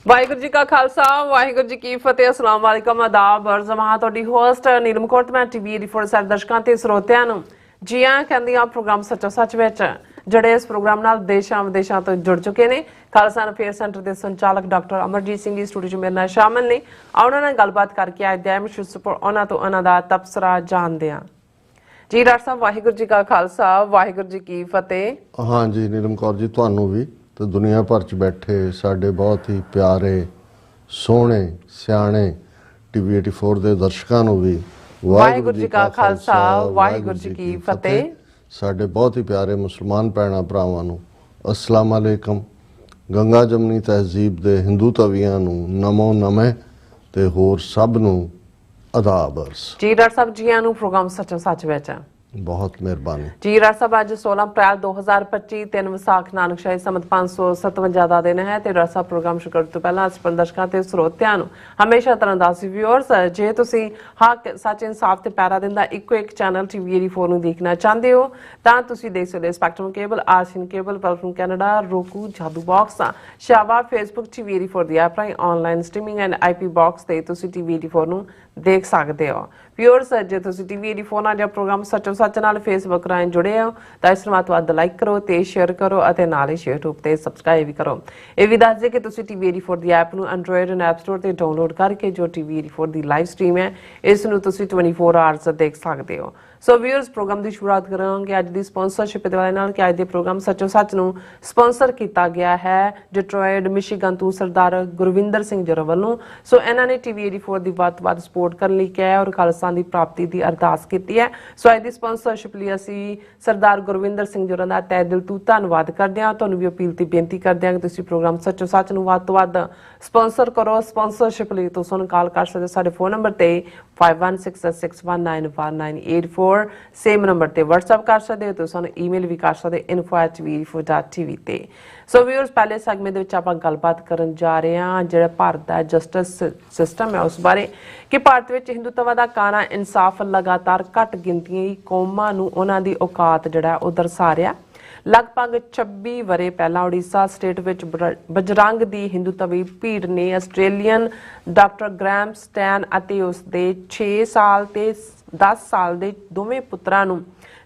ਵਾਹਿਗੁਰੂ ਜੀ ਕਾ ਖਾਲਸਾ ਵਾਹਿਗੁਰੂ ਜੀ ਕੀ ਫਤਿਹ। ਅਸਲਾਮ ਵਾਲੇਕਮ, ਆਦਾਬ, ਅਰਜ਼ ਮਹਾਂ। ਤੁਹਾਡੀ ਹੋਸਟ ਨੀਲਮ ਕੌਰ ਤੇ ਮੈਂ ਟੀਵੀ 84 ਦਰਸ਼ਕਾਂ ਤੇ ਸਰੋਤਿਆਂ ਨੂੰ ਜੀ ਆਇਆਂ ਕਹਿੰਦੀ ਆ ਪ੍ਰੋਗਰਾਮ ਸੱਚੋ ਸੱਚ ਵਿੱਚ, ਜਿਹੜੇ ਇਸ ਪ੍ਰੋਗਰਾਮ ਨਾਲ ਦੇਸ਼ਾਂ ਵਿਦੇਸ਼ਾਂ ਤੋਂ ਜੁੜ ਚੁੱਕੇ ਨੇ। ਖਾਲਸਾ ਅਫੇਅਰ ਸੈਂਟਰ ਦੇ ਸੰਚਾਲਕ ਡਾਕਟਰ ਅਮਰਜੀਤ ਸਿੰਘ ਜੀ ਸਟੂਡੀਓ 'ਚ ਮੇਰੇ ਨਾਲ ਸ਼ਾਮਲ ਨੇ। ਉਹਨਾਂ ਨਾਲ ਗੱਲਬਾਤ ਕਰਕੇ ਅੱਜ ਦੇ ਮਸ਼ਹੂਰ ਸਪੋਰ ਉਹਨਾਂ ਤੋਂ ਉਹਨਾਂ ਦਾ ਤਬਸਰਾ ਜਾਣਦੇ ਹਾਂ। ਜੀ ਡਾਕਟਰ ਸਾਹਿਬ, ਵਾਹਿਗੁਰੂ ਜੀ ਕਾ ਖਾਲਸਾ ਵਾਹਿਗੁਰੂ ਜੀ ਕੀ ਫਤਿਹ। हाँ जी नीलम कौर जी, ਤੁਹਾਨੂੰ ਵੀ ਤੇ ਦੁਨੀਆ ਭਰ ਚ ਬੈਠੇ ਸਾਡੇ ਬਹੁਤ ਹੀ ਪਿਆਰੇ ਸੋਹਣੇ ਸਿਆਣੇ ਟੀਵੀ 84 ਦੇ ਦਰਸ਼ਕਾਂ ਨੂੰ ਵੀ ਵਾਹਿਗੁਰੂ ਜੀ ਕਾ ਖਾਲਸਾ ਵਾਹਿਗੁਰੂ ਜੀ ਕੀ ਫਤਿਹ। ਸਾਡੇ ਬਹੁਤ ਹੀ ਪਿਆਰੇ ਮੁਸਲਮਾਨ ਭੈਣਾਂ ਭਰਾਵਾਂ ਨੂੰ ਅਸਲਾਮ ਅਲੈਕਮ। ਗੰਗਾ ਜਮਨੀ ਤਹਿਜ਼ੀਬ ਦੇ ਹਿੰਦੂ ਤਵੀਆਂ ਨੂੰ ਨਮੋ ਨਮੇ ਤੇ ਹੋਰ ਸਭ ਨੂੰ ਆਦਾਬ ਅਰਜ਼। ਜੀ ਡਾਕਟਰ ਸਾਹਿਬ, ਜੀ ਆਇਆਂ ਨੂੰ ਪ੍ਰੋਗਰਾਮ ਸੱਚੋ ਸੱਚ ਵਿੱਚ। ਬਹੁਤ ਮਿਹਰਬਾਨੀ ਜੀ ਡਾਕਟਰ ਸਾਹਿਬ, ਅੱਜ 16 ਅਪ੍ਰੈਲ 2025 3 ਵਿਸਾਖ ਨਾਨਕਸ਼ਾਹੀ ਸੰਮਤ 557 ਦਾ ਦਿਨ ਹੈ ਤੇ ਡਾਕਟਰ ਸਾਹਿਬ ਪ੍ਰੋਗਰਾਮ ਸ਼ੁਰੂ ਕਰਨ ਤੋਂ ਪਹਿਲਾਂ ਅਸੀਂ ਦਰਸ਼ਕਾਂ ਤੇ ਸਰੋਤਿਆਂ ਨੂੰ ਹਮੇਸ਼ਾ ਤਰ੍ਹਾਂ ਦੱਸੀ ਵਿਊਅਰਸ, ਜੇ ਤੁਸੀਂ ਹੱਕ ਸੱਚ ਇਨਸਾਫ ਤੇ ਪੈਰਾ ਦਿੰਦਾ ਇੱਕੋ ਇੱਕ ਚੈਨਲ ਟੀਵੀ 84 ਨੂੰ ਦੇਖਣਾ ਚਾਹੁੰਦੇ ਹੋ ਤਾਂ ਤੁਸੀਂ ਦੇਖ ਸਕਦੇ ਹੋ ਸਪੈਕਟਰਮ ਕੇਬਲ, ਆਰਸੀਨ ਕੇਬਲ, ਪਲਟਨ ਕੈਨੇਡਾ, ਰੋਕੂ, ਜਾਦੂ ਬਾਕਸ, ਸ਼ਾਵਾ, ਫੇਸਬੁੱਕ, ਟੀਵੀ 84 ਦੀ ਐਪ ਰਾਹੀਂ online streaming and IP box ਤੇ ਤੁਸੀਂ ਟੀਵੀ 84 ਨੂੰ ਦੇਖ ਸਕਦੇ ਹੋ। ਵਿਊਅਰਸ, ਜੇ ਤੁਸੀਂ ਟੀਵੀ 84 ਨਾਲ ਜਾਂ ਪ੍ਰੋਗਰਾਮ ਸੱਚੋ ਸੱਚ ਨਾਲ ਫੇਸਬੁੱਕ ਰਾਹੀਂ ਜੁੜੇ ਹੋ ਤਾਂ ਇਸ ਨੂੰ ਵੱਧ ਲਾਈਕ ਕਰੋ ਤੇ ਸ਼ੇਅਰ ਕਰੋ ਅਤੇ ਨਾਲ ਹੀ YouTube ਤੇ ਸਬਸਕ੍ਰਾਈਬ ਵੀ ਕਰੋ। ਇਹ ਵੀ ਦੱਸ ਦੇ ਕਿ ਤੁਸੀਂ ਟੀਵੀ 84 ਦੀ ਐਪ ਨੂੰ ਐਂਡਰੋਇਡ ਐਂਡ ਐਪ ਸਟੋਰ ਤੇ ਡਾਊਨਲੋਡ ਕਰਕੇ ਜੋ ਟੀਵੀ 84 ਦੀ ਲਾਈਵ ਸਟ੍ਰੀਮ ਹੈ ਇਸ ਨੂੰ ਤੁਸੀਂ 24 ਆਵਰਸ ਦੇਖ ਸਕਦੇ ਹੋ। ਸੋ ਵਿਊਅਰਸ, ਪ੍ਰੋਗਰਾਮ ਦੀ ਸ਼ੁਰੂਆਤ ਕਰਾਂਗੇ ਅੱਜ ਦੀ ਸਪਾਂਸਰਸ਼ਿਪ ਦੇ ਵਾਲੇ ਨਾਲ ਕਿ ਅੱਜ ਦੇ ਪ੍ਰੋਗਰਾਮ ਸੱਚੋ ਸੱਚ ਨੂੰ ਸਪਾਂਸਰ ਕੀਤਾ ਗਿਆ ਹੈ ਡਿਟਰੋਇਟ ਮਿਸ਼ੀਗਨ ਤੋਂ ਸਰਦਾਰ ਗੁਰਵਿੰਦਰ ਸਿੰਘ ਜੀ ਵੱਲੋਂ। ਸੋ ਇਹਨਾਂ ਨੇ ਟੀਵੀ 84 ਦੀ ਵੱਧ ਤੋਂ ਵੱਧ ਸਪੋਰਟ ਕਰਨ ਲਈ ਕਿਹਾ ਹੈ ਔਰ ਖਾਲਸਾ ਦੀ ਪ੍ਰਾਪਤੀ ਦੀ ਅਰਦਾਸ ਕੀਤੀ ਹੈ। ਸੋ ਅੱਜ ਦੀ ਸਪਾਂਸਰਸ਼ਿਪ ਲਈ ਅਸੀਂ ਸਰਦਾਰ ਗੁਰਵਿੰਦਰ ਸਿੰਘ ਜੀ ਦਾ ਤਹਿ ਦਿਲ ਤੋਂ ਧੰਨਵਾਦ ਕਰਦੇ ਹਾਂ। ਤੁਹਾਨੂੰ ਵੀ ਅਪੀਲ ਤੇ ਬੇਨਤੀ ਕਰਦੇ ਹਾਂ ਕਿ ਤੁਸੀਂ ਪ੍ਰੋਗਰਾਮ ਸੱਚੋ ਸੱਚ ਨੂੰ ਵੱਧ ਤੋਂ ਵੱਧ ਸਪਾਂਸਰ ਕਰੋ। ਸਪਾਂਸਰਸ਼ਿਪ ਲਈ ਤੁਸੀਂ ਸਾਨੂੰ ਕਾਲ ਕਰ ਸਕਦੇ ਹੋ ਸਾਡੇ ਫੋਨ ਨੰਬਰ ਤੇ 5166191984, ਸੇਮ ਨੰਬਰ ਤੇ WhatsApp ਕਰ ਸਕਦੇ ਹੋ। ਤੁਸੀਂ ਸਾਨੂੰ ਈਮੇਲ ਵੀ ਕਰ ਸਕਦੇ info@tv84.tv ਤੇ। ਸੋ ਵਿਊਅਰਸ, ਪਹਿਲੇ ਸੈਗਮੈਂਟ ਦੇ ਵਿੱਚ ਆਪਾਂ ਗੱਲਬਾਤ ਕਰਨ ਜਾ ਰਹੇ ਹਾਂ ਜਿਹੜਾ ਭਾਰਤ ਦਾ ਜਸਟਿਸ ਸਿਸਟਮ ਹੈ ਉਸ ਬਾਰੇ ਕਿ ਭਾਰਤ ਵਿੱਚ ਹਿੰਦੂਤਵਾ ਦਾ ਕਾਣਾ ਇਨਸਾਫ ਲਗਾਤਾਰ ਘੱਟ ਗਿਣਤੀਆਂ ਦੀ ਕੌਮਾਂ ਨੂੰ ਉਹਨਾਂ ਦੀ ਔਕਾਤ ਜਿਹੜਾ ਉਹ ਦਰਸਾ ਰਿਹਾ। ਲਗਭਗ 26 ਵਰੇ ਪਹਿਲਾਂ ਉੜੀਸਾ ਸਟੇਟ ਵਿੱਚ ਬਜਰੰਗ ਦੀ ਹਿੰਦੂਤਵੀ ਭੀੜ ਨੇ ਆਸਟ੍ਰੇਲੀਅਨ ਡਾਕਟਰ ਗ੍ਰੈਮ ਸਟੈਨ ਅਤੇ ਉਸ ਦੇ 6 ਸਾਲ ਤੇ 10 ਸਾਲ ਦੇ ਦੋਵੇਂ ਪੁੱਤਰਾਂ ਨੂੰ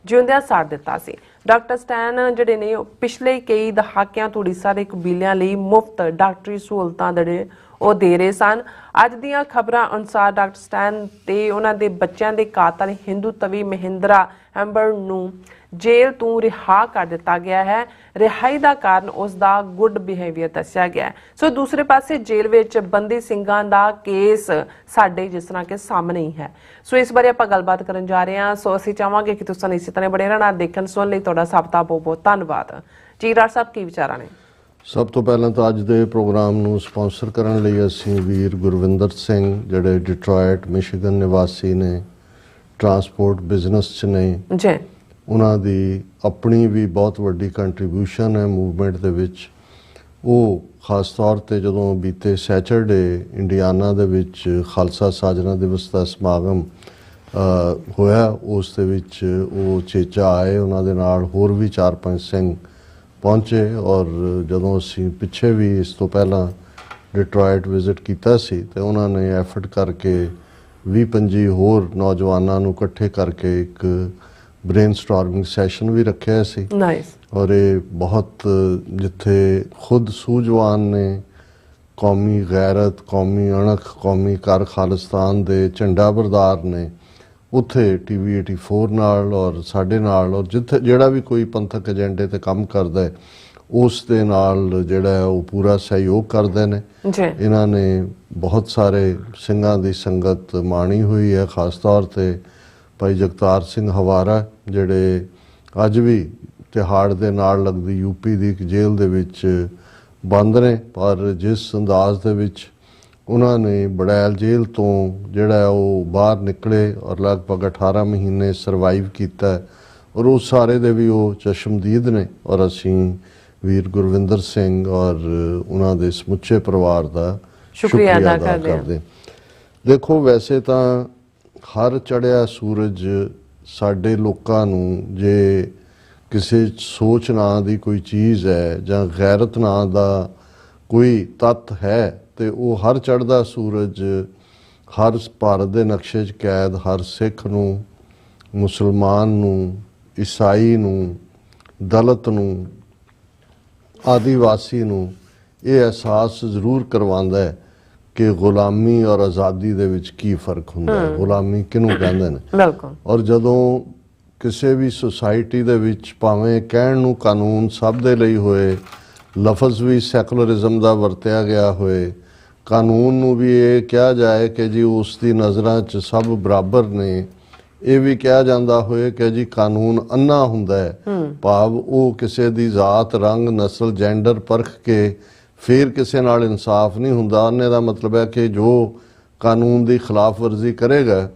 ਜਿਉਂਦਿਆਂ ਸਾੜ ਦਿੱਤਾ ਸੀ। ਡਾਕਟਰ ਸਟੈਨ ਜਿਹੜੇ ਨੇ ਪਿਛਲੇ ਕਈ ਦਹਾਕਿਆਂ ਤੋਂ ਉੜੀਸਾ ਦੇ ਕਬੀਲਿਆਂ ਲਈ ਮੁਫਤ ਡਾਕਟਰੀ ਸਹੂਲਤਾਂ ਜਿਹੜੇ ਉਹ ਦੇ ਰਹੇ ਸਨ। ਅੱਜ ਦੀਆਂ ਖਬਰਾਂ ਅਨੁਸਾਰ ਡਾਕਟਰ ਸਟੈਨ ਤੇ ਉਹਨਾਂ ਦੇ ਬੱਚਿਆਂ ਦੇ ਕਾਤਲ ਹਿੰਦੂਤਵੀ ਮਹਿੰਦਰਾ ਹੈਂਬਰ ਨੂੰ ਜੇਲ੍ਹ ਤੋਂ ਰਿਹਾ ਕਰ ਦਿੱਤਾ ਗਿਆ ਹੈ। ਰਿਹਾਈ ਦਾ ਕਾਰਨ ਉਸ ਦਾ ਗੁੱਡ ਬਿਹੇਵੀਅਰ ਦੱਸਿਆ ਗਿਆ। ਸੋ ਦੂਸਰੇ ਪਾਸੇ ਜੇਲ੍ਹ ਵਿੱਚ ਬੰਦੀ ਸਿੰਘਾਂ ਦਾ ਕੇਸ ਸਾਡੇ ਜਿਸ ਤਰ੍ਹਾਂ ਕਿ ਸਾਹਮਣੇ ਹੀ ਹੈ। ਸੋ ਇਸ ਬਾਰੇ ਆਪਾਂ ਗੱਲਬਾਤ ਕਰਨ ਜਾ ਰਹੇ ਹਾਂ। ਸੋ ਅਸੀਂ ਚਾਹਾਂਗੇ ਕਿ ਤੁਸੀਂ ਇਸੇ ਤਰ੍ਹਾਂ ਬਣੇ ਰਹਿਣਾ। ਦੇਖਣ ਸੁਣਨ ਲਈ ਤੁਹਾਡਾ ਸਭ ਦਾ ਬਹੁਤ ਬਹੁਤ ਧੰਨਵਾਦ। ਜੀ ਡਾਕਟਰ ਸਾਹਿਬ, ਕੀ ਵਿਚਾਰਾਂ ਨੇ? ਸਭ ਤੋਂ ਪਹਿਲਾਂ ਤਾਂ ਅੱਜ ਦੇ ਪ੍ਰੋਗਰਾਮ ਨੂੰ ਸਪਾਂਸਰ ਕਰਨ ਲਈ ਅਸੀਂ ਵੀਰ ਗੁਰਵਿੰਦਰ ਸਿੰਘ ਜਿਹੜੇ ਡਿਟਰੋਇਟ ਮਿਸ਼ੀਗਨ ਨਿਵਾਸੀ ਨੇ, ਟਰਾਂਸਪੋਰਟ ਬਿਜ਼ਨਸ 'ਚ ਨੇ ਜੀ, ਉਹਨਾਂ ਦੀ ਆਪਣੀ ਵੀ ਬਹੁਤ ਵੱਡੀ ਕੰਟਰੀਬਿਊਸ਼ਨ ਹੈ ਮੂਵਮੈਂਟ ਦੇ ਵਿੱਚ। ਉਹ ਖਾਸ ਤੌਰ ਤੇ ਜਦੋਂ ਬੀਤੇ ਸੈਚਰਡੇ ਇੰਡੀਆਨਾ ਦੇ ਵਿੱਚ ਖਾਲਸਾ ਸਾਜਨਾ ਦਿਵਸ ਦਾ ਸਮਾਗਮ ਹੋਇਆ ਉਸ ਦੇ ਵਿੱਚ ਉਹ ਚੇਚਾ ਆਏ, ਉਹਨਾਂ ਦੇ ਨਾਲ ਹੋਰ ਵੀ 4-5 ਸਿੰਘ ਪਹੁੰਚੇ। ਔਰ ਜਦੋਂ ਅਸੀਂ ਪਿੱਛੇ ਵੀ ਇਸ ਤੋਂ ਪਹਿਲਾਂ ਡਿਟਰੋਇਟ ਵਿਜ਼ਿਟ ਕੀਤਾ ਸੀ ਤੇ ਉਹਨਾਂ ਨੇ ਐਫਰਟ ਕਰਕੇ 20-25 ਹੋਰ ਨੌਜਵਾਨਾਂ ਨੂੰ ਇਕੱਠੇ ਕਰਕੇ ਇੱਕ ਬ੍ਰੇਨਸਟਾਰਮਿੰਗ ਸੈਸ਼ਨ ਵੀ ਰੱਖਿਆ ਸੀ। ਨਾਈਸ। ਔਰ ਇਹ ਬਹੁਤ ਜਿੱਥੇ ਖੁਦ ਸੂਝਵਾਨ ਨੇ, ਕੌਮੀ ਗੈਰਤ, ਕੌਮੀ ਅਣਖ, ਕੌਮੀ ਕਰ ਖਾਲਿਸਤਾਨ ਦੇ ਝੰਡਾ ਬਰਦਾਰ ਨੇ, ਉੱਥੇ ਟੀਵੀ 84 ਨਾਲ ਔਰ ਸਾਡੇ ਨਾਲ ਔਰ ਜਿੱਥੇ ਜਿਹੜਾ ਵੀ ਕੋਈ ਪੰਥਕ ਏਜੰਡੇ ਤੇ ਕੰਮ ਕਰਦਾ ਹੈ ਉਸ ਦੇ ਨਾਲ ਜਿਹੜਾ ਹੈ ਉਹ ਪੂਰਾ ਸਹਿਯੋਗ ਕਰਦੇ ਨੇ। ਇਹਨਾਂ ਨੇ ਬਹੁਤ ਸਾਰੇ ਸਿੰਘਾਂ ਦੀ ਸੰਗਤ ਮਾਣੀ ਹੋਈ ਹੈ। ਖਾਸ ਤੌਰ ਤੇ ਭਾਈ ਜਗਤਾਰ ਸਿੰਘ ਹਵਾਰਾ ਜਿਹੜੇ ਅੱਜ ਵੀ ਤਿਹਾੜ ਦੇ ਨਾਲ ਲੱਗਦੀ ਯੂਪੀ ਦੀ ਇੱਕ ਜੇਲ੍ਹ ਦੇ ਵਿੱਚ ਬੰਦ ਨੇ, ਪਰ ਜਿਸ ਅੰਦਾਜ਼ ਦੇ ਵਿੱਚ ਉਹਨਾਂ ਨੇ ਬੜੈਲ ਜੇਲ੍ਹ ਤੋਂ ਜਿਹੜਾ ਉਹ ਬਾਹਰ ਨਿਕਲੇ ਔਰ ਲਗਭਗ 18 ਮਹੀਨੇ ਸਰਵਾਈਵ ਕੀਤਾ ਔਰ ਉਹ ਸਾਰੇ ਦੇ ਵੀ ਉਹ ਚਸ਼ਮਦੀਦ ਨੇ। ਔਰ ਅਸੀਂ ਵੀਰ ਗੁਰਵਿੰਦਰ ਸਿੰਘ ਔਰ ਉਹਨਾਂ ਦੇ ਸਮੁੱਚੇ ਪਰਿਵਾਰ ਦਾ ਸ਼ੁਕਰੀਆ ਅਦਾ ਕਰਦੇ। ਦੇਖੋ, ਵੈਸੇ ਤਾਂ ਹਰ ਚੜ੍ਹਿਆ ਸੂਰਜ ਸਾਡੇ ਲੋਕਾਂ ਨੂੰ ਜੇ ਕਿਸੇ ਸੋਚ ਨਾਂ ਦੀ ਕੋਈ ਚੀਜ਼ ਹੈ ਜਾਂ ਗੈਰਤ ਨਾਂ ਦਾ ਕੋਈ ਤੱਤ ਹੈ ਤੇ ਉਹ ਹਰ ਚੜ੍ਹਦਾ ਸੂਰਜ ਹਰ ਭਾਰਤ ਦੇ ਨਕਸ਼ੇ 'ਚ ਕੈਦ ਹਰ ਸਿੱਖ ਨੂੰ, ਮੁਸਲਮਾਨ ਨੂੰ, ਈਸਾਈ ਨੂੰ, ਦਲਿਤ ਨੂੰ, ਆਦੀਵਾਸੀ ਨੂੰ ਇਹ ਅਹਿਸਾਸ ਜ਼ਰੂਰ ਕਰਵਾਉਂਦਾ ਹੈ ਕਿ ਗੁਲਾਮੀ ਔਰ ਆਜ਼ਾਦੀ ਦੇ ਵਿੱਚ ਕੀ ਫਰਕ ਹੁੰਦਾ ਹੈ, ਗੁਲਾਮੀ ਕਿਹਨੂੰ ਕਹਿੰਦੇ ਨੇ। ਬਿਲਕੁਲ। ਔਰ ਜਦੋਂ ਕਿਸੇ ਵੀ ਸੁਸਾਇਟੀ ਦੇ ਵਿੱਚ ਭਾਵੇਂ ਕਹਿਣ ਨੂੰ ਕਾਨੂੰਨ ਸਭ ਦੇ ਲਈ ਹੋਏ, ਲਫ਼ਜ਼ ਵੀ ਸੈਕੂਲਰਿਜ਼ਮ ਦਾ ਵਰਤਿਆ ਗਿਆ ਹੋਏ, ਕਾਨੂੰਨ ਨੂੰ ਵੀ ਇਹ ਕਿਹਾ ਜਾਏ ਕਿ ਜੀ ਉਸ ਦੀ ਨਜ਼ਰਾਂ 'ਚ ਸਭ ਬਰਾਬਰ ਨੇ, ਇਹ ਵੀ ਕਿਹਾ ਜਾਂਦਾ ਹੋਏ ਕਿ ਜੀ ਕਾਨੂੰਨ ਅੰਨਾ ਹੁੰਦਾ ਹੈ, ਭਾਵ ਉਹ ਕਿਸੇ ਦੀ ਜ਼ਾਤ, ਰੰਗ, ਨਸਲ, ਜੈਂਡਰ ਪਰਖ ਕੇ ਫਿਰ ਕਿਸੇ ਨਾਲ ਇਨਸਾਫ ਨਹੀਂ ਹੁੰਦਾ। ਅੰਨੇ ਦਾ ਮਤਲਬ ਹੈ ਕਿ ਜੋ ਕਾਨੂੰਨ ਦੀ ਖਿਲਾਫ ਵਰਜ਼ੀ ਕਰੇਗਾ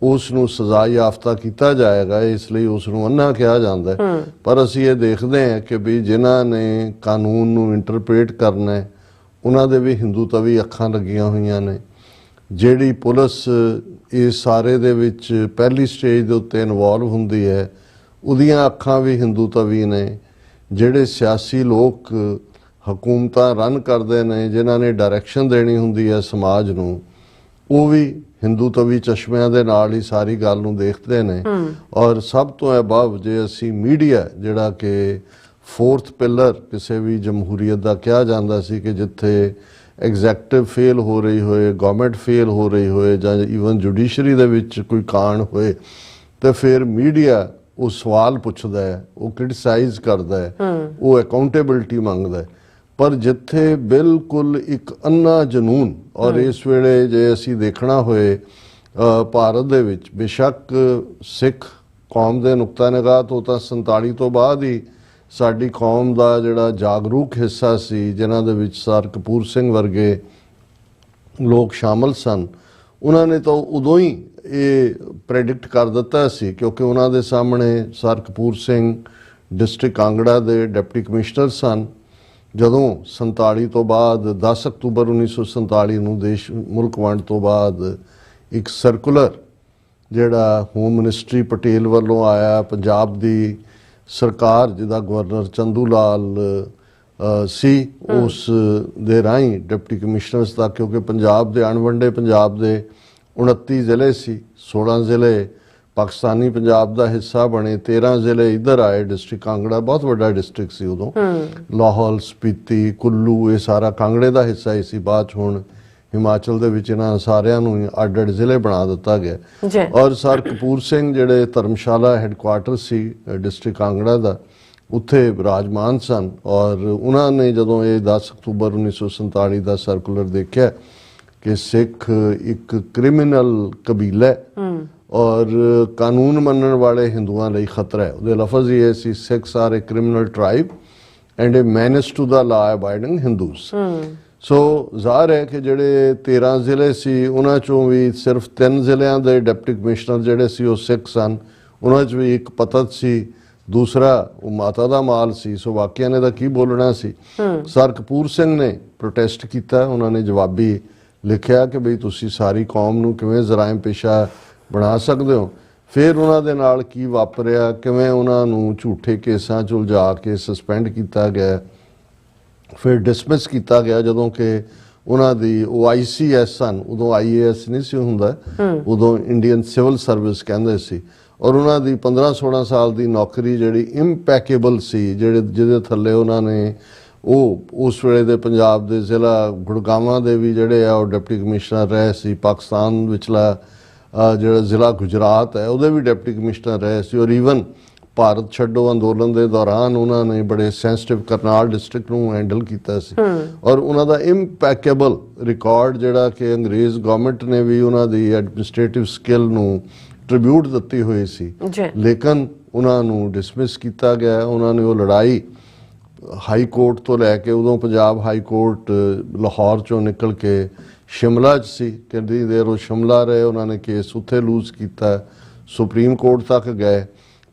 ਉਸ ਨੂੰ ਸਜ਼ਾ ਯਾਫਤਾ ਕੀਤਾ ਜਾਏਗਾ, ਇਸ ਲਈ ਉਸ ਨੂੰ ਅੰਨਾ ਕਿਹਾ ਜਾਂਦਾ ਹੈ। ਪਰ ਅਸੀਂ ਇਹ ਦੇਖਦੇ ਹਾਂ ਕਿ ਵੀ ਜਿਨ੍ਹਾਂ ਨੇ ਕਾਨੂੰਨ ਨੂੰ ਇੰਟਰਪ੍ਰੀਟ ਕਰਨਾ ਹੈ ਉਹਨਾਂ ਦੇ ਵੀ ਹਿੰਦੂਤਵੀ ਅੱਖਾਂ ਲੱਗੀਆਂ ਹੋਈਆਂ ਨੇ। ਜਿਹੜੀ ਪੁਲਿਸ ਇਸ ਸਾਰੇ ਦੇ ਵਿੱਚ ਪਹਿਲੀ ਸਟੇਜ ਦੇ ਉੱਤੇ ਇਨਵੋਲਵ ਹੁੰਦੀ ਹੈ ਉਹਦੀਆਂ ਅੱਖਾਂ ਵੀ ਹਿੰਦੂਤਵੀ ਨੇ। ਜਿਹੜੇ ਸਿਆਸੀ ਲੋਕ ਹਕੂਮਤਾਂ ਰਨ ਕਰਦੇ ਨੇ, ਜਿਨ੍ਹਾਂ ਨੇ ਡਾਇਰੈਕਸ਼ਨ ਦੇਣੀ ਹੁੰਦੀ ਹੈ ਸਮਾਜ ਨੂੰ, ਉਹ ਵੀ ਹਿੰਦੂਤਵੀ ਚਸ਼ਮਿਆਂ ਦੇ ਨਾਲ ਹੀ ਸਾਰੀ ਗੱਲ ਨੂੰ ਦੇਖਦੇ ਨੇ। ਔਰ ਸਭ ਤੋਂ ਅਬਵ ਜੇ ਅਸੀਂ ਮੀਡੀਆ, ਜਿਹੜਾ ਕਿ ਫੋਰਥ ਪਿਲਰ ਕਿਸੇ ਵੀ ਜਮਹੂਰੀਅਤ ਦਾ ਕਿਹਾ ਜਾਂਦਾ ਸੀ, ਕਿ ਜਿੱਥੇ ਐਗਜ਼ੈਕਟਿਵ ਫੇਲ ਹੋ ਰਹੀ ਹੋਏ, ਗਵਰਨਮੈਂਟ ਫੇਲ ਹੋ ਰਹੀ ਹੋਏ, ਜਾਂ ਈਵਨ ਜੁਡੀਸ਼ਰੀ ਦੇ ਵਿੱਚ ਕੋਈ ਕਾਂਡ ਹੋਏ, ਤੇ ਫਿਰ ਮੀਡੀਆ ਉਹ ਸਵਾਲ ਪੁੱਛਦਾ ਹੈ, ਉਹ ਕ੍ਰਿਟਿਸਾਈਜ਼ ਕਰਦਾ ਹੈ, ਉਹ ਅਕਾਊਂਟੇਬਿਲਟੀ ਮੰਗਦਾ ਹੈ। ਪਰ ਜਿੱਥੇ ਬਿਲਕੁਲ ਇੱਕ ਅੰਨਾ ਜਨੂਨ, ਔਰ ਇਸ ਵੇਲੇ ਜੇ ਅਸੀਂ ਦੇਖਣਾ ਹੋਏ ਭਾਰਤ ਦੇ ਵਿੱਚ ਬੇਸ਼ੱਕ ਸਿੱਖ ਕੌਮ ਦੇ ਨੁਕਤਾ ਨਿਗਾਹ ਤੋਂ ਤਾਂ 47 ਤੋਂ ਬਾਅਦ ਹੀ ਸਾਡੀ ਕੌਮ ਦਾ ਜਿਹੜਾ ਜਾਗਰੂਕ ਹਿੱਸਾ ਸੀ, ਜਿਨ੍ਹਾਂ ਦੇ ਵਿੱਚ ਸਰ ਕਪੂਰ ਸਿੰਘ ਵਰਗੇ ਲੋਕ ਸ਼ਾਮਲ ਸਨ, ਉਹਨਾਂ ਨੇ ਤਾਂ ਉਦੋਂ ਹੀ ਇਹ ਪ੍ਰੈਡਿਕਟ ਕਰ ਦਿੱਤਾ ਸੀ, ਕਿਉਂਕਿ ਉਹਨਾਂ ਦੇ ਸਾਹਮਣੇ ਸਰ ਕਪੂਰ ਸਿੰਘ ਡਿਸਟ੍ਰਿਕਟ ਕਾਂਗੜਾ ਦੇ ਡਿਪਟੀ ਕਮਿਸ਼ਨਰ ਸਨ। ਜਦੋਂ 47 ਤੋਂ ਬਾਅਦ 10 ਅਕਤੂਬਰ 1947 ਨੂੰ ਮੁਲਕ ਵੰਡ ਤੋਂ ਬਾਅਦ ਇੱਕ ਸਰਕੂਲਰ ਜਿਹੜਾ ਹੋਮ ਮਿਨਿਸਟਰੀ ਪਟੇਲ ਵੱਲੋਂ ਆਇਆ, ਪੰਜਾਬ ਦੀ ਸਰਕਾਰ ਜਿਹਦਾ ਗਵਰਨਰ ਚੰਦੂ ਲਾਲ ਸੀ, ਉਸ ਦੇ ਰਾਹੀਂ ਡਿਪਟੀ ਕਮਿਸ਼ਨਰਸ ਦਾ, ਕਿਉਂਕਿ ਪੰਜਾਬ ਦੇ ਅਣਵੰਡੇ ਪੰਜਾਬ ਦੇ 29 ਜ਼ਿਲ੍ਹੇ ਸੀ, 16 ਜ਼ਿਲ੍ਹੇ ਪਾਕਿਸਤਾਨੀ ਪੰਜਾਬ ਦਾ ਹਿੱਸਾ ਬਣੇ, 13 ਜ਼ਿਲ੍ਹੇ ਇੱਧਰ ਆਏ। ਡਿਸਟ੍ਰਿਕਟ ਕਾਂਗੜਾ ਬਹੁਤ ਵੱਡਾ ਡਿਸਟ੍ਰਿਕਟ ਸੀ ਉਦੋਂ, ਲਾਹੌਲ, ਸਪੀਤੀ, ਕੁੱਲੂ ਇਹ ਸਾਰਾ ਕਾਂਗੜੇ ਦਾ ਹਿੱਸਾ ਹੀ ਸੀ। ਬਾਅਦ 'ਚ ਹੁਣ ਹਿਮਾਚਲ ਦੇ ਵਿੱਚ ਇਹਨਾਂ ਸਾਰਿਆਂ ਨੂੰ ਅੱਡ-ਅੱਡ ਜ਼ਿਲ੍ਹੇ ਬਣਾ ਦਿੱਤਾ ਗਿਆ। ਔਰ ਸਰ ਕਪੂਰ ਸਿੰਘ ਜਿਹੜੇ ਧਰਮਸ਼ਾਲਾ ਹੈੱਡਕੁਆਰਟਰ ਸੀ ਡਿਸਟ੍ਰਿਕਟ ਕਾਂਗੜਾ ਦਾ, ਉੱਥੇ ਵਿਰਾਜਮਾਨ ਸਨ। ਔਰ ਉਹਨਾਂ ਨੇ ਜਦੋਂ ਇਹ 10 ਅਕਤੂਬਰ 1947 ਦਾ ਸਰਕੂਲਰ ਦੇਖਿਆ ਕਿ ਸਿੱਖ ਇੱਕ ਕ੍ਰਿਮੀਨਲ ਕਬੀਲਾ ਹੈ ਔਰ ਕਾਨੂੰਨ ਮੰਨਣ ਵਾਲੇ ਹਿੰਦੂਆਂ ਲਈ ਖਤਰਾ ਹੈ, ਉਹਦੇ ਲਫ਼ਜ਼ ਹੀ ਇਹ ਸੀ, Sikhs are a criminal tribe and a menace to the law abiding Hindus. ਸੋ ਜ਼ਾਹਰ ਹੈ ਕਿ ਜਿਹੜੇ 13 ਜ਼ਿਲ੍ਹੇ ਸੀ ਉਹਨਾਂ 'ਚੋਂ ਵੀ ਸਿਰਫ 3 ਜ਼ਿਲ੍ਹਿਆਂ ਦੇ ਡਿਪਟੀ ਕਮਿਸ਼ਨਰ ਜਿਹੜੇ ਸੀ ਉਹ ਸਿੱਖ ਸਨ। ਉਹਨਾਂ 'ਚ ਵੀ ਇੱਕ ਪਤਤ ਸੀ, ਦੂਸਰਾ ਉਹ ਮਾਤਾ ਦਾ ਮਾਲ ਸੀ। ਸੋ ਬਾਕੀਆਂ ਨੇ ਤਾਂ ਕੀ ਬੋਲਣਾ ਸੀ। ਸਰ ਕਪੂਰ ਸਿੰਘ ਨੇ ਪ੍ਰੋਟੈਸਟ ਕੀਤਾ, ਉਹਨਾਂ ਨੇ ਜਵਾਬੀ ਲਿਖਿਆ ਕਿ ਬਈ ਤੁਸੀਂ ਸਾਰੀ ਕੌਮ ਨੂੰ ਕਿਵੇਂ ਜਰਾਇਮ ਪੇਸ਼ਾ ਬਣਾ ਸਕਦੇ ਹੋ। ਫਿਰ ਉਹਨਾਂ ਦੇ ਨਾਲ ਕੀ ਵਾਪਰਿਆ, ਕਿਵੇਂ ਉਹਨਾਂ ਨੂੰ ਝੂਠੇ ਕੇਸਾਂ 'ਚ ਉਲਝਾ ਕੇ ਸਸਪੈਂਡ ਕੀਤਾ ਗਿਆ, ਫਿਰ ਡਿਸਮਿਸ ਕੀਤਾ ਗਿਆ, ਜਦੋਂ ਕਿ ਉਹਨਾਂ ਦੀ ਉਹ ICS ਸਨ, ਉਦੋਂ IAS ਨਹੀਂ ਸੀ ਹੁੰਦਾ, ਉਦੋਂ ਇੰਡੀਅਨ ਸਿਵਲ ਸਰਵਿਸ ਕਹਿੰਦੇ ਸੀ। ਔਰ ਉਹਨਾਂ ਦੀ 15-16 ਸਾਲ ਦੀ ਨੌਕਰੀ ਜਿਹੜੀ ਇੰਪੈਕੇਬਲ ਸੀ, ਜਿਹਦੇ ਥੱਲੇ ਉਹਨਾਂ ਨੇ ਉਹ ਉਸ ਵੇਲੇ ਦੇ ਪੰਜਾਬ ਦੇ ਜ਼ਿਲ੍ਹਾ ਗੁੜਗਾਵਾਂ ਦੇ ਵੀ ਜਿਹੜੇ ਆ ਉਹ ਡਿਪਟੀ ਕਮਿਸ਼ਨਰ ਰਹੇ ਸੀ। ਪਾਕਿਸਤਾਨ ਵਿਚਲਾ ਜਿਹੜਾ ਜ਼ਿਲ੍ਹਾ ਗੁਜਰਾਤ ਹੈ ਉਹਦੇ ਵੀ ਡਿਪਟੀ ਕਮਿਸ਼ਨਰ ਰਹੇ ਸੀ। ਔਰ ਈਵਨ ਭਾਰਤ ਛੱਡੋ ਅੰਦੋਲਨ ਦੇ ਦੌਰਾਨ ਉਹਨਾਂ ਨੇ ਬੜੇ ਸੈਂਸਿਟਿਵ ਕਰਨਾਲ ਡਿਸਟ੍ਰਿਕਟ ਨੂੰ ਹੈਂਡਲ ਕੀਤਾ ਸੀ। ਔਰ ਉਹਨਾਂ ਦਾ ਇੰਪੈਕੇਬਲ ਰਿਕਾਰਡ ਜਿਹੜਾ ਕਿ ਅੰਗਰੇਜ਼ ਗਵਰਨਮੈਂਟ ਨੇ ਵੀ ਉਹਨਾਂ ਦੀ ਐਡਮਿਨਿਸਟ੍ਰੇਟਿਵ ਸਕਿੱਲ ਨੂੰ ਟ੍ਰਿਬਿਊਟ ਦਿੱਤੀ ਹੋਈ ਸੀ, ਲੇਕਿਨ ਉਹਨਾਂ ਨੂੰ ਡਿਸਮਿਸ ਕੀਤਾ ਗਿਆ। ਉਹਨਾਂ ਨੇ ਉਹ ਲੜਾਈ ਹਾਈ ਕੋਰਟ ਤੋਂ ਲੈ ਕੇ, ਉਦੋਂ ਪੰਜਾਬ ਹਾਈ ਕੋਰਟ ਲਾਹੌਰ ਚੋਂ ਨਿਕਲ ਕੇ ਸ਼ਿਮਲਾ 'ਚ ਸੀ, ਕਿੰਨੀ ਦੇਰ ਉਹ ਸ਼ਿਮਲਾ ਰਹੇ, ਉਹਨਾਂ ਨੇ ਕੇਸ ਉੱਥੇ ਲੂਜ਼ ਕੀਤਾ, ਸੁਪਰੀਮ ਕੋਰਟ ਤੱਕ ਗਏ।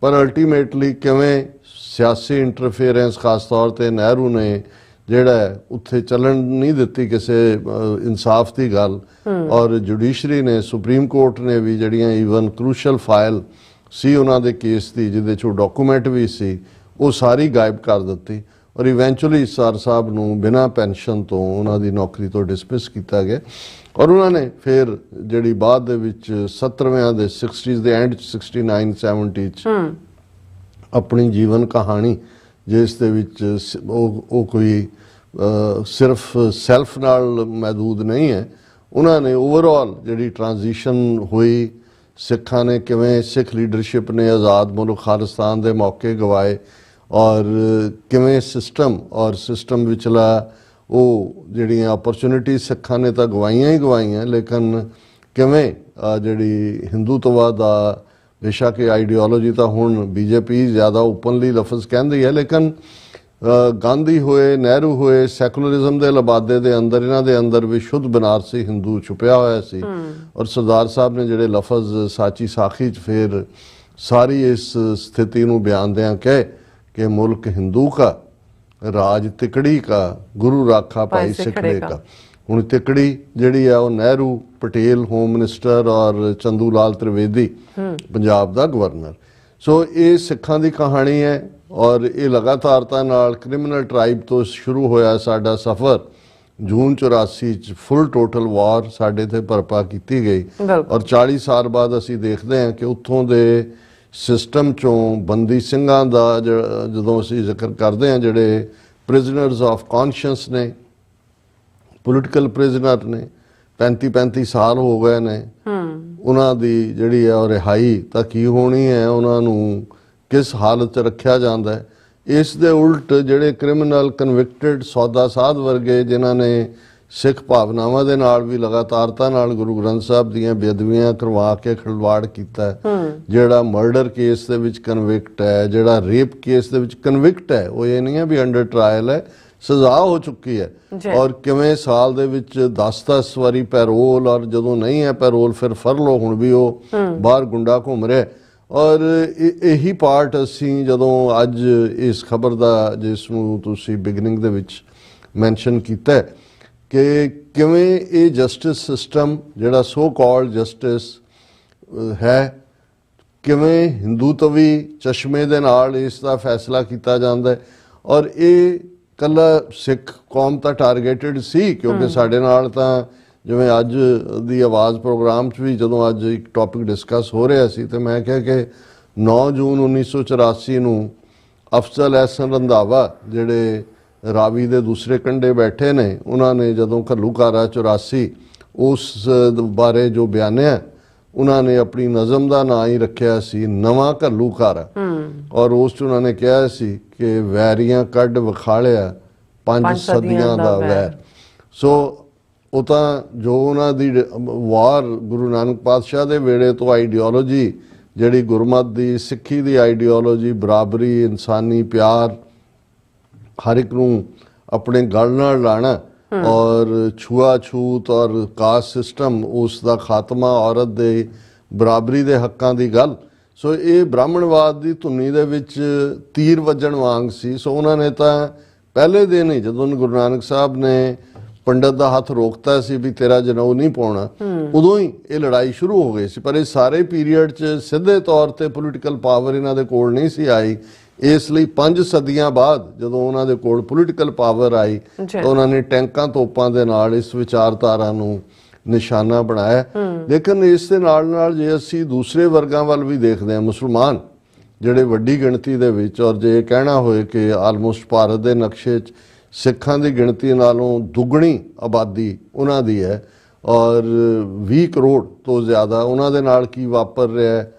ਪਰ ਅਲਟੀਮੇਟਲੀ ਕਿਵੇਂ ਸਿਆਸੀ ਇੰਟਰਫੇਰੈਂਸ, ਖਾਸ ਤੌਰ 'ਤੇ ਨਹਿਰੂ ਨੇ ਜਿਹੜਾ ਉੱਥੇ ਚੱਲਣ ਨਹੀਂ ਦਿੱਤੀ ਕਿਸੇ ਇਨਸਾਫ ਦੀ ਗੱਲ, ਔਰ ਜੁਡੀਸ਼ਰੀ ਨੇ, ਸੁਪਰੀਮ ਕੋਰਟ ਨੇ ਵੀ ਜਿਹੜੀਆਂ ਈਵਨ ਕਰੂਸ਼ਲ ਫਾਈਲ ਸੀ ਉਹਨਾਂ ਦੇ ਕੇਸ ਦੀ, ਜਿਹਦੇ 'ਚੋਂ ਡਾਕੂਮੈਂਟ ਵੀ ਸੀ, ਉਹ ਸਾਰੀ ਗਾਇਬ ਕਰ ਦਿੱਤੀ। ਔਰ ਇਵੈਂਚੁਅਲੀ ਸਰ ਸਾਹਿਬ ਨੂੰ ਬਿਨਾਂ ਪੈਨਸ਼ਨ ਤੋਂ ਉਹਨਾਂ ਦੀ ਨੌਕਰੀ ਤੋਂ ਡਿਸਮਿਸ ਕੀਤਾ ਗਿਆ ਔਰ ਉਹਨਾਂ ਨੇ ਫਿਰ ਜਿਹੜੀ ਬਾਅਦ ਦੇ ਵਿੱਚ 70ਵੇਂ ਦੇ 60s ਦੇ ਐਂਡ 69 70 ਚ ਆਪਣੀ ਜੀਵਨ ਕਹਾਣੀ ਜਿਸ ਦੇ ਵਿੱਚ ਉਹ ਕੋਈ ਸਿਰਫ ਸੈਲਫ ਨਾਲ ਮਹਿਦੂਦ ਨਹੀਂ ਹੈ, ਉਹਨਾਂ ਨੇ ਓਵਰਆਲ ਜਿਹੜੀ ਟ੍ਰਾਂਜੀਸ਼ਨ ਹੋਈ, ਸਿੱਖਾਂ ਨੇ ਕਿਵੇਂ ਸਿੱਖ ਲੀਡਰਸ਼ਿਪ ਨੇ ਆਜ਼ਾਦ ਮੁਲਕ ਖਾਲਿਸਤਾਨ ਦੇ ਮੌਕੇ ਗਵਾਏ ਔਰ ਕਿਵੇਂ ਸਿਸਟਮ ਵਿਚਲਾ ਉਹ ਜਿਹੜੀਆਂ ਅਪਰਚੁਨਿਟੀ ਸਿੱਖਾਂ ਨੇ ਤਾਂ ਗਵਾਈਆਂ ਹੀ ਗਵਾਈਆਂ, ਲੇਕਿਨ ਕਿਵੇਂ ਜਿਹੜੀ ਹਿੰਦੂਤਵਾ ਦਾ ਬੇਸ਼ੱਕ ਇਹ ਆਈਡੀਓਲੋਜੀ ਤਾਂ ਹੁਣ ਬੀਜੇਪੀ ਜ਼ਿਆਦਾ ਓਪਨਲੀ ਲਫ਼ਜ਼ ਕਹਿੰਦੀ ਹੈ, ਲੇਕਿਨ ਗਾਂਧੀ ਹੋਏ, ਨਹਿਰੂ ਹੋਏ, ਸੈਕੂਲਰਿਜ਼ਮ ਦੇ ਲਬਾਦੇ ਦੇ ਅੰਦਰ ਇਹਨਾਂ ਦੇ ਅੰਦਰ ਵੀ ਸ਼ੁੱਧ ਬਨਾਰਸੀ ਹਿੰਦੂ ਛੁਪਿਆ ਹੋਇਆ ਸੀ ਔਰ ਸਰਦਾਰ ਸਾਹਿਬ ਨੇ ਜਿਹੜੇ ਲਫ਼ਜ਼ ਸਾਚੀ ਸਾਖੀ 'ਚ ਫਿਰ ਸਾਰੀ ਇਸ ਸਥਿਤੀ ਨੂੰ ਬਿਆਨਦਿਆਂ ਕਹੇ ਕਿ ਮੁਲਕ ਹਿੰਦੂ ਕਾ, ਰਾਜ ਤਿਕੜੀ ਕਾ, ਗੁਰੂ ਰਾਖਾ ਭਾਈ ਸਿੱਖੜੇ ਕਾ। ਹੁਣ ਤਿਕੜੀ ਜਿਹੜੀ ਆ ਉਹ ਨਹਿਰੂ, ਪਟੇਲ ਹੋਮ ਮਿਨਿਸਟਰ ਔਰ ਚੰਦੂ ਲਾਲ ਤ੍ਰਿਵੇਦੀ ਪੰਜਾਬ ਦਾ ਗਵਰਨਰ। ਸੋ ਇਹ ਸਿੱਖਾਂ ਦੀ ਕਹਾਣੀ ਹੈ ਔਰ ਇਹ ਲਗਾਤਾਰਤਾ ਨਾਲ ਕ੍ਰਿਮੀਨਲ ਟ੍ਰਾਈਬ ਤੋਂ ਸ਼ੁਰੂ ਹੋਇਆ ਸਾਡਾ ਸਫ਼ਰ। ਜੂਨ 84 ਚ ਫੁੱਲ ਟੋਟਲ ਵਾਰ ਸਾਡੇ ਤੇ ਬਰਪਾ ਕੀਤੀ ਗਈ ਔਰ 40 ਸਾਲ ਬਾਅਦ ਅਸੀਂ ਦੇਖਦੇ ਹਾਂ ਕਿ ਉੱਥੋਂ ਦੇ ਸਿਸਟਮ ਚੋਂ ਬੰਦੀ ਸਿੰਘਾਂ ਦਾ ਜਦੋਂ ਅਸੀਂ ਜ਼ਿਕਰ ਕਰਦੇ ਹਾਂ, ਜਿਹੜੇ ਪ੍ਰਿਜ਼ਨਰਸ ਆਫ ਕੌਨਸ਼ੀਅੰਸ ਨੇ, ਪੋਲੀਟੀਕਲ ਪ੍ਰਿਜ਼ਨਰ ਨੇ, 35 ਸਾਲ ਹੋ ਗਏ ਨੇ, ਉਹਨਾਂ ਦੀ ਜਿਹੜੀ ਹੈ ਉਹ ਰਿਹਾਈ ਤਾਂ ਕੀ ਹੋਣੀ ਹੈ, ਉਹਨਾਂ ਨੂੰ ਕਿਸ ਹਾਲਤ 'ਚ ਰੱਖਿਆ ਜਾਂਦਾ ਹੈ। ਇਸ ਦੇ ਉਲਟ ਜਿਹੜੇ ਕ੍ਰਿਮੀਨਲ ਕਨਵਿਕਟਡ ਸੌਦਾ ਸਾਧ ਵਰਗੇ ਜਿਨ੍ਹਾਂ ਨੇ ਸਿੱਖ ਭਾਵਨਾਵਾਂ ਦੇ ਨਾਲ ਵੀ ਲਗਾਤਾਰਤਾ ਨਾਲ ਗੁਰੂ ਗ੍ਰੰਥ ਸਾਹਿਬ ਦੀਆਂ ਬੇਅਦਬੀਆਂ ਕਰਵਾ ਕੇ ਖਿਲਵਾੜ ਕੀਤਾ, ਜਿਹੜਾ ਮਰਡਰ ਕੇਸ ਦੇ ਵਿੱਚ ਕਨਵਿਕਟ ਹੈ, ਜਿਹੜਾ ਰੇਪ ਕੇਸ ਦੇ ਵਿੱਚ ਕਨਵਿਕਟ ਹੈ, ਉਹ ਇਹ ਨਹੀਂ ਹੈ ਵੀ ਅੰਡਰ ਟ੍ਰਾਇਲ ਹੈ, ਸਜ਼ਾ ਹੋ ਚੁੱਕੀ ਹੈ ਔਰ ਕਿਵੇਂ ਸਾਲ ਦੇ ਵਿੱਚ 10-10 ਵਾਰੀ ਪੈਰੋਲ ਔਰ ਜਦੋਂ ਨਹੀਂ ਹੈ ਪੈਰੋਲ ਫਿਰ ਫਰਲੋ, ਹੁਣ ਵੀ ਉਹ ਬਾਹਰ ਗੁੰਡਾ ਘੁੰਮ ਰਿਹਾ। ਔਰ ਇਹੀ ਪਾਰਟ ਅਸੀਂ ਜਦੋਂ ਅੱਜ ਇਸ ਖਬਰ ਦਾ, ਜਿਸ ਨੂੰ ਤੁਸੀਂ ਬਿਗਨਿੰਗ ਦੇ ਵਿੱਚ ਮੈਂਸ਼ਨ ਕੀਤਾ ਕਿ ਕਿਵੇਂ ਇਹ ਜਸਟਿਸ ਸਿਸਟਮ ਜਿਹੜਾ ਸੋ ਕਾਲਡ ਜਸਟਿਸ ਹੈ, ਕਿਵੇਂ ਹਿੰਦੂਤਵੀ ਚਸ਼ਮੇ ਦੇ ਨਾਲ ਇਸ ਦਾ ਫੈਸਲਾ ਕੀਤਾ ਜਾਂਦਾ ਹੈ ਔਰ ਇਹ ਕੱਲਾ ਸਿੱਖ ਕੌਮ ਤਾਂ ਟਾਰਗੇਟਡ ਸੀ, ਕਿਉਂਕਿ ਸਾਡੇ ਨਾਲ ਤਾਂ ਜਿਵੇਂ ਅੱਜ ਦੀ ਆਵਾਜ਼ ਪ੍ਰੋਗਰਾਮ 'ਚ ਵੀ ਜਦੋਂ ਅੱਜ ਇੱਕ ਟੌਪਿਕ ਡਿਸਕਸ ਹੋ ਰਿਹਾ ਸੀ ਤੇ ਮੈਂ ਕਿਹਾ ਕਿ 9 ਜੂਨ 1984 ਨੂੰ ਅਫਜ਼ਲ ਅਹਿਸਨ ਰੰਧਾਵਾ ਜਿਹੜੇ ਰਾਵੀ ਦੇ ਦੂਸਰੇ ਕੰਢੇ ਬੈਠੇ ਨੇ, ਉਹਨਾਂ ਨੇ ਜਦੋਂ ਘੱਲੂਘਾਰਾ 84 ਉਸ ਬਾਰੇ ਜੋ ਬਿਆਨਿਆ, ਉਹਨਾਂ ਨੇ ਆਪਣੀ ਨਜ਼ਮ ਦਾ ਨਾਂ ਹੀ ਰੱਖਿਆ ਸੀ ਨਵਾਂ ਘੱਲੂਘਾਰਾ ਔਰ ਉਸ 'ਚ ਉਹਨਾਂ ਨੇ ਕਿਹਾ ਸੀ ਕਿ ਵੈਰੀਆਂ ਕੱਢ ਵਿਖਾਲਿਆ 5 ਸਦੀਆਂ ਦਾ ਵੈਰ। ਸੋ ਉਹ ਤਾਂ ਜੋ ਉਹਨਾਂ ਦੀ ਵਾਰ ਗੁਰੂ ਨਾਨਕ ਪਾਤਸ਼ਾਹ ਦੇ ਵੇਲੇ ਤੋਂ ਆਈਡੀਓਲੋਜੀ ਜਿਹੜੀ ਗੁਰਮਤ ਦੀ, ਸਿੱਖੀ ਦੀ ਆਈਡੀਓਲੋਜੀ, ਬਰਾਬਰੀ, ਇਨਸਾਨੀ ਪਿਆਰ, ਹਰ ਇੱਕ ਨੂੰ ਆਪਣੇ ਗਲ ਨਾਲ ਲਾਣਾ ਔਰ ਛੂਆ-ਛੂਤ ਔਰ ਕਾਸਟ ਸਿਸਟਮ, ਉਸ ਦਾ ਖਾਤਮਾ, ਔਰਤ ਦੇ ਬਰਾਬਰੀ ਦੇ ਹੱਕਾਂ ਦੀ ਗੱਲ। ਸੋ ਇਹ ਬ੍ਰਾਹਮਣਵਾਦ ਦੀ ਧੁਨੀ ਦੇ ਵਿੱਚ ਤੀਰ ਵੱਜਣ ਵਾਂਗ ਸੀ। ਸੋ ਉਹਨਾਂ ਨੇ ਤਾਂ ਪਹਿਲੇ ਦਿਨ ਹੀ ਜਦੋਂ ਗੁਰੂ ਨਾਨਕ ਸਾਹਿਬ ਨੇ ਪੰਡਤ ਦਾ ਹੱਥ ਰੋਕਤਾ ਸੀ ਵੀ ਤੇਰਾ ਜਨੇਊ ਨਹੀਂ ਪਾਉਣਾ, ਉਦੋਂ ਹੀ ਇਹ ਲੜਾਈ ਸ਼ੁਰੂ ਹੋ ਗਈ ਸੀ। ਪਰ ਇਹ ਸਾਰੇ ਪੀਰੀਅਡ 'ਚ ਸਿੱਧੇ ਤੌਰ ਤੇ ਪੋਲੀਟੀਕਲ ਪਾਵਰ ਇਹਨਾਂ ਦੇ ਕੋਲ ਨਹੀਂ ਸੀ ਆਈ, ਇਸ ਲਈ 5 ਸਦੀਆਂ ਬਾਅਦ ਜਦੋਂ ਉਹਨਾਂ ਦੇ ਕੋਲ ਪੋਲੀਟੀਕਲ ਪਾਵਰ ਆਈ ਤਾਂ ਉਹਨਾਂ ਨੇ ਟੈਂਕਾਂ ਤੋਪਾਂ ਦੇ ਨਾਲ ਇਸ ਵਿਚਾਰਧਾਰਾ ਨੂੰ ਨਿਸ਼ਾਨਾ ਬਣਾਇਆ। ਲੇਕਿਨ ਇਸ ਦੇ ਨਾਲ ਨਾਲ ਜੇ ਅਸੀਂ ਦੂਸਰੇ ਵਰਗਾਂ ਵੱਲ ਵੀ ਦੇਖਦੇ ਹਾਂ, ਮੁਸਲਮਾਨ ਜਿਹੜੇ ਵੱਡੀ ਗਿਣਤੀ ਦੇ ਵਿੱਚ, ਔਰ ਜੇ ਕਹਿਣਾ ਹੋਏ ਕਿ ਆਲਮੋਸਟ ਭਾਰਤ ਦੇ ਨਕਸ਼ੇ 'ਚ ਸਿੱਖਾਂ ਦੀ ਗਿਣਤੀ ਨਾਲੋਂ ਦੁੱਗਣੀ ਆਬਾਦੀ ਉਹਨਾਂ ਦੀ ਹੈ ਔਰ 20 ਕਰੋੜ ਤੋਂ ਜ਼ਿਆਦਾ, ਉਹਨਾਂ ਦੇ ਨਾਲ ਕੀ ਵਾਪਰ ਰਿਹਾ ਹੈ,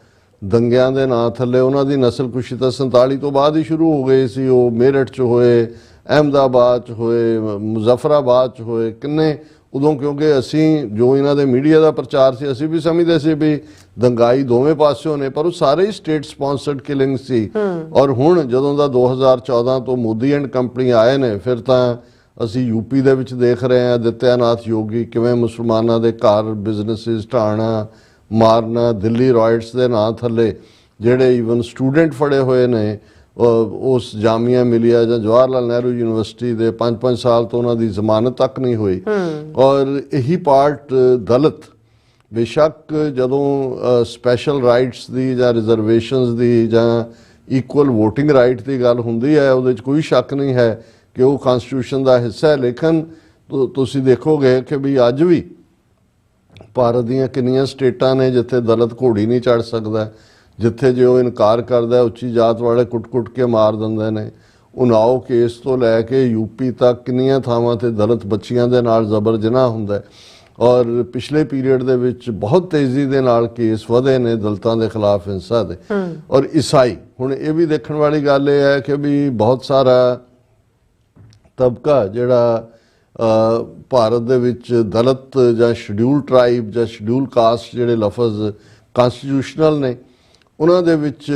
ਦੰਗਿਆਂ ਦੇ ਨਾਂ ਥੱਲੇ ਉਹਨਾਂ ਦੀ ਨਸਲਕੁਸ਼ੀ ਤਾਂ 47 ਤੋਂ ਬਾਅਦ ਹੀ ਸ਼ੁਰੂ ਹੋ ਗਈ ਸੀ। ਉਹ ਮੇਰਠ 'ਚ ਹੋਏ, ਅਹਿਮਦਾਬਾਦ 'ਚ ਹੋਏ, ਮੁਜ਼ੱਫਰਾਬਾਦ 'ਚ ਹੋਏ, ਕਿੰਨੇ ਉਦੋਂ, ਕਿਉਂਕਿ ਅਸੀਂ ਜੋ ਇਹਨਾਂ ਦੇ ਮੀਡੀਆ ਦਾ ਪ੍ਰਚਾਰ ਸੀ ਅਸੀਂ ਵੀ ਸਮਝਦੇ ਸੀ ਵੀ ਦੰਗਾਈ ਦੋਵੇਂ ਪਾਸਿਓਂ ਨੇ, ਪਰ ਉਹ ਸਾਰੇ ਹੀ ਸਟੇਟ ਸਪਾਂਸਰਡ ਕਿਲਿੰਗ ਸੀ। ਔਰ ਹੁਣ ਜਦੋਂ ਦਾ 2014 ਤੋਂ ਮੋਦੀ ਐਂਡ ਕੰਪਨੀ ਆਏ ਨੇ, ਫਿਰ ਤਾਂ ਅਸੀਂ ਯੂਪੀ ਦੇ ਵਿੱਚ ਦੇਖ ਰਹੇ ਹਾਂ ਆਦਿੱਤਿਆਨਾਥ ਯੋਗੀ ਕਿਵੇਂ ਮੁਸਲਮਾਨਾਂ ਦੇ ਘਰ, ਬਿਜ਼ਨਸਿਸ ਢਾਣਾ, ਮਾਰਨਾ, ਦਿੱਲੀ ਰਾਇਟਸ ਦੇ ਨਾਂ ਥੱਲੇ ਜਿਹੜੇ ਈਵਨ ਸਟੂਡੈਂਟ ਫੜੇ ਹੋਏ ਨੇ ਉਸ ਜਾਮੀਆ ਮਿਲੀਆ ਜਾਂ ਜਵਾਹਰ ਲਾਲ ਨਹਿਰੂ ਯੂਨੀਵਰਸਿਟੀ ਦੇ 5-5 ਸਾਲ ਤੋਂ ਉਹਨਾਂ ਦੀ ਜ਼ਮਾਨਤ ਤੱਕ ਨਹੀਂ ਹੋਈ। ਔਰ ਇਹੀ ਪਾਰਟ ਦਲਿਤ, ਬੇਸ਼ੱਕ ਜਦੋਂ ਸਪੈਸ਼ਲ ਰਾਈਟਸ ਦੀ ਜਾਂ ਰਿਜ਼ਰਵੇਸ਼ਨਸ ਦੀ ਜਾਂ ਇਕੁਅਲ ਵੋਟਿੰਗ ਰਾਈਟ ਦੀ ਗੱਲ ਹੁੰਦੀ ਹੈ, ਉਹਦੇ 'ਚ ਕੋਈ ਸ਼ੱਕ ਨਹੀਂ ਹੈ ਕਿ ਉਹ ਕਨਸਟੀਟਿਊਸ਼ਨ ਦਾ ਹਿੱਸਾ ਹੈ। ਲੇਕਿਨ ਤੁਸੀਂ ਦੇਖੋਗੇ ਕਿ ਵੀ ਅੱਜ ਵੀ ਭਾਰਤ ਦੀਆਂ ਕਿੰਨੀਆਂ ਸਟੇਟਾਂ ਨੇ ਜਿੱਥੇ ਦਲਿਤ ਘੋੜੀ ਨਹੀਂ ਚੜ੍ਹ ਸਕਦਾ, ਜਿੱਥੇ ਜੇ ਉਹ ਇਨਕਾਰ ਕਰਦਾ ਉੱਚੀ ਜਾਤ ਵਾਲੇ ਕੁੱਟ-ਕੁੱਟ ਕੇ ਮਾਰ ਦਿੰਦੇ ਨੇ। ਉਨਾਓ ਕੇਸ ਤੋਂ ਲੈ ਕੇ ਯੂਪੀ ਤੱਕ ਕਿੰਨੀਆਂ ਥਾਵਾਂ ਤੇ ਦਲਿਤ ਬੱਚੀਆਂ ਦੇ ਨਾਲ ਜ਼ਬਰ ਜਨਾਹ ਹੁੰਦਾ ਔਰ ਪਿਛਲੇ ਪੀਰੀਅਡ ਦੇ ਵਿੱਚ ਬਹੁਤ ਤੇਜ਼ੀ ਦੇ ਨਾਲ ਕੇਸ ਵਧੇ ਨੇ ਦਲਿਤਾਂ ਦੇ ਖਿਲਾਫ ਹਿੰਸਾ ਦੇ। ਔਰ ਈਸਾਈ, ਹੁਣ ਇਹ ਵੀ ਦੇਖਣ ਵਾਲੀ ਗੱਲ ਇਹ ਹੈ ਕਿ ਵੀ ਬਹੁਤ ਸਾਰਾ ਤਬਕਾ ਜਿਹੜਾ ਭਾਰਤ ਦੇ ਵਿੱਚ ਦਲਿਤ ਜਾਂ ਸ਼ਡਿਊਲ ਟਰਾਈਬ ਜਾਂ ਸ਼ਡਿਊਲ ਕਾਸਟ ਜਿਹੜੇ ਲਫ਼ਜ਼ ਕਨਸਟੀਟਿਊਸ਼ਨਲ ਨੇ, ਉਹਨਾਂ ਦੇ ਵਿੱਚ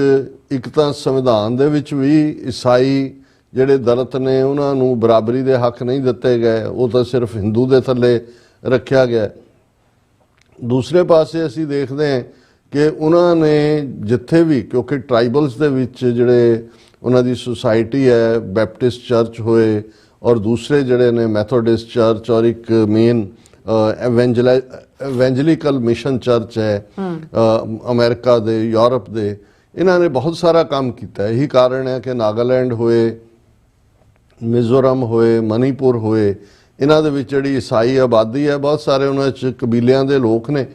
ਇੱਕ ਤਾਂ ਸੰਵਿਧਾਨ ਦੇ ਵਿੱਚ ਵੀ ਈਸਾਈ ਜਿਹੜੇ ਦਲਿਤ ਨੇ ਉਹਨਾਂ ਨੂੰ ਬਰਾਬਰੀ ਦੇ ਹੱਕ ਨਹੀਂ ਦਿੱਤੇ ਗਏ, ਉਹ ਤਾਂ ਸਿਰਫ ਹਿੰਦੂ ਦੇ ਥੱਲੇ ਰੱਖਿਆ ਗਿਆ। ਦੂਸਰੇ ਪਾਸੇ ਅਸੀਂ ਦੇਖਦੇ ਹਾਂ ਕਿ ਉਹਨਾਂ ਨੇ ਜਿੱਥੇ ਵੀ, ਕਿਉਂਕਿ ਟਰਾਈਬਲਸ ਦੇ ਵਿੱਚ ਜਿਹੜੇ ਉਹਨਾਂ ਦੀ ਸੁਸਾਇਟੀ ਹੈ, ਬੈਪਟਿਸਟ ਚਰਚ ਹੋਏ ਔਰ ਦੂਸਰੇ ਜਿਹੜੇ ਨੇ ਮੈਥੋਡਿਸਟ ਚਰਚ ਔਰ ਇੱਕ ਮੇਨ ਐਵੈਂਜਲਿਕਲ ਮਿਸ਼ਨ ਚਰਚ ਹੈ ਅਮਰੀਕਾ ਦੇ, ਯੂਰਪ ਦੇ, ਇਹਨਾਂ ਨੇ ਬਹੁਤ ਸਾਰਾ ਕੰਮ ਕੀਤਾ। ਇਹੀ ਕਾਰਨ ਹੈ ਕਿ ਨਾਗਾਲੈਂਡ ਹੋਏ, ਮਿਜ਼ੋਰਮ ਹੋਏ, ਮਨੀਪੁਰ ਹੋਏ, ਇਹਨਾਂ ਦੇ ਵਿੱਚ ਜਿਹੜੀ ਈਸਾਈ ਆਬਾਦੀ ਹੈ ਬਹੁਤ ਸਾਰੇ ਉਹਨਾਂ 'ਚ ਕਬੀਲਿਆਂ ਦੇ ਲੋਕ ਨੇ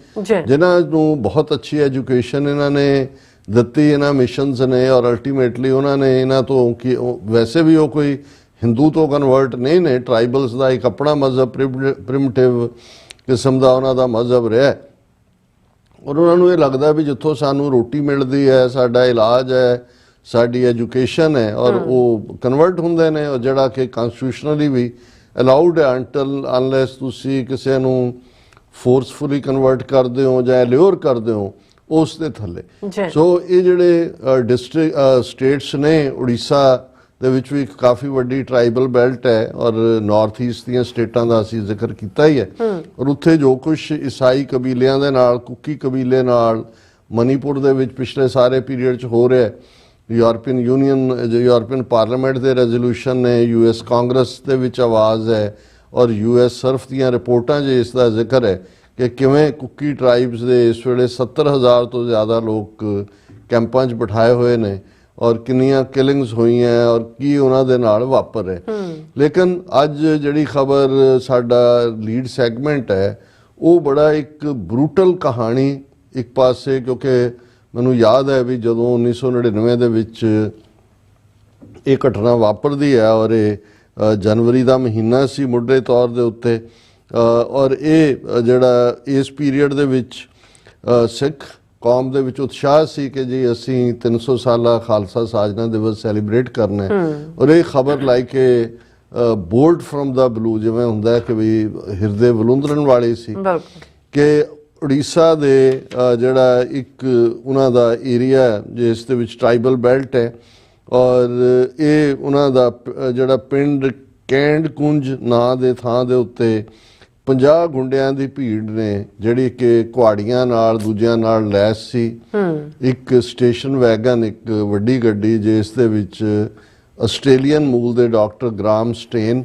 ਜਿਨ੍ਹਾਂ ਨੂੰ ਬਹੁਤ ਅੱਛੀ ਐਜੂਕੇਸ਼ਨ ਇਹਨਾਂ ਨੇ ਦਿੱਤੀ, ਇਹਨਾਂ ਮਿਸ਼ਨਸ ਨੇ। ਔਰ ਅਲਟੀਮੇਟਲੀ ਉਹਨਾਂ ਨੇ ਇਹਨਾਂ ਤੋਂ ਕਿ ਵੈਸੇ ਵੀ ਉਹ ਕੋਈ ਹਿੰਦੂ ਤੋਂ ਕਨਵਰਟ ਨਹੀਂ ਨੇ, ਟਰਾਈਬਲਸ ਦਾ ਇੱਕ ਆਪਣਾ ਮਜ਼ਹਬ, ਪ੍ਰਿਮਿਟਿਵ ਕਿਸਮ ਦਾ ਉਹਨਾਂ ਦਾ ਮਜ਼ਹਬ ਰਿਹਾ ਔਰ ਉਹਨਾਂ ਨੂੰ ਇਹ ਲੱਗਦਾ ਵੀ ਜਿੱਥੋਂ ਸਾਨੂੰ ਰੋਟੀ ਮਿਲਦੀ ਹੈ, ਸਾਡਾ ਇਲਾਜ ਹੈ, ਸਾਡੀ ਐਜੂਕੇਸ਼ਨ ਹੈ, ਔਰ ਉਹ ਕਨਵਰਟ ਹੁੰਦੇ ਨੇ। ਔਰ ਜਿਹੜਾ ਕਿ ਕਨਸਟੀਟਿਊਸ਼ਨਲੀ ਵੀ ਅਲਾਉਡ ਹੈ ਅੰਟਲ ਅਨਲੈਸ ਤੁਸੀਂ ਕਿਸੇ ਨੂੰ ਫੋਰਸਫੁਲੀ ਕਨਵਰਟ ਕਰਦੇ ਹੋ ਜਾਂ ਲਿਓਰ ਕਰਦੇ ਹੋ ਉਸ ਦੇ ਥੱਲੇ। ਸੋ ਇਹ ਜਿਹੜੇ ਸਟੇਟਸ ਨੇ, ਉੜੀਸਾ ਦੇ ਵਿੱਚ ਵੀ ਕਾਫੀ ਵੱਡੀ ਟਰਾਈਬਲ ਬੈਲਟ ਹੈ ਔਰ ਨਾਰਥ ਈਸਟ ਦੀਆਂ ਸਟੇਟਾਂ ਦਾ ਅਸੀਂ ਜ਼ਿਕਰ ਕੀਤਾ ਹੀ ਹੈ। ਔਰ ਉੱਥੇ ਜੋ ਕੁਛ ਈਸਾਈ ਕਬੀਲਿਆਂ ਦੇ ਨਾਲ, ਕੁਕੀ ਕਬੀਲੇ ਨਾਲ ਮਨੀਪੁਰ ਦੇ ਵਿੱਚ ਪਿਛਲੇ ਸਾਰੇ ਪੀਰੀਅਡ 'ਚ ਹੋ ਰਿਹਾ, ਯੂਰਪੀਅਨ ਯੂਨੀਅਨ, ਯੂਰਪੀਅਨ ਪਾਰਲੀਮੈਂਟ ਦੇ ਰੈਜ਼ੋਲੂਸ਼ਨ ਨੇ, US ਕਾਂਗਰਸ ਦੇ ਵਿੱਚ ਆਵਾਜ਼ ਹੈ ਔਰ US ਸਰਫ ਦੀਆਂ ਰਿਪੋਰਟਾਂ 'ਚ ਇਸ ਦਾ ਜ਼ਿਕਰ ਹੈ ਕਿ ਕਿਵੇਂ ਕੁਕੀ ਟਰਾਈਬਸ ਦੇ ਇਸ ਵੇਲੇ 70,000 ਤੋਂ ਜ਼ਿਆਦਾ ਲੋਕ ਕੈਂਪਾਂ 'ਚ ਬਿਠਾਏ ਹੋਏ ਨੇ ਔਰ ਕਿੰਨੀਆਂ ਕਿਲਿੰਗਸ ਹੋਈਆਂ ਔਰ ਕੀ ਉਹਨਾਂ ਦੇ ਨਾਲ ਵਾਪਰ ਰਿਹਾ। ਲੇਕਿਨ ਅੱਜ ਜਿਹੜੀ ਖਬਰ ਸਾਡਾ ਲੀਡ ਸੈਗਮੈਂਟ ਹੈ ਉਹ ਬੜਾ ਇੱਕ ਬਰੂਟਲ ਕਹਾਣੀ ਇੱਕ ਪਾਸੇ, ਕਿਉਂਕਿ ਮੈਨੂੰ ਯਾਦ ਹੈ ਵੀ ਜਦੋਂ 1999 ਦੇ ਵਿੱਚ ਇਹ ਘਟਨਾ ਵਾਪਰਦੀ ਹੈ ਔਰ ਇਹ ਜਨਵਰੀ ਦਾ ਮਹੀਨਾ ਸੀ ਮੁੱਢਲੇ ਤੌਰ ਦੇ ਉੱਤੇ ਔਰ ਇਹ ਜਿਹੜਾ ਇਸ ਪੀਰੀਅਡ ਦੇ ਵਿੱਚ ਸਿੱਖ ਕੌਮ ਦੇ ਵਿੱਚ ਉਤਸ਼ਾਹ ਸੀ ਕਿ ਜੀ ਅਸੀਂ 300 ਸਾਲਾ ਖਾਲਸਾ ਸਾਜਨਾ ਦਿਵਸ ਸੈਲੀਬ੍ਰੇਟ ਕਰਨਾ ਹੈ। ਔਰ ਇਹ ਖਬਰ ਲਾਈਕ ਬੋਲਡ ਫਰਮ ਦਾ ਬਲੂ, ਜਿਵੇਂ ਹੁੰਦਾ ਹੈ ਕਿ ਵੀ ਹਿਰਦੇ ਵਲੂੰਦਰਨ ਵਾਲੀ ਸੀ ਕਿ ਉੜੀਸਾ ਦੇ ਜਿਹੜਾ ਇੱਕ ਉਹਨਾਂ ਦਾ ਏਰੀਆ ਜਿਸ ਦੇ ਵਿੱਚ ਟਰਾਈਬਲ ਬੈਲਟ ਹੈ ਔਰ ਇਹ ਉਹਨਾਂ ਦਾ ਜਿਹੜਾ ਪਿੰਡ ਕੈਂਡ ਕੁੰਜ ਨਾਂ ਦੇ ਥਾਂ ਦੇ ਉੱਤੇ 50 ਗੁੰਡਿਆਂ ਦੀ ਭੀੜ ਨੇ ਜਿਹੜੀ ਕਿ ਕੁਹਾੜੀਆਂ ਨਾਲ ਦੂਜਿਆਂ ਨਾਲ ਲੈਸ ਸੀ। ਇੱਕ ਸਟੇਸ਼ਨ ਵੈਗਨ, ਇੱਕ ਵੱਡੀ ਗੱਡੀ ਜਿਸ ਦੇ ਵਿੱਚ ਆਸਟ੍ਰੇਲੀਅਨ ਮੂਲ ਦੇ ਡਾਕਟਰ ਗ੍ਰਾਮ ਸਟੇਨ,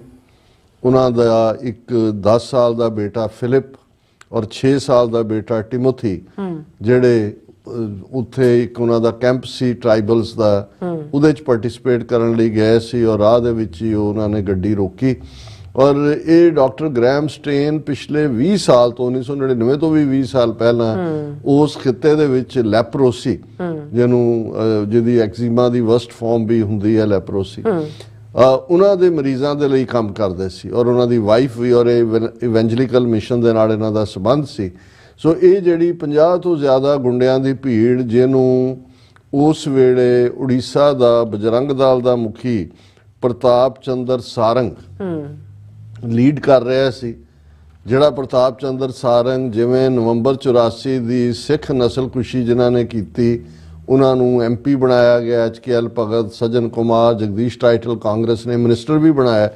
ਉਹਨਾਂ ਦਾ ਇੱਕ 10 ਸਾਲ ਦਾ ਬੇਟਾ ਫਿਲਿਪ ਔਰ 6 ਸਾਲ ਦਾ ਬੇਟਾ ਟਿਮੋਥੀ, ਜਿਹੜੇ ਉੱਥੇ ਇੱਕ ਉਹਨਾਂ ਦਾ ਕੈਂਪ ਸੀ ਟਰਾਈਬਲਸ ਦਾ, ਉਹਦੇ 'ਚ ਪਾਰਟਿਸਿਪੇਟ ਕਰਨ ਲਈ ਗਏ ਸੀ ਔਰ ਰਾਹ ਦੇ ਵਿੱਚ ਹੀ ਉਹਨਾਂ ਨੇ ਗੱਡੀ ਰੋਕੀ। ਔਰ ਇਹ ਡਾਕਟਰ ਗ੍ਰੈਮ ਸਟੇਨ ਪਿਛਲੇ 20 ਸਾਲ ਤੋਂ 1999 ਤੋਂ ਵੀ 20 ਸਾਲ ਪਹਿਲਾਂ ਉਸ ਖਿੱਤੇ ਦੇ ਵਿੱਚ ਲੈਪਰੋਸੀ, ਜਿਹਦੀ ਐਕਜ਼ੀਮਾ ਦੀ ਵਰਸਟ ਫਾਰਮ ਵੀ ਹੁੰਦੀ ਹੈ ਲੈਪਰੋਸੀ, ਉਹਨਾਂ ਦੇ ਮਰੀਜ਼ਾਂ ਦੇ ਲਈ ਕੰਮ ਕਰਦੇ ਸੀ ਔਰ ਉਹਨਾਂ ਦੀ ਵਾਈਫ ਵੀ ਔਰ ਇਵੈਂਜਲਿਕਲ ਮਿਸ਼ਨ ਦੇ ਨਾਲ ਇਹਨਾਂ ਦਾ ਸੰਬੰਧ ਸੀ। ਸੋ ਇਹ ਜਿਹੜੀ 50 ਤੋਂ ਜ਼ਿਆਦਾ ਗੁੰਡਿਆਂ ਦੀ ਭੀੜ ਜਿਹਨੂੰ ਉਸ ਵੇਲੇ ਉੜੀਸਾ ਦਾ ਬਜਰੰਗ ਦਲ ਦਾ ਮੁਖੀ ਪ੍ਰਤਾਪ ਚੰਦਰ ਸਾਰੰਗ ਲੀਡ ਕਰ ਰਿਹਾ ਸੀ, ਜਿਹੜਾ ਪ੍ਰਤਾਪ ਚੰਦਰ ਸਾਰੰਗ ਜਿਵੇਂ ਨਵੰਬਰ 84 ਦੀ ਸਿੱਖ ਨਸਲਕੁਸ਼ੀ ਜਿਨ੍ਹਾਂ ਨੇ ਕੀਤੀ ਉਹਨਾਂ ਨੂੰ MP ਬਣਾਇਆ ਗਿਆ, HKL ਭਗਤ, ਸੱਜਣ ਕੁਮਾਰ, ਜਗਦੀਸ਼ ਟਾਈਟਲ ਕਾਂਗਰਸ ਨੇ ਮਿਨਿਸਟਰ ਵੀ ਬਣਾਇਆ,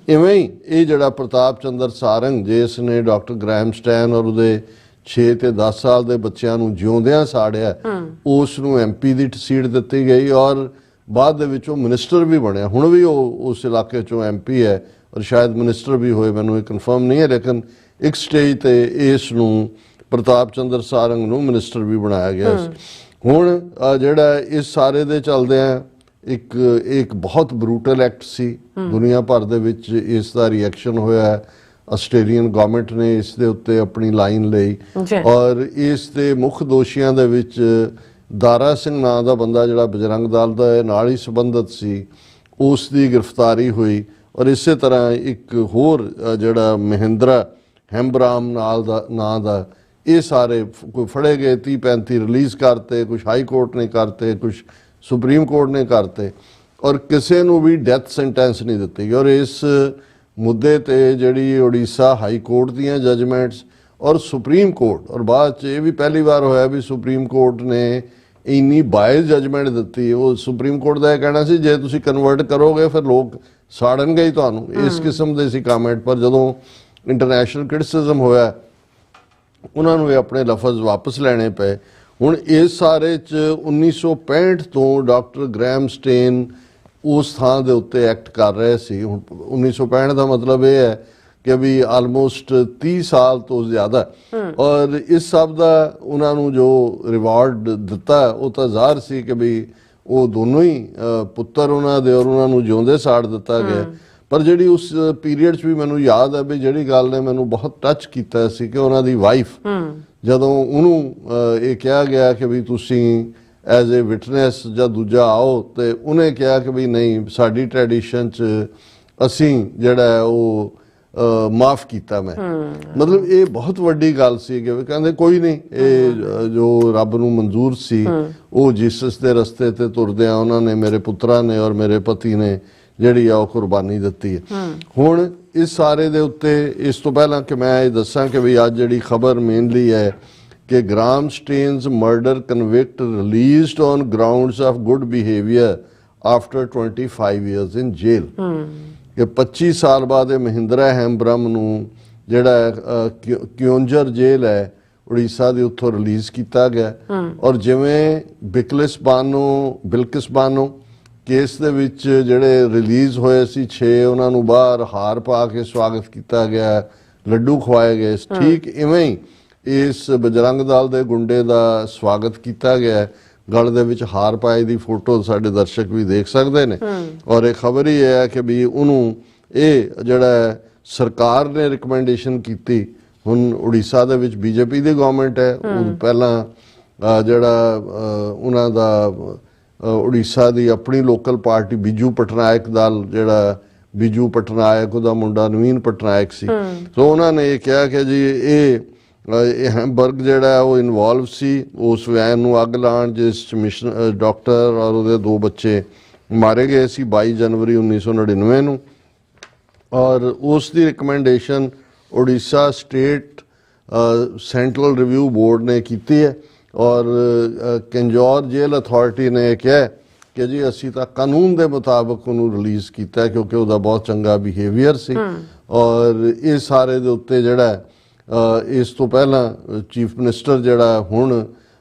ਇਵੇਂ ਹੀ ਇਹ ਜਿਹੜਾ ਪ੍ਰਤਾਪ ਚੰਦਰ ਸਾਰੰਗ ਜਿਸ ਨੇ ਡਾਕਟਰ ਗ੍ਰੈਮ ਸਟੈਨ ਔਰ ਉਹਦੇ 6 ਤੇ 10 ਸਾਲ ਦੇ ਬੱਚਿਆਂ ਨੂੰ ਜਿਉਂਦਿਆਂ ਸਾੜਿਆ, ਉਸ ਨੂੰ MP ਦੀ ਸੀਟ ਦਿੱਤੀ ਗਈ ਔਰ ਬਾਅਦ ਦੇ ਵਿੱਚ ਉਹ ਮਿਨਿਸਟਰ ਵੀ ਬਣਿਆ। ਹੁਣ ਵੀ ਉਹ ਉਸ ਇਲਾਕੇ 'ਚੋਂ MP ਹੈ ਔਰ ਸ਼ਾਇਦ ਮਿਨਿਸਟਰ ਵੀ ਹੋਏ, ਮੈਨੂੰ ਇਹ ਕਨਫਰਮ ਨਹੀਂ ਹੈ, ਲੇਕਿਨ ਇੱਕ ਸਟੇਜ ਤੇ ਇਸ ਨੂੰ ਪ੍ਰਤਾਪ ਚੰਦਰ ਸਾਰੰਗ ਨੂੰ ਮਿਨਿਸਟਰ ਵੀ ਬਣਾਇਆ ਗਿਆ ਸੀ। ਹੁਣ ਜਿਹੜਾ ਇਸ ਸਾਰੇ ਦੇ ਚੱਲਦੇ ਆ ਇੱਕ ਬਹੁਤ ਬਰੂਟਲ ਐਕਟ ਸੀ। ਦੁਨੀਆ ਭਰ ਦੇ ਵਿੱਚ ਇਸ ਦਾ ਰਿਐਕਸ਼ਨ ਹੋਇਆ। ਆਸਟ੍ਰੇਲੀਅਨ ਗਵਰਨਮੈਂਟ ਨੇ ਇਸ ਦੇ ਉੱਤੇ ਆਪਣੀ ਲਾਈਨ ਲਈ ਔਰ ਇਸ ਦੇ ਮੁੱਖ ਦੋਸ਼ੀਆਂ ਦੇ ਵਿੱਚ ਦਾਰਾ ਸਿੰਘ ਨਾਂ ਦਾ ਬੰਦਾ ਜਿਹੜਾ ਬਜਰੰਗ ਦਲ ਦਾ ਨਾਲ ਹੀ ਸੰਬੰਧਿਤ ਸੀ, ਉਸ ਦੀ ਗ੍ਰਿਫਤਾਰੀ ਹੋਈ। ਔਰ ਇਸੇ ਤਰ੍ਹਾਂ ਇੱਕ ਹੋਰ ਜਿਹੜਾ ਮਹਿੰਦਰਾ ਹੈਮਬਰਾਮ ਨਾਂ ਦਾ, ਇਹ ਸਾਰੇ ਕੋਈ ਫੜੇ ਗਏ, 30-35 ਰਿਲੀਜ਼ ਕਰਤੇ, ਕੁਝ ਹਾਈ ਕੋਰਟ ਨੇ ਕਰਤੇ, ਕੁਝ ਸੁਪਰੀਮ ਕੋਰਟ ਨੇ ਕਰਤੇ ਔਰ ਕਿਸੇ ਨੂੰ ਵੀ ਡੈਥ ਸੈਂਟੈਂਸ ਨਹੀਂ ਦਿੱਤੀ ਗਈ। ਔਰ ਇਸ ਮੁੱਦੇ ਤੇ ਜਿਹੜੀ ਉੜੀਸਾ ਹਾਈ ਕੋਰਟ ਦੀਆਂ ਜਜਮੈਂਟਸ ਔਰ ਸੁਪਰੀਮ ਕੋਰਟ, ਔਰ ਬਾਅਦ 'ਚ ਇਹ ਵੀ ਪਹਿਲੀ ਵਾਰ ਹੋਇਆ ਵੀ ਸੁਪਰੀਮ ਕੋਰਟ ਨੇ ਇੰਨੀ ਬਾਇਸ ਜਜਮੈਂਟ ਦਿੱਤੀ। ਉਹ ਸੁਪਰੀਮ ਕੋਰਟ ਦਾ ਇਹ ਕਹਿਣਾ ਸੀ ਜੇ ਤੁਸੀਂ ਕਨਵਰਟ ਕਰੋਗੇ ਫਿਰ ਲੋਕ ਸਾੜਨਗੇ ਹੀ ਤੁਹਾਨੂੰ, ਇਸ ਕਿਸਮ ਦੇ ਸੀ ਕਮੈਂਟ। ਪਰ ਜਦੋਂ ਇੰਟਰਨੈਸ਼ਨਲ ਕ੍ਰਿਟਿਸਿਜ਼ਮ ਹੋਇਆ ਉਹਨਾਂ ਨੂੰ ਇਹ ਆਪਣੇ ਲਫ਼ਜ਼ ਵਾਪਸ ਲੈਣੇ ਪਏ। ਹੁਣ ਇਸ ਸਾਰੇ 'ਚ 1965 ਤੋਂ ਡਾਕਟਰ ਗ੍ਰੈਹਮ ਸਟੇਨ ਉਸ ਥਾਂ ਦੇ ਉੱਤੇ ਐਕਟ ਕਰ ਰਹੇ ਸੀ। ਹੁਣ 1965 ਦਾ ਮਤਲਬ ਇਹ ਹੈ ਕਿ ਵੀ ਆਲਮੋਸਟ 30 ਸਾਲ ਤੋਂ ਜ਼ਿਆਦਾ। ਔਰ ਇਸ ਸਭ ਦਾ ਉਹਨਾਂ ਨੂੰ ਜੋ ਰਿਵਾਰਡ ਦਿੱਤਾ ਉਹ ਤਾਂ ਜ਼ਾਹਰ ਸੀ ਕਿ ਵੀ ਉਹ ਦੋਨੋਂ ਹੀ ਪੁੱਤਰ ਉਹਨਾਂ ਦੇ ਔਰ ਉਹਨਾਂ ਨੂੰ ਜਿਉਂਦੇ ਸਾੜ ਦਿੱਤਾ ਗਿਆ। ਪਰ ਜਿਹੜੀ ਉਸ ਪੀਰੀਅਡ 'ਚ ਵੀ ਮੈਨੂੰ ਯਾਦ ਹੈ ਵੀ ਜਿਹੜੀ ਗੱਲ ਨੇ ਮੈਨੂੰ ਬਹੁਤ ਟੱਚ ਕੀਤਾ ਸੀ ਕਿ ਉਹਨਾਂ ਦੀ ਵਾਈਫ ਜਦੋਂ ਉਹਨੂੰ ਇਹ ਕਿਹਾ ਗਿਆ ਕਿ ਵੀ ਤੁਸੀਂ ਐਜ਼ ਏ ਵਿਟਨੈਸ ਜਾਂ ਦੂਜਾ ਆਓ, ਤੇ ਉਹਨੇ ਕਿਹਾ ਕਿ ਵੀ ਨਹੀਂ, ਸਾਡੀ ਟ੍ਰੈਡੀਸ਼ਨ 'ਚ ਅਸੀਂ ਜਿਹੜਾ ਹੈ ਉਹ ਮਾਫ ਕੀਤਾ ਮੈਂ। ਮਤਲਬ ਇਹ ਬਹੁਤ ਵੱਡੀ ਗੱਲ ਸੀ ਕਿ ਕਹਿੰਦੇ ਕੋਈ ਨਹੀਂ, ਇਹ ਜੋ ਰੱਬ ਨੂੰ ਮਨਜ਼ੂਰ ਸੀ ਉਹ ਜੀਸਸ ਦੇ ਰਸਤੇ ਤੇ ਤੁਰਦਿਆਂ ਉਹਨਾਂ ਨੇ, ਮੇਰੇ ਪੁੱਤਰਾਂ ਨੇ ਔਰ ਮੇਰੇ ਪਤੀ ਨੇ ਜਿਹੜੀ ਆ ਉਹ ਕੁਰਬਾਨੀ ਦਿੱਤੀ ਹੈ। ਹੁਣ ਇਸ ਸਾਰੇ ਦੇ ਉੱਤੇ ਇਸ ਤੋਂ ਪਹਿਲਾਂ ਕਿ ਮੈਂ ਇਹ ਦੱਸਾਂ ਕਿ ਵੀ ਅੱਜ ਜਿਹੜੀ ਖਬਰ ਮੇਨਲੀ ਹੈ ਕਿ Graham Staines murder convict released on grounds of good behaviour after 25 years in jail. ਕਿ 25 ਸਾਲ ਬਾਅਦ ਇਹ ਮਹਿੰਦਰਾ ਹੈਮਬ੍ਰਮ ਨੂੰ ਜਿਹੜਾ ਕਿਉਂਜਰ ਜੇਲ੍ਹ ਹੈ ਉੜੀਸਾ ਦੀ, ਉੱਥੋਂ ਰਿਲੀਜ਼ ਕੀਤਾ ਗਿਆ। ਔਰ ਜਿਵੇਂ ਬਿਲਕਿਸ ਬਾਨੋ ਕੇਸ ਦੇ ਵਿੱਚ ਜਿਹੜੇ ਰਿਲੀਜ਼ ਹੋਏ ਸੀ 6, ਉਹਨਾਂ ਨੂੰ ਬਾਹਰ ਹਾਰ ਪਾ ਕੇ ਸਵਾਗਤ ਕੀਤਾ ਗਿਆ, ਲੱਡੂ ਖਵਾਏ ਗਏ, ਠੀਕ ਇਵੇਂ ਹੀ ਇਸ ਬਜਰੰਗ ਦਲ ਦੇ ਗੁੰਡੇ ਦਾ ਸਵਾਗਤ ਕੀਤਾ ਗਿਆ। ਗਲ ਦੇ ਵਿੱਚ ਹਾਰ ਪਾਏ ਦੀ ਫੋਟੋ ਸਾਡੇ ਦਰਸ਼ਕ ਵੀ ਦੇਖ ਸਕਦੇ ਨੇ। ਔਰ ਇਹ ਖਬਰ ਹੀ ਹੈ ਕਿ ਵੀ ਉਹਨੂੰ ਇਹ ਜਿਹੜਾ ਸਰਕਾਰ ਨੇ ਰਿਕਮੈਂਡੇਸ਼ਨ ਕੀਤੀ। ਹੁਣ ਉੜੀਸਾ ਦੇ ਵਿੱਚ ਬੀਜੇਪੀ ਦੀ ਗਵਰਨਮੈਂਟ ਹੈ। ਉਹ ਪਹਿਲਾਂ ਜਿਹੜਾ ਉਹਨਾਂ ਦਾ ਉੜੀਸਾ ਦੀ ਆਪਣੀ ਲੋਕਲ ਪਾਰਟੀ ਬੀਜੂ ਪਟਨਾਇਕ ਦਲ, ਜਿਹੜਾ ਬੀਜੂ ਪਟਨਾਇਕ ਉਹਦਾ ਮੁੰਡਾ ਨਵੀਨ ਪਟਨਾਇਕ ਸੀ, ਸੋ ਉਹਨਾਂ ਨੇ ਇਹ ਕਿਹਾ ਕਿ ਜੀ ਇਹ ਹੈਮਬਰਗ ਜਿਹੜਾ ਉਹ ਇਨਵੋਲਵ ਸੀ ਉਸ ਵੈਨ ਨੂੰ ਅੱਗ ਲਾਉਣ ਜਿਸ ਚ ਡਾਕਟਰ ਔਰ ਉਹਦੇ 2 ਬੱਚੇ ਮਾਰੇ ਗਏ ਸੀ 22 ਜਨਵਰੀ 1999 ਨੂੰ। ਔਰ ਉਸ ਦੀ recommendation Odisha state central review board ਨੇ ਕੀਤੀ ਹੈ। ਔਰ ਕੰਜੌਰ ਜੇਲ੍ਹ ਅਥਾਰਟੀ ਨੇ ਕਿਹਾ ਕਿ ਜੀ ਅਸੀਂ ਤਾਂ ਕਾਨੂੰਨ ਦੇ ਮੁਤਾਬਕ ਉਹਨੂੰ ਰਿਲੀਜ਼ ਕੀਤਾ ਕਿਉਂਕਿ ਉਹਦਾ ਬਹੁਤ ਚੰਗਾ ਬਿਹੇਵੀਅਰ ਸੀ। ਔਰ ਇਹ ਸਾਰੇ ਦੇ ਉੱਤੇ ਜਿਹੜਾ ਇਸ ਤੋਂ ਪਹਿਲਾਂ ਚੀਫ ਮਿਨਿਸਟਰ ਜਿਹੜਾ ਹੁਣ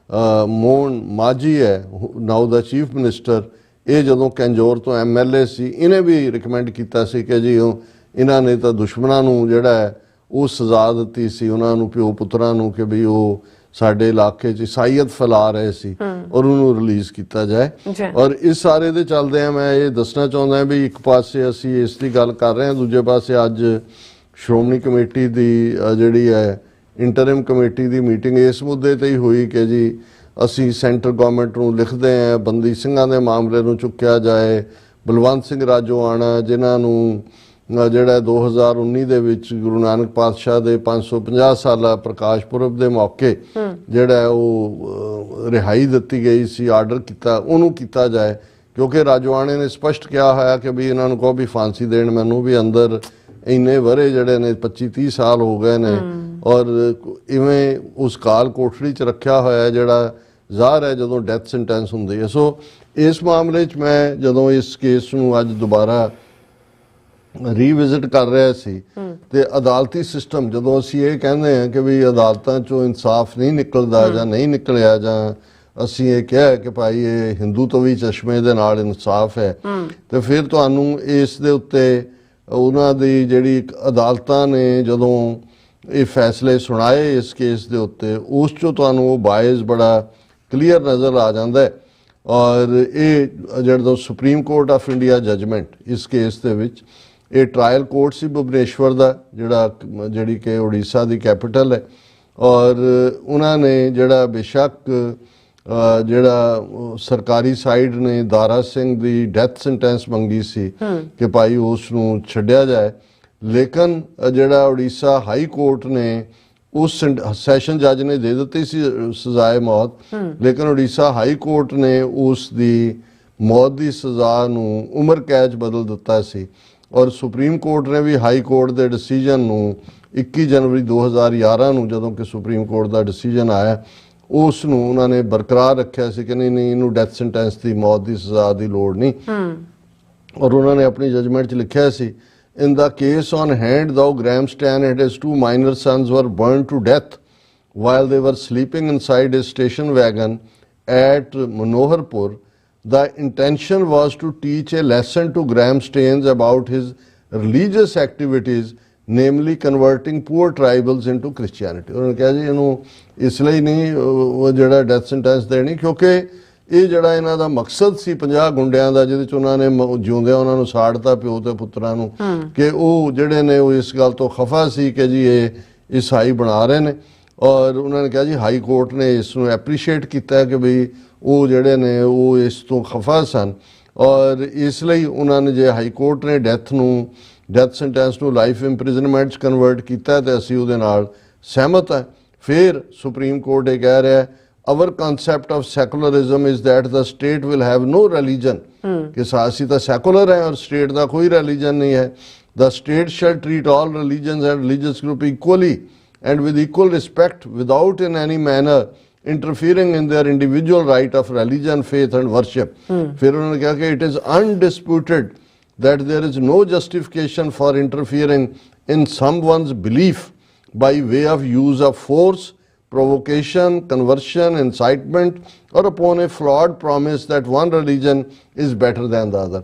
ਮੋਹਨ ਮਾਝੀ ਹੈ, ਨਾਓ ਦਾ ਚੀਫ ਮਿਨਿਸਟਰ, ਇਹ ਜਦੋਂ ਕੰਜੌਰ ਤੋਂ MLA ਸੀ, ਇਹਨੇ ਵੀ ਰਿਕਮੈਂਡ ਕੀਤਾ ਸੀ ਕਿ ਜੀ ਇਹਨਾਂ ਨੇ ਤਾਂ ਦੁਸ਼ਮਣਾਂ ਨੂੰ ਜਿਹੜਾ ਹੈ ਉਹ ਸਜ਼ਾ ਦਿੱਤੀ ਸੀ, ਉਹਨਾਂ ਨੂੰ ਪਿਓ ਪੁੱਤਰਾਂ ਨੂੰ, ਕਿ ਵੀ ਉਹ ਸਾਡੇ ਇਲਾਕੇ 'ਚ ਈਸਾਈਅਤ ਫੈਲਾ ਰਹੇ ਸੀ ਔਰ ਉਹਨੂੰ ਰਿਲੀਜ਼ ਕੀਤਾ ਜਾਏ। ਔਰ ਇਸ ਸਾਰੇ ਦੇ ਚੱਲਦੇ ਆ ਮੈਂ ਇਹ ਦੱਸਣਾ ਚਾਹੁੰਦਾ ਵੀ ਇੱਕ ਪਾਸੇ ਅਸੀਂ ਇਸ ਦੀ ਗੱਲ ਕਰ ਰਹੇ ਹਾਂ, ਦੂਜੇ ਪਾਸੇ ਅੱਜ ਸ਼੍ਰੋਮਣੀ ਕਮੇਟੀ ਦੀ ਜਿਹੜੀ ਹੈ ਇੰਟਰਿਮ ਕਮੇਟੀ ਦੀ ਮੀਟਿੰਗ ਇਸ ਮੁੱਦੇ ਤੇ ਹੀ ਹੋਈ ਕਿ ਜੀ ਅਸੀਂ ਸੈਂਟਰ ਗਵਰਨਮੈਂਟ ਨੂੰ ਲਿਖਦੇ ਹਾਂ ਬੰਦੀ ਸਿੰਘਾਂ ਦੇ ਮਾਮਲੇ ਨੂੰ ਚੁੱਕਿਆ ਜਾਏ। ਬਲਵੰਤ ਸਿੰਘ ਰਾਜੋਆਣਾ ਜਿਨ੍ਹਾਂ ਨੂੰ ਜਿਹੜਾ 2019 ਦੇ ਵਿੱਚ ਗੁਰੂ ਨਾਨਕ ਪਾਤਸ਼ਾਹ ਦੇ 550 ਸਾਲਾ ਪ੍ਰਕਾਸ਼ ਪੁਰਬ ਦੇ ਮੌਕੇ ਜਿਹੜਾ ਉਹ ਰਿਹਾਈ ਦਿੱਤੀ ਗਈ ਸੀ, ਆਰਡਰ ਕੀਤਾ, ਉਹਨੂੰ ਕੀਤਾ ਜਾਏ ਕਿਉਂਕਿ ਰਾਜੋਆਣੇ ਨੇ ਸਪਸ਼ਟ ਕਿਹਾ ਹੋਇਆ ਕਿ ਵੀ ਇਹਨਾਂ ਨੂੰ ਕਹੋ ਵੀ ਫਾਂਸੀ ਦੇਣ, ਮੈਨੂੰ ਵੀ ਅੰਦਰ ਇੰਨੇ ਵਰੇ ਜਿਹੜੇ ਨੇ 25-30 ਸਾਲ ਹੋ ਗਏ ਨੇ ਔਰ ਇਵੇਂ ਉਸ ਕਾਲ ਕੋਠੜੀ 'ਚ ਰੱਖਿਆ ਹੋਇਆ ਜਿਹੜਾ ਜ਼ਾਹਰ ਹੈ ਜਦੋਂ ਡੈਥ ਸੈਂਟੈਂਸ ਹੁੰਦੀ ਹੈ। ਸੋ ਇਸ ਮਾਮਲੇ 'ਚ ਮੈਂ ਜਦੋਂ ਇਸ ਕੇਸ ਨੂੰ ਅੱਜ ਦੁਬਾਰਾ ਰੀਵਿਜ਼ਿਟ ਕਰ ਰਿਹਾ ਸੀ ਤੇ ਅਦਾਲਤੀ ਸਿਸਟਮ, ਜਦੋਂ ਅਸੀਂ ਇਹ ਕਹਿੰਦੇ ਹਾਂ ਕਿ ਵੀ ਅਦਾਲਤਾਂ 'ਚੋਂ ਇਨਸਾਫ ਨਹੀਂ ਨਿਕਲਦਾ ਜਾਂ ਨਹੀਂ ਨਿਕਲਿਆ, ਜਾਂ ਅਸੀਂ ਇਹ ਕਿਹਾ ਕਿ ਭਾਈ ਇਹ ਹਿੰਦੂਤਵੀ ਚਸ਼ਮੇ ਦੇ ਨਾਲ ਇਨਸਾਫ ਹੈ, ਤੇ ਫਿਰ ਤੁਹਾਨੂੰ ਇਸ ਦੇ ਉੱਤੇ ਉਹਨਾਂ ਦੀ ਜਿਹੜੀ ਅਦਾਲਤਾਂ ਨੇ ਜਦੋਂ ਇਹ ਫੈਸਲੇ ਸੁਣਾਏ ਇਸ ਕੇਸ ਦੇ ਉੱਤੇ, ਉਸ 'ਚੋਂ ਤੁਹਾਨੂੰ ਉਹ ਬਾਇਸ ਬੜਾ ਕਲੀਅਰ ਨਜ਼ਰ ਆ ਜਾਂਦਾ ਹੈ। ਔਰ ਇਹ ਜਿਹੜਾ supreme court of India judgment ਇਸ ਕੇਸ ਦੇ ਵਿੱਚ ਇਹ ਟ੍ਰਾਇਲ ਕੋਰਟ ਸੀ ਭੁਵਨੇਸ਼ਵਰ ਦਾ ਜਿਹੜੀ ਕਿ ਉੜੀਸਾ ਦੀ ਕੈਪੀਟਲ ਹੈ। ਔਰ ਉਹਨਾਂ ਨੇ ਜਿਹੜਾ ਬੇਸ਼ੱਕ ਜਿਹੜਾ ਸਰਕਾਰੀ ਸਾਈਡ ਨੇ ਦਾਰਾ ਸਿੰਘ ਦੀ ਡੈਥ ਸੈਂਟੈਂਸ ਮੰਗੀ ਸੀ ਕਿ ਭਾਈ ਉਸ ਨੂੰ ਛੱਡਿਆ ਜਾਏ, ਲੇਕਿਨ ਜਿਹੜਾ ਉੜੀਸਾ ਹਾਈ ਕੋਰਟ ਨੇ ਉਸ ਸੈਸ਼ਨ ਜੱਜ ਨੇ ਦੇ ਦਿੱਤੀ ਸੀ ਸਜ਼ਾਏ ਮੌਤ, ਲੇਕਿਨ ਉੜੀਸਾ ਹਾਈ ਕੋਰਟ ਨੇ ਉਸ ਦੀ ਮੌਤ ਦੀ ਸਜ਼ਾ ਨੂੰ ਉਮਰ ਕੈਦ ਬਦਲ ਦਿੱਤਾ ਸੀ। ਔਰ ਸੁਪਰੀਮ ਕੋਰਟ ਨੇ ਵੀ ਹਾਈ ਕੋਰਟ ਦੇ ਡਿਸੀਜਨ ਨੂੰ 21 ਜਨਵਰੀ 2011 ਨੂੰ ਜਦੋਂ ਕਿ ਸੁਪਰੀਮ ਕੋਰਟ ਦਾ ਡਿਸੀਜਨ ਆਇਆ ਉਸ ਨੂੰ ਉਹਨਾਂ ਨੇ ਬਰਕਰਾਰ ਰੱਖਿਆ ਸੀ ਕਿ ਨਹੀਂ ਇਹਨੂੰ ਡੈਥ ਸੈਂਟੈਂਸ ਦੀ ਮੌਤ ਦੀ ਸਜ਼ਾ ਦੀ ਲੋੜ ਨਹੀਂ। ਔਰ ਉਹਨਾਂ ਨੇ ਆਪਣੀ ਜਜਮੈਂਟ 'ਚ ਲਿਖਿਆ ਸੀ In the case on hand, thou Graham Stan and his 2 minor sons were burned to death while they were sleeping inside a station wagon at Manoharpur. The intention was to teach a lesson to Graham Staines about his religious activities, namely converting poor tribals into Christianity. उन्होंने कहा जी इन्हों इसलिए नहीं जड़ा death sentence देनी क्योंकि ਇਹ ਜਿਹੜਾ ਇਹਨਾਂ ਦਾ ਮਕਸਦ ਸੀ 50 ਗੁੰਡਿਆਂ ਦਾ ਜਿਹਦੇ 'ਚ ਉਹਨਾਂ ਨੇ ਜਿਉਂਦਿਆਂ ਉਹਨਾਂ ਨੂੰ ਸਾੜਤਾ ਪਿਓ ਤੇ ਪੁੱਤਰਾਂ ਨੂੰ ਕਿ ਉਹ ਜਿਹੜੇ ਨੇ ਉਹ ਇਸ ਗੱਲ ਤੋਂ ਖਫਾ ਸੀ ਕਿ ਜੀ ਇਹ ਈਸਾਈ ਬਣਾ ਰਹੇ ਨੇ। ਔਰ ਉਹਨਾਂ ਨੇ ਕਿਹਾ ਜੀ ਹਾਈ ਕੋਰਟ ਨੇ ਇਸ ਨੂੰ ਐਪਰੀਸ਼ੀਏਟ ਕੀਤਾ ਕਿ ਬਈ ਉਹ ਜਿਹੜੇ ਨੇ ਉਹ ਇਸ ਤੋਂ ਖਫਾ ਸਨ ਔਰ ਇਸ ਲਈ ਉਹਨਾਂ ਨੇ ਜੇ ਹਾਈ ਕੋਰਟ ਨੇ ਡੈਥ ਸੈਂਟੈਂਸ ਨੂੰ ਲਾਈਫ ਇੰਪ੍ਰਿਜ਼ਨਮੈਂਟ 'ਚ ਕਨਵਰਟ ਕੀਤਾ ਤੇ ਅਸੀਂ ਉਹਦੇ ਨਾਲ ਸਹਿਮਤ ਹਾਂ। ਫਿਰ ਸੁਪਰੀਮ ਕੋਰਟ ਇਹ ਕਹਿ ਰਿਹਾ our concept of secularism is that the state will have no religion कि ਅਸੀਂ ਤਾਂ secular ਹੈ ਔਰ state ਦਾ ਕੋਈ religion ਨਹੀਂ ਹੈ। The state shall treat all religions and religious group equally and with equal respect without in any manner interfering in their individual right of religion, faith and worship. ਫਿਰ ਉਹਨਾਂ ਨੇ ਕਿਹਾ ਕਿ it is undisputed that there is no justification for interfering in someone's belief by way of use of force, provocation, conversion, incitement, or upon a flawed promise that one religion is better than the other.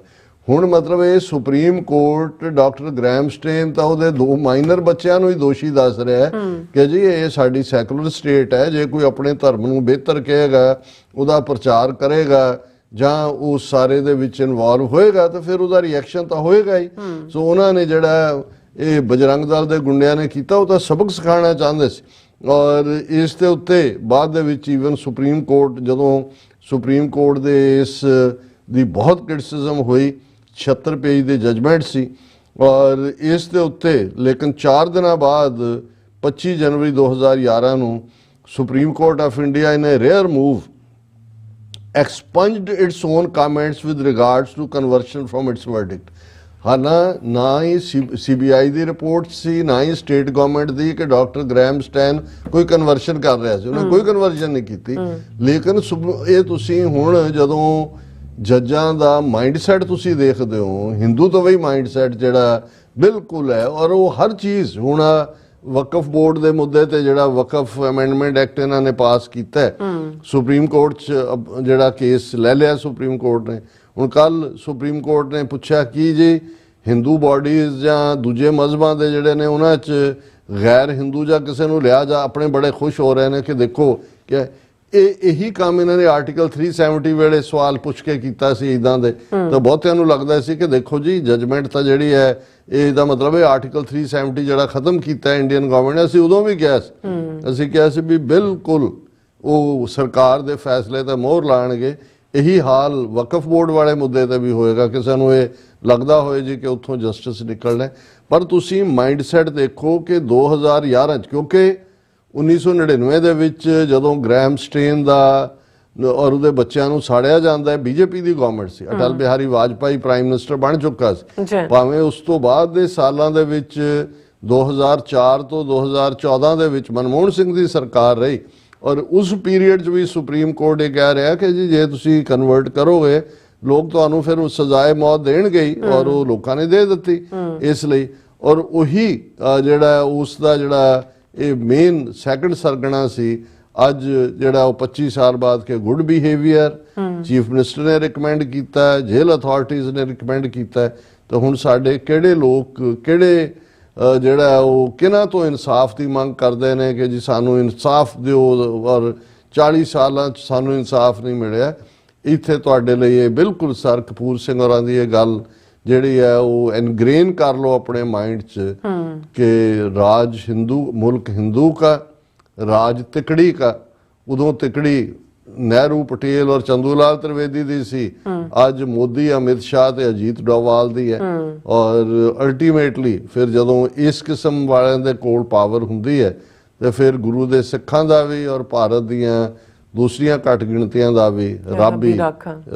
ਹੁਣ ਮਤਲਬ ਇਹ supreme court doctor Graham Staines ਤਾਂ ਉਹਦੇ 2 minor ਬੱਚਿਆਂ ਨੂੰ ਹੀ ਦੋਸ਼ੀ ਦੱਸ ਰਿਹਾ ਹੈ ਕਿ ਜੀ ਇਹ ਸਾਡੀ ਸੈਕੂਲਰ ਸਟੇਟ ਹੈ, ਜੇ ਕੋਈ ਆਪਣੇ ਧਰਮ ਨੂੰ ਬਿਹਤਰ ਕਹੇਗਾ ਉਹਦਾ ਪ੍ਰਚਾਰ ਕਰੇਗਾ ਜਾਂ ਉਹ ਸਾਰੇ ਦੇ ਵਿੱਚ ਇਨਵੋਲਵ ਹੋਏਗਾ ਤਾਂ ਫਿਰ ਉਹਦਾ ਰਿਐਕਸ਼ਨ ਤਾਂ ਹੋਏਗਾ ਹੀ। ਸੋ ਉਹਨਾਂ ਨੇ ਜਿਹੜਾ ਇਹ ਬਜਰੰਗ ਦਲ ਦੇ ਗੁੰਡਿਆਂ ਨੇ ਕੀਤਾ ਉਹ ਤਾਂ ਸਬਕ ਸਿਖਾਉਣਾ ਚਾਹੁੰਦੇ ਸੀ। ਔਰ ਇਸ ਦੇ ਉੱਤੇ ਬਾਅਦ ਦੇ ਵਿੱਚ ਈਵਨ ਸੁਪਰੀਮ ਕੋਰਟ ਜਦੋਂ ਸੁਪਰੀਮ ਕੋਰਟ ਦੇ ਇਸ ਦੀ ਬਹੁਤ ਕ੍ਰਿਟਿਸਿਜ਼ਮ ਹੋਈ 76 ਪੇਜ ਦੇ ਜਜਮੈਂਟ ਸੀ ਔਰ ਇਸ ਦੇ ਉੱਤੇ ਲੇਕਿਨ 4 ਦਿਨਾਂ ਬਾਅਦ 25 ਜਨਵਰੀ 2011 ਨੂੰ supreme court of India in a rare move expunged its own comments with regards to conversion from its verdict. ਨਾ ਹੀ ਸੀਬੀਆਈ ਦੀ ਰਿਪੋਰਟ ਸੀ ਨਾ ਹੀ ਸਟੇਟ ਗਵਰਨਮੈਂਟ ਦੀ ਕਿ ਡਾਕਟਰ ਗ੍ਰੈਹਮ ਸਟੈਨ ਕੋਈ ਕਨਵਰਸ਼ਨ ਕਰ ਰਿਹਾ ਸੀ, ਉਹਨੇ ਕੋਈ ਕਨਵਰਸ਼ਨ ਨਹੀਂ ਕੀਤੀ। ਲੇਕਿਨ ਇਹ ਤੁਸੀਂ ਹੁਣ ਜਦੋਂ ਜੱਜਾਂ ਦਾ ਮਾਈਂਡਸੈਟ ਤੁਸੀਂ ਦੇਖਦੇ ਹੋ ਹਿੰਦੂਤਵੀ ਮਾਈਂਡਸੈਟ ਜਿਹੜਾ ਬਿਲਕੁਲ ਹੈ ਔਰ ਉਹ ਹਰ ਚੀਜ਼ ਹੁਣ ਵਕਫ ਬੋਰਡ ਦੇ ਮੁੱਦੇ ਤੇ ਜਿਹੜਾ ਵਕਫ ਅਮੈਂਡਮੈਂਟ ਐਕਟ ਇਹਨਾਂ ਨੇ ਪਾਸ ਕੀਤਾ ਹੈ ਸੁਪਰੀਮ ਕੋਰਟ 'ਚ ਜਿਹੜਾ ਕੇਸ ਲੈ ਲਿਆ ਸੁਪਰੀਮ ਕੋਰਟ ਨੇ। ਹੁਣ ਕੱਲ ਸੁਪਰੀਮ ਕੋਰਟ ਨੇ ਪੁੱਛਿਆ ਕਿ ਜੀ ਹਿੰਦੂ ਬਾਡੀਜ਼ ਜਾਂ ਦੂਜੇ ਮਜ਼ਹਬਾਂ ਦੇ ਜਿਹੜੇ ਨੇ ਉਹਨਾਂ 'ਚ ਗੈਰ ਹਿੰਦੂ ਜਾਂ ਕਿਸੇ ਨੂੰ ਲਿਆ ਜਾ ਆਪਣੇ ਬੜੇ ਖੁਸ਼ ਹੋ ਰਹੇ ਨੇ ਕਿ ਦੇਖੋ ਕਿ ਇਹੀ ਕੰਮ ਇਹਨਾਂ ਨੇ ਆਰਟੀਕਲ 370 ਵੇਲੇ ਸਵਾਲ ਪੁੱਛ ਕੇ ਕੀਤਾ ਸੀ ਇੱਦਾਂ ਦੇ। ਤਾਂ ਬਹੁਤਿਆਂ ਨੂੰ ਲੱਗਦਾ ਸੀ ਕਿ ਦੇਖੋ ਜੀ ਜਜਮੈਂਟ ਤਾਂ ਜਿਹੜੀ ਹੈ ਇਹਦਾ ਮਤਲਬ ਇਹ ਆਰਟੀਕਲ 370 ਜਿਹੜਾ ਖਤਮ ਕੀਤਾ ਇੰਡੀਅਨ ਗਵਰਨਮੈਂਟ ਨੇ। ਅਸੀਂ ਉਦੋਂ ਵੀ ਕਿਹਾ ਸੀ ਅਸੀਂ ਕਿਹਾ ਸੀ ਵੀ ਬਿਲਕੁਲ ਉਹ ਸਰਕਾਰ ਦੇ ਫੈਸਲੇ ਤੇ ਮੋਹਰ ਲਾਣਗੇ। ਇਹੀ ਹਾਲ ਵਕਫ ਬੋਰਡ ਵਾਲੇ ਮੁੱਦੇ ਤੇ ਵੀ ਹੋਏਗਾ ਕਿ ਸਾਨੂੰ ਇਹ ਲੱਗਦਾ ਹੋਏ ਜੀ ਕਿ ਉੱਥੋਂ ਜਸਟਿਸ ਨਿਕਲਣਾ। ਪਰ ਤੁਸੀਂ ਮਾਈਂਡਸੈਟ ਦੇਖੋ ਕਿ 2011 'ਚ ਕਿਉਂਕਿ 1999 ਦੇ ਵਿੱਚ ਜਦੋਂ ਗ੍ਰੈਹਮ ਸਟੇਨ ਦਾ ਔਰ ਉਹਦੇ ਬੱਚਿਆਂ ਨੂੰ ਸਾੜਿਆ ਜਾਂਦਾ ਹੈ ਬੀਜੇਪੀ ਦੀ ਗਵਰਨਮੈਂਟ ਸੀ, ਅਟਲ ਬਿਹਾਰੀ ਵਾਜਪਾਈ ਪ੍ਰਾਈਮ ਮਿਨਿਸਟਰ ਬਣ ਚੁੱਕਾ ਸੀ। ਭਾਵੇਂ ਉਸ ਤੋਂ ਬਾਅਦ ਦੇ ਸਾਲਾਂ ਦੇ ਵਿੱਚ 2004 ਤੋਂ 2014 ਦੇ ਵਿੱਚ ਮਨਮੋਹਨ ਸਿੰਘ ਦੀ ਸਰਕਾਰ ਰਹੀ ਔਰ ਉਸ ਪੀਰੀਅਡ 'ਚ ਵੀ ਸੁਪਰੀਮ ਕੋਰਟ ਇਹ ਕਹਿ ਰਿਹਾ ਕਿ ਜੀ ਜੇ ਤੁਸੀਂ ਕਨਵਰਟ ਕਰੋਗੇ ਲੋਕ ਤੁਹਾਨੂੰ ਫਿਰ ਸਜ਼ਾਏ ਮੌਤ ਦੇਣਗੇ ਹੀ ਔਰ ਉਹ ਲੋਕਾਂ ਨੇ ਦੇ ਦਿੱਤੀ ਇਸ ਲਈ। ਔਰ ਉਹੀ ਜਿਹੜਾ ਉਸ ਦਾ ਜਿਹੜਾ ਇਹ ਮੇਨ ਸੈਕੰਡ ਸਰਗਣਾ ਸੀ ਅੱਜ ਜਿਹੜਾ ਉਹ 25 ਸਾਲ ਬਾਅਦ ਕਿ ਗੁੱਡ ਬਿਹੇਵੀਅਰ ਚੀਫ ਮਿਨਿਸਟਰ ਨੇ ਰਿਕਮੈਂਡ ਕੀਤਾ, ਜੇਲ੍ਹ ਅਥਾਰਟੀਜ਼ ਨੇ ਰਿਕਮੈਂਡ ਕੀਤਾ। ਤਾਂ ਹੁਣ ਸਾਡੇ ਕਿਹੜੇ ਲੋਕ ਕਿਹੜੇ ਜਿਹੜਾ ਉਹ ਕਿਹਨਾਂ ਤੋਂ ਇਨਸਾਫ ਦੀ ਮੰਗ ਕਰਦੇ ਨੇ ਕਿ ਜੀ ਸਾਨੂੰ ਇਨਸਾਫ ਦਿਓ ਔਰ 40 ਸਾਲਾਂ 'ਚ ਸਾਨੂੰ ਇਨਸਾਫ ਨਹੀਂ ਮਿਲਿਆ। ਇੱਥੇ ਤੁਹਾਡੇ ਲਈ ਇਹ ਬਿਲਕੁਲ ਸਰ ਕਪੂਰ ਸਿੰਘ ਹੋਰਾਂ ਦੀ ਇਹ ਗੱਲ ਜਿਹੜੀ ਹੈ ਉਹ ਇਨਗ੍ਰੇਨ ਕਰ ਲਓ ਆਪਣੇ ਮਾइंड 'ਚ ਕਿ ਰਾਜ हिंदू मुल्क हिंदू का राज तिकड़ी का। उदों तिकड़ी नेहरू पटेल और चंदूलाल त्रिवेदी दी सी, अज मोदी अमित शाह ते अजीत डोवाल दी है। और अल्टीमेटली फिर जदों इस किस्म वालियां दे कोल पावर हुंदी है ते फिर गुरु दे सिखां दा भी और भारत दियां दूसरियां घट गिणतियां दा भी रब ही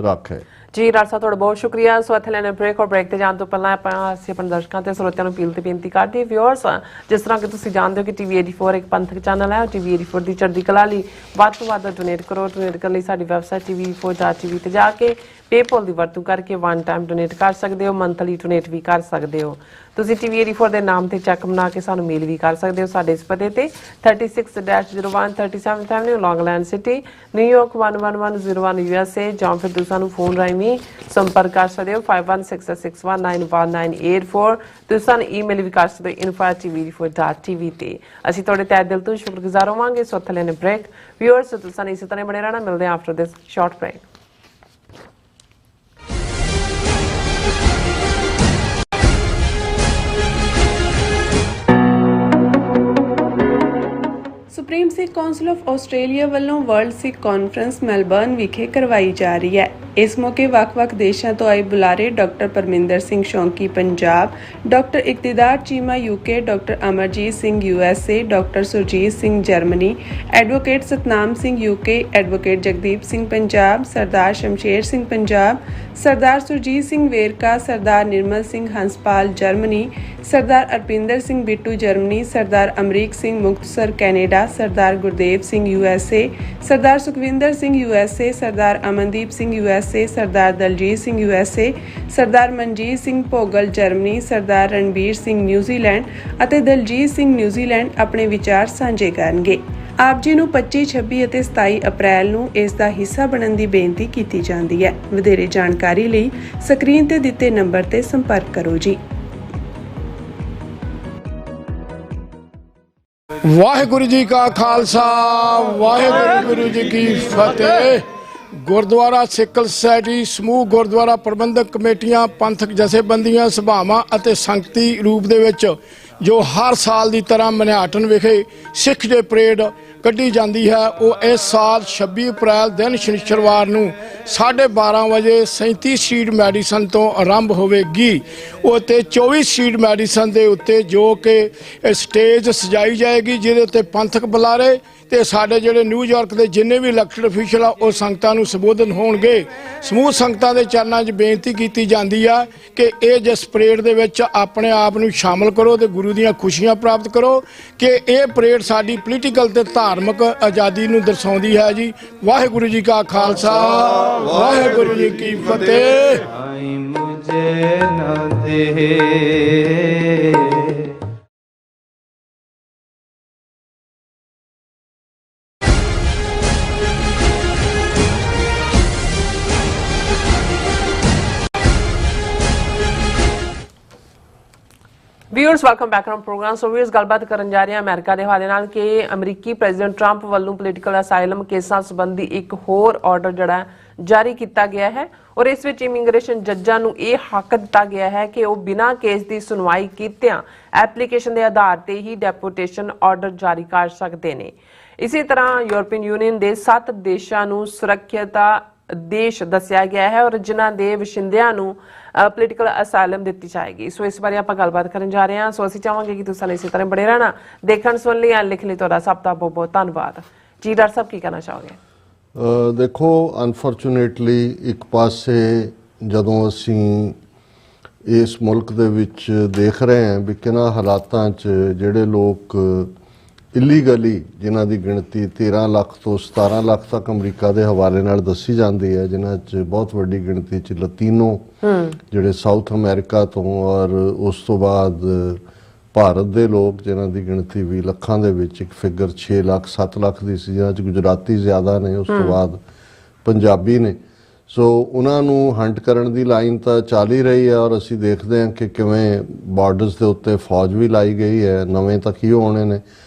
रख है। जी डॉक्टर साहब थोड़ा बहुत शुक्रिया। सो इत्थे लेने ब्रेक और ब्रेक ते जाण तो पहला ਅਸੀਂ ਆਪਣੇ ਦਰਸ਼ਕਾਂ ਤੇ ਸਰੋਤਿਆਂ ਨੂੰ ਅਪੀਲ ਤੇ ਬੇਨਤੀ ਕਰਦੇ ਵਿਊਅਰਸ, ਜਿਸ ਤਰ੍ਹਾਂ ਕਿ ਤੁਸੀਂ ਜਾਣਦੇ ਹੋ ਕਿ ਟੀਵੀ 84 ਇੱਕ ਪੰਥਕ ਚੈਨਲ ਹੈ। ਟੀਵੀ 84 ਦੀ ਚੜ੍ਹਦੀ ਕਲਾ ਲਈ ਵੱਧ ਤੋਂ ਵੱਧ ਡੋਨੇਟ ਕਰੋ। ਡੋਨੇਟ ਕਰਨ ਲਈ ਸਾਡੀ ਵੈਬਸਾਈਟ tv4.tv ਤੇ ਜਾ ਕੇ ਪੇਪਲ ਦੀ ਵਰਤੋਂ ਕਰਕੇ ਵਨ ਟਾਈਮ ਡੋਨੇਟ ਕਰ ਸਕਦੇ ਹੋ, ਮੰਥਲੀ ਡੋਨੇਟ ਵੀ ਕਰ ਸਕਦੇ ਹੋ। ਤੁਸੀਂ ਟੀਵੀ 84 ਦੇ ਨਾਮ ਤੇ ਚੈੱਕ ਬਣਾ ਕੇ ਸਾਨੂੰ ਮੇਲ ਵੀ ਕਰ ਸਕਦੇ ਹੋ ਸਾਡੇ ਇਸ ਪਤੇ ਤੇ 36-01 37th Avenue Long Island City New York 11101 USA, ਜਾਂ ਫਿਰ ਤੁਸੀਂ ਸਾਨੂੰ ਫੋਨ ਰਾਹੀਂ ਵੀ ਸੰਪਰਕ ਕਰ ਸਕਦੇ ਹੋ 5166191984। ਤੁਸੀਂ ਸਾਨੂੰ ਈਮੇਲ ਵੀ ਕਰ ਸਕਦੇ ਹੋ info@tv84.tv ਤੇ। ਅਸੀਂ ਤੁਹਾਡੇ ਤਹਿ ਦਿਲ ਤੋਂ ਸ਼ੁਕਰਗੁਜ਼ਾਰ ਹੋਵਾਂਗੇ। ਸੋ ਇੱਥੇ ਲੈਣੇ ਬ੍ਰੇਕ ਵਿਊਅਰਸ, ਤੁਸੀਂ ਸਾਨੂੰ ਇਸੇ ਤਰ੍ਹਾਂ ਬਣੇ ਰਹਿਣਾ। ਮਿਲਦੇ ਹਾਂ after this short break. Supreme Sikh council of Australia ਵੱਲੋਂ ਵਰਲਡ ਸਿੱਖ ਕਾਨਫਰੰਸ ਮੈਲਬਰਨ ਵਿਖੇ ਕਰਵਾਈ ਜਾ ਰਹੀ ਹੈ। ਇਸ ਮੌਕੇ ਵੱਖ-ਵੱਖ ਦੇਸ਼ਾਂ ਤੋਂ ਆਏ ਬੁਲਾਰੇ doctor Parminder Singh Shaunki Punjab, doctor Iqtidar Cheema UK, doctor Amarjit Singh USA, doctor Surjit Singh Germany, advocate Satnam Singh UK, advocate Jagdeep Singh Punjab, Sardar Shamsher Singh Punjab, Sardar Surjit Singh Verka, Sardar Nirmal Singh Hanspal Germany, Sardar Arpinder Singh Bittu Germany, Sardar Amrik Singh Muktsar Canada, Sardar Gurdev Singh USA, Sardar Sukhwinder Singh USA, Sardar Amandeep Singh USA, Sardar Daljit Singh USA, Sardar Manjeet Singh Bhogal Germany, ਸਰਦਾਰ ਰਣਬੀਰ ਸਿੰਘ ਨਿਊਜ਼ੀਲੈਂਡ ਅਤੇ ਦਲਜੀਤ ਸਿੰਘ ਨਿਊਜ਼ੀਲੈਂਡ ਆਪਣੇ ਵਿਚਾਰ ਸਾਂਝੇ ਕਰਨਗੇ। ਆਪ ਜੀ ਨੂੰ 25, 26 ਅਤੇ 27 ਅਪ੍ਰੈਲ ਨੂੰ ਇਸ ਦਾ ਹਿੱਸਾ ਬਣਨ ਦੀ ਬੇਨਤੀ ਕੀਤੀ ਜਾਂਦੀ ਹੈ। ਵਧੇਰੇ ਜਾਣਕਾਰੀ ਲਈ ਸਕਰੀਨ ਤੇ ਦਿੱਤੇ ਨੰਬਰ ਤੇ ਸੰਪਰਕ ਕਰੋ ਜੀ। ਵਾਹਿਗੁਰੂ ਜੀ ਕਾ ਖਾਲਸਾ, ਵਾਹਿਗੁਰੂ ਜੀ ਕੀ ਫਤਿਹ। ਗੁਰਦੁਆਰਾ ਸਿੱਕਲ ਸੁਸਾਇਟੀ, ਸਮੂਹ ਗੁਰਦੁਆਰਾ ਪ੍ਰਬੰਧਕ ਕਮੇਟੀਆਂ, ਪੰਥਕ ਜਥੇਬੰਦੀਆਂ, ਸਭਾਵਾਂ ਅਤੇ ਸੰਗਤੀ ਰੂਪ ਦੇ ਵਿੱਚ ਜੋ ਹਰ ਸਾਲ ਦੀ ਤਰ੍ਹਾਂ ਮਨਿਆਟਨ ਵਿਖੇ ਸਿੱਖ ਡੇ ਪਰੇਡ ਕੱਢੀ ਜਾਂਦੀ ਹੈ, ਉਹ ਇਸ ਸਾਲ 26 ਅਪ੍ਰੈਲ ਦਿਨ ਸ਼ਨੀਚਰਵਾਰ ਨੂੰ 12:30 ਵਜੇ 37 ਸਟਰੀਟ ਮੈਡੀਸਨ ਤੋਂ ਆਰੰਭ ਹੋਵੇਗੀ। ਉਹ ਤੇ 24 ਸਟਰੀਟ ਮੈਡੀਸਨ ਦੇ ਉੱਤੇ ਜੋ ਕਿ ਸਟੇਜ ਸਜਾਈ ਜਾਏਗੀ, ਜਿਹਦੇ ਉੱਤੇ ਪੰਥਕ ਬੁਲਾਰੇ ਤੇ ਸਾਡੇ ਜਿਹੜੇ ਨਿਊਯਾਰਕ ਦੇ ਜਿੰਨੇ ਵੀ ਇਲੈਕਟਡ ਅਫੀਸ਼ਲ ਆ ਉਹ ਸੰਗਤਾਂ ਨੂੰ ਸੰਬੋਧਨ ਹੋਣਗੇ। ਸਮੂਹ ਸੰਗਤਾਂ ਦੇ ਚਰਨਾਂ 'ਚ ਬੇਨਤੀ ਕੀਤੀ ਜਾਂਦੀ ਆ ਕਿ ਇਹ ਜਿਸ ਪਰੇਡ ਦੇ ਵਿੱਚ ਆਪਣੇ ਆਪ ਨੂੰ ਸ਼ਾਮਲ ਕਰੋ ਤੇ ਗੁਰੂ ਦੀਆਂ ਖੁਸ਼ੀਆਂ ਪ੍ਰਾਪਤ ਕਰੋ ਕਿ ਇਹ ਪਰੇਡ ਸਾਡੀ ਪੋਲੀਟੀਕਲ ਤੇ ਧਾਰਮਿਕ ਆਜ਼ਾਦੀ ਨੂੰ ਦਰਸਾਉਂਦੀ ਹੈ ਜੀ। ਵਾਹਿਗੁਰੂ ਜੀ ਕਾ ਖਾਲਸਾ, ਵਾਹਿਗੁਰੂ ਜੀ ਕੀ ਫਤਿਹ। ਮੁਝੇ ਨਾ ਦੇ viewers, welcome back on program. So viewers, ਗੱਲਬਾਤ ਕਰਨ ਜਾ ਰਹੇ ਹਾਂ ਅਮਰੀਕਾ ਦੇ ਹਵਾਲੇ ਨਾਲ ਕਿ ਅਮਰੀਕੀ ਪ੍ਰੈਜ਼ੀਡੈਂਟ ਟਰੰਪ ਵੱਲੋਂ ਪੋਲੀਟੀਕਲ ਅਸਾਈਲਮ ਕੇਸਾਂ ਸੰਬੰਧੀ ਇੱਕ ਹੋਰ ਆਰਡਰ ਜਿਹੜਾ ਜਾਰੀ ਕੀਤਾ ਗਿਆ ਹੈ ਔਰ ਇਸ ਵਿੱਚ ਇਮੀਗ੍ਰੇਸ਼ਨ ਜੱਜਾਂ ਨੂੰ ਇਹ ਹੱਕ ਦਿੱਤਾ ਗਿਆ ਹੈ ਕਿ ਉਹ ਬਿਨਾਂ ਕੇਸ ਦੀ ਸੁਣਵਾਈ ਕੀਤਿਆਂ ਐਪਲੀਕੇਸ਼ਨ ਦੇ ਆਧਾਰ ਤੇ ਹੀ ਡੈਪੋਟੇਸ਼ਨ ਆਰਡਰ ਜਾਰੀ ਕਰ ਸਕਦੇ ਨੇ। ਇਸੇ ਤਰ੍ਹਾਂ ਯੂਰਪੀਅਨ ਯੂਨੀਅਨ ਦੇ 7 ਦੇਸ਼ਾਂ ਨੂੰ ਸੁਰੱਖਿਅਤ ਦੇਸ਼ ਦੱਸਿਆ ਗਿਆ ਹੈ ਔਰ ਜਿਨ੍ਹਾਂ ਦੇ ਵਸਿੰਦਿਆਂ ਨੂੰ ਪੋਲੀਟੀਕਲ ਅਸਾਈਲਮ ਦਿੱਤੀ ਜਾਏਗੀ। ਸੋ ਇਸ ਬਾਰੇ ਆਪਾਂ ਗੱਲਬਾਤ ਕਰਨ ਜਾ ਰਹੇ ਹਾਂ। ਸੋ ਅਸੀਂ ਚਾਹਾਂਗੇ ਕਿ ਤੁਸੀਂ ਇਸੇ ਤਰ੍ਹਾਂ ਬਣੇ ਰਹਿਣਾ। ਦੇਖਣ ਸੁਣ ਲਈ ਜਾਂ ਲਿਖਣ ਲਈ ਤੁਹਾਡਾ ਸਭ ਦਾ ਬਹੁਤ ਬਹੁਤ ਧੰਨਵਾਦ ਜੀ। ਡਾਕਟਰ ਸਾਹਿਬ, ਕੀ ਕਹਿਣਾ ਚਾਹੋਗੇ? ਦੇਖੋ, ਅਨਫੋਰਚੂਨੇਟਲੀ ਇੱਕ ਪਾਸੇ ਜਦੋਂ ਅਸੀਂ ਇਸ ਮੁਲਕ ਦੇ ਵਿੱਚ ਦੇਖ ਰਹੇ ਹਾਂ ਵੀ ਕਿਹਨਾਂ ਹਾਲਾਤਾਂ 'ਚ ਜਿਹੜੇ ਲੋਕ ਇਲੀਗਲੀ, ਜਿਨ੍ਹਾਂ ਦੀ ਗਿਣਤੀ 13 ਲੱਖ ਤੋਂ 17 ਲੱਖ ਤੱਕ ਅਮਰੀਕਾ ਦੇ ਹਵਾਲੇ ਨਾਲ ਦੱਸੀ ਜਾਂਦੀ ਹੈ, ਜਿਨ੍ਹਾਂ 'ਚ ਬਹੁਤ ਵੱਡੀ ਗਿਣਤੀ 'ਚ ਲਤੀਨੋ ਜਿਹੜੇ ਸਾਊਥ ਅਮਰੀਕਾ ਤੋਂ, ਔਰ ਉਸ ਤੋਂ ਬਾਅਦ ਭਾਰਤ ਦੇ ਲੋਕ ਜਿਨ੍ਹਾਂ ਦੀ ਗਿਣਤੀ ਵੀ ਲੱਖਾਂ ਦੇ ਵਿੱਚ, ਇੱਕ ਫਿਗਰ 6 ਲੱਖ 7 ਲੱਖ ਦੀ ਸੀ, ਜਿਨ੍ਹਾਂ 'ਚ ਗੁਜਰਾਤੀ ਜ਼ਿਆਦਾ ਨੇ, ਉਸ ਤੋਂ ਬਾਅਦ ਪੰਜਾਬੀ ਨੇ। ਸੋ ਉਹਨਾਂ ਨੂੰ ਹੰਟ ਕਰਨ ਦੀ ਲਾਈਨ ਤਾਂ ਚੱਲ ਹੀ ਰਹੀ ਹੈ ਔਰ ਅਸੀਂ ਦੇਖਦੇ ਹਾਂ ਕਿ ਕਿਵੇਂ ਬਾਰਡਰਸ ਦੇ ਉੱਤੇ ਫੌਜ ਵੀ ਲਾਈ ਗਈ ਹੈ। ਨਵੇਂ ਤਾਂ ਕੀ ਹੋਣੇ ਨੇ,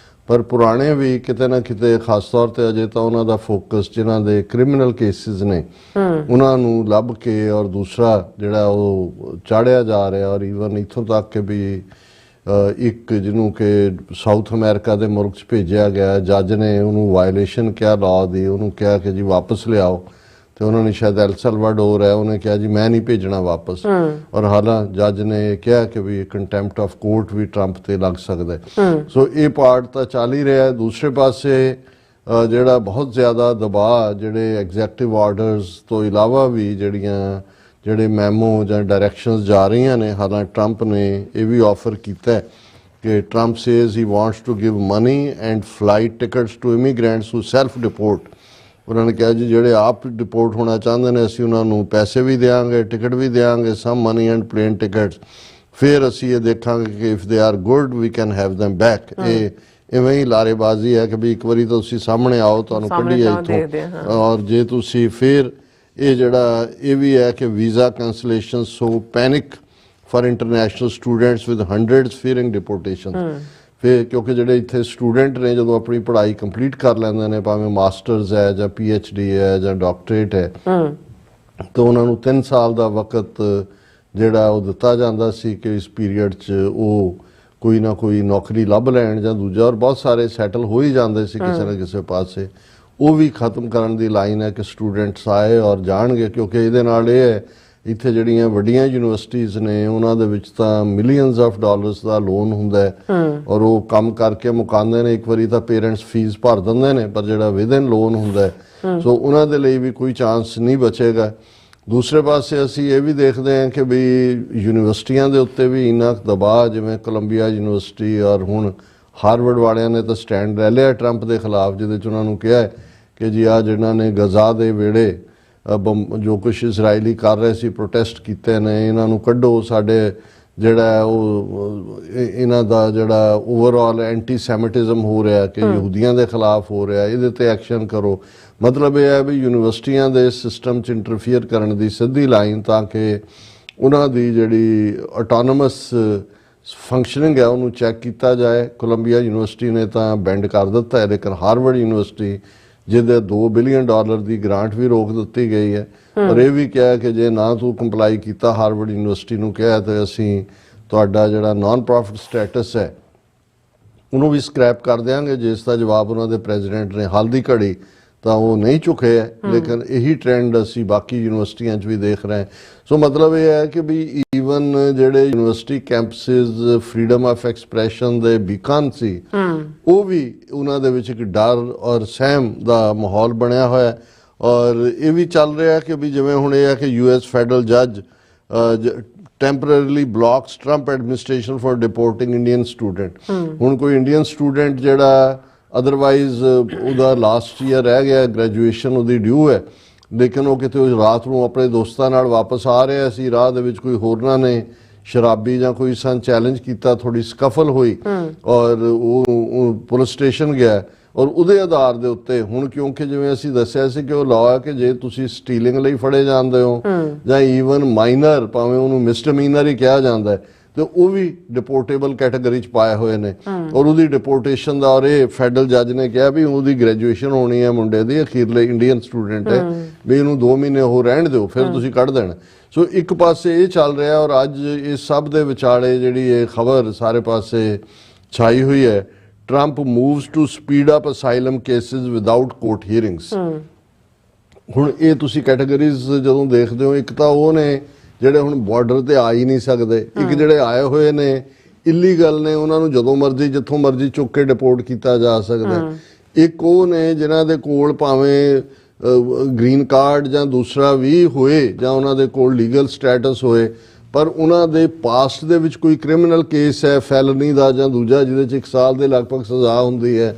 ਪਰ ਪੁਰਾਣੇ ਵੀ ਕਿਤੇ ਨਾ ਕਿਤੇ ਖਾਸ ਤੌਰ ਤੇ ਅਜੇ ਤਾਂ ਉਹਨਾਂ ਦਾ ਫੋਕਸ ਜਿਨ੍ਹਾਂ ਦੇ ਕ੍ਰਿਮੀਨਲ ਕੇਸਿਸ ਨੇ ਉਹਨਾਂ ਨੂੰ ਲੱਭ ਕੇ ਔਰ ਦੂਸਰਾ ਜਿਹੜਾ ਉਹ ਚਾੜਿਆ ਜਾ ਰਿਹਾ। ਔਰ ਈਵਨ ਇੱਥੋਂ ਤੱਕ ਕਿ ਵੀ ਇੱਕ ਜਿਹਨੂੰ ਕਿ ਸਾਊਥ ਅਮਰੀਕਾ ਦੇ ਮੁਲਕ 'ਚ ਭੇਜਿਆ ਗਿਆ, ਜੱਜ ਨੇ ਉਹਨੂੰ ਵਾਇਲੇਸ਼ਨ ਕਿਹਾ ਲਾਅ ਦੀ, ਉਹਨੂੰ ਕਿਹਾ ਕਿ ਜੀ ਵਾਪਸ ਲਿਆਓ, ਤੇ ਉਹਨਾਂ ਨੇ ਸ਼ਾਇਦ ਐਲ ਸਲਵਾਡੋਰ ਹੈ, ਉਹਨੇ ਕਿਹਾ ਜੀ ਮੈਂ ਨਹੀਂ ਭੇਜਣਾ ਵਾਪਸ। ਔਰ ਹਾਲਾਂ ਜੱਜ ਨੇ ਕਿਹਾ ਕਿ ਵੀ ਕੰਟੈਂਪਟ ਆਫ ਕੋਰਟ ਵੀ ਟਰੰਪ ਤੇ ਲੱਗ ਸਕਦਾ। ਸੋ ਇਹ ਪਾਰਟ ਤਾਂ ਚੱਲ ਹੀ ਰਿਹਾ। ਦੂਸਰੇ ਪਾਸੇ ਜਿਹੜਾ ਬਹੁਤ ਜ਼ਿਆਦਾ ਦਬਾਅ ਜਿਹੜੇ ਐਗਜ਼ੈਕਟਿਵ ਆਰਡਰਸ ਤੋਂ ਇਲਾਵਾ ਵੀ ਜਿਹੜੇ ਮੈਮੋ ਜਾਂ ਡਾਇਰੈਕਸ਼ਨਸ ਜਾ ਰਹੀਆਂ ਨੇ, ਹਾਲਾਂ ਟਰੰਪ ਨੇ ਇਹ ਵੀ ਆਫਰ ਕੀਤਾ ਕਿ Trump says he wants to give money and flight tickets to immigrants who self deport. ਉਹਨਾਂ ਨੇ ਕਿਹਾ ਜੀ ਜਿਹੜੇ ਆਪ ਡਿਪੋਰਟ ਹੋਣਾ ਚਾਹੁੰਦੇ ਨੇ ਅਸੀਂ ਉਹਨਾਂ ਨੂੰ ਪੈਸੇ ਵੀ ਦੇਵਾਂਗੇ, ਟਿਕਟ ਵੀ ਦੇਵਾਂਗੇ, some money and plane tickets, ਫਿਰ ਅਸੀਂ ਇਹ ਦੇਖਾਂਗੇ ਕਿ if they are good we can have them back. ਇਹ ਇਵੇਂ ਹੀ ਲਾਰੇਬਾਜ਼ੀ ਹੈ ਕਿ ਵੀ ਇੱਕ ਵਾਰੀ ਤਾਂ ਤੁਸੀਂ ਸਾਹਮਣੇ ਆਓ, ਤੁਹਾਨੂੰ ਕੱਢੀਏ ਇੱਥੋਂ, ਔਰ ਜੇ ਤੁਸੀਂ ਫਿਰ ਇਹ ਜਿਹੜਾ ਇਹ ਵੀ ਹੈ ਕਿ visa cancellation sow panic for international students with hundreds fearing deportation. ਫਿਰ ਕਿਉਂਕਿ ਜਿਹੜੇ ਇੱਥੇ ਸਟੂਡੈਂਟ ਨੇ ਜਦੋਂ ਆਪਣੀ ਪੜ੍ਹਾਈ ਕੰਪਲੀਟ ਕਰ ਲੈਂਦੇ ਨੇ, ਭਾਵੇਂ ਮਾਸਟਰਸ ਹੈ ਜਾਂ PhD ਹੈ ਜਾਂ ਡਾਕਟਰੇਟ ਹੈ, ਤਾਂ ਉਹਨਾਂ ਨੂੰ 3 ਸਾਲ ਦਾ ਵਕਤ ਜਿਹੜਾ ਉਹ ਦਿੱਤਾ ਜਾਂਦਾ ਸੀ ਕਿ ਇਸ ਪੀਰੀਅਡ 'ਚ ਉਹ ਕੋਈ ਨਾ ਕੋਈ ਨੌਕਰੀ ਲੱਭ ਲੈਣ ਜਾਂ ਦੂਜਾ, ਔਰ ਬਹੁਤ ਸਾਰੇ ਸੈਟਲ ਹੋ ਹੀ ਜਾਂਦੇ ਸੀ ਕਿਸੇ ਨਾ ਕਿਸੇ ਪਾਸੇ। ਉਹ ਵੀ ਖਤਮ ਕਰਨ ਦੀ ਲਾਈਨ ਹੈ ਕਿ ਸਟੂਡੈਂਟਸ ਆਏ ਔਰ ਜਾਣਗੇ, ਕਿਉਂਕਿ ਇਹਦੇ ਨਾਲ ਇਹ ਹੈ ਇੱਥੇ ਜਿਹੜੀਆਂ ਵੱਡੀਆਂ ਯੂਨੀਵਰਸਿਟੀਜ਼ ਨੇ ਉਹਨਾਂ ਦੇ ਵਿੱਚ ਤਾਂ millions of dollars the loan ਹੁੰਦਾ ਹੈ ਔਰ ਉਹ ਕੰਮ ਕਰਕੇ ਮੁਕਾਉਂਦੇ ਨੇ। ਇੱਕ ਵਾਰੀ ਤਾਂ ਪੇਰੈਂਟਸ ਫੀਸ ਭਰ ਦਿੰਦੇ ਨੇ, ਪਰ ਜਿਹੜਾ ਵਿਦਨ ਲੋਨ ਹੁੰਦਾ ਹੈ ਸੋ ਉਹਨਾਂ ਦੇ ਲਈ ਵੀ ਕੋਈ ਚਾਂਸ ਨਹੀਂ ਬਚੇਗਾ। ਦੂਸਰੇ ਪਾਸੇ ਅਸੀਂ ਇਹ ਵੀ ਦੇਖਦੇ ਹਾਂ ਕਿ ਵੀ ਯੂਨੀਵਰਸਿਟੀਆਂ ਦੇ ਉੱਤੇ ਵੀ ਇੰਨਾ ਦਬਾਅ, ਜਿਵੇਂ ਕੋਲੰਬੀਆ ਯੂਨੀਵਰਸਿਟੀ ਔਰ ਹੁਣ ਹਾਰਵਰਡ ਵਾਲਿਆਂ ਨੇ ਤਾਂ ਸਟੈਂਡ ਲੈ ਲਿਆ ਟਰੰਪ ਦੇ ਖਿਲਾਫ, ਜਿਹਦੇ 'ਚ ਉਹਨਾਂ ਨੂੰ ਕਿਹਾ ਹੈ ਕਿ ਜੀ ਆ ਜਿਹਨਾਂ ਨੇ ਗਜ਼ਾ ਦੇ ਵੇੜੇ ਜੋ ਕੁਛ ਇਜ਼ਰਾਈਲੀ ਕਰ ਰਹੇ ਸੀ, ਪ੍ਰੋਟੈਸਟ ਕੀਤੇ ਨੇ, ਇਹਨਾਂ ਨੂੰ ਕੱਢੋ। ਸਾਡੇ ਜਿਹੜਾ ਉਹ ਇਹਨਾਂ ਦਾ ਜਿਹੜਾ ਓਵਰਆਲ ਐਂਟੀ ਸੈਮਿਟਿਜ਼ਮ ਹੋ ਰਿਹਾ ਕਿ ਯਹੂਦੀਆਂ ਦੇ ਖਿਲਾਫ ਹੋ ਰਿਹਾ, ਇਹਦੇ ਤੇ ਐਕਸ਼ਨ ਕਰੋ। ਮਤਲਬ ਇਹ ਹੈ ਵੀ ਯੂਨੀਵਰਸਿਟੀਆਂ ਦੇ ਸਿਸਟਮ 'ਚ ਇੰਟਰਫੀਅਰ ਕਰਨ ਦੀ ਸਿੱਧੀ ਲਾਈਨ, ਤਾਂ ਕਿ ਉਹਨਾਂ ਦੀ ਜਿਹੜੀ ਆਟੋਨਮਸ ਫੰਕਸ਼ਨਿੰਗ ਹੈ ਉਹਨੂੰ ਚੈੱਕ ਕੀਤਾ ਜਾਏ। ਕੋਲੰਬੀਆ ਯੂਨੀਵਰਸਿਟੀ ਨੇ ਤਾਂ ਬੈਂਡ ਕਰ ਦਿੱਤਾ ਹੈ, ਲੇਕਿਨ ਹਾਰਵਰਡ ਯੂਨੀਵਰਸਿਟੀ ਜਿਹਦੇ $2 ਬਿਲੀਅਨ ਦੀ ਗ੍ਰਾਂਟ ਵੀ ਰੋਕ ਦਿੱਤੀ ਗਈ ਹੈ। ਔਰ ਇਹ ਵੀ ਕਿਹਾ ਕਿ ਜੇ ਨਾ ਤੂੰ ਕੰਪਲਾਈ ਕੀਤਾ ਹਾਰਵਰਡ ਯੂਨੀਵਰਸਿਟੀ ਨੂੰ ਕਿਹਾ ਤੇ ਅਸੀਂ ਤੁਹਾਡਾ ਜਿਹੜਾ ਨਾਨ ਪ੍ਰੋਫਿਟ ਸਟੇਟਸ ਹੈ ਉਹਨੂੰ ਵੀ ਸਕ੍ਰੈਪ ਕਰ ਦਿਆਂਗੇ। ਜਿਸ ਦਾ ਜਵਾਬ ਉਹਨਾਂ ਦੇ ਪ੍ਰੈਜ਼ੀਡੈਂਟ ਨੇ ਹਾਲ ਦੀ ਘੜੀ ਤਾਂ ਉਹ ਨਹੀਂ ਚੁੱਕੇ ਹੈ, ਲੇਕਿਨ ਇਹੀ ਟ੍ਰੈਂਡ ਅਸੀਂ ਬਾਕੀ ਯੂਨੀਵਰਸਿਟੀਆਂ 'ਚ ਵੀ ਦੇਖ ਰਹੇ ਹਾਂ। ਸੋ ਮਤਲਬ ਇਹ ਹੈ ਕਿ ਵੀ ਈਵਨ ਜਿਹੜੇ ਯੂਨੀਵਰਸਿਟੀ ਕੈਂਪਸਿਸ ਫਰੀडम ਆਫ ਐਕਸਪ੍ਰੈਸ਼ਨ ਦੇ ਬੀਕਨ ਸੀ, ਉਹ ਵੀ ਉਹਨਾਂ ਦੇ ਵਿੱਚ ਇੱਕ ਡਰ ਔਰ ਸਹਿਮ ਦਾ ਮਾਹੌਲ ਬਣਿਆ ਹੋਇਆ। ਔਰ ਇਹ ਵੀ ਚੱਲ ਰਿਹਾ ਕਿ ਵੀ ਜਿਵੇਂ ਹੁਣ ਇਹ ਹੈ ਕਿ US ਫੈਡਰਲ ਜੱਜ temporarily blocks Trump administration for deporting Indian student। ਹੁਣ ਕੋਈ ਇੰਡੀਅਨ ਸਟੂਡੈਂਟ ਜਿਹੜਾ ਅਦਰਵਾਈਜ਼ ਉਹਦਾ ਲਾਸਟ ਈਅਰ ਰਹਿ ਗਿਆ, ਗ੍ਰੈਜੂਏਸ਼ਨ ਉਹਦੀ ਡਿਊ ਹੈ, ਲੇਕਿਨ ਉਹ ਕਿਤੇ ਰਾਤ ਨੂੰ ਆਪਣੇ ਦੋਸਤਾਂ ਨਾਲ ਵਾਪਸ ਆ ਰਿਹਾ ਸੀ, ਰਾਹ ਦੇ ਵਿੱਚ ਕੋਈ ਹੋਰਨਾਂ ਨੇ ਸ਼ਰਾਬੀ ਜਾਂ ਕੋਈ ਸਨ ਚੈਲੰਜ ਕੀਤਾ, ਥੋੜੀ ਸਕਫਲ ਹੋਈ ਔਰ ਉਹ ਪੁਲਿਸ ਸਟੇਸ਼ਨ ਗਿਆ ਔਰ ਉਹਦੇ ਆਧਾਰ ਦੇ ਉੱਤੇ ਹੁਣ, ਕਿਉਂਕਿ ਜਿਵੇਂ ਅਸੀਂ ਦੱਸਿਆ ਸੀ ਕਿ ਉਹ ਲਾਅ ਹੈ ਕਿ ਜੇ ਤੁਸੀਂ ਸਟੀਲਿੰਗ ਲਈ ਫੜੇ ਜਾਂਦੇ ਹੋ ਜਾਂ ਈਵਨ ਮਾਈਨਰ, ਭਾਵੇਂ ਉਹਨੂੰ ਮਿਸਡਮੀਨਰ ਹੀ ਕਿਹਾ ਜਾਂਦਾ ਹੈ, ਤੇ ਉਹ ਵੀ ਡਿਪੋਰਟੇਬਲ ਕੈਟਾਗਰੀ 'ਚ ਪਾਏ ਹੋਏ ਨੇ। ਔਰ ਉਹਦੀ ਡਿਪੋਰਟੇਸ਼ਨ ਦਾ, ਔਰ ਇਹ ਫੈਡਰਲ ਜੱਜ ਨੇ ਕਿਹਾ ਵੀ ਉਹਦੀ ਗ੍ਰੈਜੂਏਸ਼ਨ ਹੋਣੀ ਹੈ ਮੁੰਡੇ ਦੀ, ਅਖੀਰਲੇ ਇੰਡੀਅਨ ਸਟੂਡੈਂਟ ਹੈ, ਵੀ ਇਹਨੂੰ 2 ਮਹੀਨੇ ਉਹ ਰਹਿਣ ਦਿਓ, ਫਿਰ ਤੁਸੀਂ ਕੱਢ ਦੇਣਾ। ਸੋ ਇੱਕ ਪਾਸੇ ਇਹ ਚੱਲ ਰਿਹਾ ਔਰ ਅੱਜ ਇਸ ਸਭ ਦੇ ਵਿਚਾਲੇ ਜਿਹੜੀ ਇਹ ਖਬਰ ਸਾਰੇ ਪਾਸੇ ਛਾਈ ਹੋਈ ਹੈ, Trump moves to speed up asylum cases without court hearings। ਹੁਣ ਇਹ ਤੁਸੀਂ ਕੈਟਾਗਰੀਜ਼ ਜਦੋਂ ਦੇਖਦੇ ਹੋ, ਇੱਕ ਤਾਂ ਉਹ ਨੇ ਜਿਹੜੇ ਹੁਣ ਬਾਰਡਰ ਤੇ ਆ ਹੀ ਨਹੀਂ ਸਕਦੇ, ਇੱਕ ਜਿਹੜੇ ਆਏ ਹੋਏ ਨੇ ਇਲੀਗਲ ਨੇ, ਉਹਨਾਂ ਨੂੰ ਜਦੋਂ ਮਰਜ਼ੀ ਜਿੱਥੋਂ ਮਰਜ਼ੀ ਚੁੱਕ ਕੇ ਡਿਪੋਰਟ ਕੀਤਾ ਜਾ ਸਕਦਾ, ਇੱਕ ਉਹ ਨੇ ਜਿਨ੍ਹਾਂ ਦੇ ਕੋਲ ਭਾਵੇਂ ਗ੍ਰੀਨ ਕਾਰਡ ਜਾਂ ਦੂਸਰਾ ਵੀ ਹੋਏ ਜਾਂ ਉਹਨਾਂ ਦੇ ਕੋਲ ਲੀਗਲ ਸਟੇਟਸ ਹੋਏ, ਪਰ ਉਹਨਾਂ ਦੇ ਪਾਸਟ ਦੇ ਵਿੱਚ ਕੋਈ ਕ੍ਰਿਮੀਨਲ ਕੇਸ ਹੈ ਫੈਲਨੀ ਦਾ ਜਾਂ ਦੂਜਾ ਜਿਹਦੇ 'ਚ 1 ਸਾਲ ਦੇ ਲਗਭਗ ਸਜ਼ਾ ਹੁੰਦੀ ਹੈ,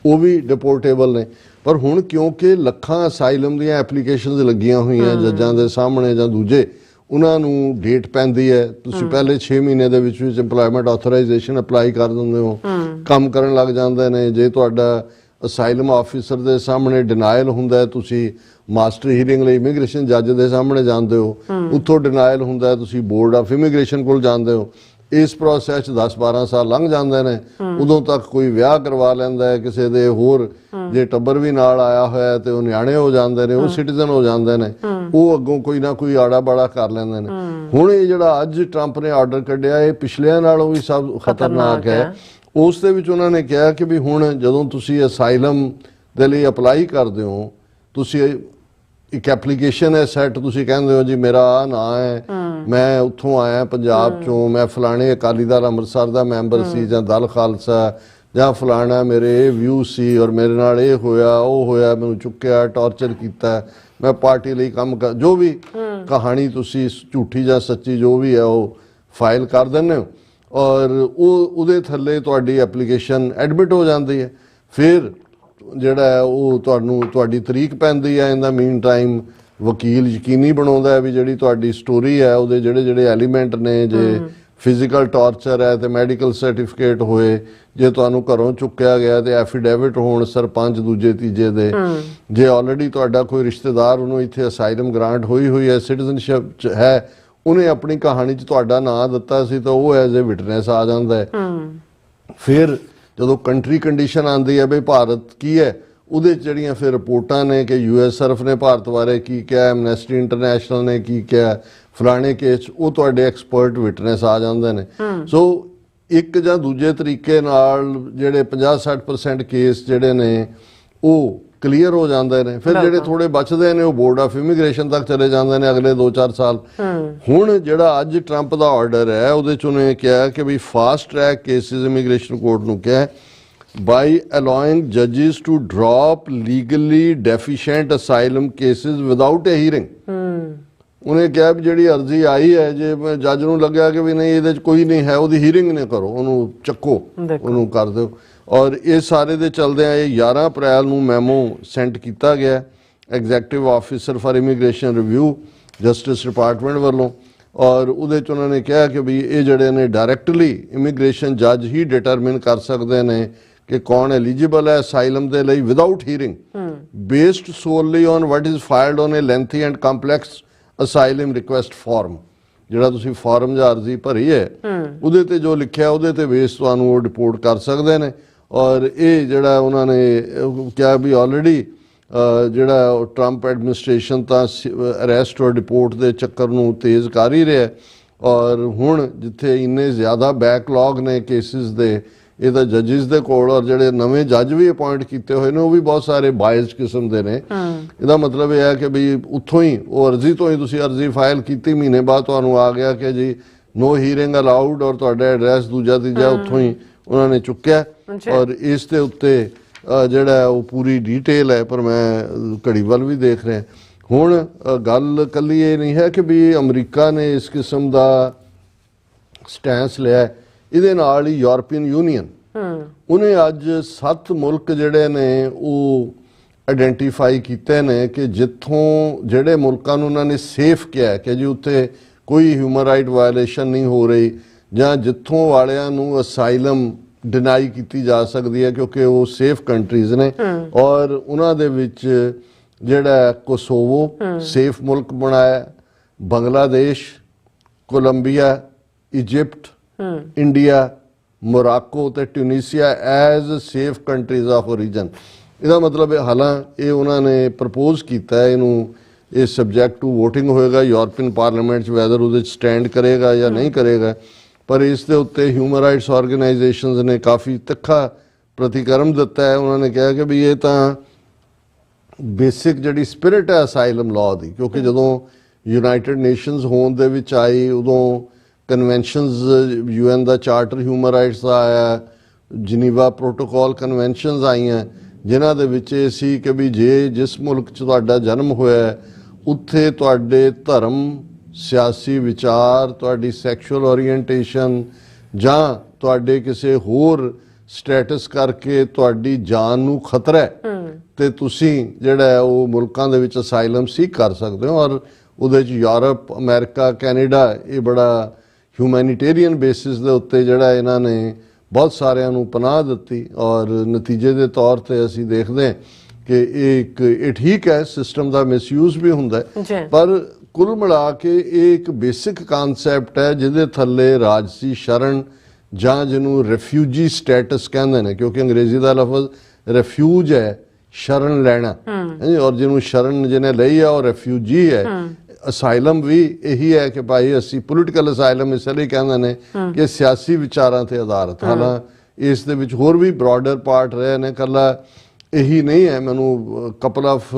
ਉਹ ਵੀ ਡਿਪੋਰਟੇਬਲ ਨੇ। ਪਰ ਹੁਣ ਕਿਉਂਕਿ ਲੱਖਾਂ ਅਸਾਈਲਮ ਦੀਆਂ ਐਪਲੀਕੇਸ਼ਨਸ ਲੱਗੀਆਂ ਹੋਈਆਂ ਜੱਜਾਂ ਦੇ ਸਾਹਮਣੇ ਜਾਂ ਦੂਜੇ, ਉਹਨਾਂ ਨੂੰ ਡੇਟ ਪੈਂਦੀ ਹੈ, ਤੁਸੀਂ ਪਹਿਲੇ 6 ਮਹੀਨੇ ਦੇ ਵਿੱਚ ਇੰਪਲੋਇਮੈਂਟ ਆਥੋਰਾਈਜੇਸ਼ਨ ਅਪਲਾਈ ਕਰ ਦਿੰਦੇ ਹੋ, ਕੰਮ ਕਰਨ ਲੱਗ ਜਾਂਦੇ ਨੇ। ਜੇ ਤੁਹਾਡਾ ਅਸਾਈਲਮ ਆਫਿਸਰ ਦੇ ਸਾਹਮਣੇ ਡਿਨਾਇਲ ਹੁੰਦਾ, ਤੁਸੀਂ ਮਾਸਟਰ ਹੀਅਰਿੰਗ ਲਈ ਇਮੀਗ੍ਰੇਸ਼ਨ ਜੱਜ ਦੇ ਸਾਹਮਣੇ ਜਾਂਦੇ ਹੋ, ਉੱਥੋਂ ਡਿਨਾਇਲ ਹੁੰਦਾ, ਤੁਸੀਂ ਬੋਰਡ ਆਫ ਇਮੀਗ੍ਰੇਸ਼ਨ ਕੋਲ ਜਾਂਦੇ ਹੋ, ਇਸ ਪ੍ਰੋਸੈਸ 'ਚ 10-12 ਸਾਲ ਲੰਘ ਜਾਂਦੇ ਨੇ। ਉਦੋਂ ਤੱਕ ਕੋਈ ਵਿਆਹ ਕਰਵਾ ਲੈਂਦਾ ਹੈ ਕਿਸੇ ਦੇ, ਹੋਰ ਜੇ ਟੱਬਰ ਵੀ ਨਾਲ ਆਇਆ ਹੋਇਆ ਤੇ ਉਹ ਨਿਆਣੇ ਹੋ ਜਾਂਦੇ ਨੇ, ਉਹ ਸਿਟੀਜ਼ਨ ਹੋ ਜਾਂਦੇ ਨੇ, ਉਹ ਅੱਗੋਂ ਕੋਈ ਨਾ ਕੋਈ ਆੜਾ ਬਾੜਾ ਕਰ ਲੈਂਦੇ ਨੇ। ਹੁਣ ਇਹ ਜਿਹੜਾ ਅੱਜ ਟਰੰਪ ਨੇ ਆਰਡਰ ਕੱਢਿਆ, ਇਹ ਪਿਛਲਿਆਂ ਨਾਲੋਂ ਵੀ ਸਭ ਖਤਰਨਾਕ ਹੈ। ਉਸ ਦੇ ਵਿੱਚ ਉਹਨਾਂ ਨੇ ਕਿਹਾ ਕਿ ਵੀ ਹੁਣ ਜਦੋਂ ਤੁਸੀਂ ਅਸਾਈਲਮ ਦੇ ਲਈ ਅਪਲਾਈ ਕਰਦੇ ਹੋ, ਤੁਸੀਂ ਇੱਕ ਐਪਲੀਕੇਸ਼ਨ ਹੈ ਸੈੱਟ, ਤੁਸੀਂ ਕਹਿੰਦੇ ਹੋ ਜੀ ਮੇਰਾ ਆਹ ਨਾਂ ਹੈ, ਮੈਂ ਉੱਥੋਂ ਆਇਆ ਪੰਜਾਬ ਚੋਂ, ਮੈਂ ਫਲਾਣੇ ਅਕਾਲੀ ਦਲ ਅੰਮ੍ਰਿਤਸਰ ਦਾ ਮੈਂਬਰ ਸੀ ਜਾਂ ਦਲ ਖਾਲਸਾ, ਜਾਂ ਫਲਾਣਾ ਮੇਰੇ ਇਹ ਵਿਊ ਸੀ ਔਰ ਮੇਰੇ ਨਾਲ ਇਹ ਹੋਇਆ ਉਹ ਹੋਇਆ, ਮੈਨੂੰ ਚੁੱਕਿਆ, ਟਾਰਚਰ ਕੀਤਾ, ਮੈਂ ਪਾਰਟੀ ਲਈ ਕੰਮ ਕਰ, ਜੋ ਵੀ ਕਹਾਣੀ ਤੁਸੀਂ ਝੂਠੀ ਜਾਂ ਸੱਚੀ ਜੋ ਵੀ ਹੈ ਉਹ ਫਾਈਲ ਕਰ ਦਿੰਦੇ ਹੋ ਔਰ ਉਹਦੇ ਥੱਲੇ ਤੁਹਾਡੀ ਐਪਲੀਕੇਸ਼ਨ ਐਡਮਿਟ ਹੋ ਜਾਂਦੀ ਹੈ। ਫਿਰ ਜਿਹੜਾ ਹੈ ਉਹ ਤੁਹਾਡੀ ਤਰੀਕ ਪੈਂਦੀ ਹੈ। ਇਨ ਦਾ ਮੀਨ ਟਾਈਮ ਵਕੀਲ ਯਕੀਨੀ ਬਣਾਉਂਦਾ ਹੈ ਵੀ ਜਿਹੜੀ ਤੁਹਾਡੀ ਸਟੋਰੀ ਹੈ ਉਹਦੇ ਜਿਹੜੇ ਐਲੀਮੈਂਟ ਨੇ, ਜੇ ਫਿਜ਼ੀਕਲ ਟਾਰਚਰ ਹੈ ਤੇ ਮੈਡੀਕਲ ਸਰਟੀਫਿਕੇਟ ਹੋਏ, ਜੇ ਤੁਹਾਨੂੰ ਘਰੋਂ ਚੁੱਕਿਆ ਗਿਆ ਤੇ ਐਫੀਡੇਵਿਟ ਹੋਣ ਸਰਪੰਚ ਦੂਜੇ ਤੀਜੇ ਦੇ, ਜੇ ਆਲਰੇਡੀ ਤੁਹਾਡਾ ਕੋਈ ਰਿਸ਼ਤੇਦਾਰ ਉਹਨੂੰ ਇੱਥੇ ਅਸਾਈਲਮ ਗ੍ਰਾਂਟ ਹੋਈ ਹੈ, ਸਿਟੀਜ਼ਨਸ਼ਿਪ ਹੈ, ਉਹਨੇ ਆਪਣੀ ਕਹਾਣੀ 'ਚ ਤੁਹਾਡਾ ਨਾਂ ਦਿੱਤਾ ਸੀ ਤਾਂ ਉਹ ਐਜ਼ ਏ ਵਿਟਨੈਸ ਆ ਜਾਂਦਾ ਹੈ। ਫਿਰ ਜਦੋਂ ਕੰਟਰੀ ਕੰਡੀਸ਼ਨ ਆਉਂਦੀ ਹੈ ਬਈ ਭਾਰਤ ਕੀ ਹੈ, ਉਹਦੇ 'ਚ ਜਿਹੜੀਆਂ ਫਿਰ ਰਿਪੋਰਟਾਂ ਨੇ ਕਿ USRF ਨੇ ਭਾਰਤ ਬਾਰੇ ਕੀ ਕਿਹਾ, ਐਮਨੈਸਟੀ ਇੰਟਰਨੈਸ਼ਨਲ ਨੇ ਕੀ ਕਿਹਾ, ਫਲਾਣੇ ਕੇਸ 'ਚ ਉਹ ਤੁਹਾਡੇ ਐਕਸਪਰਟ ਵਿਟਨੈਸ ਆ ਜਾਂਦੇ ਨੇ। ਸੋ ਇੱਕ ਜਾਂ ਦੂਜੇ ਤਰੀਕੇ ਨਾਲ ਜਿਹੜੇ 50-60% ਕੇਸ ਜਿਹੜੇ ਨੇ ਉਹ ਕਲੀਅਰ ਹੋ ਜਾਂਦੇ ਨੇ। ਫਿਰ ਜਿਹੜੇ ਥੋੜੇ ਬਚਦੇ ਨੇ ਉਹ ਬੋਰਡ ਆਫ ਇਮੀਗ੍ਰੇਸ਼ਨ ਤੱਕ ਚਲੇ ਜਾਂਦੇ ਨੇ ਅਗਲੇ 2-4 ਸਾਲ। ਹੁਣ ਜਿਹੜਾ ਅੱਜ ਟਰੰਪ ਦਾ ਆਰਡਰ ਹੈ ਉਹਦੇ 'ਚ ਉਹਨੇ ਕਿਹਾ ਕਿ ਵੀ fast track cases, immigration court ਨੂੰ ਕਿਹਾ by allowing judges to drop legally deficient asylum cases without a hearing। ਉਹਨੇ ਕਿਹਾ ਵੀ ਜਿਹੜੀ ਅਰਜ਼ੀ ਆਈ ਹੈ, ਜੇ ਜੱਜ ਨੂੰ ਲੱਗਿਆ ਕਿ ਵੀ ਨਹੀਂ ਇਹਦੇ 'ਚ ਕੋਈ ਨਹੀਂ ਹੈ, ਉਹਦੀ ਹੀਰਿੰਗ ਨਾ ਕਰੋ, ਉਹਨੂੰ ਚੱਕੋ, ਉਹਨੂੰ ਕਰ ਦਿਓ। ਔਰ ਇਹ ਸਾਰੇ ਦੇ ਚਲਦਿਆਂ ਇਹ 11 ਅਪ੍ਰੈਲ ਨੂੰ ਮੈਮੋ ਸੈਂਡ ਕੀਤਾ ਗਿਆ executive officer for immigration review justice department ਵੱਲੋਂ। ਔਰ ਉਹਦੇ 'ਚ ਉਹਨਾਂ ਨੇ ਕਿਹਾ ਕਿ ਵੀ ਇਹ ਜਿਹੜੇ ਨੇ ਡਾਇਰੈਕਟਲੀ ਇਮੀਗ੍ਰੇਸ਼ਨ ਜੱਜ ਹੀ ਡਿਟਰਮਿਨ ਕਰ ਸਕਦੇ ਨੇ ਕਿ ਕੌਣ ਐਲੀਜੀਬਲ ਹੈ ਅਸਾਈਲਮ ਦੇ ਲਈ without hearing, based solely on what is filed on a lengthy and complex asylum request form. ਜਿਹੜਾ ਤੁਸੀਂ ਫਾਰਮ ਜਾਂ ਅਰਜ਼ੀ ਭਰੀ ਹੈ ਉਹਦੇ ਤੇ ਜੋ ਲਿਖਿਆ ਉਹਦੇ ਤੇ ਬੇਸ ਤੁਹਾਨੂੰ ਉਹ ਰਿਪੋਰਟ ਕਰ ਸਕਦੇ ਨੇ। ਔਰ ਇਹ ਜਿਹੜਾ ਉਹਨਾਂ ਨੇ ਕਿਹਾ ਵੀ ਆਲਰੇਡੀ ਜਿਹੜਾ ਟਰੰਪ ਐਡਮਿਨਿਸਟ੍ਰੇਸ਼ਨ ਤਾਂ ਅਰੈਸਟ ਔਰ ਡਿਪੋਰਟ ਦੇ ਚੱਕਰ ਨੂੰ ਤੇਜ਼ ਕਰ ਹੀ ਰਿਹਾ। ਔਰ ਹੁਣ ਜਿੱਥੇ ਇੰਨੇ ਜ਼ਿਆਦਾ ਬੈਕਲੌਗ ਨੇ ਕੇਸਿਸ ਦੇ, ਇਹ ਤਾਂ ਜੱਜਿਸ ਦੇ ਕੋਲ, ਔਰ ਜਿਹੜੇ ਨਵੇਂ ਜੱਜ ਵੀ ਅਪਾਇੰਟ ਕੀਤੇ ਹੋਏ ਨੇ ਉਹ ਵੀ ਬਹੁਤ ਸਾਰੇ ਬਾਇਸਡ ਕਿਸਮ ਦੇ ਨੇ। ਇਹਦਾ ਮਤਲਬ ਇਹ ਹੈ ਕਿ ਵੀ ਉੱਥੋਂ ਹੀ ਉਹ ਅਰਜ਼ੀ ਤੋਂ ਹੀ ਤੁਸੀਂ ਅਰਜ਼ੀ ਫਾਈਲ ਕੀਤੀ, ਮਹੀਨੇ ਬਾਅਦ ਤੁਹਾਨੂੰ ਆ ਗਿਆ ਕਿ ਜੀ ਨੋ ਹੀਰਿੰਗ ਅਲਾਉਡ, ਔਰ ਤੁਹਾਡਾ ਐਡਰੈਸ ਦੂਜਾ ਤੀਜਾ ਉੱਥੋਂ ਹੀ ਉਹਨਾਂ ਨੇ ਚੁੱਕਿਆ। ਔਰ ਇਸ ਦੇ ਉੱਤੇ ਜਿਹੜਾ ਉਹ ਪੂਰੀ ਡਿਟੇਲ ਹੈ, ਪਰ ਮੈਂ ਘੜੀ ਵੱਲ ਵੀ ਦੇਖ ਰਿਹਾ। ਹੁਣ ਗੱਲ ਕੱਲੀ ਇਹ ਨਹੀਂ ਹੈ ਕਿ ਵੀ ਅਮਰੀਕਾ ਨੇ ਇਸ ਕਿਸਮ ਦਾ ਸਟੈਂਸ ਲਿਆ, ਇਹਦੇ ਨਾਲ ਹੀ ਯੂਰਪੀਅਨ ਯੂਨੀਅਨ ਉਹਨੇ ਅੱਜ 7 ਮੁਲਕ ਜਿਹੜੇ ਨੇ ਉਹ ਆਇਡੈਂਟੀਫਾਈ ਕੀਤੇ ਨੇ ਕਿ ਜਿੱਥੋਂ ਜਿਹੜੇ ਮੁਲਕਾਂ ਨੂੰ ਉਹਨਾਂ ਨੇ ਸੇਫ ਕਿਹਾ ਕਿ ਜੀ ਉੱਥੇ ਕੋਈ ਹਿਊਮਨ ਰਾਈਟ ਵਾਇਲੇਸ਼ਨ ਨਹੀਂ ਹੋ ਰਹੀ, ਜਾਂ ਜਿੱਥੋਂ ਵਾਲਿਆਂ ਨੂੰ ਅਸਾਈਲਮ ਡਿਨਾਈ ਕੀਤੀ ਜਾ ਸਕਦੀ ਹੈ ਕਿਉਂਕਿ ਉਹ ਸੇਫ ਕੰਟਰੀਜ਼ ਨੇ। ਔਰ ਉਹਨਾਂ ਦੇ ਵਿੱਚ ਜਿਹੜਾ ਕੋਸੋਵੋ ਸੇਫ ਮੁਲਕ ਬਣਾਇਆ, Bangladesh, Colombia, Egypt, India, Morocco ਤੇ Tunisia as safe countries of origin. ਇਹਦਾ ਮਤਲਬ ਹਾਲਾਂ ਇਹ ਉਹਨਾਂ ਨੇ ਪ੍ਰਪੋਜ਼ ਕੀਤਾ ਹੈ, ਇਹਨੂੰ ਇਹ ਸਬਜੈਕਟ ਟੂ ਵੋਟਿੰਗ ਹੋਏਗਾ ਯੂਰਪੀਅਨ ਪਾਰਲੀਮੈਂਟ 'ਚ ਵੈਦਰ ਉਹਦੇ 'ਚ ਸਟੈਂਡ ਕਰੇਗਾ ਜਾਂ ਨਹੀਂ ਕਰੇਗਾ। ਪਰ ਇਸ ਦੇ ਉੱਤੇ ਹਿਊਮਨ ਰਾਈਟਸ ਆਰਗੇਨਾਈਜੇਸ਼ਨਸ ਨੇ ਕਾਫੀ ਤਿੱਖਾ ਪ੍ਰਤੀਕਰਮ ਦਿੱਤਾ ਹੈ। ਉਹਨਾਂ ਨੇ ਕਿਹਾ ਕਿ ਵੀ ਇਹ ਤਾਂ ਬੇਸਿਕ ਜਿਹੜੀ ਸਪਿਰਿਟ ਹੈ ਅਸਾਈਲਮ ਲਾਅ ਦੀ, ਕਿਉਂਕਿ ਜਦੋਂ ਯੂਨਾਈਟਿਡ ਨੇਸ਼ਨਸ ਹੋਂਦ ਦੇ ਵਿੱਚ ਆਈ ਉਦੋਂ ਕਨਵੈਨਸ਼ਨਸ, UN ਦਾ ਚਾਰਟਰ ਹਿਊਮਨ ਰਾਈਟਸ ਦਾ ਆਇਆ, ਜਨੀਵਾ ਪ੍ਰੋਟੋਕਾਲ ਕਨਵੈਨਸ਼ਨਸ ਆਈਆਂ ਜਿਨ੍ਹਾਂ ਦੇ ਵਿੱਚ ਇਹ ਸੀ ਕਿ ਵੀ ਜੇ ਜਿਸ ਮੁਲਕ 'ਚ ਤੁਹਾਡਾ ਜਨਮ ਹੋਇਆ ਉੱਥੇ ਤੁਹਾਡੇ ਧਰਮ, ਸਿਆਸੀ ਵਿਚਾਰ, ਤੁਹਾਡੀ ਸੈਕਸ਼ੂਅਲ ਓਰੀਐਂਟੇਸ਼ਨ ਜਾਂ ਤੁਹਾਡੇ ਕਿਸੇ ਹੋਰ ਸਟੇਟਸ ਕਰਕੇ ਤੁਹਾਡੀ ਜਾਨ ਨੂੰ ਖਤਰਾ ਹੈ ਤੇ ਤੁਸੀਂ ਜਿਹੜਾ ਉਹ ਮੁਲਕਾਂ ਦੇ ਵਿੱਚ ਅਸਾਈਲਮ ਸੀਕ ਕਰ ਸਕਦੇ ਹੋ। ਔਰ ਉਹਦੇ 'ਚ ਯੂਰਪ, ਅਮਰੀਕਾ, ਕੈਨੇਡਾ ਇਹ ਬੜਾ ਹਿਊਮੈਨਿਟੇਰੀਅਨ ਬੇਸਿਸ ਦੇ ਉੱਤੇ ਜਿਹੜਾ ਇਹਨਾਂ ਨੇ ਬਹੁਤ ਸਾਰਿਆਂ ਨੂੰ ਪਨਾਹ ਦਿੱਤੀ। ਔਰ ਨਤੀਜੇ ਦੇ ਤੌਰ ਤੇ ਅਸੀਂ ਦੇਖਦੇ ਹਾਂ ਕਿ ਇਹ ਠੀਕ ਹੈ, ਸਿਸਟਮ ਦਾ ਮਿਸਯੂਜ਼ ਵੀ ਹੁੰਦਾ ਹੈ, ਪਰ ਕੁੱਲ ਮਿਲਾ ਕੇ ਇਹ ਇੱਕ ਬੇਸਿਕ ਕਨਸੈਪਟ ਹੈ ਜਿਹਦੇ ਥੱਲੇ ਰਾਜਸੀ ਸ਼ਰਨ ਜਾਂ ਜਿਹਨੂੰ ਰੈਫਿਊਜੀ ਸਟੇਟਸ ਕਹਿੰਦੇ ਨੇ, ਕਿਉਂਕਿ ਅੰਗਰੇਜ਼ੀ ਦਾ ਲਫ਼ਜ਼ ਰੈਫਿਊਜ ਹੈ, ਸ਼ਰਨ ਲੈਣਾ, ਔਰ ਜਿਹਨੂੰ ਸ਼ਰਨ ਜਿਹਨੇ ਲਈ ਆ ਉਹ ਰੈਫਿਊਜੀ ਹੈ। ਅਸਾਈਲਮ ਵੀ ਇਹੀ ਹੈ ਕਿ ਭਾਈ ਅਸੀਂ ਪੋਲੀਟੀਕਲ ਅਸਾਈਲਮ ਇਸ ਲਈ ਕਹਿੰਦੇ ਨੇ ਕਿ ਸਿਆਸੀ ਵਿਚਾਰਾਂ ਤੇ ਆਧਾਰਿਤ। ਹਾਲਾਂਕਿ ਇਸ ਦੇ ਵਿੱਚ ਹੋਰ ਵੀ ਬ੍ਰੌਡਰ ਪਾਰਟ ਰਹੇ ਨੇ, ਇਕੱਲਾ ਇਹੀ ਨਹੀਂ ਹੈ। ਮੈਨੂੰ ਕਪਲ ਆਫ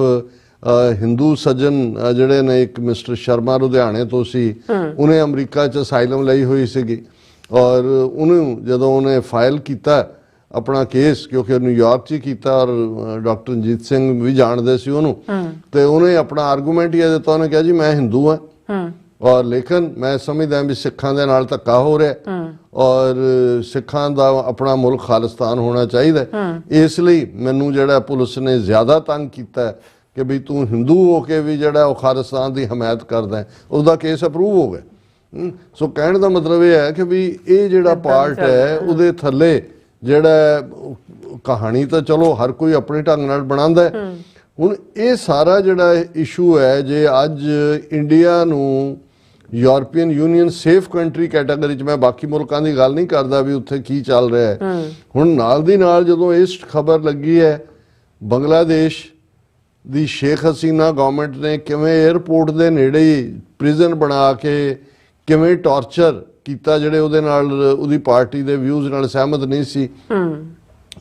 ਹਿੰਦੂ ਸੱਜਣ ਜਿਹੜੇ ਨੇ, ਇੱਕ ਮਿਸਟਰ ਸ਼ਰਮਾ ਲੁਧਿਆਣੇ ਤੋਂ ਸੀ, ਉਹਨੇ ਅਮਰੀਕਾ 'ਚ ਅਸਾਈਲਮ ਲਈ ਹੋਈ ਸੀਗੀ, ਔਰ ਉਹਨੂੰ ਜਦੋਂ ਉਹਨੇ ਫਾਈਲ ਕੀਤਾ ਆਪਣਾ ਕੇਸ, ਕਿਉਂਕਿ ਨਿਊਯਾਰਕ 'ਚ ਹੀ ਕੀਤਾ ਔਰ ਡਾਕਟਰ ਰਣਜੀਤ ਸਿੰਘ ਵੀ ਜਾਣਦੇ ਸੀ ਉਹਨੂੰ, ਤੇ ਉਹਨੇ ਆਪਣਾ ਆਰਗੂਮੈਂਟ ਇਹ ਦਿੱਤਾ, ਉਹਨੇ ਕਿਹਾ ਜੀ ਮੈਂ ਹਿੰਦੂ ਹਾਂ ਔਰ ਲੇਕਿਨ ਮੈਂ ਸਮਝਦਾ ਵੀ ਸਿੱਖਾਂ ਦੇ ਨਾਲ ਧੱਕਾ ਹੋ ਰਿਹਾ ਔਰ ਸਿੱਖਾਂ ਦਾ ਆਪਣਾ ਮੁਲਕ ਖਾਲਿਸਤਾਨ ਹੋਣਾ ਚਾਹੀਦਾ, ਇਸ ਲਈ ਮੈਨੂੰ ਜਿਹੜਾ ਪੁਲਿਸ ਨੇ ਜ਼ਿਆਦਾ ਤੰਗ ਕੀਤਾ ਕਿ ਵੀ ਤੂੰ ਹਿੰਦੂ ਹੋ ਕੇ ਵੀ ਜਿਹੜਾ ਉਹ ਖਾਲਿਸਤਾਨ ਦੀ ਹਮਾਇਤ ਕਰਦਾ, ਉਹਦਾ ਕੇਸ ਅਪਰੂਵ ਹੋ ਗਿਆ। ਸੋ ਕਹਿਣ ਦਾ ਮਤਲਬ ਇਹ ਹੈ ਕਿ ਵੀ ਇਹ ਜਿਹੜਾ ਪਾਰਟ ਹੈ ਉਹਦੇ ਥੱਲੇ ਜਿਹੜਾ ਕਹਾਣੀ ਤਾਂ ਚਲੋ ਹਰ ਕੋਈ ਆਪਣੇ ਢੰਗ ਨਾਲ ਬਣਾਉਂਦਾ ਹੈ। ਹੁਣ ਇਹ ਸਾਰਾ ਜਿਹੜਾ ਇਸ਼ੂ ਹੈ, ਜੇ ਅੱਜ ਇੰਡੀਆ ਨੂੰ European union safe country category 'ਚ, ਮੈਂ ਬਾਕੀ ਮੁਲਕਾਂ ਦੀ ਗੱਲ ਨਹੀਂ ਕਰਦਾ ਵੀ ਉੱਥੇ ਕੀ ਚੱਲ ਰਿਹਾ ਹੈ, ਹੁਣ ਨਾਲ ਦੀ ਨਾਲ ਜਦੋਂ ਇਸ ਖਬਰ ਲੱਗੀ ਹੈ ਬੰਗਲਾਦੇਸ਼ ਦੀ ਸ਼ੇਖ ਹਸੀਨਾ ਗਵਰਨਮੈਂਟ ਨੇ ਕਿਵੇਂ 에ਅਰਪੋਰਟ ਦੇ ਨੇੜੇ ਹੀ ਪ੍ਰਿਜ਼ਨ ਬਣਾ ਕੇ ਕਿਵੇਂ ਟਾਰਚਰ ਕੀਤਾ ਜਿਹੜੇ ਉਹਦੇ ਨਾਲ ਉਹਦੀ ਪਾਰਟੀ ਦੇ ਵਿਊਜ਼ ਨਾਲ ਸਹਿਮਤ ਨਹੀਂ ਸੀ,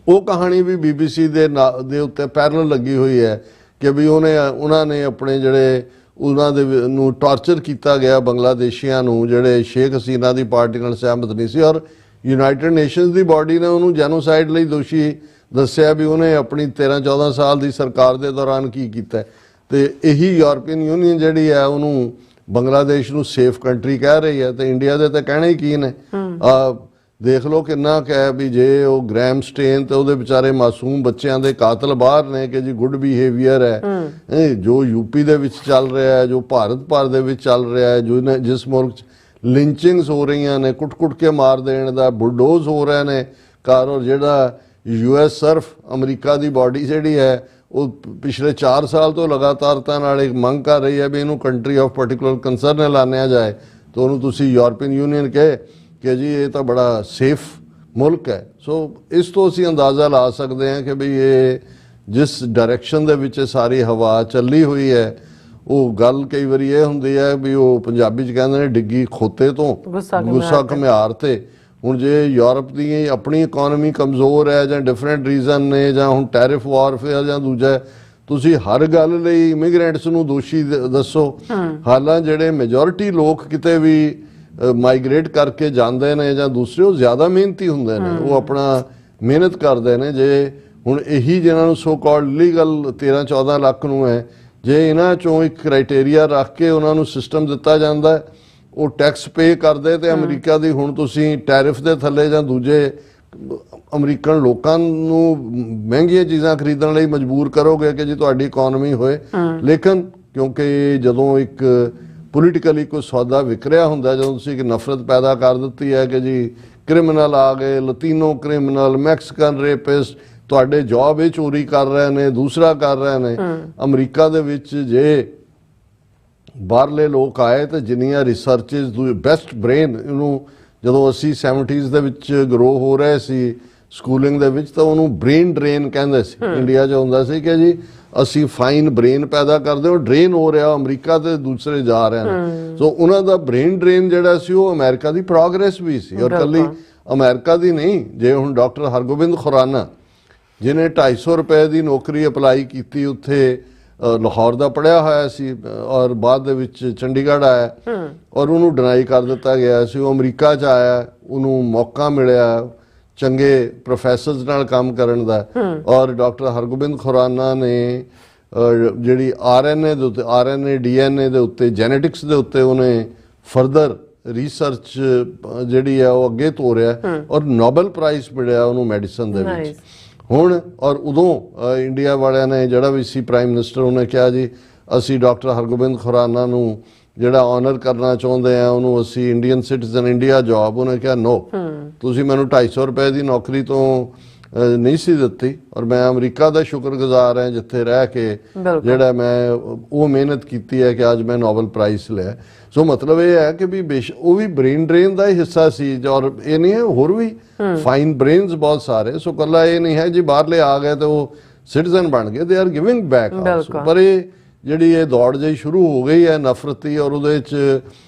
ਉਹ ਕਹਾਣੀ ਵੀ BBC ਦੇ ਉੱਤੇ ਪੈਰਲਲ ਲੱਗੀ ਹੋਈ ਹੈ ਕਿ ਵੀ ਉਹਨਾਂ ਨੇ ਆਪਣੇ ਜਿਹੜੇ ਉਹਨਾਂ ਦੇ ਨੂੰ ਟਾਰਚਰ ਕੀਤਾ ਗਿਆ ਬੰਗਲਾਦੇਸ਼ੀਆਂ ਨੂੰ ਜਿਹੜੇ ਸ਼ੇਖ ਹਸੀਨਾ ਦੀ ਪਾਰਟੀ ਨਾਲ ਸਹਿਮਤ ਨਹੀਂ ਸੀ, ਔਰ ਯੂਨਾਈਟਿਡ ਨੇਸ਼ਨਸ ਦੀ ਬਾਡੀ ਨੇ ਉਹਨੂੰ ਜੈਨੋਸਾਈਡ ਲਈ ਦੋਸ਼ੀ ਦੱਸਿਆ ਵੀ ਉਹਨੇ ਆਪਣੀ 13-14 ਸਾਲ ਦੀ ਸਰਕਾਰ ਦੇ ਦੌਰਾਨ ਕੀ ਕੀਤਾ। ਤੇ ਇਹੀ ਯੂਰਪੀਅਨ ਯੂਨੀਅਨ ਜਿਹੜੀ ਹੈ ਉਹਨੂੰ ਬੰਗਲਾਦੇਸ਼ ਨੂੰ ਸੇਫ ਕੰਟਰੀ ਕਹਿ ਰਹੀ ਹੈ, ਤੇ ਇੰਡੀਆ ਦੇ ਤਾਂ ਕਹਿਣੇ ਹੀ ਕੀ ਨੇ। ਦੇਖ ਲਓ ਕਿੰਨਾ ਕਹਿ ਵੀ ਜੇ ਉਹ ਗ੍ਰੈਮ ਸਟੇਨ ਤੇ ਉਹਦੇ ਵਿਚਾਰੇ ਮਾਸੂਮ ਬੱਚਿਆਂ ਦੇ ਕਾਤਲ ਬਾਹਰ ਨੇ ਕਿ ਜੀ ਗੁੱਡ ਬਿਹੇਵੀਅਰ ਹੈ, ਜੋ ਯੂਪੀ ਦੇ ਵਿੱਚ ਚੱਲ ਰਿਹਾ ਹੈ, ਜੋ ਭਾਰਤ ਭਰ ਦੇ ਵਿੱਚ ਚੱਲ ਰਿਹਾ ਹੈ, ਜਿਸ ਮੁਲਕ 'ਚ ਲਿੰਚਿੰਗਸ ਹੋ ਰਹੀਆਂ ਨੇ, ਕੁੱਟ-ਕੁੱਟ ਕੇ ਮਾਰ ਦੇਣ ਦਾ, ਬੁਲਡੋਜ਼ ਹੋ ਰਹੇ ਨੇ ਘਰ, ਔਰ ਜਿਹੜਾ US ਸਰਫ ਅਮਰੀਕਾ ਦੀ ਬਾਡੀ ਜਿਹੜੀ ਹੈ ਉਹ ਪਿਛਲੇ 4 ਸਾਲ ਤੋਂ ਲਗਾਤਾਰਤਾ ਨਾਲ ਇੱਕ ਮੰਗ ਕਰ ਰਹੀ ਹੈ ਵੀ ਇਹਨੂੰ ਕੰਟਰੀ ਆਫ ਪਾਰਟਿਕੂਲਰ ਕੰਸਰਨ ਐਲਾਨਿਆ ਜਾਏ, ਤਾਂ ਉਹਨੂੰ ਤੁਸੀਂ ਯੂਰਪੀਅਨ ਯੂਨੀਅਨ ਕਹੇ ਕਿ ਜੀ ਇਹ ਤਾਂ ਬੜਾ ਸੇਫ ਮੁਲਕ ਹੈ। ਸੋ ਇਸ ਤੋਂ ਅਸੀਂ ਅੰਦਾਜ਼ਾ ਲਾ ਸਕਦੇ ਹਾਂ ਕਿ ਵੀ ਇਹ ਜਿਸ ਡਾਇਰੈਕਸ਼ਨ ਦੇ ਵਿੱਚ ਸਾਰੀ ਹਵਾ ਚੱਲੀ ਹੋਈ ਹੈ, ਉਹ ਗੱਲ ਕਈ ਵਾਰੀ ਇਹ ਹੁੰਦੀ ਹੈ ਵੀ ਉਹ ਪੰਜਾਬੀ 'ਚ ਕਹਿੰਦੇ ਨੇ ਡਿੱਗੀ ਖੋਤੇ ਤੋਂ ਗੁੱਸਾ ਘੁਮਿਆਰ ਤੇ। ਹੁਣ ਜੇ ਯੂਰਪ ਦੀ ਆਪਣੀ ਇਕਨੋਮੀ ਕਮਜ਼ੋਰ ਹੈ ਜਾਂ ਡਿਫਰੈਂਟ ਰੀਜ਼ਨ ਨੇ ਜਾਂ ਹੁਣ ਟੈਰਿਫ ਵਾਰਫੇਅਰ ਜਾਂ ਦੂਜਾ, ਤੁਸੀਂ ਹਰ ਗੱਲ ਲਈ ਇਮੀਗ੍ਰੈਂਟਸ ਨੂੰ ਦੋਸ਼ੀ ਦੱਸੋ, ਹਾਲਾਂ ਜਿਹੜੇ ਮੈਜੋਰਿਟੀ ਲੋਕ ਕਿਤੇ ਵੀ ਮਾਈਗ੍ਰੇਟ ਕਰਕੇ ਜਾਂਦੇ ਨੇ ਜਾਂ ਦੂਸਰੇ, ਉਹ ਜ਼ਿਆਦਾ ਮਿਹਨਤੀ ਹੁੰਦੇ ਨੇ, ਉਹ ਆਪਣਾ ਮਿਹਨਤ ਕਰਦੇ ਨੇ। ਜੇ ਹੁਣ ਇਹੀ ਜਿਹਨਾਂ ਨੂੰ ਸੋ ਕਾਲਡ ਲੀਗਲ 13-14 ਲੱਖ ਨੂੰ ਹੈ, ਜੇ ਇਹਨਾਂ ਚੋਂ ਇੱਕ ਕ੍ਰਾਈਟੇਰੀਆ ਰੱਖ ਕੇ ਉਹਨਾਂ ਨੂੰ ਸਿਸਟਮ ਦਿੱਤਾ ਜਾਂਦਾ, ਉਹ ਟੈਕਸ ਪੇ ਕਰਦੇ, ਤੇ ਅਮਰੀਕਾ ਦੀ ਹੁਣ ਤੁਸੀਂ ਟੈਰਿਫ ਦੇ ਥੱਲੇ ਜਾਂ ਦੂਜੇ ਅਮਰੀਕਨ ਲੋਕਾਂ ਨੂੰ ਮਹਿੰਗੀਆਂ ਚੀਜ਼ਾਂ ਖਰੀਦਣ ਲਈ ਮਜਬੂਰ ਕਰੋਗੇ ਕਿ ਜੀ ਤੁਹਾਡੀ ਇਕਨੋਮੀ ਹੋਏ। ਲੇਕਿਨ ਕਿਉਂਕਿ ਜਦੋਂ ਇੱਕ ਪੋਲੀਟੀਕਲੀ ਕੋਈ ਸੌਦਾ ਵਿਕਰਿਆ ਹੁੰਦਾ, ਜਦੋਂ ਤੁਸੀਂ ਇੱਕ ਨਫ਼ਰਤ ਪੈਦਾ ਕਰ ਦਿੱਤੀ ਹੈ ਕਿ ਜੀ ਕ੍ਰਿਮੀਨਲ ਆ ਗਏ, ਲਤੀਨੋ ਕ੍ਰਿਮੀਨਲ, ਮੈਕਸੀਕਨ ਰੇਪਿਸਟ, ਤੁਹਾਡੇ ਜੌਬ ਇਹ ਚੋਰੀ ਕਰ ਰਹੇ ਨੇ, ਦੂਸਰਾ ਕਰ ਰਹੇ ਨੇ। ਅਮਰੀਕਾ ਦੇ ਵਿੱਚ ਜੇ ਬਾਹਰਲੇ ਲੋਕ ਆਏ ਤਾਂ ਜਿੰਨੀਆਂ ਰਿਸਰਚਿਸ ਬੈਸਟ ਬ੍ਰੇਨ, ਇਹਨੂੰ ਜਦੋਂ ਅਸੀਂ 70s ਦੇ ਵਿੱਚ ਗਰੋ ਹੋ ਰਹੇ ਸੀ ਸਕੂਲਿੰਗ ਦੇ ਵਿੱਚ, ਤਾਂ ਉਹਨੂੰ ਬ੍ਰੇਨ ਡਰੇਨ ਕਹਿੰਦੇ ਸੀ। ਇੰਡੀਆ 'ਚ ਹੁੰਦਾ ਸੀ ਕਿ ਜੀ ਅਸੀਂ ਫਾਈਨ ਬ੍ਰੇਨ ਪੈਦਾ ਕਰਦੇ, ਉਹ ਡਰੇਨ ਹੋ ਰਿਹਾ ਅਮਰੀਕਾ ਤੇ ਦੂਸਰੇ ਜਾ ਰਹੇ ਨੇ। ਸੋ ਉਹਨਾਂ ਦਾ ਬ੍ਰੇਨ ਡਰੇਨ ਜਿਹੜਾ ਸੀ ਉਹ ਅਮਰੀਕਾ ਦੀ ਪ੍ਰੋਗਰੈਸ ਵੀ ਸੀ, ਔਰ ਕੱਲੀ ਅਮਰੀਕਾ ਦੀ ਨਹੀਂ। ਜੇ ਹੁਣ ਡਾਕਟਰ ਹਰਗੋਬਿੰਦ ਖੁਰਾਨਾ ਜਿਹਨੇ 250 ਰੁਪਏ ਦੀ ਨੌਕਰੀ ਅਪਲਾਈ ਕੀਤੀ, ਉੱਥੇ ਲਾਹੌਰ ਦਾ ਪੜ੍ਹਿਆ ਹੋਇਆ ਸੀ ਔਰ ਬਾਅਦ ਦੇ ਵਿੱਚ ਚੰਡੀਗੜ੍ਹ ਆਇਆ, ਔਰ ਉਹਨੂੰ ਡਿਨਾਈ ਕਰ ਦਿੱਤਾ ਗਿਆ ਸੀ। ਉਹ ਅਮਰੀਕਾ 'ਚ ਆਇਆ, ਉਹਨੂੰ ਮੌਕਾ ਮਿਲਿਆ ਚੰਗੇ ਪ੍ਰੋਫੈਸਰਸ ਨਾਲ ਕੰਮ ਕਰਨ ਦਾ, ਔਰ ਡਾਕਟਰ ਹਰਗੋਬਿੰਦ ਖੁਰਾਨਾ ਨੇ ਜਿਹੜੀ RNA ਦੇ ਉੱਤੇ, RNA DNA ਦੇ ਉੱਤੇ, ਜੈਨੇਟਿਕਸ ਦੇ ਉੱਤੇ ਉਹਨੇ ਫਰਦਰ ਰਿਸਰਚ ਜਿਹੜੀ ਹੈ ਉਹ ਅੱਗੇ ਤੋਰਿਆ, ਔਰ ਨੋਬਲ ਪ੍ਰਾਈਜ਼ ਮਿਲਿਆ ਉਹਨੂੰ ਮੈਡੀਸਨ ਦੇ ਵਿੱਚ ਹੁਣ। ਔਰ ਉਦੋਂ ਇੰਡੀਆ ਵਾਲਿਆਂ ਨੇ, ਜਿਹੜਾ ਵੀ ਸੀ ਪ੍ਰਾਈਮ ਮਿਨਿਸਟਰ, ਉਹਨੇ ਕਿਹਾ ਜੀ ਅਸੀਂ ਡਾਕਟਰ ਹਰਗੋਬਿੰਦ ਖੁਰਾਨਾ ਨੂੰ ਜਿਹੜਾ ਆਨਰ ਕਰਨਾ ਚਾਹੁੰਦੇ ਆ, ਉਹਨੂੰ ਅਸੀਂ ਇੰਡੀਅਨ ਸਿਟੀਜ਼ਨ ਇੰਡੀਆ ਜੌਬ। ਉਹਨੇ ਕਿਹਾ ਨੋ, ਤੁਸੀਂ ਮੈਨੂੰ 250 ਰੁਪਏ ਦੀ ਨੌਕਰੀ ਤੋਂ ਨਹੀਂ ਸੀ ਦਿੱਤੀ। ਔਰ ਮੈਂ ਅਮਰੀਕਾ ਦਾ ਸ਼ੁਕਰਗੁਜ਼ਾਰ ਹਾਂ ਜਿੱਥੇ ਰਹਿ ਕੇ ਜਿਹੜਾ ਮੈਂ ਉਹ ਮਿਹਨਤ ਕੀਤੀ ਹੈ ਕਿ ਅੱਜ ਮੈਂ ਨੋਬਲ ਪ੍ਰਾਈਜ਼ ਲਿਆ। ਸੋ ਮਤਲਬ ਇਹ ਹੈ ਕਿ ਵੀ ਉਹ ਵੀ ਬ੍ਰੇਨ ਡਰੇਨ ਦਾ ਹੀ ਹਿੱਸਾ ਸੀ। ਔਰ ਇਹ ਨਹੀਂ ਹੈ, ਹੋਰ ਵੀ ਫਾਈਨ ਬ੍ਰੇਨਸ ਬਹੁਤ ਸਾਰੇ। ਸੋ ਕੱਲਾ ਇਹ ਨਹੀਂ ਹੈ ਜੀ ਬਾਹਰਲੇ ਆ ਗਏ ਤੇ ਉਹ ਸਿਟੀਜ਼ਨ ਬਣ ਗਏ, ਦੇ ਆਰ ਗਿਵਿੰਗ ਬੈਕ। ਪਰ ਇਹ ਜਿਹੜੀ ਇਹ ਦੌੜ ਜਿਹੀ ਸ਼ੁਰੂ ਹੋ ਗਈ ਹੈ ਨਫ਼ਰਤੀ, ਔਰ ਉਹਦੇ ਵਿੱਚ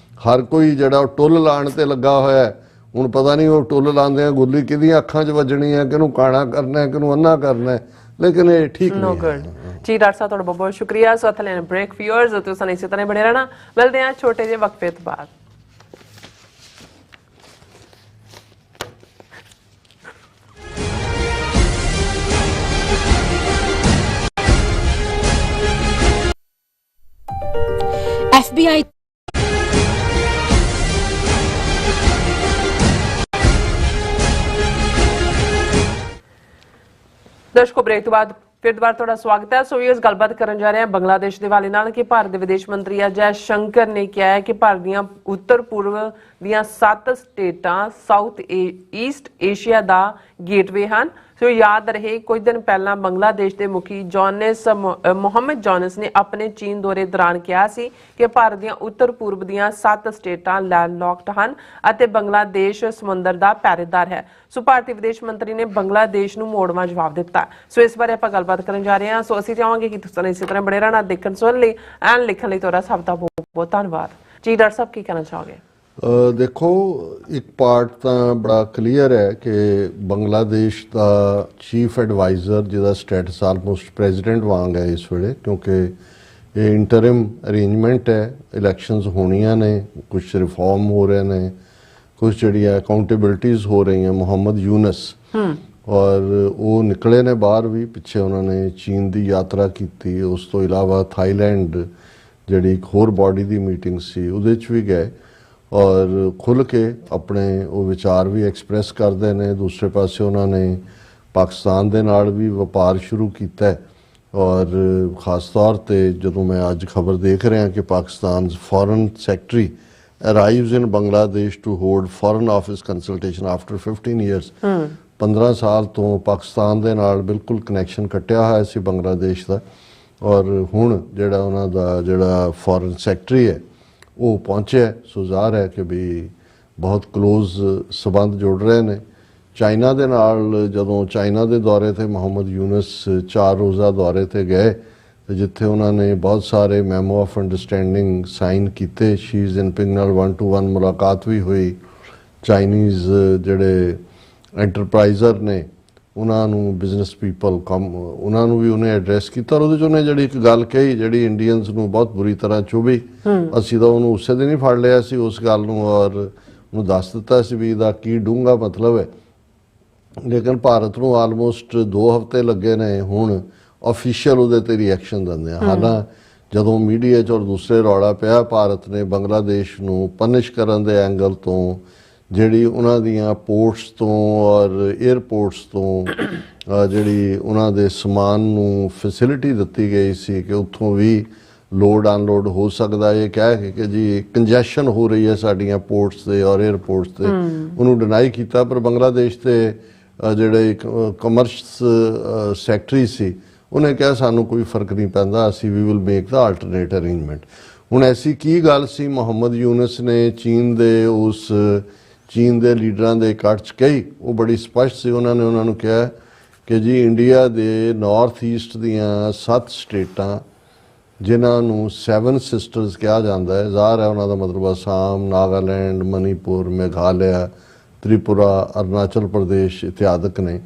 ਹਰ ਕੋਈ ਜਿਹੜਾ ਟੁੱਲ ਲਾਉਣ ਤੇ ਲੱਗਾ ਹੋਇਆ ਹੈ। ਹੁਣ ਪਤਾ ਨਹੀਂ ਉਹ ਟੁੱਲ ਲਾਉਂਦੇ ਆ ਗੁੱਲੀ ਕਿਹਦੀਆਂ ਅੱਖਾਂ 'ਚ ਵੱਜਣੀ ਹੈ, ਕਿਹਨੂੰ ਕਾਣਾ ਕਰਨਾ ਹੈ, ਕਿਹਨੂੰ ਅੰਨਾ ਕਰਨਾ ਹੈ, ਲੇਕਿਨ ਇਹ ਠੀਕ ਨਹੀਂ ਹੈ। ਜੀ ਡਾਕਟਰ ਸਾਹਿਬ ਤੁਹਾਡਾ ਬਹੁਤ ਬਹੁਤ ਸ਼ੁਕਰੀਆ। ਸੋ ਇੱਥੇ ਲੈਣ ਬ੍ਰੇਕ ਵਿਊਅਰਸ ਤੁਸੀਂ ਸਾਨੂੰ ਇਸੇ ਤਰ੍ਹਾਂ ਬਣੇ ਰਹਿਣਾ। ਮਿਲਦੇ ਹਾਂ ਛੋਟੇ ਜਿਹੇ ਵਕਫੇ ਤੋਂ ਬਾਅਦ। FBI ਦਰਸ਼ਕੋ ਬ੍ਰੇਕ ਤੋਂ ਬਾਅਦ ਫਿਰ ਦੁਬਾਰਾ ਤੁਹਾਡਾ ਸਵਾਗਤ ਹੈ। ਸੋ ਇਸ ਗੱਲਬਾਤ ਕਰਨ ਜਾ ਰਹੇ ਹਾਂ ਬੰਗਲਾਦੇਸ਼ ਦੇ ਹਵਾਲੇ ਨਾਲ ਕਿ ਭਾਰਤ ਦੇ ਵਿਦੇਸ਼ ਮੰਤਰੀ ਅਜੈ ਸ਼ੰਕਰ ਨੇ ਕਿਹਾ ਹੈ ਕਿ ਭਾਰਤ ਦੀਆਂ ਉੱਤਰ ਪੂਰਬ ਦੀਆਂ 7 ਸਟੇਟਾਂ ਸਾਊਥ ਈਸਟ ਏਸ਼ੀਆ ਦਾ ਗੇਟਵੇ ਹਨ। ਸੋ ਯਾਦ ਰਹੇ ਕੁਝ ਦਿਨ ਪਹਿਲਾਂ ਬੰਗਲਾਦੇਸ਼ ਦੇ ਮੁਖੀ ਮੁਹੰਮਦ ਜੌਨਸ ਨੇ ਆਪਣੇ ਚੀਨ ਦੌਰੇ ਦੌਰਾਨ ਕਿਹਾ ਸੀ ਕਿ ਭਾਰਤ ਦੀਆਂ ਉੱਤਰ ਪੂਰਬ ਦੀਆਂ 7 ਸਟੇਟਾਂ ਲੈਂਡਲੌਕਡ ਹਨ ਅਤੇ ਬੰਗਲਾਦੇਸ਼ ਸਮੁੰਦਰ ਦਾ ਪਹਿਰੇਦਾਰ ਹੈ। ਸੋ ਭਾਰਤੀ ਵਿਦੇਸ਼ ਮੰਤਰੀ ਨੇ ਬੰਗਲਾਦੇਸ਼ ਨੂੰ ਮੋੜਵਾਂ ਜਵਾਬ ਦਿੱਤਾ। ਸੋ ਇਸ ਬਾਰੇ ਆਪਾਂ ਗੱਲਬਾਤ ਕਰਨ ਜਾ ਰਹੇ ਹਾਂ। ਸੋ ਅਸੀਂ ਚਾਹਾਂਗੇ ਕਿ ਤੁਸੀਂ ਇਸੇ ਤਰ੍ਹਾਂ ਬਣੇ ਰਹਿਣਾ, ਦੇਖਣ ਸੁਣਨ ਲਈ ਐਂਡ ਲਿਖਣ ਲਈ ਤੁਹਾਡਾ ਸਭ ਦਾ ਬਹੁਤ ਬਹੁਤ ਧੰਨਵਾਦ। ਜੀ ਡਾਕਟਰ ਸਾਹਿਬ ਕੀ ਕਹਿਣਾ ਚਾਹੋਗੇ? ਦੇਖੋ ਇੱਕ ਪਾਰਟ ਤਾਂ ਬੜਾ ਕਲੀਅਰ ਹੈ ਕਿ ਬੰਗਲਾਦੇਸ਼ ਦਾ ਚੀਫ ਐਡਵਾਈਜ਼ਰ ਜਿਹਦਾ ਸਟੇਟਸ ਆਲਮੋਸਟ ਪ੍ਰੈਜ਼ੀਡੈਂਟ ਵਾਂਗ ਹੈ ਇਸ ਵੇਲੇ, ਕਿਉਂਕਿ ਇਹ ਇੰਟਰਿਮ ਅਰੇਂਜਮੈਂਟ ਹੈ, ਇਲੈਕਸ਼ਨਸ ਹੋਣੀਆਂ ਨੇ, ਕੁਝ ਰਿਫਾਰਮ ਹੋ ਰਹੇ ਨੇ, ਕੁਝ ਜਿਹੜੀਆਂ ਅਕਾਊਂਟੇਬਿਲਟੀਜ਼ ਹੋ ਰਹੀਆਂ। ਮੁਹੰਮਦ ਯੂਨਸ ਔਰ ਉਹ ਨਿਕਲੇ ਨੇ ਬਾਹਰ ਵੀ, ਪਿੱਛੇ ਉਹਨਾਂ ਨੇ ਚੀਨ ਦੀ ਯਾਤਰਾ ਕੀਤੀ। ਉਸ ਤੋਂ ਇਲਾਵਾ ਥਾਈਲੈਂਡ ਜਿਹੜੀ ਇੱਕ ਹੋਰ ਬਾਡੀ ਦੀ ਮੀਟਿੰਗ ਸੀ ਉਹਦੇ 'ਚ ਵੀ ਗਏ ਔਰ ਖੁੱਲ੍ਹ ਕੇ ਆਪਣੇ ਉਹ ਵਿਚਾਰ ਵੀ ਐਕਸਪ੍ਰੈਸ ਕਰਦੇ ਨੇ। ਦੂਸਰੇ ਪਾਸੇ ਉਹਨਾਂ ਨੇ ਪਾਕਿਸਤਾਨ ਦੇ ਨਾਲ ਵੀ ਵਪਾਰ ਸ਼ੁਰੂ ਕੀਤਾ ਹੈ ਔਰ ਖਾਸ ਤੌਰ ਤੇ ਜਦੋਂ ਮੈਂ ਅੱਜ ਖਬਰ ਦੇਖ ਰਿਹਾ ਕਿ Pakistan foreign secretary arrives in Bangladesh to hold foreign office consultation after 15 years. 15 ਸਾਲ ਤੋਂ ਪਾਕਿਸਤਾਨ ਦੇ ਨਾਲ ਬਿਲਕੁਲ ਕਨੈਕਸ਼ਨ ਕੱਟਿਆ ਹੋਇਆ ਸੀ ਬੰਗਲਾਦੇਸ਼ ਦਾ, ਔਰ ਹੁਣ ਜਿਹੜਾ ਉਹਨਾਂ ਦਾ ਜਿਹੜਾ ਫੋਰਨ ਸੈਕਟਰੀ ਹੈ ਉਹ ਪਹੁੰਚਿਆ। ਸੋ ਜ਼ਾਹਰ ਹੈ ਕਿ ਵੀ ਬਹੁਤ ਕਲੋਜ਼ ਸਬੰਧ ਜੁੜ ਰਹੇ ਨੇ। ਚਾਈਨਾ ਦੇ ਨਾਲ ਜਦੋਂ ਚਾਈਨਾ ਦੇ ਦੌਰੇ ਤੇ ਮੁਹੰਮਦ ਯੂਨਸ 4 ਰੋਜ਼ਾ ਦੌਰੇ ਤੇ ਗਏ ਤੇ ਜਿੱਥੇ ਉਹਨਾਂ ਨੇ ਬਹੁਤ ਸਾਰੇ ਮੈਮੋ ਆਫ ਅੰਡਰਸਟੈਂਡਿੰਗ ਸਾਈਨ ਕੀਤੇ। ਸ਼ੀ ਜਿਨਪਿੰਗ ਨਾਲ 1-to-1 ਮੁਲਾਕਾਤ ਵੀ ਹੋਈ। ਚਾਈਨੀਜ਼ ਜਿਹੜੇ ਐਂਟਰਪ੍ਰਾਈਜ਼ਰ ਨੇ ਉਹਨਾਂ ਨੂੰ, ਬਿਜ਼ਨਸ ਪੀਪਲ ਉਹਨਾਂ ਨੂੰ ਵੀ ਉਹਨੇ ਐਡਰੈਸ ਕੀਤਾ। ਔਰ ਉਹਦੇ 'ਚ ਉਹਨੇ ਜਿਹੜੀ ਇੱਕ ਗੱਲ ਕਹੀ ਜਿਹੜੀ ਇੰਡੀਅਨਸ ਨੂੰ ਬਹੁਤ ਬੁਰੀ ਤਰ੍ਹਾਂ ਚੁਭੀ। ਅਸੀਂ ਤਾਂ ਉਹਨੂੰ ਉਸੇ ਦਿਨ ਹੀ ਫੜ ਲਿਆ ਸੀ ਉਸ ਗੱਲ ਨੂੰ ਔਰ ਉਹਨੂੰ ਦੱਸ ਦਿੱਤਾ ਸੀ ਵੀ ਇਹਦਾ ਕੀ ਡੂੰਘਾ ਮਤਲਬ ਹੈ, ਲੇਕਿਨ ਭਾਰਤ ਨੂੰ ਆਲਮੋਸਟ 2 ਹਫ਼ਤੇ ਲੱਗੇ ਨੇ ਹੁਣ ਆਫੀਸ਼ੀਅਲ ਉਹਦੇ ਤੇ ਰਿਐਕਸ਼ਨ ਦਿੰਦੇ ਆ। ਹਾਲਾਂਕਿ ਜਦੋਂ ਮੀਡੀਆ 'ਚ ਔਰ ਦੂਸਰੇ ਰੌਲਾ ਪਿਆ, ਭਾਰਤ ਨੇ ਬੰਗਲਾਦੇਸ਼ ਨੂੰ ਪਨਿਸ਼ ਕਰਨ ਦੇ ਐਂਗਲ ਤੋਂ ਜਿਹੜੀ ਉਹਨਾਂ ਦੀਆਂ ਪੋਰਟਸ ਤੋਂ ਔਰ 에ਅਰਪੋਰਟਸ ਤੋਂ ਜਿਹੜੀ ਉਹਨਾਂ ਦੇ ਸਮਾਨ ਨੂੰ ਫੈਸਿਲਿਟੀ ਦਿੱਤੀ ਗਈ ਸੀ ਕਿ ਉੱਥੋਂ ਵੀ ਲੋਡ ਅਨਲੋਡ ਹੋ ਸਕਦਾ, ਇਹ ਕਹਿ ਕੇ ਜੀ ਕੰਜੈਸ਼ਨ ਹੋ ਰਹੀ ਹੈ ਸਾਡੀਆਂ ਪੋਰਟਸ ਤੇ ਔਰ 에ਅਰਪੋਰਟਸ ਤੇ, ਉਹਨੂੰ ਡਿਨਾਈ ਕੀਤਾ। ਪਰ ਬੰਗਲਾਦੇਸ਼ ਦੇ ਜਿਹੜੇ ਕਮਰਸ ਸੈਕਟਰੀ ਸੀ ਉਹਨੇ ਕਿਹਾ ਸਾਨੂੰ ਕੋਈ ਫਰਕ ਨਹੀਂ ਪੈਂਦਾ, ਅਸੀਂ we will make the alternate arrangement. ਹੁਣ ਐਸੀ ਕੀ ਗੱਲ ਸੀ ਮੁਹੰਮਦ ਯੂਨਸ ਨੇ ਚੀਨ ਦੇ ਲੀਡਰਾਂ ਦੇ ਇਕੱਠ 'ਚ ਕਹੀ, ਉਹ ਬੜੀ ਸਪਸ਼ਟ ਸੀ। ਉਹਨਾਂ ਨੇ ਉਹਨਾਂ ਨੂੰ ਕਿਹਾ ਕਿ ਜੀ ਇੰਡੀਆ ਦੇ ਨਾਰਥ ਈਸਟ ਦੀਆਂ 7 ਸਟੇਟਾਂ ਜਿਨ੍ਹਾਂ ਨੂੰ 7 ਸਿਸਟਰਸ ਕਿਹਾ ਜਾਂਦਾ ਹੈ, ਜ਼ਾਹਰ ਹੈ ਉਹਨਾਂ ਦਾ ਮਤਲਬ ਅਸਾਮ, ਨਾਗਾਲੈਂਡ, ਮਨੀਪੁਰ, ਮੇਘਾਲਿਆ, ਤ੍ਰਿਪੁਰਾ, ਅਰੁਣਾਚਲ ਪ੍ਰਦੇਸ਼ ਇਤਿਆਦਿਕ ਨੇ,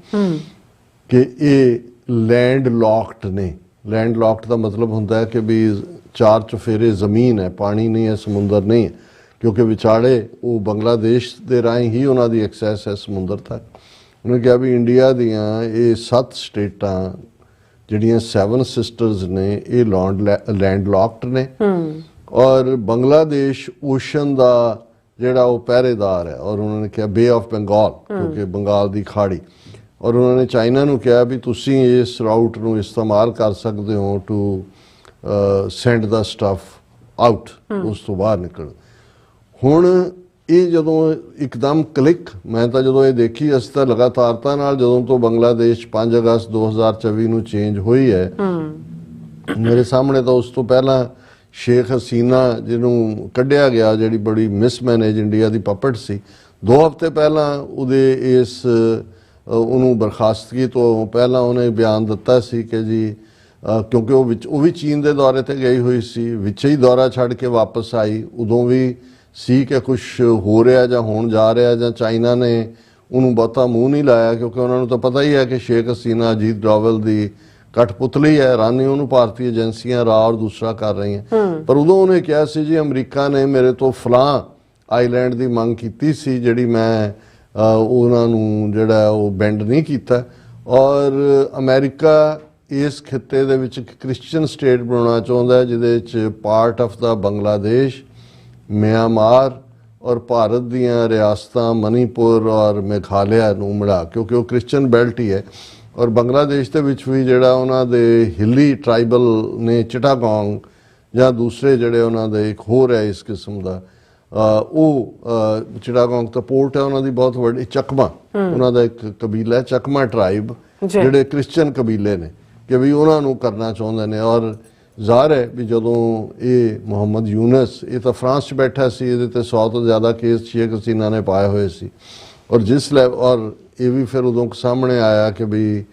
ਕਿ ਇਹ ਲੈਂਡ ਲੌਕਡ ਨੇ। ਲੈਂਡ ਲੌਕਡ ਦਾ ਮਤਲਬ ਹੁੰਦਾ ਹੈ ਕਿ ਵੀ 4 ਚੁਫੇਰੇ ਜ਼ਮੀਨ ਹੈ, ਪਾਣੀ ਨਹੀਂ ਹੈ, ਸਮੁੰਦਰ ਨਹੀਂ ਹੈ, ਕਿਉਂਕਿ ਵਿਚਾਲੇ ਉਹ ਬੰਗਲਾਦੇਸ਼ ਦੇ ਰਾਹੀਂ ਹੀ ਉਹਨਾਂ ਦੀ ਐਕਸੈਸ ਹੈ ਸਮੁੰਦਰ ਤੱਕ। ਉਹਨੇ ਕਿਹਾ ਵੀ ਇੰਡੀਆ ਦੀਆਂ ਇਹ 7 ਸਟੇਟਾਂ ਜਿਹੜੀਆਂ 7 ਸਿਸਟਰਸ ਨੇ ਇਹ ਲੈਂਡ ਲੌਕਡ ਨੇ ਔਰ ਬੰਗਲਾਦੇਸ਼ ਓਸ਼ਨ ਦਾ ਜਿਹੜਾ ਉਹ ਪਹਿਰੇਦਾਰ ਹੈ। ਔਰ ਉਹਨਾਂ ਨੇ ਕਿਹਾ ਬੇ ਆਫ ਬੰਗਾਲ, ਕਿਉਂਕਿ ਬੰਗਾਲ ਦੀ ਖਾੜੀ। ਔਰ ਉਹਨਾਂ ਨੇ ਚਾਈਨਾ ਨੂੰ ਕਿਹਾ ਵੀ ਤੁਸੀਂ ਇਸ ਰਾਊਟ ਨੂੰ ਇਸਤੇਮਾਲ ਕਰ ਸਕਦੇ ਹੋ to send the stuff out, ਉਸ ਤੋਂ ਬਾਹਰ ਨਿਕਲ। ਹੁਣ ਇਹ ਜਦੋਂ ਇੱਕਦਮ ਕਲਿੱਕ, ਮੈਂ ਤਾਂ ਜਦੋਂ ਇਹ ਦੇਖੀ, ਅਸੀਂ ਤਾਂ ਲਗਾਤਾਰਤਾ ਨਾਲ ਜਦੋਂ ਤੋਂ ਬੰਗਲਾਦੇਸ਼ 5 ਅਗਸਤ 2024 ਨੂੰ ਚੇਂਜ ਹੋਈ ਹੈ, ਮੇਰੇ ਸਾਹਮਣੇ ਤਾਂ ਉਸ ਤੋਂ ਪਹਿਲਾਂ ਸ਼ੇਖ ਹਸੀਨਾ ਜਿਹਨੂੰ ਕੱਢਿਆ ਗਿਆ, ਜਿਹੜੀ ਬੜੀ ਮਿਸਮੈਨੇਜ ਇੰਡੀਆ ਦੀ ਪਪਟ ਸੀ, 2 ਹਫ਼ਤੇ ਪਹਿਲਾਂ ਉਹਦੇ ਉਹਨੂੰ ਬਰਖਾਸਤਗੀ ਤੋਂ ਪਹਿਲਾਂ ਉਹਨੇ ਬਿਆਨ ਦਿੱਤਾ ਸੀ ਕਿ ਜੀ ਕਿਉਂਕਿ ਉਹ ਵੀ ਚੀਨ ਦੇ ਦੌਰੇ ਤੇ ਗਈ ਹੋਈ ਸੀ, ਵਿੱਚ ਹੀ ਦੌਰਾ ਛੱਡ ਕੇ ਵਾਪਸ ਆਈ, ਉਦੋਂ ਵੀ ਸੀ ਕਿ ਕੁਝ ਹੋ ਰਿਹਾ ਜਾਂ ਹੋਣ ਜਾ ਰਿਹਾ, ਜਾਂ ਚਾਈਨਾ ਨੇ ਉਹਨੂੰ ਬਹੁਤਾ ਮੂੰਹ ਨਹੀਂ ਲਾਇਆ ਕਿਉਂਕਿ ਉਹਨਾਂ ਨੂੰ ਤਾਂ ਪਤਾ ਹੀ ਹੈ ਕਿ ਸ਼ੇਖ ਹਸੀਨਾ ਅਜੀਤ ਡੋਵਲ ਦੀ ਕਠਪੁਤਲੀ ਹੈ, ਰਾਨੀ ਉਹਨੂੰ ਭਾਰਤੀ ਏਜੰਸੀਆਂ ਰਾਹ ਔਰ ਦੂਸਰਾ ਕਰ ਰਹੀਆਂ। ਪਰ ਉਦੋਂ ਉਹਨੇ ਕਿਹਾ ਸੀ ਜੀ ਅਮਰੀਕਾ ਨੇ ਮੇਰੇ ਤੋਂ ਫਲਾਂ ਆਈਲੈਂਡ ਦੀ ਮੰਗ ਕੀਤੀ ਸੀ, ਜਿਹੜੀ ਮੈਂ ਉਹਨਾਂ ਨੂੰ ਜਿਹੜਾ ਉਹ ਬੈਂਡ ਨਹੀਂ ਕੀਤਾ, ਔਰ ਅਮਰੀਕਾ ਇਸ ਖਿੱਤੇ ਦੇ ਵਿੱਚ ਇੱਕ ਕ੍ਰਿਸਚੀਅਨ ਸਟੇਟ ਬਣਾਉਣਾ ਚਾਹੁੰਦਾ ਹੈ ਜਿਹਦੇ ਵਿੱਚ part of the Bangladesh, Myanmar ਔਰ ਭਾਰਤ ਦੀਆਂ ਰਿਆਸਤਾਂ ਮਨੀਪੁਰ ਔਰ ਮੇਘਾਲਿਆ ਨੂੰ ਮਿਲਾ, ਕਿਉਂਕਿ ਉਹ ਕ੍ਰਿਸਚੀਅਨ ਬੈਲਟ ਹੀ ਹੈ। ਔਰ ਬੰਗਲਾਦੇਸ਼ ਦੇ ਵਿੱਚ ਵੀ ਜਿਹੜਾ ਉਹਨਾਂ ਦੇ ਹਿੱਲੀ ਟਰਾਈਬਲ ਨੇ ਚਿਟਾਗੋਂਗ ਜਾਂ ਦੂਸਰੇ ਜਿਹੜੇ ਉਹਨਾਂ ਦੇ ਇੱਕ ਹੋਰ ਹੈ ਇਸ ਕਿਸਮ ਦਾ, ਉਹ ਚਿਟਾਗੋਂਗ ਤਾਂ ਪੋਰਟ ਹੈ ਉਹਨਾਂ ਦੀ ਬਹੁਤ ਵੱਡੀ, ਚੱਕਮਾ ਉਹਨਾਂ ਦਾ ਇੱਕ ਕਬੀਲਾ ਹੈ, ਚੱਕਮਾ ਟਰਾਈਬ, ਜਿਹੜੇ ਕ੍ਰਿਸਚੀਅਨ ਕਬੀਲੇ ਨੇ, ਕਿ ਵੀ ਉਹਨਾਂ ਨੂੰ ਕਰਨਾ ਚਾਹੁੰਦੇ ਨੇ। ਔਰ ਜ਼ਾਹਰ ਹੈ ਵੀ ਜਦੋਂ ਇਹ ਮੁਹੰਮਦ ਯੂਨਸ, ਇਹ ਤਾਂ ਫਰਾਂਸ 'ਚ ਬੈਠਾ ਸੀ, ਇਹਦੇ ਤੇ 100 ਤੋਂ ਜ਼ਿਆਦਾ ਕੇਸ ਸ਼ੇਖ ਹਸੀਨਾ ਨੇ ਪਾਏ ਹੋਏ ਸੀ, ਔਰ ਔਰ ਇਹ ਵੀ ਫਿਰ ਉਦੋਂ ਸਾਹਮਣੇ ਆਇਆ ਕਿ ਵੀ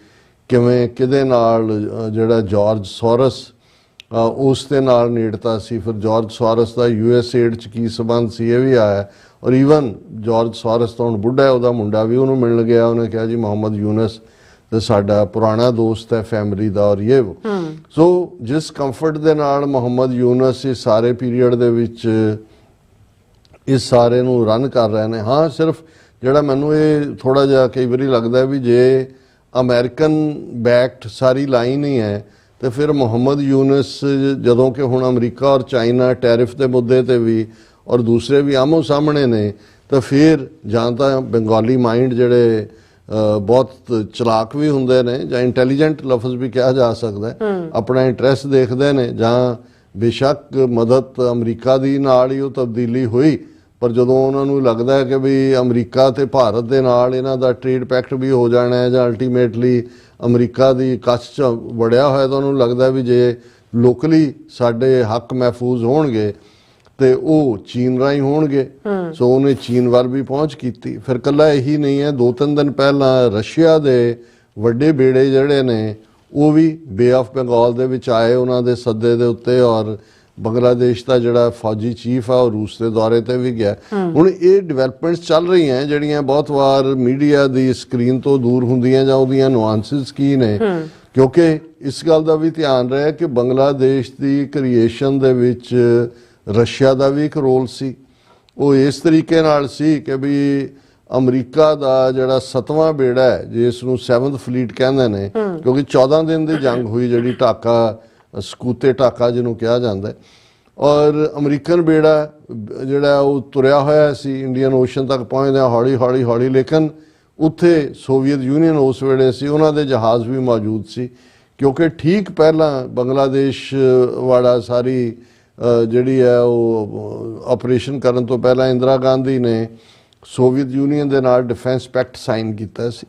ਕਿਵੇਂ ਕਿਹਦੇ ਨਾਲ ਜਿਹੜਾ ਜਾਰਜ ਸੋਰਸ ਉਸ ਦੇ ਨਾਲ ਨੇੜਤਾ ਸੀ, ਫਿਰ ਜਾਰਜ ਸੋਰਸ ਦਾ USAID 'ਚ ਕੀ ਸੰਬੰਧ ਸੀ ਇਹ ਵੀ ਆਇਆ। ਔਰ ਈਵਨ ਜਾਰਜ ਸੋਰਸ ਤਾਂ ਹੁਣ ਬੁੱਢਾ ਹੈ, ਉਹਦਾ ਮੁੰਡਾ ਵੀ ਉਹਨੂੰ ਮਿਲਣ ਗਿਆ, ਉਹਨੇ ਕਿਹਾ ਜੀ ਮੁਹੰਮਦ ਯੂਨਸ ਤੇ ਸਾਡਾ ਪੁਰਾਣਾ ਦੋਸਤ ਹੈ ਫੈਮਿਲੀ ਦਾ, ਔਰ ਇਹ ਸੋ ਜਿਸ ਕੰਫਰਟ ਦੇ ਨਾਲ ਮੁਹੰਮਦ ਯੂਨਸ ਇਸ ਸਾਰੇ ਪੀਰੀਅਡ ਦੇ ਵਿੱਚ ਇਸ ਸਾਰੇ ਨੂੰ ਰਨ ਕਰ ਰਹੇ ਨੇ। ਹਾਂ, ਸਿਰਫ ਜਿਹੜਾ ਮੈਨੂੰ ਇਹ ਥੋੜਾ ਜਿਹਾ ਕਈ ਵਾਰੀ ਲੱਗਦਾ ਵੀ ਜੇ ਅਮਰੀਕਨ ਬੈਕਡ ਸਾਰੀ ਲਾਈਨ ਹੀ ਹੈ ਤੇ ਫਿਰ ਮੁਹੰਮਦ ਯੂਨਸ, ਜਦੋਂ ਕਿ ਹੁਣ ਅਮਰੀਕਾ ਔਰ ਚਾਈਨਾ ਟੈਰਿਫ ਦੇ ਮੁੱਦੇ ਤੇ ਵੀ ਔਰ ਦੂਸਰੇ ਵੀ ਆਮੋ ਸਾਹਮਣੇ ਨੇ, ਤਾਂ ਫਿਰ ਜਾਂ ਤਾਂ ਬੰਗਾਲੀ ਮਾਈਂਡ ਜਿਹੜੇ ਬਹੁਤ ਚਲਾਕ ਵੀ ਹੁੰਦੇ ਨੇ, ਜਾਂ ਇੰਟੈਲੀਜੈਂਟ ਲਫ਼ਜ਼ ਵੀ ਕਿਹਾ ਜਾ ਸਕਦਾ, ਆਪਣਾ ਇੰਟਰਸਟ ਦੇਖਦੇ ਨੇ, ਜਾਂ ਬੇਸ਼ੱਕ ਮਦਦ ਅਮਰੀਕਾ ਦੀ ਨਾਲ ਹੀ ਉਹ ਤਬਦੀਲੀ ਹੋਈ, ਪਰ ਜਦੋਂ ਉਹਨਾਂ ਨੂੰ ਲੱਗਦਾ ਹੈ ਕਿ ਵੀ ਅਮਰੀਕਾ ਤੇ ਭਾਰਤ ਦੇ ਨਾਲ ਇਹਨਾਂ ਦਾ ਟ੍ਰੇਡ ਪੈਕਟ ਵੀ ਹੋ ਜਾਣਾ ਹੈ, ਜਾਂ ਅਲਟੀਮੇਟਲੀ ਅਮਰੀਕਾ ਦੀ ਕੱਛ 'ਚ ਵੜਿਆ ਹੋਇਆ, ਤਾਂ ਉਹਨੂੰ ਲੱਗਦਾ ਵੀ ਜੇ ਲੋਕਲੀ ਸਾਡੇ ਹੱਕ ਮਹਿਫੂਜ਼ ਹੋਣਗੇ ਤੇ ਉਹ ਚੀਨ ਰਾਹੀਂ ਹੋਣਗੇ। ਸੋ ਉਹਨੇ ਚੀਨ ਵੱਲ ਵੀ ਪਹੁੰਚ ਕੀਤੀ। ਫਿਰ ਕੱਲਾ ਇਹੀ ਨਹੀਂ ਹੈ, 2-3 ਦਿਨ ਪਹਿਲਾਂ ਰਸ਼ੀਆ ਦੇ ਵੱਡੇ ਬੇੜੇ ਜਿਹੜੇ ਨੇ ਉਹ ਵੀ ਬੇ ਆਫ ਬੰਗਾਲ ਦੇ ਵਿੱਚ ਆਏ ਉਹਨਾਂ ਦੇ ਸੱਦੇ ਦੇ ਉੱਤੇ, ਔਰ ਬੰਗਲਾਦੇਸ਼ ਦਾ ਜਿਹੜਾ ਫੌਜੀ ਚੀਫ ਆ ਉਹ ਰੂਸ ਦੇ ਦੌਰੇ ਤੇ ਵੀ ਗਿਆ। ਹੁਣ ਇਹ ਡਿਵੈਲਪਮੈਂਟਸ ਚੱਲ ਰਹੀਆਂ ਜਿਹੜੀਆਂ ਬਹੁਤ ਵਾਰ ਮੀਡੀਆ ਦੀ ਸਕਰੀਨ ਤੋਂ ਦੂਰ ਹੁੰਦੀਆਂ, ਜਾਂ ਉਹਦੀਆਂ ਨੁਆਂਸਿਸ ਕੀ ਨੇ, ਕਿਉਂਕਿ ਇਸ ਗੱਲ ਦਾ ਵੀ ਧਿਆਨ ਰਿਹਾ ਕਿ ਬੰਗਲਾਦੇਸ਼ ਦੀ ਕ੍ਰੀਏਸ਼ਨ ਦੇ ਵਿੱਚ ਰਸ਼ੀਆ ਦਾ ਵੀ ਇੱਕ ਰੋਲ ਸੀ। ਉਹ ਇਸ ਤਰੀਕੇ ਨਾਲ ਸੀ ਕਿ ਵੀ ਅਮਰੀਕਾ ਦਾ ਜਿਹੜਾ 7ਵਾਂ ਬੇੜਾ ਹੈ, ਜਿਸ ਨੂੰ 7th ਫਲੀਟ ਕਹਿੰਦੇ ਨੇ, ਕਿਉਂਕਿ 14 ਦਿਨ ਦੀ ਜੰਗ ਹੋਈ ਜਿਹੜੀ ਢਾਕਾ, ਸਕੂਤੇ ਢਾਕਾ ਜਿਹਨੂੰ ਕਿਹਾ ਜਾਂਦਾ, ਔਰ ਅਮਰੀਕਨ ਬੇੜਾ ਜਿਹੜਾ ਉਹ ਤੁਰਿਆ ਹੋਇਆ ਸੀ ਇੰਡੀਅਨ ਓਸ਼ਨ ਤੱਕ ਪਹੁੰਚਦਿਆਂ ਹੌਲੀ, ਲੇਕਿਨ ਉੱਥੇ ਸੋਵੀਅਤ ਯੂਨੀਅਨ ਉਸ ਵੇਲੇ ਸੀ, ਉਹਨਾਂ ਦੇ ਜਹਾਜ਼ ਵੀ ਮੌਜੂਦ ਸੀ, ਕਿਉਂਕਿ ਠੀਕ ਪਹਿਲਾਂ ਬੰਗਲਾਦੇਸ਼ ਵਾਲਾ ਸਾਰੀ ਜਿਹੜੀ ਹੈ ਉਹ ਆਪਰੇਸ਼ਨ ਕਰਨ ਤੋਂ ਪਹਿਲਾਂ ਇੰਦਰਾ ਗਾਂਧੀ ਨੇ ਸੋਵੀਅਤ ਯੂਨੀਅਨ ਦੇ ਨਾਲ ਡਿਫੈਂਸ ਪੈਕਟ ਸਾਈਨ ਕੀਤਾ ਸੀ।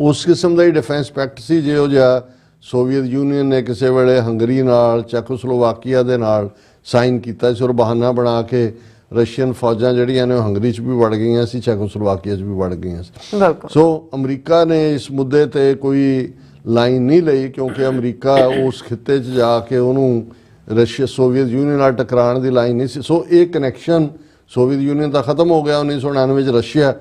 ਉਸ ਕਿਸਮ ਦਾ ਹੀ ਡਿਫੈਂਸ ਪੈਕਟ ਸੀ ਜਿਹੋ ਜਿਹਾ ਸੋਵੀਅਤ ਯੂਨੀਅਨ ਨੇ ਕਿਸੇ ਵੇਲੇ ਹੰਗਰੀ ਨਾਲ, ਚੈਕੋਸਲੋਵਾਕੀਆ ਦੇ ਨਾਲ ਸਾਈਨ ਕੀਤਾ ਸੀ, ਔਰ ਬਹਾਨਾ ਬਣਾ ਕੇ ਰਸ਼ੀਅਨ ਫੌਜਾਂ ਜਿਹੜੀਆਂ ਨੇ ਉਹ ਹੰਗਰੀ 'ਚ ਵੀ ਵੜ ਗਈਆਂ ਸੀ, ਚੈਕੋਸਲੋਵਾਕੀਆ 'ਚ ਵੀ ਵੜ ਗਈਆਂ ਸੀ। ਸੋ ਅਮਰੀਕਾ ਨੇ ਇਸ ਮੁੱਦੇ ਤੇ ਕੋਈ ਲਾਈਨ ਨਹੀਂ ਲਈ, ਕਿਉਂਕਿ ਅਮਰੀਕਾ ਉਸ ਖਿੱਤੇ 'ਚ ਜਾ ਕੇ ਉਹਨੂੰ ਰਸ਼ੀਆ ਸੋਵੀਅਤ ਯੂਨੀਅਨ ਨਾਲ ਟਕਰਾਉਣ ਦੀ ਲਾਈਨ ਨਹੀਂ ਸੀ। ਸੋ ਇਹ ਕਨੈਕਸ਼ਨ ਸੋਵੀਅਤ ਯੂਨੀਅਨ ਤਾਂ ਖਤਮ ਹੋ ਗਿਆ 1999 'ਚ ਰਸ਼ੀਆ।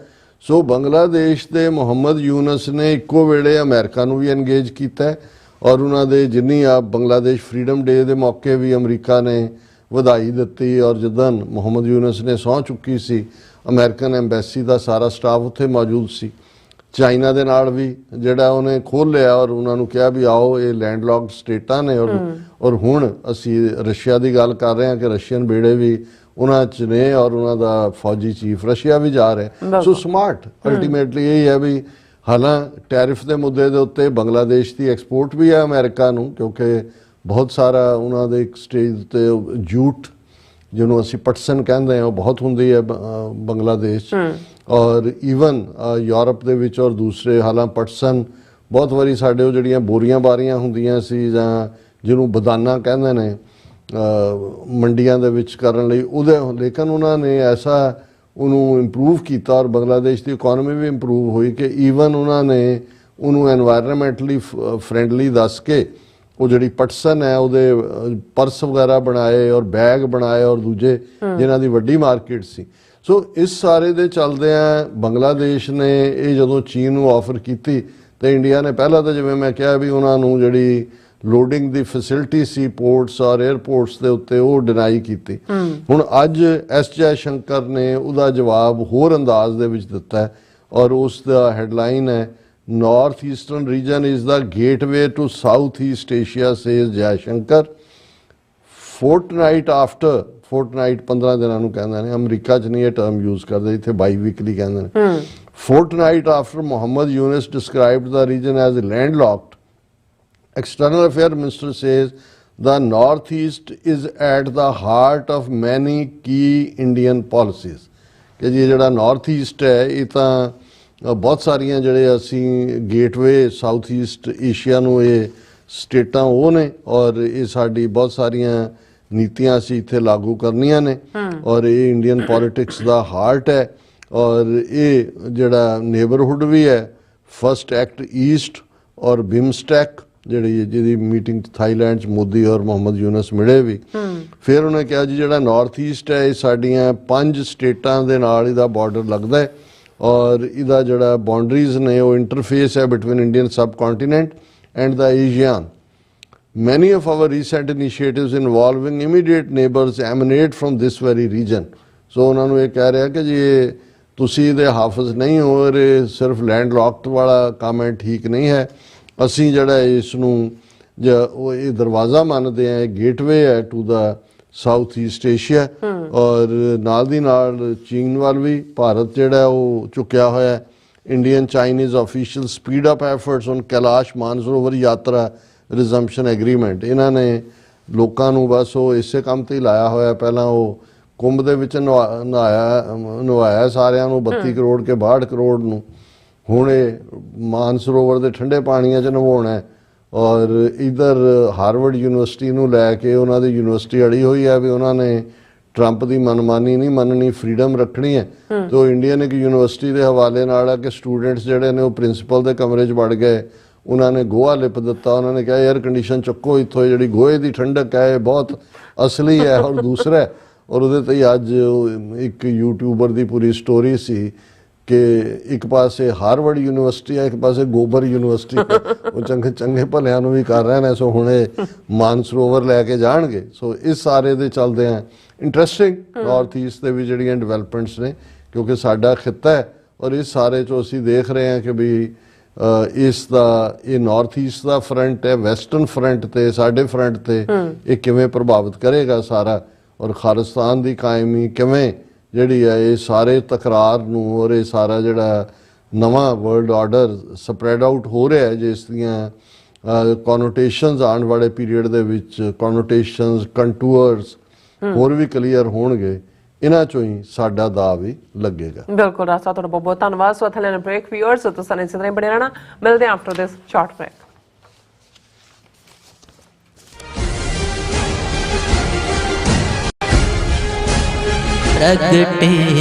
ਸੋ ਬੰਗਲਾਦੇਸ਼ ਦੇ ਮੁਹੰਮਦ ਯੂਨਸ ਨੇ ਇੱਕੋ ਵੇਲੇ ਅਮਰੀਕਾ ਨੂੰ ਵੀ ਐਨਗੇਜ ਕੀਤਾ, ਔਰ ਉਹਨਾਂ ਦੇ ਜਿੰਨੀ ਆ ਬੰਗਲਾਦੇਸ਼ ਫਰੀडम ਡੇ ਦੇ ਮੌਕੇ ਵੀ ਅਮਰੀਕਾ ਨੇ ਵਧਾਈ ਦਿੱਤੀ, ਔਰ ਜਦੋਂ ਮੁਹੰਮਦ ਯੂਨਸ ਨੇ ਸਹੁੰ ਚੁੱਕੀ ਸੀ ਅਮਰੀਕਨ ਐਮਬੈਸੀ ਦਾ ਸਾਰਾ ਸਟਾਫ ਉੱਥੇ ਮੌਜੂਦ ਸੀ। ਚਾਈਨਾ ਦੇ ਨਾਲ ਵੀ ਜਿਹੜਾ ਉਹਨੇ ਖੋਲ੍ਹ ਲਿਆ, ਔਰ ਉਹਨਾਂ ਨੂੰ ਕਿਹਾ ਵੀ ਆਓ ਇਹ ਲੈਂਡਲੌਕਡ ਸਟੇਟਾਂ ਨੇ, ਔਰ ਹੁਣ ਅਸੀਂ ਰਸ਼ੀਆ ਦੀ ਗੱਲ ਕਰ ਰਹੇ ਹਾਂ ਕਿ ਰਸ਼ੀਅਨ ਬੇੜੇ ਵੀ ਉਹਨਾਂ 'ਚ ਨੇ, ਔਰ ਉਹਨਾਂ ਦਾ ਫੌਜੀ ਚੀਫ ਰਸ਼ੀਆ ਵੀ ਜਾ ਰਿਹਾ। ਸੋ ਸਮਾਰਟ ਅਲਟੀਮੇਟਲੀ ਇਹ ਹੈ ਵੀ ਹਾਲਾਂ ਟੈਰਿਫ ਦੇ ਮੁੱਦੇ ਦੇ ਉੱਤੇ ਬੰਗਲਾਦੇਸ਼ ਦੀ ਐਕਸਪੋਰਟ ਵੀ ਹੈ ਅਮਰੀਕਾ ਨੂੰ, ਕਿਉਂਕਿ ਬਹੁਤ ਸਾਰਾ ਉਹਨਾਂ ਦੇ ਇੱਕ ਸਟੇਜ ਤੇ ਜੂਟ ਜਿਹਨੂੰ ਅਸੀਂ ਪਟਸਨ ਕਹਿੰਦੇ ਹਾਂ, ਉਹ ਬਹੁਤ ਹੁੰਦੀ ਹੈ ਬੰਗਲਾਦੇਸ਼ 'ਚ। ਔਰ ਈਵਨ ਯੂਰਪ ਦੇ ਵਿੱਚ ਔਰ ਦੂਸਰੇ ਹਾਲਾਂ ਪਟਸਨ ਬਹੁਤ ਵਾਰੀ ਸਾਡੇ ਉਹ ਜਿਹੜੀਆਂ ਬੋਰੀਆਂ ਬਾਰੀਆਂ ਹੁੰਦੀਆਂ ਸੀ ਜਾਂ ਜਿਹਨੂੰ ਬਦਾਨਾ ਕਹਿੰਦੇ ਨੇ ਮੰਡੀਆਂ ਦੇ ਵਿੱਚ ਕਰਨ ਲਈ ਉਹਦੇ, ਲੇਕਿਨ ਉਹਨਾਂ ਨੇ ਐਸਾ ਉਹਨੂੰ ਇੰਪਰੂਵ ਕੀਤਾ ਔਰ ਬੰਗਲਾਦੇਸ਼ ਦੀ ਇਕਨੋਮੀ ਵੀ ਇੰਪਰੂਵ ਹੋਈ ਕਿ ਈਵਨ ਉਹਨਾਂ ਨੇ ਉਹਨੂੰ ਐਨਵਾਇਰਨਮੈਂਟਲੀ ਫਰੈਂਡਲੀ ਦੱਸ ਕੇ ਉਹ ਜਿਹੜੀ ਪਟਸਨ ਹੈ ਉਹਦੇ ਪਰਸ ਵਗੈਰਾ ਬਣਾਏ ਔਰ ਬੈਗ ਬਣਾਏ ਔਰ ਦੂਜੇ ਜਿਨ੍ਹਾਂ ਦੀ ਵੱਡੀ ਮਾਰਕੀਟ ਸੀ। ਸੋ ਇਸ ਸਾਰੇ ਦੇ ਚੱਲਦਿਆਂ ਬੰਗਲਾਦੇਸ਼ ਨੇ ਇਹ ਜਦੋਂ ਚੀਨ ਨੂੰ ਆਫਰ ਕੀਤੀ ਤੇ ਇੰਡੀਆ ਨੇ ਪਹਿਲਾਂ ਤਾਂ ਜਿਵੇਂ ਮੈਂ ਕਿਹਾ ਵੀ ਉਹਨਾਂ ਨੂੰ ਜਿਹੜੀ ਲੋਡਿੰਗ ਦੀ ਫੈਸਿਲਿਟੀ ਸੀ ਪੋਰਟਸ ਔਰ 에ਅਰਪੋਰਟਸ ਦੇ ਉੱਤੇ ਉਹ ਡਿਨਾਈ ਕੀਤੀ। ਹੁਣ ਅੱਜ ਐਸ ਜੈ ਸ਼ੰਕਰ ਨੇ ਉਹਦਾ ਜਵਾਬ ਹੋਰ ਅੰਦਾਜ਼ ਦੇ ਵਿੱਚ ਦਿੱਤਾ ਔਰ ਉਸ ਦਾ ਹੈਡਲਾਈਨ ਹੈ North Eastern region is the gateway to Southeast Asia, says Jaishankar. Fortnight after, fortnight 15 ਦਿਨਾਂ ਨੂੰ ਕਹਿੰਦੇ ਨੇ, ਅਮਰੀਕਾ 'ਚ ਨਹੀਂ ਇਹ ਟਰਮ ਯੂਜ਼ ਕਰਦੇ, ਇੱਥੇ bi-weekly ਕਹਿੰਦੇ ਨੇ। Fortnight after Mohammad Yunus described the region as landlocked, External Affairs Minister says the Northeast is at the heart of many key Indian policies. ਕਿ ਜੀ ਜਿਹੜਾ ਨਾਰਥ ਈਸਟ ਹੈ ਇਹ ਤਾਂ ਬਹੁਤ ਸਾਰੀਆਂ ਜਿਹੜੇ ਅਸੀਂ ਗੇਟਵੇ ਸਾਊਥ ਈਸਟ ਏਸ਼ੀਆ ਨੂੰ ਇਹ ਸਟੇਟਾਂ ਉਹ ਨੇ ਔਰ ਇਹ ਸਾਡੀ ਬਹੁਤ ਸਾਰੀਆਂ ਨੀਤੀਆਂ ਅਸੀਂ ਇੱਥੇ ਲਾਗੂ ਕਰਨੀਆਂ ਨੇ ਔਰ ਇਹ ਇੰਡੀਅਨ ਪੋਲਿਟਿਕਸ ਦਾ ਹਾਰਟ ਹੈ ਔਰ ਇਹ ਜਿਹੜਾ ਨੇਬਰਹੁੱਡ ਵੀ ਹੈ। ਫਸਟ ਐਕਟ ਈਸਟ ਔਰ ਬਿਮਸਟੈਕ ਜਿਹਦੀ ਮੀਟਿੰਗ ਥਾਈਲੈਂਡ 'ਚ ਮੋਦੀ ਔਰ ਮੁਹੰਮਦ ਯੂਨਸ ਮਿਲੇ ਵੀ। ਫਿਰ ਉਹਨੇ ਕਿਹਾ ਜੀ ਜਿਹੜਾ ਨਾਰਥ ਈਸਟ ਹੈ ਇਹ ਸਾਡੀਆਂ 5 ਸਟੇਟਾਂ ਦੇ ਨਾਲ ਇਹਦਾ ਬਾਰਡਰ ਲੱਗਦਾ ਹੈ ਔਰ ਇਹਦਾ ਜਿਹੜਾ ਬਾਉਂਡਰੀਜ਼ ਨੇ ਉਹ ਇੰਟਰਫੇਸ ਹੈ between Indian sub continent and the Asian. Many of our recent initiatives involving immediate neighbors emanate from this very region. So ਉਹਨਾਂ ਨੂੰ ਇਹ ਕਹਿ ਰਿਹਾ ਕਿ ਜੀ ਤੁਸੀਂ ਇਹਦੇ ਹਾਫਜ਼ ਨਹੀਂ ਹੋ ਔਰ ਇਹ ਸਿਰਫ ਲੈਂਡ ਲੌਕਡ ਵਾਲਾ ਕੰਮ ਹੈ, ਠੀਕ ਨਹੀਂ ਹੈ। ਅਸੀਂ ਜਿਹੜਾ ਇਸ ਨੂੰ ਉਹ ਇਹ ਦਰਵਾਜ਼ਾ ਮੰਨਦੇ ਹਾਂ, ਇਹ ਗੇਟਵੇ ਹੈ to the South East Asia ਔਰ ਨਾਲ ਦੀ ਨਾਲ ਚੀਨ ਵੱਲ ਵੀ ਭਾਰਤ ਜਿਹੜਾ ਉਹ ਚੁੱਕਿਆ ਹੋਇਆ। Indian Chinese official speed up efforts on Kailash Mansarovar ਯਾਤਰਾ ਰਿਜ਼ੰਪਸ਼ਨ ਐਗਰੀਮੈਂਟ। ਇਹਨਾਂ ਨੇ ਲੋਕਾਂ ਨੂੰ ਬਸ ਉਹ ਇਸੇ ਕੰਮ ਤੇ ਹੀ ਲਾਇਆ ਹੋਇਆ। ਪਹਿਲਾਂ ਉਹ ਕੁੰਭ ਦੇ ਵਿੱਚ ਨਵਾਇਆ ਸਾਰਿਆਂ ਨੂੰ 32 ਕਰੋੜ ਕੇ 62 ਕਰੋੜ ਨੂੰ, ਹੁਣ ਇਹ ਮਾਨਸਰੋਵਰ ਦੇ ਠੰਡੇ ਪਾਣੀਆਂ 'ਚ ਨਵਾਉਣਾ ਔਰ ਇਧਰ ਹਾਰਵਰਡ ਯੂਨੀਵਰਸਿਟੀ ਨੂੰ ਲੈ ਕੇ ਉਹਨਾਂ ਦੀ ਯੂਨੀਵਰਸਿਟੀ ਅੜੀ ਹੋਈ ਹੈ ਵੀ ਉਹਨਾਂ ਨੇ ਟਰੰਪ ਦੀ ਮਨਮਾਨੀ ਨਹੀਂ ਮੰਨਣੀ, ਫਰੀडम ਰੱਖਣੀ ਹੈ। ਤੇ ਉਹ ਇੰਡੀਅਨ ਇੱਕ ਯੂਨੀਵਰਸਿਟੀ ਦੇ ਹਵਾਲੇ ਨਾਲ ਹੈ ਕਿ ਸਟੂਡੈਂਟਸ ਜਿਹੜੇ ਨੇ ਉਹ ਪ੍ਰਿੰਸੀਪਲ ਦੇ ਕਮਰੇ 'ਚ ਵੜ ਗਏ, ਉਹਨਾਂ ਨੇ ਗੋਹਾ ਲਿਪ ਦਿੱਤਾ, ਉਹਨਾਂ ਨੇ ਕਿਹਾ ਏਅਰ ਕੰਡੀਸ਼ਨ ਚੱਕੋ ਇੱਥੋਂ, ਜਿਹੜੀ ਗੋਹੇ ਦੀ ਠੰਡਕ ਹੈ ਇਹ ਬਹੁਤ ਅਸਲੀ ਹੈ ਔਰ ਦੂਸਰਾ ਔਰ ਉਹਦੇ 'ਤੇ ਹੀ ਅੱਜ ਇੱਕ ਯੂਟਿਊਬਰ ਦੀ ਪੂਰੀ ਸਟੋਰੀ ਸੀ ਕਿ ਇੱਕ ਪਾਸੇ ਹਾਰਵਰਡ ਯੂਨੀਵਰਸਿਟੀ ਹੈ, ਇੱਕ ਪਾਸੇ ਗੋਬਰ ਯੂਨੀਵਰਸਿਟੀ ਹੈ। ਉਹ ਚੰਗੇ ਭਲਿਆਂ ਨੂੰ ਵੀ ਕਰ ਰਹੇ ਨੇ। ਸੋ ਹੁਣ ਇਹ ਮਾਨਸਰੋਵਰ ਲੈ ਕੇ ਜਾਣਗੇ। ਸੋ ਇਸ ਸਾਰੇ ਦੇ ਚੱਲਦੇ ਆ ਇੰਟਰਸਟਿੰਗ ਨਾਰਥ ਈਸਟ ਦੇ ਵੀ ਜਿਹੜੀਆਂ ਡਿਵੈਲਪਮੈਂਟਸ ਨੇ ਕਿਉਂਕਿ ਸਾਡਾ ਖਿੱਤਾ ਹੈ ਔਰ ਇਸ ਸਾਰੇ 'ਚੋਂ ਅਸੀਂ ਦੇਖ ਰਹੇ ਹਾਂ ਕਿ ਵੀ ਇਸ ਦਾ ਇਹ ਨਾਰਥ ਈਸਟ ਦਾ ਫਰੰਟ ਹੈ, ਵੈਸਟਰਨ ਫਰੰਟ ਤੇ ਸਾਡੇ ਫਰੰਟ ਤੇ ਇਹ ਕਿਵੇਂ ਪ੍ਰਭਾਵਿਤ ਕਰੇਗਾ ਸਾਰਾ ਔਰ ਖਾਲਿਸਤਾਨ ਦੀ ਕਾਇਮੀ ਕਿਵੇਂ ਜਿਹੜੀ ਹੈ ਇਹ ਸਾਰੇ ਤਕਰਾਰ ਨੂੰ ਔਰ ਇਹ ਸਾਰਾ ਜਿਹੜਾ ਨਵਾਂ ਵਰਲਡ ਆਰਡਰ ਸਪਰੈਡ ਆਊਟ ਹੋ ਰਿਹਾ ਹੈ ਜਿਸ ਦੀਆਂ ਕੋਨੋਟੇਸ਼ਨਸ ਆਉਣ ਵਾਲੇ ਪੀਰੀਅਡ ਦੇ ਵਿੱਚ ਕੋਨੋਟੇਸ਼ਨਸ ਕੰਟੂਅਰਸ ਹੋਰ ਵੀ ਕਲੀਅਰ ਹੋਣਗੇ। ਇਹਨਾਂ ਚੋਂ ਹੀ ਸਾਡਾ ਦਾ ਵੀ ਲੱਗੇਗਾ। ਬਿਲਕੁਲ ਰਾਸਾ, ਤੁਹਾਡਾ ਬਹੁਤ ਬਹੁਤ ਧੰਨਵਾਦ। ਸੋ ਥਲੇ ਬ੍ਰੇਕ ਵਿਊਅਰਸ ਤੁਸੀਂ ਇਸੇ ਤਰ੍ਹਾਂ ਬਣੇ ਰਹਿਣਾ। ਮਿਲਦੇ ਹਾਂ ਆਫਟਰ ਦਿਸ ਸ਼ਾਰਟ ਬ੍ਰੇਕ। प्रगटे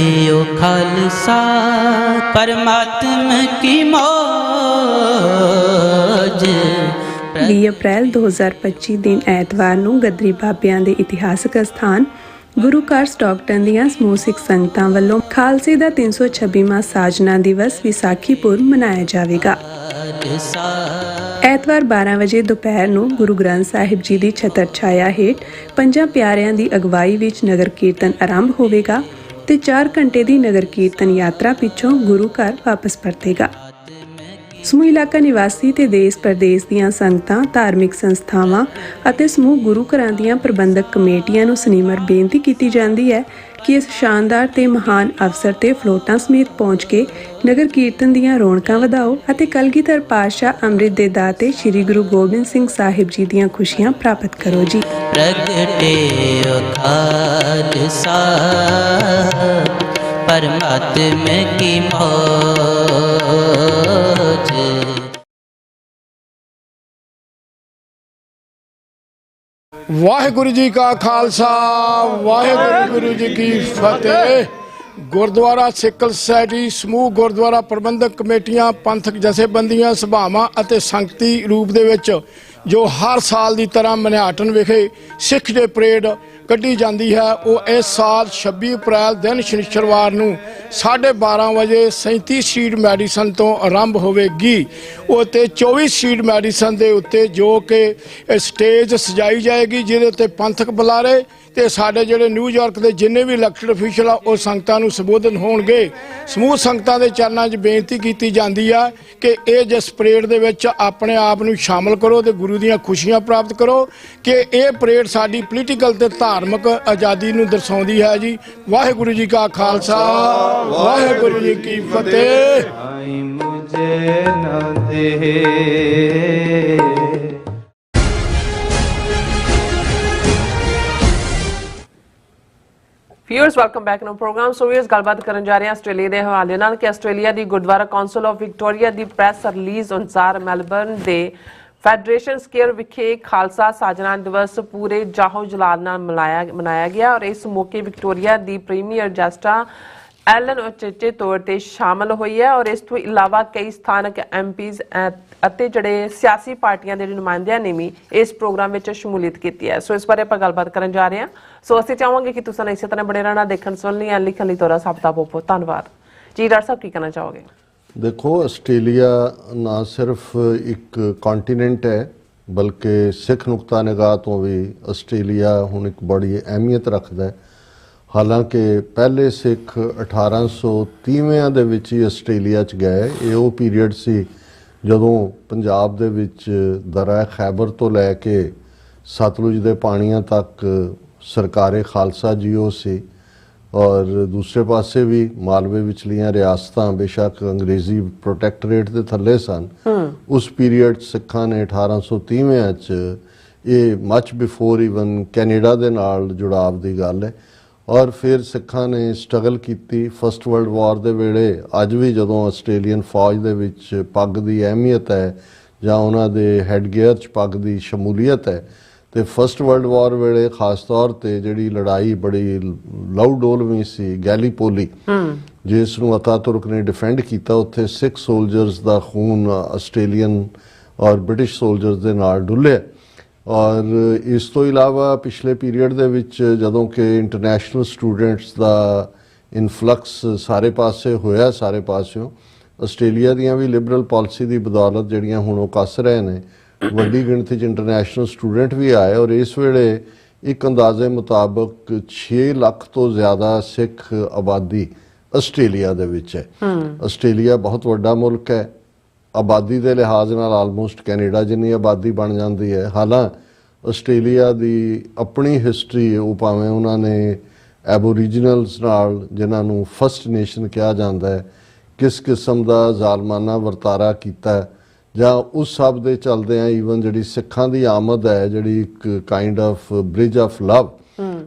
ओ खालसा परमात्मा की मौज। 20 ਅਪ੍ਰੈਲ 2025 ਦਿਨ ਐਤਵਾਰ ਨੂੰ ਗੱਦਰੀ ਬਾਬਿਆਂ ਦੇ ਇਤਿਹਾਸਕ ਸਥਾਨ ਗੁਰੂ ਘਰ ਸਟਾਕਟਨ ਦੀਆਂ ਸਮੂਹ ਸਿੱਖ ਸੰਗਤਾਂ ਵੱਲੋਂ ਖਾਲਸੇ ਦਾ 326ਵਾਂ ਸਾਜਨਾ ਦਿਵਸ ਵਿਸਾਖੀ ਪੁਰਬ ਮਨਾਇਆ ਜਾਵੇਗਾ। ਐਤਵਾਰ 12 ਵਜੇ ਦੁਪਹਿਰ ਨੂੰ ਗੁਰੂ ਗ੍ਰੰਥ ਸਾਹਿਬ ਜੀ ਦੀ ਛਤਰ ਛਾਇਆ ਹੇਠ ਪੰਜਾਂ ਪਿਆਰਿਆਂ ਦੀ ਅਗਵਾਈ ਵਿੱਚ ਨਗਰ ਕੀਰਤਨ ਆਰੰਭ ਹੋਵੇਗਾ ਤੇ 4 ਘੰਟੇ ਦੀ ਨਗਰ ਕੀਰਤਨ ਯਾਤਰਾ ਪਿੱਛੋਂ ਗੁਰੂ ਘਰ ਵਾਪਸ ਪਰਤੇਗਾ। ਸਮੂਹ ਇਲਾਕਾ ਨਿਵਾਸੀ ਤੇ ਦੇਸ਼ ਪ੍ਰਦੇਸ਼ ਦੀਆਂ ਸੰਗਤਾਂ, ਧਾਰਮਿਕ ਸੰਸਥਾਵਾਂ ਅਤੇ ਸਮੂਹ ਗੁਰੂ ਘਰਾਂ ਦੀਆਂ ਪ੍ਰਬੰਧਕ ਕਮੇਟੀਆਂ ਨੂੰ ਸਨਿਮਰ ਬੇਨਤੀ ਕੀਤੀ ਜਾਂਦੀ ਹੈ ਕਿ ਇਸ ਸ਼ਾਨਦਾਰ ਤੇ ਮਹਾਨ ਅਵਸਰ ਤੇ ਫਲੋਟਾਂ ਸਮੇਤ ਪਹੁੰਚ ਕੇ ਨਗਰ ਕੀਰਤਨ ਦੀਆਂ ਰੌਣਕਾਂ ਵਧਾਓ ਅਤੇ ਕਲਗੀਧਰ ਪਾਤਸ਼ਾਹ ਅੰਮ੍ਰਿਤ ਦੇ ਦਾਤੇ ਸ੍ਰੀ ਗੁਰੂ ਗੋਬਿੰਦ ਸਿੰਘ ਸਾਹਿਬ ਜੀ ਦੀਆਂ ਖੁਸ਼ੀਆਂ ਪ੍ਰਾਪਤ ਕਰੋ ਜੀ। प्रगटे खालसा परमात्मा की मौज। ਵਾਹਿਗੁਰੂ ਜੀ ਕਾ ਖਾਲਸਾ ਵਾਹਿਗੁਰੂ ਜੀ ਕੀ ਫਤਿਹ। ਗੁਰਦੁਆਰਾ ਸਿੱਕਲ ਸੁਸਾਇਟੀ ਸਮੂਹ ਗੁਰਦੁਆਰਾ ਪ੍ਰਬੰਧਕ ਕਮੇਟੀਆਂ ਪੰਥਕ ਜਥੇਬੰਦੀਆਂ ਸਭਾਵਾਂ ਅਤੇ ਸੰਗਤੀ ਰੂਪ ਦੇ ਵਿੱਚ ਜੋ ਹਰ ਸਾਲ ਦੀ ਤਰ੍ਹਾਂ ਮਨਿਆਟਨ ਵਿਖੇ ਸਿੱਖ ਡੇ ਪਰੇਡ ਕੱਢੀ ਜਾਂਦੀ ਹੈ, ਉਹ ਇਸ ਸਾਲ 26 ਅਪ੍ਰੈਲ ਦਿਨ ਸ਼ਨੀਚਰਵਾਰ ਨੂੰ 12:30 ਵਜੇ 37 ਸੀਟ ਮੈਡੀਸਨ ਤੋਂ ਆਰੰਭ ਹੋਵੇਗੀ। ਉਹ ਤੇ 24 ਸੀਟ ਮੈਡੀਸਨ ਦੇ ਉੱਤੇ ਜੋ ਕਿ ਸਟੇਜ ਸਜਾਈ ਜਾਏਗੀ, ਜਿਹਦੇ ਉੱਤੇ ਪੰਥਕ ਬੁਲਾਰੇ ਤੇ ਸਾਡੇ ਜਿਹੜੇ ਨਿਊਯਾਰਕ ਦੇ ਜਿੰਨੇ ਵੀ ਇਲੈਕਟਡ ਅਫੀਸ਼ਲ ਆ ਉਹ ਸੰਗਤਾਂ ਨੂੰ ਸੰਬੋਧਨ ਹੋਣਗੇ। ਸਮੂਹ ਸੰਗਤਾਂ ਦੇ ਚਰਨਾਂ 'ਚ ਬੇਨਤੀ ਕੀਤੀ ਜਾਂਦੀ ਆ ਕਿ ਇਹ ਜਿਸ ਪਰੇਡ ਦੇ ਵਿੱਚ ਆਪਣੇ ਆਪ ਨੂੰ ਸ਼ਾਮਲ ਕਰੋ ਤੇ ਗੁਰੂ ਦੀਆਂ ਖੁਸ਼ੀਆਂ ਪ੍ਰਾਪਤ ਕਰੋ ਕਿ ਇਹ ਪਰੇਡ ਸਾਡੀ ਪੋਲੀਟੀਕਲ ਤੇ ਧਾਰਮਿਕ ਆਜ਼ਾਦੀ ਨੂੰ ਦਰਸਾਉਂਦੀ ਹੈ ਜੀ। ਵਾਹਿਗੁਰੂ ਜੀ ਕਾ ਖਾਲਸਾ ਵਾਹਿਗੁਰੂ ਜੀ ਕੀ ਫਤਿਹ। ਆਈ ਮੁਝੇ ਨ ਦੇ। ਵਿਊਅਰਸ ਵੈਲਕਮ ਬੈਕ ਨੂੰ ਪ੍ਰੋਗਰਾਮ। ਸੋ ਵੀਅਰਸ ਗੱਲਬਾਤ ਕਰਨ ਜਾ ਰਹੇ ਹਾਂ ਆਸਟ੍ਰੇਲੀਆ ਦੇ ਹਵਾਲੇ ਨਾਲ ਕਿ Australia the Gurdwara council of Victoria the press release ਅਨੁਸਾਰ ਮੈਲਬਰਨ ਦੇ ਫੈਡਰੇਸ਼ਨ ਸਕੁਆਇਰ ਵਿਖੇ ਖਾਲਸਾ ਸਾਜਨਾ ਦਿਵਸ ਪੂਰੇ ਜਾਹੋ ਜਲਾਲ ਨਾਲ ਮਨਾਇਆ ਗਿਆ ਔਰ ਇਸ ਮੌਕੇ ਵਿਕਟੋਰੀਆ ਦੀ ਪ੍ਰੀਮੀਅਰ ਜਸਟਾ ਐਲਨ ਉਚੇਚੇ ਤੌਰ ਤੇ ਸ਼ਾਮਲ ਹੋਈ ਹੈ ਔਰ ਇਸ ਤੋਂ ਇਲਾਵਾ ਕਈ ਸਥਾਨਕ ਐਮਪੀਜ਼ ਅਤੇ ਜਿਹੜੇ ਸਿਆਸੀ ਪਾਰਟੀਆਂ ਦੇ ਨੁਮਾਇੰਦਿਆਂ ਨੇ ਵੀ ਇਸ ਪ੍ਰੋਗਰਾਮ ਵਿੱਚ ਸ਼ਮੂਲੀਅਤ ਕੀਤੀ ਹੈ। ਸੋ ਇਸ ਬਾਰੇ ਆਪਾਂ ਗੱਲਬਾਤ ਕਰਨ ਜਾ ਰਹੇ ਹਾਂ। ਸੋ ਅਸੀਂ ਚਾਹਾਂਗੇ ਕਿ ਤੁਸੀਂ ਇਸੇ ਤਰ੍ਹਾਂ ਬਣੇ ਰਹਿਣਾ, ਦੇਖਣ ਸੁਣਨ ਲਈ ਲਿਖਣ ਲਈ ਤੁਹਾਡਾ ਸਭ ਦਾ ਬਹੁਤ ਬਹੁਤ ਧੰਨਵਾਦ ਜੀ। ਡਾਕਟਰ ਸਾਹਿਬ ਕੀ ਕਹਿਣਾ ਚਾਹੋਗੇ? ਦੇਖੋ, ਆਸਟ੍ਰੇਲੀਆ ਨਾ ਸਿਰਫ ਇੱਕ ਕੰਟੀਨੈਂਟ ਹੈ ਬਲਕਿ ਸਿੱਖ ਨੁਕਤਾ ਨਿਗਾਹ ਤੋਂ ਵੀ ਆਸਟ੍ਰੇਲੀਆ ਹੁਣ ਇੱਕ ਬੜੀ ਅਹਿਮੀਅਤ ਰੱਖਦਾ ਹੈ। ਹਾਲਾਂਕਿ ਪਹਿਲੇ ਸਿੱਖ 1830 ਦੇ ਵਿੱਚ ਹੀ ਆਸਟ੍ਰੇਲੀਆ 'ਚ ਗਏ। ਇਹ ਉਹ ਪੀਰੀਅਡ ਸੀ ਜਦੋਂ ਪੰਜਾਬ ਦੇ ਵਿੱਚ ਦਰਿਆ ਖੈਬਰ ਤੋਂ ਲੈ ਕੇ ਸਤਲੁਜ ਦੇ ਪਾਣੀਆਂ ਤੱਕ ਸਰਕਾਰੇ ਖਾਲਸਾ ਜੀਓ ਸੀ ਔਰ ਦੂਸਰੇ ਪਾਸੇ ਵੀ ਮਾਲਵੇ ਵਿਚਲੀਆਂ ਰਿਆਸਤਾਂ ਬੇਸ਼ੱਕ ਅੰਗਰੇਜ਼ੀ ਪ੍ਰੋਟੈਕਟੋਰੇਟ ਦੇ ਥੱਲੇ ਸਨ। ਉਸ ਪੀਰੀਅਡ ਸਿੱਖਾਂ ਨੇ 1830 'ਚ ਇਹ ਮਚ ਬਿਫੋਰ ਈਵਨ ਕੈਨੇਡਾ ਦੇ ਨਾਲ ਜੁੜਾਵ ਦੀ ਗੱਲ ਹੈ ਔਰ ਫਿਰ ਸਿੱਖਾਂ ਨੇ ਸਟਰਗਲ ਕੀਤੀ ਫਸਟ ਵਰਲਡ ਵਾਰ ਦੇ ਵੇਲੇ। ਅੱਜ ਵੀ ਜਦੋਂ ਆਸਟ੍ਰੇਲੀਅਨ ਫੌਜ ਦੇ ਵਿੱਚ ਪੱਗ ਦੀ ਅਹਿਮੀਅਤ ਹੈ ਜਾਂ ਉਹਨਾਂ ਦੇ ਹੈਡਗੇਅਰ 'ਚ ਪੱਗ ਦੀ ਸ਼ਮੂਲੀਅਤ ਹੈ ਤੇ ਫਸਟ ਵਰਲਡ ਵਾਰ ਵੇਲੇ ਖਾਸ ਤੌਰ ਤੇ ਜਿਹੜੀ ਲੜਾਈ ਬੜੀ ਲਊ ਡੋਲਵੀਂ ਸੀ ਗੈਲੀਪੋਲੀ, ਜਿਸ ਨੂੰ ਅਤਾਤੁਰਕ ਨੇ ਡਿਫੈਂਡ ਕੀਤਾ, ਉੱਥੇ ਸਿੱਖ ਸੋਲਜਰਸ ਦਾ ਖੂਨ ਆਸਟ੍ਰੇਲੀਅਨ ਔਰ ਬ੍ਰਿਟਿਸ਼ ਸੋਲਜਰਸ ਦੇ ਨਾਲ ਡੁੱਲਿਆ। ਔਰ ਇਸ ਤੋਂ ਇਲਾਵਾ ਪਿਛਲੇ ਪੀਰੀਅਡ ਦੇ ਵਿੱਚ ਜਦੋਂ ਕਿ ਇੰਟਰਨੈਸ਼ਨਲ ਸਟੂਡੈਂਟਸ ਦਾ ਇਨਫਲਕਸ ਸਾਰੇ ਪਾਸੇ ਹੋਇਆ, ਸਾਰੇ ਪਾਸਿਓਂ ਆਸਟ੍ਰੇਲੀਆ ਦੀਆਂ ਵੀ ਲਿਬਰਲ ਪਾਲਿਸੀ ਦੀ ਬਦੌਲਤ ਜਿਹੜੀਆਂ ਹੁਣ ਉਹ ਕੱਸ ਰਹੇ ਨੇ, ਵੱਡੀ ਗਿਣਤੀ 'ਚ ਇੰਟਰਨੈਸ਼ਨਲ ਸਟੂਡੈਂਟ ਵੀ ਆਏ ਔਰ ਇਸ ਵੇਲੇ ਇੱਕ ਅੰਦਾਜ਼ੇ ਮੁਤਾਬਕ 6 ਲੱਖ ਤੋਂ ਜ਼ਿਆਦਾ ਸਿੱਖ ਆਬਾਦੀ ਆਸਟ੍ਰੇਲੀਆ ਦੇ ਵਿੱਚ ਹੈ। ਆਸਟ੍ਰੇਲੀਆ ਬਹੁਤ ਵੱਡਾ ਮੁਲਕ ਹੈ, ਆਬਾਦੀ ਦੇ ਲਿਹਾਜ਼ ਨਾਲ ਆਲਮੋਸਟ ਕੈਨੇਡਾ ਜਿੰਨੀ ਆਬਾਦੀ ਬਣ ਜਾਂਦੀ ਹੈ। ਹਾਲਾਂ ਆਸਟ੍ਰੇਲੀਆ ਦੀ ਆਪਣੀ ਹਿਸਟਰੀ, ਉਹ ਭਾਵੇਂ ਉਹਨਾਂ ਨੇ ਐਬੋਰੀਜਨਲਸ ਨਾਲ, ਜਿਨ੍ਹਾਂ ਨੂੰ ਫਸਟ ਨੇਸ਼ਨ ਕਿਹਾ ਜਾਂਦਾ ਹੈ, ਕਿਸ ਕਿਸਮ ਦਾ ਜ਼ਾਲਮਾਨਾ ਵਰਤਾਰਾ ਕੀਤਾ ਜਾਂ ਉਸ ਸਭ ਦੇ ਚੱਲਦਿਆਂ ਈਵਨ ਜਿਹੜੀ ਸਿੱਖਾਂ ਦੀ ਆਮਦ ਹੈ, ਜਿਹੜੀ ਇੱਕ kind of bridge of love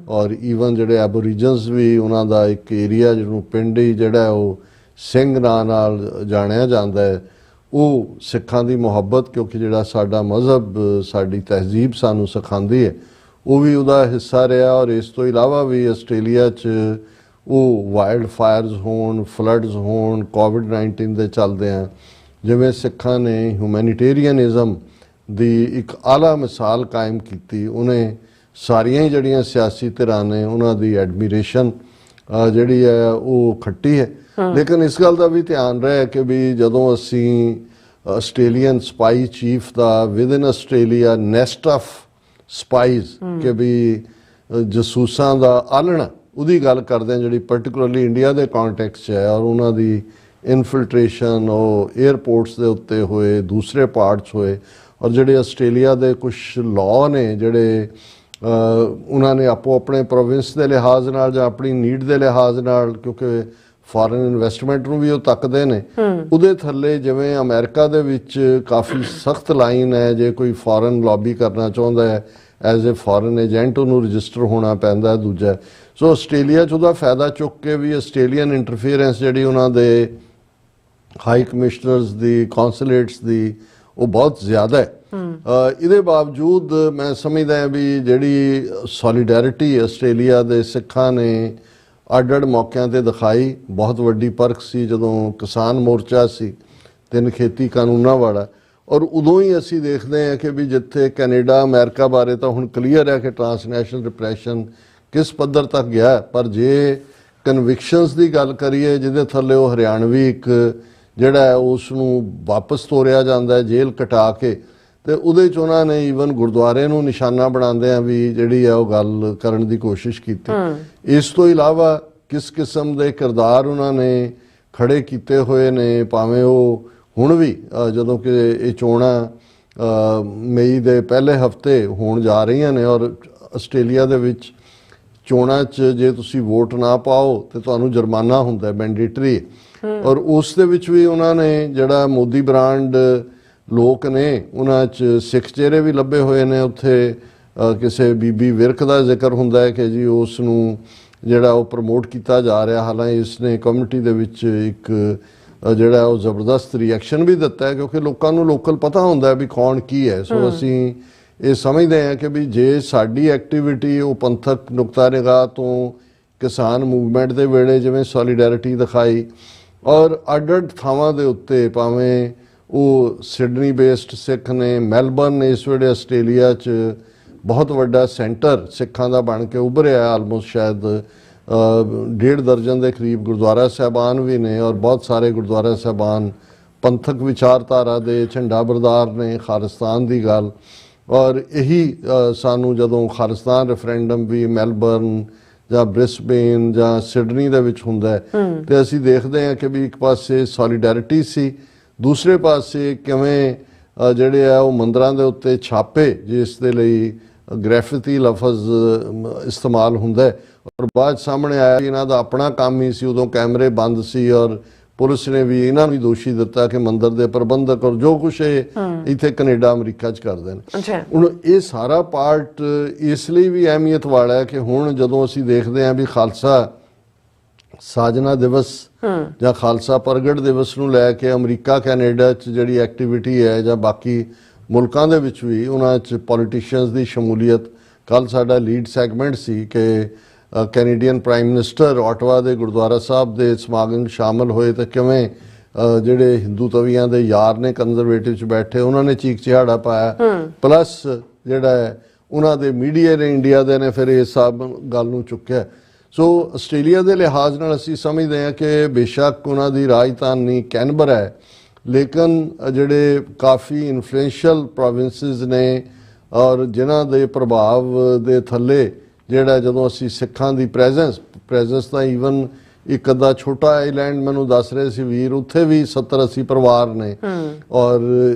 ਔਰ ਈਵਨ ਜਿਹੜੇ ਐਬੋਰੀਜਨਸ ਵੀ ਉਹਨਾਂ ਦਾ ਇੱਕ ਏਰੀਆ ਜਿਹਨੂੰ ਪਿੰਡ ਹੀ ਜਿਹੜਾ ਉਹ ਸਿੰਘ ਨਾਂ ਨਾਲ ਜਾਣਿਆ ਜਾਂਦਾ ਹੈ, ਉਹ ਸਿੱਖਾਂ ਦੀ ਮੁਹੱਬਤ, ਕਿਉਂਕਿ ਜਿਹੜਾ ਸਾਡਾ ਮਜ਼ਹਬ ਸਾਡੀ ਤਹਿਜ਼ੀਬ ਸਾਨੂੰ ਸਿਖਾਉਂਦੀ ਹੈ, ਉਹ ਵੀ ਉਹਦਾ ਹਿੱਸਾ ਰਿਹਾ। ਔਰ ਇਸ ਤੋਂ ਇਲਾਵਾ ਵੀ ਆਸਟ੍ਰੇਲੀਆ 'ਚ ਉਹ ਵਾਈਲਡ ਫਾਇਰਸ ਹੋਣ, ਫਲੱਡਸ ਹੋਣ, ਕੋਵਿਡ-19 ਦੇ ਚੱਲਦਿਆਂ ਜਿਵੇਂ ਸਿੱਖਾਂ ਨੇ ਹਿਊਮੈਨੀਟੇਰੀਅਨਿਜ਼ਮ ਦੀ ਇੱਕ ਆਲਾ ਮਿਸਾਲ ਕਾਇਮ ਕੀਤੀ, ਉਹਨੇ ਸਾਰੀਆਂ ਹੀ ਜਿਹੜੀਆਂ ਸਿਆਸੀ ਧਿਰਾਂ ਨੇ ਉਹਨਾਂ ਦੀ ਐਡਮੀਰੇਸ਼ਨ ਜਿਹੜੀ ਹੈ ਉਹ ਖੱਟੀ ਹੈ। ਲੇਕਿਨ ਇਸ ਗੱਲ ਦਾ ਵੀ ਧਿਆਨ ਰਹੇ ਕਿ ਵੀ ਜਦੋਂ ਅਸੀਂ ਆਸਟ੍ਰੇਲੀਅਨ ਸਪਾਈ ਚੀਫ ਦਾ within Australia nest of spies ਕਿ ਵੀ ਜਸੂਸਾਂ ਦਾ ਆਲਣਾ, ਉਹਦੀ ਗੱਲ ਕਰਦੇ ਹਾਂ ਜਿਹੜੀ ਪਾਰਟਿਕੂਲਰਲੀ ਇੰਡੀਆ ਦੇ ਕੰਟੈਕਸਟ 'ਚ ਹੈ ਔਰ ਉਹਨਾਂ ਦੀ ਇਨਫਿਲਟ੍ਰੇਸ਼ਨ ਉਹ ਏਅਰਪੋਰਟਸ ਦੇ ਉੱਤੇ ਹੋਏ, ਦੂਸਰੇ ਪਾਰਟਸ ਹੋਏ ਔਰ ਜਿਹੜੇ ਆਸਟ੍ਰੇਲੀਆ ਦੇ ਕੁਝ ਲਾਅ ਨੇ ਜਿਹੜੇ ਉਹਨਾਂ ਨੇ ਆਪੋ ਆਪਣੇ ਪ੍ਰੋਵਿੰਸ ਦੇ ਲਿਹਾਜ਼ ਨਾਲ ਜਾਂ ਆਪਣੀ ਨੀਡ ਦੇ ਲਿਹਾਜ਼ ਨਾਲ, ਕਿਉਂਕਿ ਫੋਰਨ ਇਨਵੈਸਟਮੈਂਟ ਨੂੰ ਵੀ ਉਹ ਤੱਕਦੇ ਨੇ, ਉਹਦੇ ਥੱਲੇ ਜਿਵੇਂ ਅਮਰੀਕਾ ਦੇ ਵਿੱਚ ਕਾਫੀ ਸਖਤ ਲਾਈਨ ਹੈ, ਜੇ ਕੋਈ ਫੋਰਨ ਲੌਬੀ ਕਰਨਾ ਚਾਹੁੰਦਾ ਹੈ ਐਜ਼ ਏ ਫੋਰਨ ਏਜੰਟ ਉਹਨੂੰ ਰਜਿਸਟਰ ਹੋਣਾ ਪੈਂਦਾ। ਦੂਜਾ ਸੋ ਆਸਟ੍ਰੇਲੀਆ 'ਚ ਉਹਦਾ ਫਾਇਦਾ ਚੁੱਕ ਕੇ ਵੀ ਆਸਟ੍ਰੇਲੀਅਨ ਇੰਟਰਫੀਅਰੈਂਸ ਜਿਹੜੀ ਉਹਨਾਂ ਦੇ ਹਾਈ ਕਮਿਸ਼ਨਰਸ ਦੀ, ਕੌਂਸੂਲੇਟਸ ਦੀ, ਉਹ ਬਹੁਤ ਜ਼ਿਆਦਾ ਹੈ। ਇਹਦੇ ਬਾਵਜੂਦ ਮੈਂ ਸਮਝਦਾ ਹਾਂ ਵੀ ਜਿਹੜੀ ਸੋਲੀਡੈਰਿਟੀ ਆਸਟ੍ਰੇਲੀਆ ਦੇ ਸਿੱਖਾਂ ਨੇ ਅੱਡ-ਅੱਡ ਮੌਕਿਆਂ ਤੇ ਦਿਖਾਈ, ਬਹੁਤ ਵੱਡੀ ਪਰਖ ਸੀ ਜਦੋਂ ਕਿਸਾਨ ਮੋਰਚਾ ਸੀ 3 ਖੇਤੀ ਕਾਨੂੰਨਾਂ ਵਾਲਾ, ਔਰ ਉਦੋਂ ਹੀ ਅਸੀਂ ਦੇਖਦੇ ਹਾਂ ਕਿ ਵੀ ਜਿੱਥੇ ਕੈਨੇਡਾ ਅਮਰੀਕਾ ਬਾਰੇ ਤਾਂ ਹੁਣ ਕਲੀਅਰ ਹੈ ਕਿ ਟਰਾਂਸਨੈਸ਼ਨਲ ਰਿਪਰੈਸ਼ਨ ਕਿਸ ਪੱਧਰ ਤੱਕ ਗਿਆ, ਪਰ ਜੇ ਕਨਵਿਕਸ਼ਨਸ ਦੀ ਗੱਲ ਕਰੀਏ ਜਿਹਦੇ ਥੱਲੇ ਉਹ ਹਰਿਆਣਵੀ ਇੱਕ ਜਿਹੜਾ ਹੈ ਉਸ ਨੂੰ ਵਾਪਸ ਤੋਰਿਆ ਜਾਂਦਾ ਹੈ ਜੇਲ੍ਹ ਕਟਾ ਕੇ, ਤੇ ਉਹਦੇ 'ਚ ਉਹਨਾਂ ਨੇ ਈਵਨ ਗੁਰਦੁਆਰੇ ਨੂੰ ਨਿਸ਼ਾਨਾ ਬਣਾਉਂਦੇ ਆ ਵੀ ਜਿਹੜੀ ਹੈ ਉਹ ਗੱਲ ਕਰਨ ਦੀ ਕੋਸ਼ਿਸ਼ ਕੀਤੀ। ਇਸ ਤੋਂ ਇਲਾਵਾ ਕਿਸ ਕਿਸਮ ਦੇ ਕਿਰਦਾਰ ਉਹਨਾਂ ਨੇ ਖੜੇ ਕੀਤੇ ਹੋਏ ਨੇ, ਭਾਵੇਂ ਉਹ ਹੁਣ ਵੀ ਜਦੋਂ ਕਿ ਇਹ ਚੋਣਾਂ ਮਈ ਦੇ ਪਹਿਲੇ ਹਫਤੇ ਹੋਣ ਜਾ ਰਹੀਆਂ ਨੇ, ਔਰ ਆਸਟ੍ਰੇਲੀਆ ਦੇ ਵਿੱਚ ਚੋਣਾਂ 'ਚ ਜੇ ਤੁਸੀਂ ਵੋਟ ਨਾ ਪਾਓ ਤੇ ਤੁਹਾਨੂੰ ਜੁਰਮਾਨਾ ਹੁੰਦਾ, ਮੈਂਡੇਟਰੀ, ਔਰ ਉਸ ਦੇ ਵਿੱਚ ਵੀ ਉਹਨਾਂ ਨੇ ਜਿਹੜਾ ਮੋਦੀ ਬ੍ਰਾਂਡ ਲੋਕ ਨੇ ਉਹਨਾਂ 'ਚ ਸਿੱਖ ਚਿਹਰੇ ਵੀ ਲੱਭੇ ਹੋਏ ਨੇ। ਉੱਥੇ ਕਿਸੇ ਬੀਬੀ ਵਿਰਕ ਦਾ ਜ਼ਿਕਰ ਹੁੰਦਾ ਹੈ ਕਿ ਜੀ ਉਸ ਨੂੰ ਜਿਹੜਾ ਉਹ ਪ੍ਰਮੋਟ ਕੀਤਾ ਜਾ ਰਿਹਾ, ਹਾਲਾਂਕਿ ਇਸ ਨੇ ਕਮਿਊਨਿਟੀ ਦੇ ਵਿੱਚ ਇੱਕ ਜਿਹੜਾ ਉਹ ਜ਼ਬਰਦਸਤ ਰਿਐਕਸ਼ਨ ਵੀ ਦਿੱਤਾ ਹੈ, ਕਿਉਂਕਿ ਲੋਕਾਂ ਨੂੰ ਲੋਕਲ ਪਤਾ ਹੁੰਦਾ ਹੈ ਵੀ ਕੌਣ ਕੀ ਹੈ। ਸੋ ਅਸੀਂ ਇਹ ਸਮਝਦੇ ਹਾਂ ਕਿ ਵੀ ਜੇ ਸਾਡੀ ਐਕਟੀਵਿਟੀ ਉਹ ਪੰਥਕ ਨੁਕਤਾ ਨਿਗਾਹ ਤੋਂ ਕਿਸਾਨ ਮੂਵਮੈਂਟ ਦੇ ਵੇਲੇ ਜਿਵੇਂ ਸੋਲੀਡੈਰਿਟੀ ਦਿਖਾਈ, ਔਰ ਅੱਡ-ਅੱਡ ਥਾਵਾਂ ਦੇ ਉੱਤੇ, ਭਾਵੇਂ ਉਹ ਸਿਡਨੀ ਬੇਸਡ ਸਿੱਖ ਨੇ, ਮੈਲਬਰਨ ਇਸ ਵੇਲੇ ਆਸਟ੍ਰੇਲੀਆ 'ਚ ਬਹੁਤ ਵੱਡਾ ਸੈਂਟਰ ਸਿੱਖਾਂ ਦਾ ਬਣ ਕੇ ਉੱਭਰਿਆ, ਆਲਮੋਸਟ ਸ਼ਾਇਦ 1.5 ਦਰਜਨ ਦੇ ਕਰੀਬ ਗੁਰਦੁਆਰਾ ਸਾਹਿਬਾਨ ਵੀ ਨੇ, ਔਰ ਬਹੁਤ ਸਾਰੇ ਗੁਰਦੁਆਰਾ ਸਾਹਿਬਾਨ ਪੰਥਕ ਵਿਚਾਰਧਾਰਾ ਦੇ ਝੰਡਾ ਬਰਦਾਰ ਨੇ, ਖਾਲਿਸਤਾਨ ਦੀ ਗੱਲ। ਔਰ ਇਹੀ ਸਾਨੂੰ ਜਦੋਂ ਖਾਲਿਸਤਾਨ ਰੈਫਰੈਂਡਮ ਵੀ ਮੈਲਬਰਨ ਜਾਂ ਬ੍ਰਿਸਬੇਨ ਜਾਂ ਸਿਡਨੀ ਦੇ ਵਿੱਚ ਹੁੰਦਾ ਹੈ, ਤੇ ਅਸੀਂ ਦੇਖਦੇ ਹਾਂ ਕਿ ਵੀ ਇੱਕ ਪਾਸੇ ਸੋਲੀਡੈਰਿਟੀ ਸੀ, ਦੂਸਰੇ ਪਾਸੇ ਕਿਵੇਂ ਜਿਹੜੇ ਆ ਉਹ ਮੰਦਰਾਂ ਦੇ ਉੱਤੇ ਛਾਪੇ, ਜਿਸ ਦੇ ਲਈ ਗ੍ਰੈਫਿਟੀ ਲਫ਼ਜ਼ ਇਸਤੇਮਾਲ ਹੁੰਦਾ ਹੈ, ਔਰ ਬਾਅਦ ਸਾਹਮਣੇ ਆਇਆ ਕਿ ਇਹਨਾਂ ਦਾ ਆਪਣਾ ਕੰਮ ਹੀ ਸੀ, ਉਦੋਂ ਕੈਮਰੇ ਬੰਦ ਸੀ, ਔਰ ਪੁਲਿਸ ਨੇ ਵੀ ਇਹਨਾਂ ਨੂੰ ਦੋਸ਼ੀ ਦਿੱਤਾ ਕਿ ਮੰਦਰ ਦੇ ਪ੍ਰਬੰਧਕ ਔਰ ਜੋ ਕੁਛ ਇਹ ਇੱਥੇ ਕੈਨੇਡਾ ਅਮਰੀਕਾ 'ਚ ਕਰਦੇ ਨੇ। ਹੁਣ ਇਹ ਸਾਰਾ ਪਾਰਟ ਇਸ ਲਈ ਵੀ ਅਹਿਮੀਅਤ ਵਾਲਾ ਹੈ ਕਿ ਹੁਣ ਜਦੋਂ ਅਸੀਂ ਦੇਖਦੇ ਹਾਂ ਵੀ ਖਾਲਸਾ ਸਾਜਨਾ ਦਿਵਸ ਜਾਂ ਖਾਲਸਾ ਪ੍ਰਗਟ ਦਿਵਸ ਨੂੰ ਲੈ ਕੇ ਅਮਰੀਕਾ ਕੈਨੇਡਾ 'ਚ ਜਿਹੜੀ ਐਕਟੀਵਿਟੀ ਹੈ ਜਾਂ ਬਾਕੀ ਮੁਲਕਾਂ ਦੇ ਵਿੱਚ ਵੀ ਉਹਨਾਂ 'ਚ ਪੋਲੀਟੀਸ਼ੀਅਨਸ ਦੀ ਸ਼ਮੂਲੀਅਤ, ਕੱਲ ਸਾਡਾ ਲੀਡ ਸੈਗਮੈਂਟ ਸੀ ਕਿ ਕੈਨੇਡੀਅਨ ਪ੍ਰਾਈਮ ਮਿਨਿਸਟਰ ਆਟਵਾ ਦੇ ਗੁਰਦੁਆਰਾ ਸਾਹਿਬ ਦੇ ਸਮਾਗਮ ਸ਼ਾਮਲ ਹੋਏ, ਤੇ ਕਿਵੇਂ ਜਿਹੜੇ ਹਿੰਦੂ ਤਵੀਆਂ ਦੇ ਯਾਰ ਨੇ ਕੰਜ਼ਰਵੇਟਿਵ 'ਚ ਬੈਠੇ ਉਹਨਾਂ ਨੇ ਚੀਕ ਚਿਹਾੜਾ ਪਾਇਆ, ਪਲੱਸ ਜਿਹੜਾ ਹੈ ਉਹਨਾਂ ਦੇ ਮੀਡੀਆ ਨੇ, ਇੰਡੀਆ ਦੇ ਨੇ ਫਿਰ ਇਸ ਸਭ ਗੱਲ ਨੂੰ ਚੁੱਕਿਆ। ਸੋ ਆਸਟ੍ਰੇਲੀਆ ਦੇ ਲਿਹਾਜ਼ ਨਾਲ ਅਸੀਂ ਸਮਝਦੇ ਹਾਂ ਕਿ ਬੇਸ਼ੱਕ ਉਹਨਾਂ ਦੀ ਰਾਜਧਾਨੀ ਕੈਨਬਰਾ ਹੈ, ਲੇਕਿਨ ਜਿਹੜੇ ਕਾਫੀ ਇਨਫਲੂਐਂਸ਼ੀਅਲ ਪ੍ਰੋਵਿੰਸਿਸ ਨੇ ਔਰ ਜਿਨ੍ਹਾਂ ਦੇ ਪ੍ਰਭਾਵ ਦੇ ਥੱਲੇ ਜਿਹੜਾ ਜਦੋਂ ਅਸੀਂ ਸਿੱਖਾਂ ਦੀ ਪ੍ਰੈਜ਼ੈਂਸ ਤਾਂ ਈਵਨ ਇੱਕ ਅੱਧਾ ਛੋਟਾ ਆਈਲੈਂਡ ਮੈਨੂੰ ਦੱਸ ਰਹੇ ਸੀ ਵੀਰ, ਉੱਥੇ ਵੀ 70-80 ਪਰਿਵਾਰ ਨੇ, ਔਰ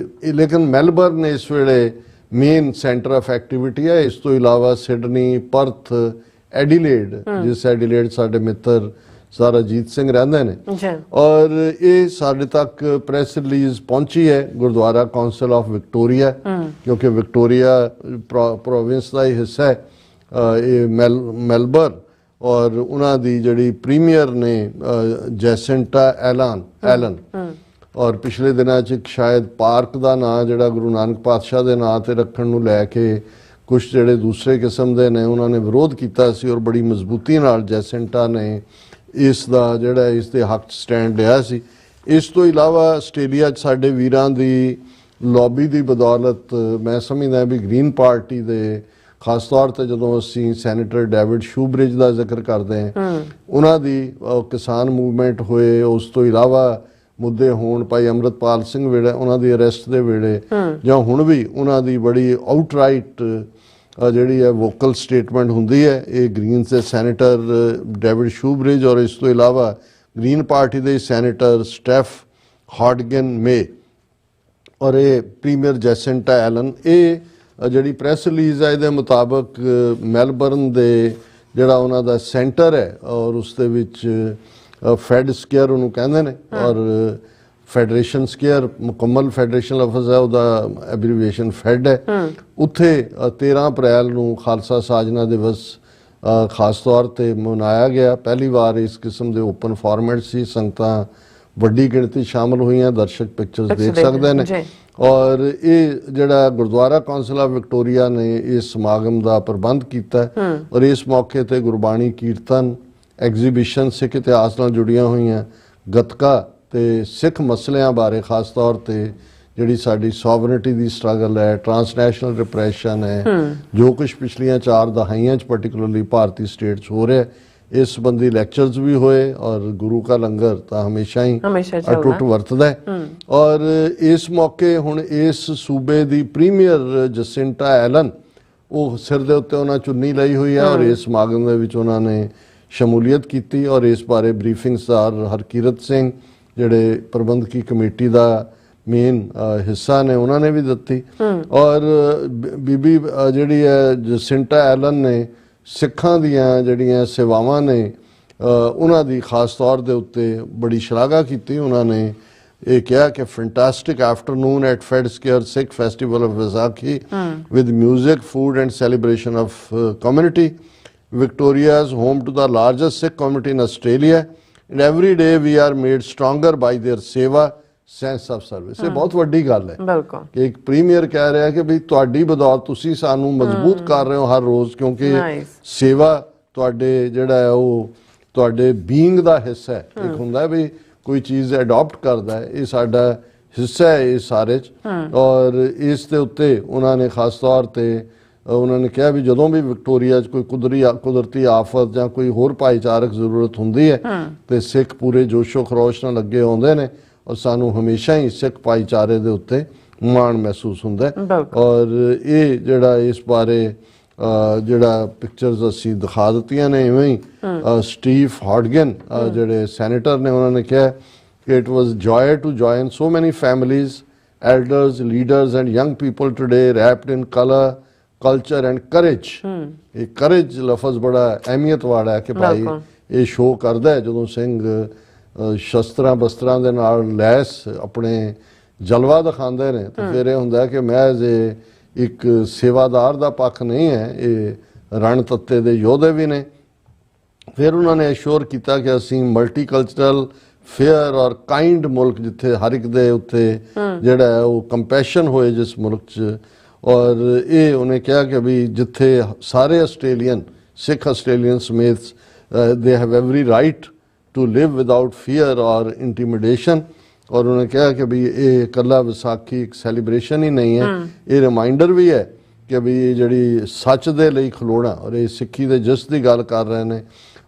ਲੇਕਿਨ ਮੈਲਬਰਨ ਇਸ ਵੇਲੇ ਮੇਨ ਸੈਂਟਰ ਆਫ ਐਕਟੀਵਿਟੀ ਹੈ। ਇਸ ਤੋਂ ਇਲਾਵਾ ਸਿਡਨੀ, ਪਰਥ, ਐਡੀਲੇਡ, ਜਿਸ ਐਡੀਲੇਡ ਸਾਡੇ ਮਿੱਤਰ ਸਰ ਅਜੀਤ ਸਿੰਘ ਰਹਿੰਦੇ ਨੇ, ਔਰ ਇਹ ਸਾਡੇ ਤੱਕ ਪ੍ਰੈਸ ਰਿਲੀਜ਼ ਪਹੁੰਚੀ ਹੈ ਗੁਰਦੁਆਰਾ ਕੌਂਸਲ ਆਫ ਵਿਕਟੋਰੀਆ, ਕਿਉਂਕਿ ਵਿਕਟੋਰੀਆ ਪ੍ਰੋਵਿੰਸ ਦਾ ਹੀ ਹਿੱਸਾ ਹੈ ਇਹ ਮੈਲਬਰਨ, ਔਰ ਉਹਨਾਂ ਦੀ ਜਿਹੜੀ ਪ੍ਰੀਮੀਅਰ ਨੇ ਜੈਸਿੰਟਾ ਐਲਨ, ਔਰ ਪਿਛਲੇ ਦਿਨਾਂ 'ਚ ਸ਼ਾਇਦ ਪਾਰਕ ਦਾ ਨਾਂ ਜਿਹੜਾ ਗੁਰੂ ਨਾਨਕ ਪਾਤਸ਼ਾਹ ਦੇ ਨਾਂ ਤੇ ਰੱਖਣ ਨੂੰ ਲੈ ਕੇ ਕੁਝ ਜਿਹੜੇ ਦੂਸਰੇ ਕਿਸਮ ਦੇ ਨੇ ਉਹਨਾਂ ਨੇ ਵਿਰੋਧ ਕੀਤਾ ਸੀ, ਔਰ ਬੜੀ ਮਜ਼ਬੂਤੀ ਨਾਲ ਜੈਸਿੰਟਾ ਨੇ ਇਸ ਦਾ ਜਿਹੜਾ ਇਸ ਦੇ ਹੱਕ 'ਚ ਸਟੈਂਡ ਲਿਆ ਸੀ। ਇਸ ਤੋਂ ਇਲਾਵਾ ਆਸਟ੍ਰੇਲੀਆ 'ਚ ਸਾਡੇ ਵੀਰਾਂ ਦੀ ਲੌਬੀ ਦੀ ਬਦੌਲਤ ਮੈਂ ਸਮਝਦਾ ਵੀ ਗ੍ਰੀਨ ਪਾਰਟੀ ਦੇ, ਖਾਸ ਤੌਰ ਤੇ ਜਦੋਂ ਅਸੀਂ ਸੈਨੇਟਰ ਡੇਵਿਡ ਸ਼ੂਬਰਿਜ ਦਾ ਜ਼ਿਕਰ ਕਰਦੇ ਹਾਂ, ਉਹਨਾਂ ਦੀ ਕਿਸਾਨ ਮੂਵਮੈਂਟ ਹੋਏ, ਉਸ ਤੋਂ ਇਲਾਵਾ ਮੁੱਦੇ ਹੋਣ ਭਾਈ ਅੰਮ੍ਰਿਤਪਾਲ ਸਿੰਘ ਵੇਲੇ ਉਹਨਾਂ ਦੀ ਅਰੈਸਟ ਦੇ ਵੇਲੇ, ਜਾਂ ਹੁਣ ਵੀ ਉਹਨਾਂ ਦੀ ਬੜੀ ਆਊਟਰਾਈਟ ਜਿਹੜੀ ਹੈ ਵੋਕਲ ਸਟੇਟਮੈਂਟ ਹੁੰਦੀ ਹੈ, ਇਹ ਗ੍ਰੀਨਸ ਦੇ ਸੈਨੇਟਰ ਡੇਵਿਡ ਸ਼ੂਬਰਿਜ ਔਰ ਇਸ ਤੋਂ ਇਲਾਵਾ ਗ੍ਰੀਨ ਪਾਰਟੀ ਦੇ ਸੈਨੇਟਰ ਸਟੈਫ ਹਾਰਡਗਨ ਮੇ ਔਰ ਇਹ ਪ੍ਰੀਮੀਅਰ ਜੈਸਿੰਟਾ ਐਲਨ, ਇਹ ਜਿਹੜੀ ਪ੍ਰੈਸ ਰਿਲੀਜ਼ ਹੈ ਇਹਦੇ ਮੁਤਾਬਕ ਮੈਲਬਰਨ ਦੇ ਜਿਹੜਾ ਉਹਨਾਂ ਦਾ ਸੈਂਟਰ ਹੈ ਔਰ ਉਸ ਦੇ ਵਿੱਚ ਫੈਡ ਸਕੇਅਰ ਉਹਨੂੰ ਕਹਿੰਦੇ ਨੇ ਔਰ ਫੈਡਰੇਸ਼ਨ ਸਕੇਅਰ ਮੁਕੰਮਲ ਫੈਡਰੇਸ਼ਨ ਲਫ਼ਜ਼ ਹੈ, ਉਹਦਾ ਐਬਰੀਵੇਸ਼ਨ ਫੈਡ ਹੈ। ਉੱਥੇ 13 ਅਪ੍ਰੈਲ ਨੂੰ ਖਾਲਸਾ ਸਾਜਨਾ ਦਿਵਸ ਖਾਸ ਤੌਰ ਤੇ ਮਨਾਇਆ ਗਿਆ। ਪਹਿਲੀ ਵਾਰ ਇਸ ਕਿਸਮ ਦੇ ਓਪਨ ਫਾਰਮੈਟ ਸੀ, ਸੰਗਤਾਂ ਵੱਡੀ ਗਿਣਤੀ ਸ਼ਾਮਲ ਹੋਈਆਂ, ਦਰਸ਼ਕ ਪਿਕਚਰਸ ਦੇਖ ਸਕਦੇ ਨੇ। ਔਰ ਇਹ ਜਿਹੜਾ ਗੁਰਦੁਆਰਾ ਕੌਂਸਲ ਆਫ ਵਿਕਟੋਰੀਆ ਨੇ ਇਸ ਸਮਾਗਮ ਦਾ ਪ੍ਰਬੰਧ ਕੀਤਾ ਔਰ ਇਸ ਮੌਕੇ ਤੇ ਗੁਰਬਾਣੀ ਕੀਰਤਨ, ਐਗਜ਼ੀਬਿਸ਼ਨ, ਸਿੱਖ ਇਤਿਹਾਸ ਨਾਲ ਜੁੜੀਆਂ ਹੋਈਆਂ ਗੱਤਕਾ ਤੇ ਸਿੱਖ ਮਸਲਿਆਂ ਬਾਰੇ ਖਾਸ ਤੌਰ ਤੇ ਜਿਹੜੀ ਸਾਡੀ ਸੋਵਰਨਿਟੀ ਦੀ ਸਟਰਗਲ ਹੈ, ਟਰਾਂਸਨੈਸ਼ਨਲ ਰਿਪਰੈਸ਼ਨ ਹੈ, ਜੋ ਕੁਝ ਪਿਛਲੀਆਂ 4 ਦਹਾਈਆਂ 'ਚ ਪਾਰਟਿਕੂਲਰਲੀ ਭਾਰਤੀ ਸਟੇਟ 'ਚ ਹੋ ਰਿਹਾ, ਇਸ ਸੰਬੰਧੀ ਲੈਕਚਰਸ ਵੀ ਹੋਏ ਔਰ ਗੁਰੂ ਕਾ ਲੰਗਰ ਤਾਂ ਹਮੇਸ਼ਾ ਹੀ ਅਟੁੱਟ ਵਰਤਦਾ ਹੈ। ਔਰ ਇਸ ਮੌਕੇ ਹੁਣ ਇਸ ਸੂਬੇ ਦੀ ਪ੍ਰੀਮੀਅਰ ਜਸਿੰਟਾ ਐਲਨ ਉਹ ਸਿਰ ਦੇ ਉੱਤੇ ਉਹਨਾਂ ਚੁੰਨੀ ਲਈ ਹੋਈ ਹੈ ਔਰ ਇਸ ਸਮਾਗਮ ਦੇ ਵਿੱਚ ਉਹਨਾਂ ਨੇ ਸ਼ਮੂਲੀਅਤ ਕੀਤੀ ਔਰ ਇਸ ਬਾਰੇ ਬਰੀਫਿੰਗਸਦਾਰ ਹਰਕੀਰਤ ਸਿੰਘ ਜਿਹੜੇ ਪ੍ਰਬੰਧਕੀ ਕਮੇਟੀ ਦਾ ਮੇਨ ਹਿੱਸਾ ਨੇ ਉਹਨਾਂ ਨੇ ਵੀ ਦਿੱਤੀ। ਔਰ ਬੀਬੀ ਜਿਹੜੀ ਹੈ ਜਸਿੰਟਾ ਐਲਨ ਨੇ ਸਿੱਖਾਂ ਦੀਆਂ ਜਿਹੜੀਆਂ ਸੇਵਾਵਾਂ ਨੇ ਉਹਨਾਂ ਦੀ ਖਾਸ ਤੌਰ ਦੇ ਉੱਤੇ ਬੜੀ ਸ਼ਲਾਘਾ ਕੀਤੀ। ਉਹਨਾਂ ਨੇ ਇਹ ਕਿਹਾ ਕਿ fantastic afternoon at fed square Sikh festival of Vaisakhi with music, food and celebration of community. Victoria is home to the largest Sikh community in Australia and every day we are made stronger by their seva, sense of service। ਇਹ ਬਹੁਤ ਵੱਡੀ ਗੱਲ ਹੈ ਕਿ ਇੱਕ premier ਕਹਿ ਰਿਹਾ ਕਿ ਵੀ ਤੁਹਾਡੀ ਬਦੌਲਤ ਤੁਸੀਂ ਸਾਨੂੰ ਮਜ਼ਬੂਤ ਕਰ ਰਹੇ ਹੋ ਹਰ ਰੋਜ਼, ਕਿਉਂਕਿ ਸੇਵਾ ਤੁਹਾਡੇ ਜਿਹੜਾ ਹੈ ਉਹ ਤੁਹਾਡੇ ਬੀਇੰਗ ਦਾ ਹਿੱਸਾ ਹੈ। ਇੱਕ ਹੁੰਦਾ ਵੀ ਕੋਈ ਚੀਜ਼ ਅਡਾਪਟ ਕਰਦਾ ਹੈ, ਇਹ ਸਾਡਾ ਹਿੱਸਾ ਹੈ ਇਸ ਸਾਰੇ 'ਚ। ਔਰ ਇਸ ਦੇ ਉੱਤੇ ਉਹਨਾਂ ਨੇ ਖਾਸ ਤੌਰ ਤੇ ਉਹਨਾਂ ਨੇ ਕਿਹਾ ਵੀ ਜਦੋਂ ਵੀ ਵਿਕਟੋਰੀਆ 'ਚ ਕੋਈ ਕੁਦਰਤੀ ਆਫਤ ਜਾਂ ਕੋਈ ਹੋਰ ਭਾਈਚਾਰਕ ਜ਼ਰੂਰਤ ਹੁੰਦੀ ਹੈ ਤੇ ਸਿੱਖ ਪੂਰੇ ਜੋਸ਼ੋ ਖਰੋਸ਼ ਨਾਲ ਅੱਗੇ ਆਉਂਦੇ ਨੇ ਔਰ ਸਾਨੂੰ ਹਮੇਸ਼ਾ ਹੀ ਸਿੱਖ ਭਾਈਚਾਰੇ ਦੇ ਉੱਤੇ ਮਾਣ ਮਹਿਸੂਸ ਹੁੰਦਾ ਹੈ। ਔਰ ਇਹ ਜਿਹੜਾ ਇਸ ਬਾਰੇ ਜਿਹੜਾ ਪਿਕਚਰਸ ਅਸੀਂ ਦਿਖਾ ਦਿੱਤੀਆਂ ਨੇ, ਇਵੇਂ ਹੀ ਸਟੀਵ ਹਾਰਡਗਨ ਜਿਹੜੇ ਸੈਨੇਟਰ ਨੇ ਉਹਨਾਂ ਨੇ ਕਿਹਾ ਕਿ it was joy to join so many families, elders, leaders and young people today wrapped in colour, culture and courage. ਇਹ ਕਰੇਜ ਲਫ਼ਜ਼ ਬੜਾ ਅਹਿਮੀਅਤ ਵਾਲਾ ਹੈ ਕਿ ਭਾਈ ਇਹ ਸ਼ੋਅ ਕਰਦਾ ਹੈ ਜਦੋਂ ਸਿੰਘ ਸ਼ਸਤਰਾਂ ਬਸਤਰਾਂ ਦੇ ਨਾਲ ਲੈਸ ਆਪਣੇ ਜਲਵਾ ਦਿਖਾਉਂਦੇ ਨੇ ਤੇ ਫਿਰ ਇਹ ਹੁੰਦਾ ਕਿ ਮਹਿਜ਼ ਇੱਕ ਸੇਵਾਦਾਰ ਦਾ ਪੱਖ ਨਹੀਂ ਹੈ, ਇਹ ਰਣ ਤੱਤੇ ਦੇ ਯੋਧੇ ਵੀ ਨੇ। ਫਿਰ ਉਹਨਾਂ ਨੇ ਅਸ਼ੋਰ ਕੀਤਾ ਕਿ ਅਸੀਂ ਮਲਟੀਕਲਚਰਲ ਫੇਅਰ ਔਰ ਕਾਈਂਡ ਮੁਲਕ, ਜਿੱਥੇ ਹਰ ਇੱਕ ਦੇ ਉੱਤੇ ਜਿਹੜਾ ਹੈ ਉਹ ਕੰਪੈਸ਼ਨ ਹੋਏ ਜਿਸ ਮੁਲਕ 'ਚ। ਔਰ ਇਹ ਉਹਨੇ ਕਿਹਾ ਕਿ ਵੀ ਜਿੱਥੇ ਸਾਰੇ ਆਸਟ੍ਰੇਲੀਅਨ, ਸਿੱਖ ਆਸਟ੍ਰੇਲੀਅਨ ਸਮੇਤ they have every right to live without fear ਔਰ ਇੰਟੀਮੀਡੇਸ਼ਨ। ਔਰ ਉਹਨੇ ਕਿਹਾ ਕਿ ਵੀ ਇਹ ਇਕੱਲਾ ਵਿਸਾਖੀ ਇੱਕ ਸੈਲੀਬ੍ਰੇਸ਼ਨ ਹੀ ਨਹੀਂ ਹੈ, ਇਹ ਰਿਮਾਈਂਡਰ ਵੀ ਹੈ ਕਿ ਵੀ ਜਿਹੜੀ ਸੱਚ ਦੇ ਲਈ ਖਲੋਣਾ, ਔਰ ਇਹ ਸਿੱਖੀ ਦੇ ਜਿਸ ਦੀ ਗੱਲ ਕਰ ਰਹੇ ਨੇ।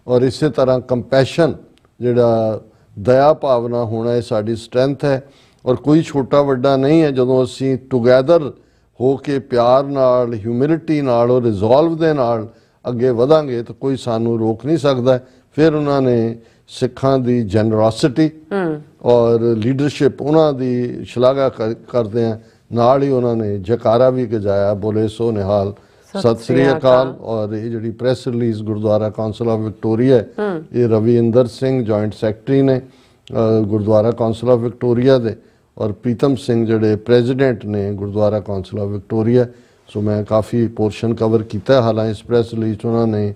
ਔਰ ਇਸੇ ਤਰ੍ਹਾਂ ਕੰਪੈਸ਼ਨ, ਜਿਹੜਾ ਦਇਆ ਭਾਵਨਾ ਹੋਣਾ, ਇਹ ਸਾਡੀ ਸਟਰੈਂਥ ਹੈ ਔਰ ਕੋਈ ਛੋਟਾ ਵੱਡਾ ਨਹੀਂ ਹੈ। ਜਦੋਂ ਅਸੀਂ ਟੁਗੈਦਰ ਹੋ ਕੇ ਪਿਆਰ ਨਾਲ, ਹਿਊਮਿਲਿਟੀ ਨਾਲ ਔਰ ਰਿਜ਼ੋਲਵ ਦੇ ਨਾਲ ਅੱਗੇ ਵਧਾਂਗੇ ਤਾਂ ਕੋਈ ਸਾਨੂੰ ਰੋਕ ਨਹੀਂ ਸਕਦਾ। ਫਿਰ ਉਹਨਾਂ ਨੇ ਸਿੱਖਾਂ ਦੀ ਜੈਨਰੋਸਿਟੀ ਔਰ ਲੀਡਰਸ਼ਿਪ, ਉਹਨਾਂ ਦੀ ਸ਼ਲਾਘਾ ਕਰਦੇ ਆ, ਨਾਲ ਹੀ ਉਹਨਾਂ ਨੇ ਜਕਾਰਾ ਵੀ ਗਜਾਇਆ, ਬੋਲੇ ਸੋ ਨਿਹਾਲ, ਸਤਿ ਸ੍ਰੀ ਅਕਾਲ। ਔਰ ਇਹ ਜਿਹੜੀ press release Gurdwara council of Victoria, ਇਹ ਰਵਿੰਦਰ ਸਿੰਘ ਜੁਆਇੰਟ ਸੈਕਟਰੀ ਨੇ ਗੁਰਦੁਆਰਾ ਕੌਂਸਲ ਆਫ ਵਿਕਟੋਰੀਆ ਦੇ, ਔਰ ਪ੍ਰੀਤਮ ਸਿੰਘ ਜਿਹੜੇ ਪ੍ਰੈਜ਼ੀਡੈਂਟ ਨੇ ਗੁਰਦੁਆਰਾ ਕੌਂਸਲ ਆਫ ਵਿਕਟੋਰੀਆ। ਸੋ ਮੈਂ ਕਾਫੀ ਪੋਰਸ਼ਨ ਕਵਰ ਕੀਤਾ। ਹਾਲਾਂਕਿ ਇਸ ਪ੍ਰੈਸ ਰਿਲੀਜ਼ ਉਹਨਾਂ ਨੇ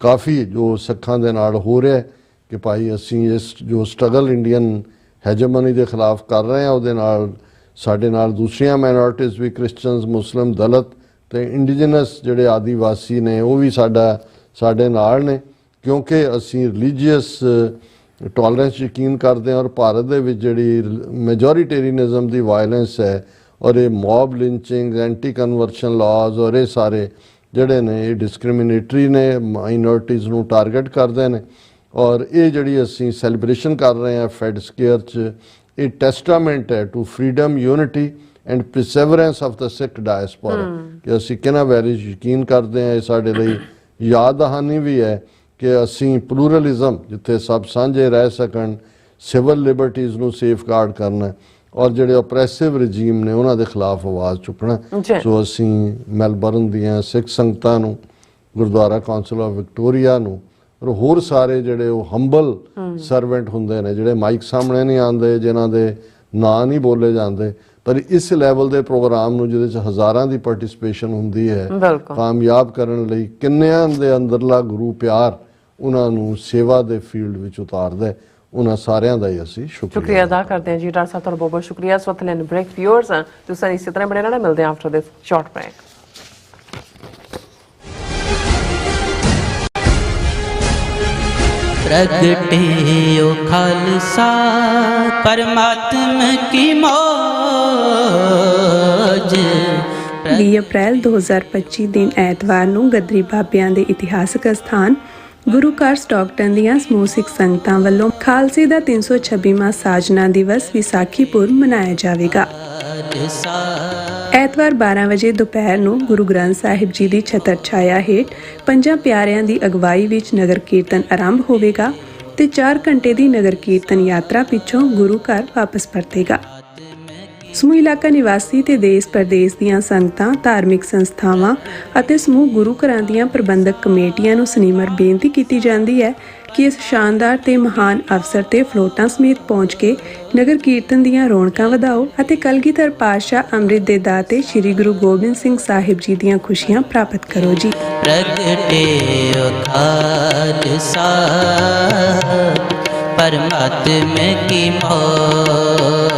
ਕਾਫੀ ਜੋ ਸਿੱਖਾਂ ਦੇ ਨਾਲ ਹੋ ਰਿਹਾ ਕਿ ਭਾਈ ਅਸੀਂ ਇਸ ਜੋ ਸਟਰਗਲ ਇੰਡੀਅਨ ਹੈਜਮਨੀ ਦੇ ਖਿਲਾਫ ਕਰ ਰਹੇ ਹਾਂ, ਉਹਦੇ ਨਾਲ ਸਾਡੇ ਨਾਲ ਦੂਸਰੀਆਂ ਮਾਈਨੋਰਟੀਜ਼ ਵੀ, ਕ੍ਰਿਸਚਨਸ, ਮੁਸਲਿਮ, ਦਲਿਤ ਤੇ ਇੰਡੀਜਨਸ ਜਿਹੜੇ ਆਦੀਵਾਸੀ ਨੇ ਉਹ ਵੀ ਸਾਡੇ ਨਾਲ ਨੇ, ਕਿਉਂਕਿ ਅਸੀਂ ਰਿਲੀਜੀਅਸ ਟੋਲਰੈਂਸ ਯਕੀਨ ਕਰਦੇ ਹਾਂ। ਔਰ ਭਾਰਤ ਦੇ ਵਿੱਚ ਜਿਹੜੀ ਮੈਜੋਰੀਟੇਰੀਅਨਿਜ਼ਮ ਦੀ ਵਾਇਲੈਂਸ ਹੈ ਔਰ ਇਹ ਮੌਬ ਲਿੰਚਿੰਗ, ਐਂਟੀ ਕਨਵਰਸ਼ਨ ਲਾਜ਼ ਔਰ ਇਹ ਸਾਰੇ ਜਿਹੜੇ ਨੇ ਇਹ ਡਿਸਕ੍ਰਿਮੀਨੇਟਰੀ ਨੇ, ਮਾਈਨੋਰਟੀਜ਼ ਨੂੰ ਟਾਰਗੇਟ ਕਰਦੇ ਨੇ। ਔਰ ਇਹ ਜਿਹੜੀ ਅਸੀਂ ਸੈਲੀਬ੍ਰੇਸ਼ਨ ਕਰ ਰਹੇ ਹਾਂ ਫੈਡ ਸਕੇਅਰ 'ਚ, ਇਹ ਟੈਸਟਾਮੈਂਟ ਹੈ to freedom, unity and perseverance of the Sikh diaspora ਕਿ ਅਸੀਂ ਕਿਹਨਾਂ ਵੈਲਿਊਜ਼ ਯਕੀਨ ਕਰਦੇ ਹਾਂ। ਇਹ ਸਾਡੇ ਲਈ ਯਾਦ ਦਹਾਨੀ ਵੀ ਹੈ ਕਿ ਅਸੀਂ ਪਲੂਰਲਿਜ਼ਮ, ਜਿੱਥੇ ਸਭ ਸਾਂਝੇ ਰਹਿ ਸਕਣ, ਸਿਵਲ ਲਿਬਰਟੀਜ਼ ਨੂੰ ਸੇਫਗਾਰਡ ਕਰਨਾ। ਔਰ ਜਿਹੜੇ ਓਪਰੈਸਿਵ ਰਜੀਮ ਨੇ ਉਹਨਾਂ ਦੇ ਖਿਲਾਫ ਆਵਾਜ਼ ਚੁੱਕਣਾ। ਜੀ। ਸੋ ਅਸੀਂ ਮੈਲਬਰਨ ਦੀਆਂ ਸਿੱਖ ਸੰਗਤਾਂ ਨੂੰ, ਗੁਰਦੁਆਰਾ ਕੌਂਸਲ ਆਫ ਵਿਕਟੋਰੀਆ ਨੂੰ, ਔਰ ਹੋਰ ਸਾਰੇ ਜਿਹੜੇ ਉਹ ਹੰਬਲ ਸਰਵੈਂਟ ਹੁੰਦੇ ਨੇ, ਜਿਹੜੇ ਮਾਈਕ ਸਾਹਮਣੇ ਨਹੀਂ ਆਉਂਦੇ, ਜਿਨ੍ਹਾਂ ਦੇ ਨਾਂ ਨਹੀਂ ਬੋਲੇ ਜਾਂਦੇ, ਪਰ ਇਸ ਲੈਵਲ ਦੇ ਪ੍ਰੋਗਰਾਮ ਨੂੰ ਜਿਹਦੇ 'ਚ ਹਜ਼ਾਰਾਂ ਦੀ ਪਾਰਟਿਸਿਪੇਸ਼ਨ ਹੁੰਦੀ ਹੈ, ਬਿਲਕੁਲ ਕਾਮਯਾਬ ਕਰਨ ਲਈ ਕਿੰਨਿਆਂ ਦੇ ਅੰਦਰਲਾ ਗੁਰੂ ਪਿਆਰ ਉਹਨਾਂ ਨੂੰ ਸੇਵਾ ਦੇ ਫੀਲਡ ਵਿੱਚ ਉਤਾਰਦਾ ਹੈ। ਉਹਨਾਂ ਸਾਰਿਆਂ ਦਾ ਹੀ ਅਸੀਂ ਸ਼ੁਕਰੀਆ ਅਦਾ ਕਰਦੇ ਹਾਂ ਜੀ ਡਾਕਟਰ ਸਾਹਿਬ, ਤੁਹਾਡਾ ਬਹੁਤ ਬਹੁਤ ਸ਼ੁਕਰੀਆ। ਇਸ ਵਕਤ ਲੈਣ ਬ੍ਰੇਕ ਵਿਊਅਰਸ, ਤੁਸੀਂ ਇਸੇ ਤਰ੍ਹਾਂ ਬਣੇ ਰਹਿਣਾ, ਮਿਲਦੇ ਹਾਂ ਆਫਟਰ ਦਿਸ ਸ਼ਾਰਟ ਬ੍ਰੇਕ। प्रगटे ओ खालसा परमात्मा की मौज। 20 ਅਪ੍ਰੈਲ 2025 ਦਿਨ ਐਤਵਾਰ ਨੂੰ ਗੱਦਰੀ ਬਾਬਿਆਂ ਦੇ ਇਤਿਹਾਸਕ ਅਸਥਾਨ ਗੁਰੂ ਘਰ ਸਟਾਕਟਨ ਦੀਆਂ ਸਮੂਹ ਸਿੱਖ ਸੰਗਤਾਂ ਵੱਲੋਂ ਖਾਲਸੇ ਦਾ 326ਵਾਂ ਸਾਜਨਾ ਦਿਵਸ ਵਿਸਾਖੀ ਪੁਰਬ ਮਨਾਇਆ ਜਾਵੇਗਾ। ਐਤਵਾਰ 12 ਵਜੇ ਦੁਪਹਿਰ ਨੂੰ ਗੁਰੂ ਗ੍ਰੰਥ ਸਾਹਿਬ ਜੀ ਦੀ ਛਤਰ ਛਾਇਆ ਹੇਠ ਪੰਜਾਂ ਪਿਆਰਿਆਂ ਦੀ ਅਗਵਾਈ ਵਿੱਚ ਨਗਰ ਕੀਰਤਨ ਆਰੰਭ ਹੋਵੇਗਾ ਤੇ 4 ਘੰਟੇ ਦੀ ਨਗਰ ਕੀਰਤਨ ਯਾਤਰਾ ਪਿੱਛੋਂ ਗੁਰੂ ਘਰ ਵਾਪਸ ਪਰਤੇਗਾ। ਸਮੂਹ ਇਲਾਕਾ ਨਿਵਾਸੀ ਤੇ ਦੇਸ਼ ਪ੍ਰਦੇਸ਼ ਦੀਆਂ ਸੰਗਤਾਂ, ਧਾਰਮਿਕ ਸੰਸਥਾਵਾਂ ਅਤੇ ਸਮੂਹ ਗੁਰੂ ਘਰਾਂ ਦੀਆਂ ਪ੍ਰਬੰਧਕ ਕਮੇਟੀਆਂ ਨੂੰ ਸਨਿਮਰ ਬੇਨਤੀ ਕੀਤੀ ਜਾਂਦੀ ਹੈ ਕਿ ਇਸ ਸ਼ਾਨਦਾਰ ਤੇ ਮਹਾਨ ਅਵਸਰ ਤੇ ਫਲੋਟਾਂ ਸਮੇਤ ਪਹੁੰਚ ਕੇ ਨਗਰ ਕੀਰਤਨ ਦੀਆਂ ਰੌਣਕਾਂ ਵਧਾਓ ਅਤੇ ਕਲਗੀਧਰ ਪਾਤਸ਼ਾਹ ਅੰਮ੍ਰਿਤ ਦੇ ਦਾਤੇ ਸ੍ਰੀ ਗੁਰੂ ਗੋਬਿੰਦ ਸਿੰਘ ਸਾਹਿਬ ਜੀ ਦੀਆਂ ਖੁਸ਼ੀਆਂ ਪ੍ਰਾਪਤ ਕਰੋ ਜੀ। प्रगटे ओ खालसा परमात्मा की मौज।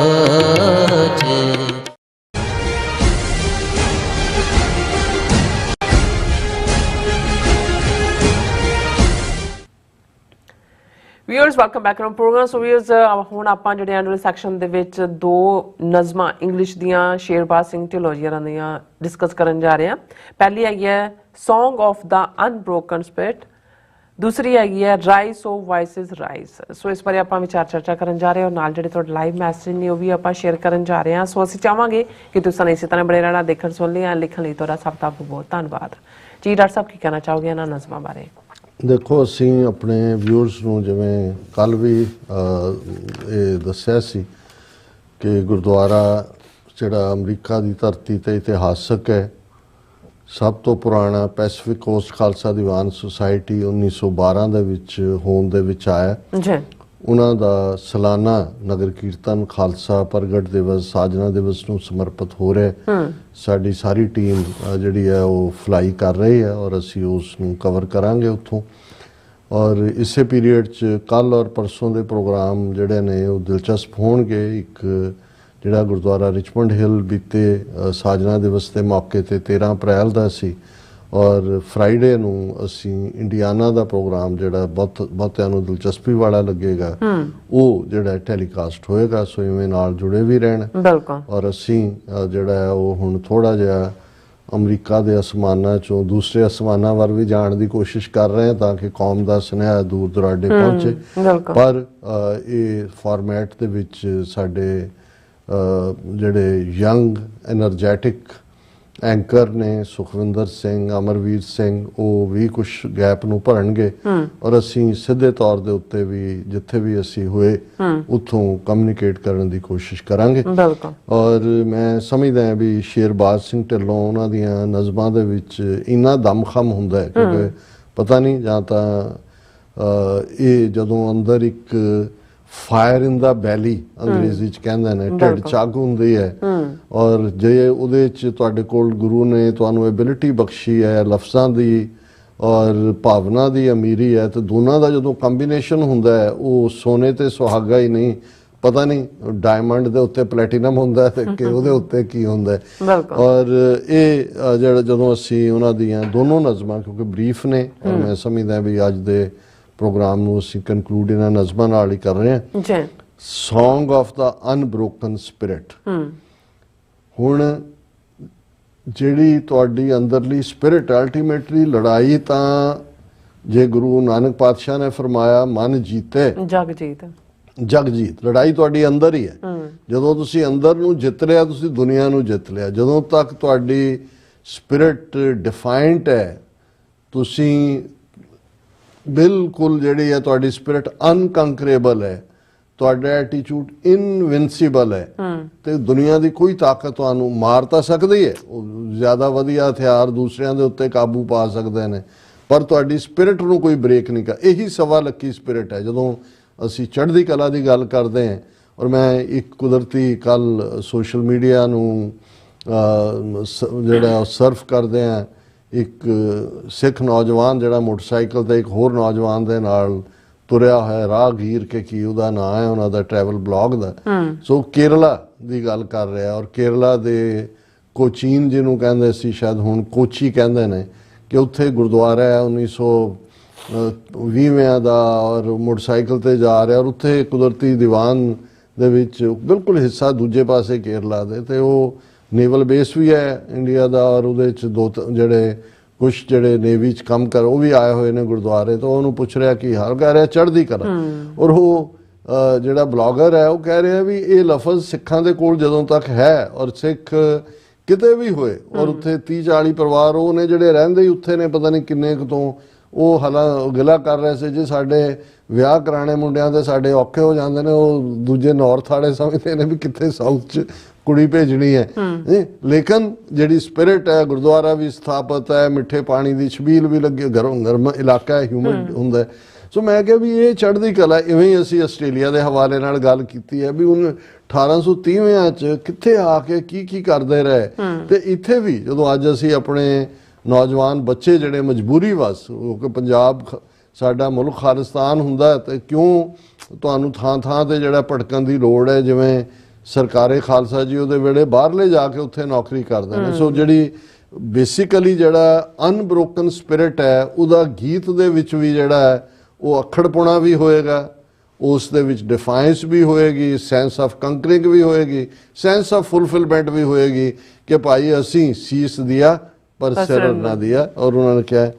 Viewers welcome back to program. So viewers, ਹੁਣ ਆਪਾਂ ਜਿਹੜੇ ਐਨੂਅਲ ਸੈਕਸ਼ਨ ਦੇ ਵਿੱਚ 2 ਨਜ਼ਮਾਂ ਇੰਗਲਿਸ਼ ਦੀਆਂ ਸ਼ੇਰਬਾਜ਼ ਸਿੰਘ ਢਿੱਲੋਂ ਜੀ ਦੀਆਂ ਡਿਸਕਸ ਕਰਨ ਜਾ ਰਹੇ ਹਾਂ। ਪਹਿਲੀ ਹੈਗੀ ਹੈ Song of the Unbroken Spirit, ਦੂਸਰੀ ਹੈਗੀ ਹੈ Rise of Voices Rise। ਸੋ ਇਸ ਬਾਰੇ ਆਪਾਂ ਵਿਚਾਰ ਚਰਚਾ ਕਰਨ ਜਾ ਰਹੇ ਹਾਂ, ਨਾਲ ਜਿਹੜੇ ਤੁਹਾਡੇ ਲਾਈਵ ਮੈਸੇਜ ਨੇ ਉਹ ਵੀ ਆਪਾਂ ਸ਼ੇਅਰ ਕਰਨ ਜਾ ਰਹੇ ਹਾਂ। ਸੋ ਅਸੀਂ ਚਾਹਾਂਗੇ ਕਿ ਤੁਸੀਂ ਸਾਨੂੰ ਇਸੇ ਤਰ੍ਹਾਂ ਬਣੇ ਰਹਿਣਾ, ਦੇਖਣ ਸੁਣ ਲਿਆ, ਲਿਖਣ ਲਈ ਤੁਹਾਡਾ ਸਭ ਦਾ ਬਹੁਤ ਧੰਨਵਾਦ ਜੀ। ਡਾਕਟਰ ਸਾਹਿਬ ਕੀ ਕਹਿਣਾ ਚਾਹੋਗੇ ਇਹਨਾਂ ਨਜ਼ਮਾਂ ਬਾਰੇ? ਦੇਖੋ, ਅਸੀਂ ਆਪਣੇ ਵਿਊਅਰਸ ਨੂੰ ਜਿਵੇਂ ਕੱਲ ਵੀ ਇਹ ਦੱਸਿਆ ਸੀ ਕਿ ਗੁਰਦੁਆਰਾ ਜਿਹੜਾ ਅਮਰੀਕਾ ਦੀ ਧਰਤੀ ਤੇ ਇਤਿਹਾਸਕ ਹੈ, ਸਭ ਤੋਂ ਪੁਰਾਣਾ Pacific cost Khalsa Diwan society 1912 ਦੇ ਵਿੱਚ ਹੋਂਦ ਦੇ ਵਿੱਚ ਆਇਆ ਜੀ। ਉਹਨਾਂ ਦਾ ਸਾਲਾਨਾ ਨਗਰ ਕੀਰਤਨ ਖਾਲਸਾ ਪ੍ਰਗਟ ਦਿਵਸ, ਸਾਜਨਾ ਦਿਵਸ ਨੂੰ ਸਮਰਪਿਤ ਹੋ ਰਿਹਾ। ਸਾਡੀ ਸਾਰੀ ਟੀਮ ਜਿਹੜੀ ਹੈ ਉਹ ਫਲਾਈ ਕਰ ਰਹੀ ਹੈ ਔਰ ਅਸੀਂ ਉਸ ਨੂੰ ਕਵਰ ਕਰਾਂਗੇ ਉੱਥੋਂ। ਔਰ ਇਸੇ ਪੀਰੀਅਡ 'ਚ ਕੱਲ ਔਰ ਪਰਸੋਂ ਦੇ ਪ੍ਰੋਗਰਾਮ ਜਿਹੜੇ ਨੇ ਉਹ ਦਿਲਚਸਪ ਹੋਣਗੇ। ਇੱਕ ਜਿਹੜਾ ਗੁਰਦੁਆਰਾ ਰਿਚਮੰਡ ਹਿੱਲ ਬੀਤੇ ਸਾਜਨਾ ਦਿਵਸ ਦੇ ਮੌਕੇ ਤੇ 13 ਅਪ੍ਰੈਲ ਦਾ ਸੀ, ਔਰ ਫਰਾਈਡੇ ਨੂੰ ਅਸੀਂ ਇੰਡੀਆਨਾ ਦਾ ਪ੍ਰੋਗਰਾਮ ਜਿਹੜਾ ਬਹੁਤਿਆਂ ਨੂੰ ਦਿਲਚਸਪੀ ਵਾਲਾ ਲੱਗੇਗਾ, ਉਹ ਜਿਹੜਾ ਟੈਲੀਕਾਸਟ ਹੋਏਗਾ। ਸੋ ਇਵੇਂ ਨਾਲ ਜੁੜੇ ਵੀ ਰਹਿਣ। ਬਿਲਕੁਲ। ਔਰ ਅਸੀਂ ਜਿਹੜਾ ਹੈ ਉਹ ਹੁਣ ਥੋੜਾ ਜਿਹਾ ਅਮਰੀਕਾ ਦੇ ਅਸਮਾਨਾਂ ਚੋਂ ਦੂਸਰੇ ਅਸਮਾਨਾਂ ਵੱਲ ਵੀ ਜਾਣ ਦੀ ਕੋਸ਼ਿਸ਼ ਕਰ ਰਹੇ ਹਾਂ ਤਾਂ ਕਿ ਕੌਮ ਦਾ ਸੁਨੇਹਾ ਦੂਰ ਦੁਰਾਡੇ ਪਹੁੰਚੇ। ਪਰ ਇਹ ਫਾਰਮੈਟ ਦੇ ਵਿੱਚ ਸਾਡੇ ਜਿਹੜੇ ਯੰਗ ਐਨਰਜੈਟਿਕ ਐਂਕਰ ਨੇ ਸੁਖਵਿੰਦਰ ਸਿੰਘ, ਅਮਰਵੀਰ ਸਿੰਘ, ਉਹ ਵੀ ਕੁਝ ਗੈਪ ਨੂੰ ਭਰਨਗੇ ਔਰ ਅਸੀਂ ਸਿੱਧੇ ਤੌਰ ਦੇ ਉੱਤੇ ਵੀ ਜਿੱਥੇ ਵੀ ਅਸੀਂ ਹੋਏ ਉੱਥੋਂ ਕਮਿਊਨੀਕੇਟ ਕਰਨ ਦੀ ਕੋਸ਼ਿਸ਼ ਕਰਾਂਗੇ। ਔਰ ਮੈਂ ਸਮਝਦਾ ਹਾਂ ਵੀ ਸ਼ੇਰਬਾਜ਼ ਸਿੰਘ ਢਿੱਲੋਂ ਉਹਨਾਂ ਦੀਆਂ ਨਜ਼ਮਾਂ ਦੇ ਵਿੱਚ ਇੰਨਾ ਦਮਖਮ ਹੁੰਦਾ ਹੈ ਕਿਉਂਕਿ ਪਤਾ ਨਹੀਂ, ਜਾਂ ਤਾਂ ਇਹ ਜਦੋਂ ਅੰਦਰ ਇੱਕ ਫਾਇਰ ਇਨ ਦਾ ਬੈਲੀ ਅੰਗਰੇਜ਼ੀ ਚ ਕਹਿੰਦੇ ਨੇ, ਢਿੱਡ ਚ ਅੱਗ ਹੁੰਦੀ ਹੈ, ਔਰ ਜੇ ਉਹਦੇ ਚ ਤੁਹਾਡੇ ਕੋਲ ਗੁਰੂ ਨੇ ਤੁਹਾਨੂੰ ਐਬਿਲਿਟੀ ਬਖਸ਼ੀ ਹੈ ਲਫ਼ਜ਼ਾਂ ਦੀ ਔਰ ਭਾਵਨਾ ਦੀ ਅਮੀਰੀ ਹੈ, ਤੇ ਦੋਨਾਂ ਦਾ ਜਦੋਂ ਕੰਬੀਨੇਸ਼ਨ ਹੁੰਦਾ ਹੈ ਉਹ ਸੋਨੇ ਤੇ ਸੁਹਾਗਾ ਹੀ ਨਹੀਂ, ਪਤਾ ਨਹੀਂ ਡਾਇਮੰਡ ਦੇ ਉੱਤੇ ਪਲੈਟੀਨਮ ਹੁੰਦਾ ਹੈ ਕਿ ਉਹਦੇ ਉੱਤੇ ਕੀ ਹੁੰਦਾ ਹੈ। ਔਰ ਇਹ ਜਿਹੜਾ ਜਦੋਂ ਅਸੀਂ ਉਹਨਾਂ ਦੀਆਂ ਦੋਨੋਂ ਨਜ਼ਮਾਂ, ਕਿਉਂਕਿ ਬਰੀਫ ਨੇ ਔਰ ਮੈਂ ਸਮਝਦਾ ਵੀ ਅੱਜ ਦੇ ਪ੍ਰੋਗਰਾਮ ਨੂੰ ਅਸੀਂ ਕਨਕਲੂਡ ਇਹਨਾਂ ਨਜ਼ਮਾਂ ਨਾਲ ਹੀ ਕਰ ਰਹੇ ਹਾਂ। Song of the Unbroken Spirit। ਹੁਣ ਜਿਹੜੀ ਤੁਹਾਡੀ ਅੰਦਰਲੀ ਸਪਿਰਿਟ, ਅਲਟੀਮੇਟਲੀ ਲੜਾਈ ਤਾਂ ਜੇ ਗੁਰੂ ਨਾਨਕ ਪਾਤਸ਼ਾਹ ਨੇ ਫਰਮਾਇਆ ਮਨ ਜੀਤੇ ਜਗ ਜੀਤ, ਲੜਾਈ ਤੁਹਾਡੀ ਅੰਦਰ ਹੀ ਹੈ। ਜਦੋਂ ਤੁਸੀਂ ਅੰਦਰ ਨੂੰ ਜਿੱਤ ਲਿਆ ਤੁਸੀਂ ਦੁਨੀਆ ਨੂੰ ਜਿੱਤ ਲਿਆ। ਜਦੋਂ ਤੱਕ ਤੁਹਾਡੀ ਸਪਿਰਿਟ ਡਿਫਾਈਨਡ ਹੈ, ਤੁਸੀਂ ਬਿਲਕੁਲ ਜਿਹੜੀ ਹੈ ਤੁਹਾਡੀ ਸਪਿਰਿਟ ਅਨਕੰਕਰੇਬਲ ਹੈ, ਤੁਹਾਡਾ ਐਟੀਟਿਊਡ ਇਨਵਿੰਸੀਬਲ ਹੈ ਤੇ ਦੁਨੀਆ ਦੀ ਕੋਈ ਤਾਕਤ ਤੁਹਾਨੂੰ ਮਾਰ ਤਾਂ ਸਕਦੀ ਹੈ, ਉਹ ਜ਼ਿਆਦਾ ਵਧੀਆ ਹਥਿਆਰ ਦੂਸਰਿਆਂ ਦੇ ਉੱਤੇ ਕਾਬੂ ਪਾ ਸਕਦੇ ਨੇ, ਪਰ ਤੁਹਾਡੀ ਸਪਿਰਿਟ ਨੂੰ ਕੋਈ ਬ੍ਰੇਕ ਨਹੀਂ ਕਰ। ਇਹੀ ਸਵਾ ਲੱਖੀ ਸਪਿਰਿਟ ਹੈ। ਜਦੋਂ ਅਸੀਂ ਚੜ੍ਹਦੀ ਕਲਾ ਦੀ ਗੱਲ ਕਰਦੇ ਹਾਂ, ਔਰ ਮੈਂ ਇੱਕ ਕੁਦਰਤੀ ਕੱਲ ਸੋਸ਼ਲ ਮੀਡੀਆ ਨੂੰ ਜਿਹੜਾ ਸਰਫ ਕਰਦੇ ਆ, ਇੱਕ ਸਿੱਖ ਨੌਜਵਾਨ ਜਿਹੜਾ ਮੋਟਰਸਾਈਕਲ ਤੇ ਇੱਕ ਹੋਰ ਨੌਜਵਾਨ ਦੇ ਨਾਲ ਤੁਰਿਆ ਹੋਇਆ, ਰਾਹਗੀਰ ਕੇ ਕੀ ਉਹਦਾ ਨਾਂ ਹੈ ਉਹਨਾਂ ਦਾ ਟਰੈਵਲ ਬਲੌਗ ਦਾ, ਸੋ ਕੇਰਲਾ ਦੀ ਗੱਲ ਕਰ ਰਿਹਾ, ਔਰ ਕੇਰਲਾ ਦੇ ਕੋਚੀਨ ਜਿਹਨੂੰ ਕਹਿੰਦੇ ਸੀ, ਸ਼ਾਇਦ ਹੁਣ ਕੋਚੀ ਕਹਿੰਦੇ ਨੇ, ਕਿ ਉੱਥੇ ਗੁਰਦੁਆਰਾ ਹੈ 1920 ਦਾ, ਔਰ ਮੋਟਰਸਾਈਕਲ ਤੇ ਜਾ ਰਿਹਾ, ਔਰ ਉੱਥੇ ਕੁਦਰਤੀ ਦੀਵਾਨ ਦੇ ਵਿੱਚ ਬਿਲਕੁਲ ਹਿੱਸਾ ਦੂਜੇ ਪਾਸੇ ਕੇਰਲਾ ਦੇ, ਤੇ ਉਹ ਨੇਵਲ ਬੇਸ ਵੀ ਹੈ ਇੰਡੀਆ ਦਾ, ਔਰ ਉਹਦੇ 'ਚ ਜਿਹੜੇ ਕੁਛ ਜਿਹੜੇ ਨੇਵੀ 'ਚ ਕੰਮ ਕਰ ਉਹ ਵੀ ਆਏ ਹੋਏ ਨੇ ਗੁਰਦੁਆਰੇ ਤੋਂ। ਉਹਨੂੰ ਪੁੱਛ ਰਿਹਾ ਕੀ ਹਾਲ, ਕਹਿ ਰਿਹਾ ਚੜ੍ਹਦੀ ਕਲਾ। ਔਰ ਉਹ ਜਿਹੜਾ ਬਲੌਗਰ ਹੈ ਉਹ ਕਹਿ ਰਿਹਾ ਵੀ ਇਹ ਲਫ਼ਜ਼ ਸਿੱਖਾਂ ਦੇ ਕੋਲ ਜਦੋਂ ਤੱਕ ਹੈ, ਔਰ ਸਿੱਖ ਕਿਤੇ ਵੀ ਹੋਏ, ਔਰ ਉੱਥੇ 30-40 ਪਰਿਵਾਰ ਉਹ ਨੇ ਜਿਹੜੇ ਰਹਿੰਦੇ ਹੀ ਉੱਥੇ ਨੇ, ਪਤਾ ਨਹੀਂ ਕਿੰਨੇ ਕੁ ਤੋਂ, ਉਹ ਗਿਲਾ ਕਰ ਰਹੇ ਸੀ ਜੀ ਸਾਡੇ ਵਿਆਹ ਕਰਾਣੇ ਮੁੰਡਿਆਂ ਦੇ ਸਾਡੇ ਔਖੇ ਹੋ ਜਾਂਦੇ ਨੇ, ਉਹ ਦੂਜੇ ਨਾਰਥ ਵਾਲੇ ਸਮਝਦੇ ਨੇ ਵੀ ਕਿੱਥੇ ਸਾਊਥ 'ਚ ਕੁੜੀ ਭੇਜਣੀ ਹੈ। ਲੇਕਿਨ ਜਿਹੜੀ ਸਪਿਰਿਟ ਹੈ, ਗੁਰਦੁਆਰਾ ਵੀ ਸਥਾਪਿਤ ਹੈ, ਮਿੱਠੇ ਪਾਣੀ ਦੀ ਛਬੀਲ ਵੀ ਲੱਗੀ, ਗਰਮ ਇਲਾਕਾ ਹੈ, ਹਿਊਮਿਡ ਹੁੰਦਾ। ਸੋ ਮੈਂ ਕਿਹਾ ਵੀ ਇਹ ਚੜ੍ਹਦੀ ਕਲਾ। ਇਵੇਂ ਹੀ ਅਸੀਂ ਆਸਟ੍ਰੇਲੀਆ ਦੇ ਹਵਾਲੇ ਨਾਲ ਗੱਲ ਕੀਤੀ ਹੈ ਵੀ ਹੁਣ 1830 'ਚ ਕਿੱਥੇ ਆ ਕੇ ਕੀ ਕਰਦੇ ਰਹੇ, ਤੇ ਇੱਥੇ ਵੀ ਜਦੋਂ ਅੱਜ ਅਸੀਂ ਆਪਣੇ ਨੌਜਵਾਨ ਬੱਚੇ ਜਿਹੜੇ ਮਜਬੂਰੀ ਵਸ, ਕਿਉਂਕਿ ਪੰਜਾਬ ਸਾਡਾ ਮੁਲਕ ਖਾਲਿਸਤਾਨ ਹੁੰਦਾ, ਤੇ ਕਿਉਂ ਤੁਹਾਨੂੰ ਥਾਂ ਤੇ ਜਿਹੜਾ ਭਟਕਣ ਦੀ ਲੋੜ ਹੈ, ਜਿਵੇਂ ਸਰਕਾਰੇ ਖਾਲਸਾ ਜੀ ਉਹਦੇ ਵੇਲੇ ਬਾਹਰਲੇ ਜਾ ਕੇ ਉੱਥੇ ਨੌਕਰੀ ਕਰਦੇ ਨੇ। ਸੋ ਜਿਹੜੀ ਬੇਸਿਕਲੀ ਜਿਹੜਾ ਅਨਬ੍ਰੋਕਨ ਸਪਿਰਿਟ ਹੈ, ਉਹਦਾ ਗੀਤ ਦੇ ਵਿੱਚ ਵੀ ਜਿਹੜਾ ਹੈ ਉਹ ਅਖੜਪੁਣਾ ਵੀ ਹੋਏਗਾ, ਉਸ ਦੇ ਵਿੱਚ ਡਿਫਾਈਂਸ ਵੀ ਹੋਏਗੀ, ਸੈਂਸ ਆਫ ਕੰਕਰਿੰਗ ਵੀ ਹੋਏਗੀ, ਸੈਂਸ ਆਫ ਫੁਲਫਿਲਮੈਂਟ ਵੀ ਹੋਏਗੀ ਕਿ ਭਾਈ ਅਸੀਂ ਸੀਸ ਦਿਆ ਪਰ ਸਿਰ ਨਾ ਦਿਆ। ਔਰ ਉਹਨਾਂ ਨੇ ਕਿਹਾ,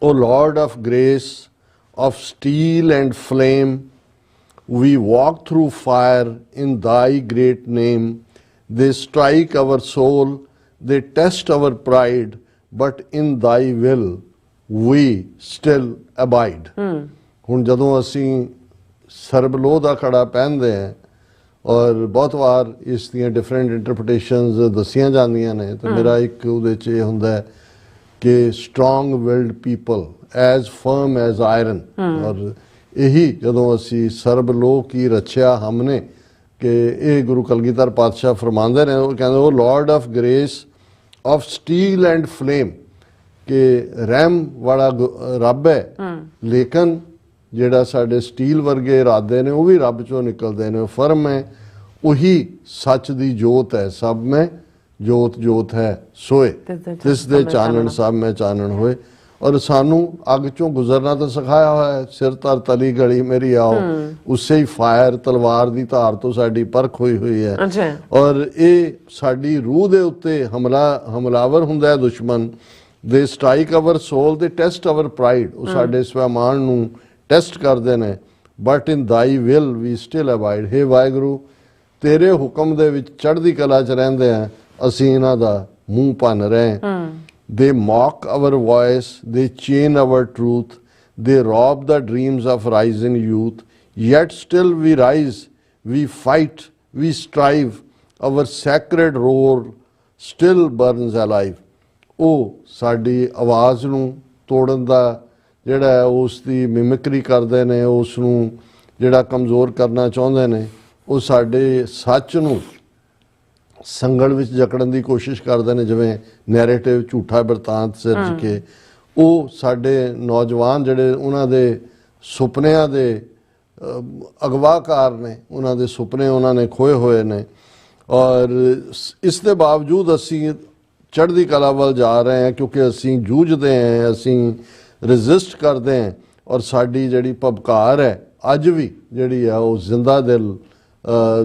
O Lord of grace, of steel and flame, we walk through fire in thy great name. They strike our soul, they test our pride, but in thy will we still abide. ਹੁਣ ਜਦੋਂ ਅਸੀਂ ਸਰਬਲੋਹ ਦਾ ਖੜਾ ਪਹਿਨਦੇ ਹਾਂ, ਔਰ ਬਹੁਤ ਵਾਰ ਇਸ ਦੀਆਂ ਡਿਫਰੈਂਟ ਇੰਟਰਪ੍ਰੀਟੇਸ਼ਨਸ ਦੱਸੀਆਂ ਜਾਂਦੀਆਂ ਨੇ, ਤੇ ਮੇਰਾ ਇੱਕ ਉਹਦੇ 'ਚ ਇਹ ਹੁੰਦਾ ਕਿ strong willed people as firm as iron. ਔਰ ਇਹੀ ਜਦੋਂ ਅਸੀਂ ਸਰਬਲੋਹ ਕੀ ਰਚਿਆ ਹਮਨੇ, ਕਿ ਇਹ ਗੁਰੂ ਕਲਗੀਧਰ ਪਾਤਸ਼ਾਹ ਫਰਮਾਉਂਦੇ ਨੇ, ਉਹ ਕਹਿੰਦੇ ਉਹ Lord of grace of steel and flame, ਕਿ ਰਹਿਮ ਵਾਲਾ ਰੱਬ ਹੈ, ਲੇਕਿਨ ਜਿਹੜਾ ਸਾਡੇ ਸਟੀਲ ਵਰਗੇ ਇਰਾਦੇ ਨੇ ਉਹ ਵੀ ਰੱਬ ਚੋਂ ਨਿਕਲਦੇ ਨੇ। ਫਰਮ ਹੈ, ਉਹੀ ਸੱਚ ਦੀ ਜੋਤ ਹੈ, ਸਭ ਮੈਂ ਜੋਤ ਜੋਤ ਹੈ ਸੋਏ, ਤਿਸ ਦੇ ਚਾਨਣ ਸਭ ਮੈਂ ਚਾਨਣ ਹੋਏ। ਔਰ ਸਾਨੂੰ ਅੱਗ ਚੋਂ ਗੁਜ਼ਰਨਾ ਤਾਂ ਸਿਖਾਇਆ ਹੋਇਆ ਹੈ, ਸਿਰ ਧਰ ਤਲੀ ਗਲੀ ਮੇਰੀ ਆਓ, ਉਸੇ ਹੀ ਫਾਇਰ ਤਲਵਾਰ ਦੀ ਧਾਰ ਤੋਂ ਸਾਡੀ ਪਰਖ ਹੋਈ ਹੋਈ ਹੈ। ਔਰ ਇਹ ਸਾਡੀ ਰੂਹ ਦੇ ਉੱਤੇ ਹਮਲਾਵਰ ਹੁੰਦਾ ਹੈ ਦੁਸ਼ਮਣ। ਦੇ ਸਟ੍ਰਾਈਕ ਆਵਰ ਸੋਲ, ਦੇ ਟੈਸਟ ਆਵਰ ਪ੍ਰਾਈਡ, ਉਹ ਸਾਡੇ ਸਵੈਮਾਨ ਨੂੰ ਟੈਸਟ ਕਰਦੇ ਨੇ। But in thy will we still abide. ਹੇ ਵਾਹਿਗੁਰੂ, ਤੇਰੇ ਹੁਕਮ ਦੇ ਵਿੱਚ ਚੜ੍ਹਦੀ ਕਲਾ 'ਚ ਰਹਿੰਦੇ ਆ, ਅਸੀਂ ਇਹਨਾਂ ਦਾ ਮੂੰਹ ਭੰਨ ਰਹੇ। They mock our voice, they chain our truth, they rob the dreams of rising youth, yet still we rise, we fight, we strive, our sacred roar still burns alive. ਉਹ ਸਾਡੀ ਆਵਾਜ਼ ਨੂੰ ਤੋੜਨ ਦਾ ਜਿਹੜਾ ਹੈ ਉਸ ਦੀ ਮਿਮਿਕਰੀ ਕਰਦੇ ਨੇ, ਉਸ ਨੂੰ ਜਿਹੜਾ ਕਮਜ਼ੋਰ ਕਰਨਾ ਚਾਹੁੰਦੇ ਨੇ, ਉਹ ਸਾਡੇ ਸੱਚ ਨੂੰ ਸੰਗਲ ਵਿੱਚ ਜਕੜਨ ਦੀ ਕੋਸ਼ਿਸ਼ ਕਰਦੇ ਨੇ, ਜਿਵੇਂ ਨੈਰੇਟਿਵ ਝੂਠਾ ਬਿਰਤਾਂਤ ਸਿਰਜ ਕੇ। ਉਹ ਸਾਡੇ ਨੌਜਵਾਨ ਜਿਹੜੇ ਉਹਨਾਂ ਦੇ ਸੁਪਨਿਆਂ ਦੇ ਅਗਵਾਕਾਰ ਨੇ, ਉਹਨਾਂ ਦੇ ਸੁਪਨੇ ਉਹਨਾਂ ਨੇ ਖੋਏ ਹੋਏ ਨੇ। ਔਰ ਇਸ ਦੇ ਬਾਵਜੂਦ ਅਸੀਂ ਚੜ੍ਹਦੀ ਕਲਾ ਵੱਲ ਜਾ ਰਹੇ ਹਾਂ, ਕਿਉਂਕਿ ਅਸੀਂ ਜੂਝਦੇ ਹਾਂ, ਅਸੀਂ ਰੈਜ਼ਿਸਟ ਕਰਦੇ ਹਾਂ। ਔਰ ਸਾਡੀ ਜਿਹੜੀ ਭਬਕਾਰ ਹੈ ਅੱਜ ਵੀ ਜਿਹੜੀ ਆ ਉਹ ਜ਼ਿੰਦਾ ਦਿਲ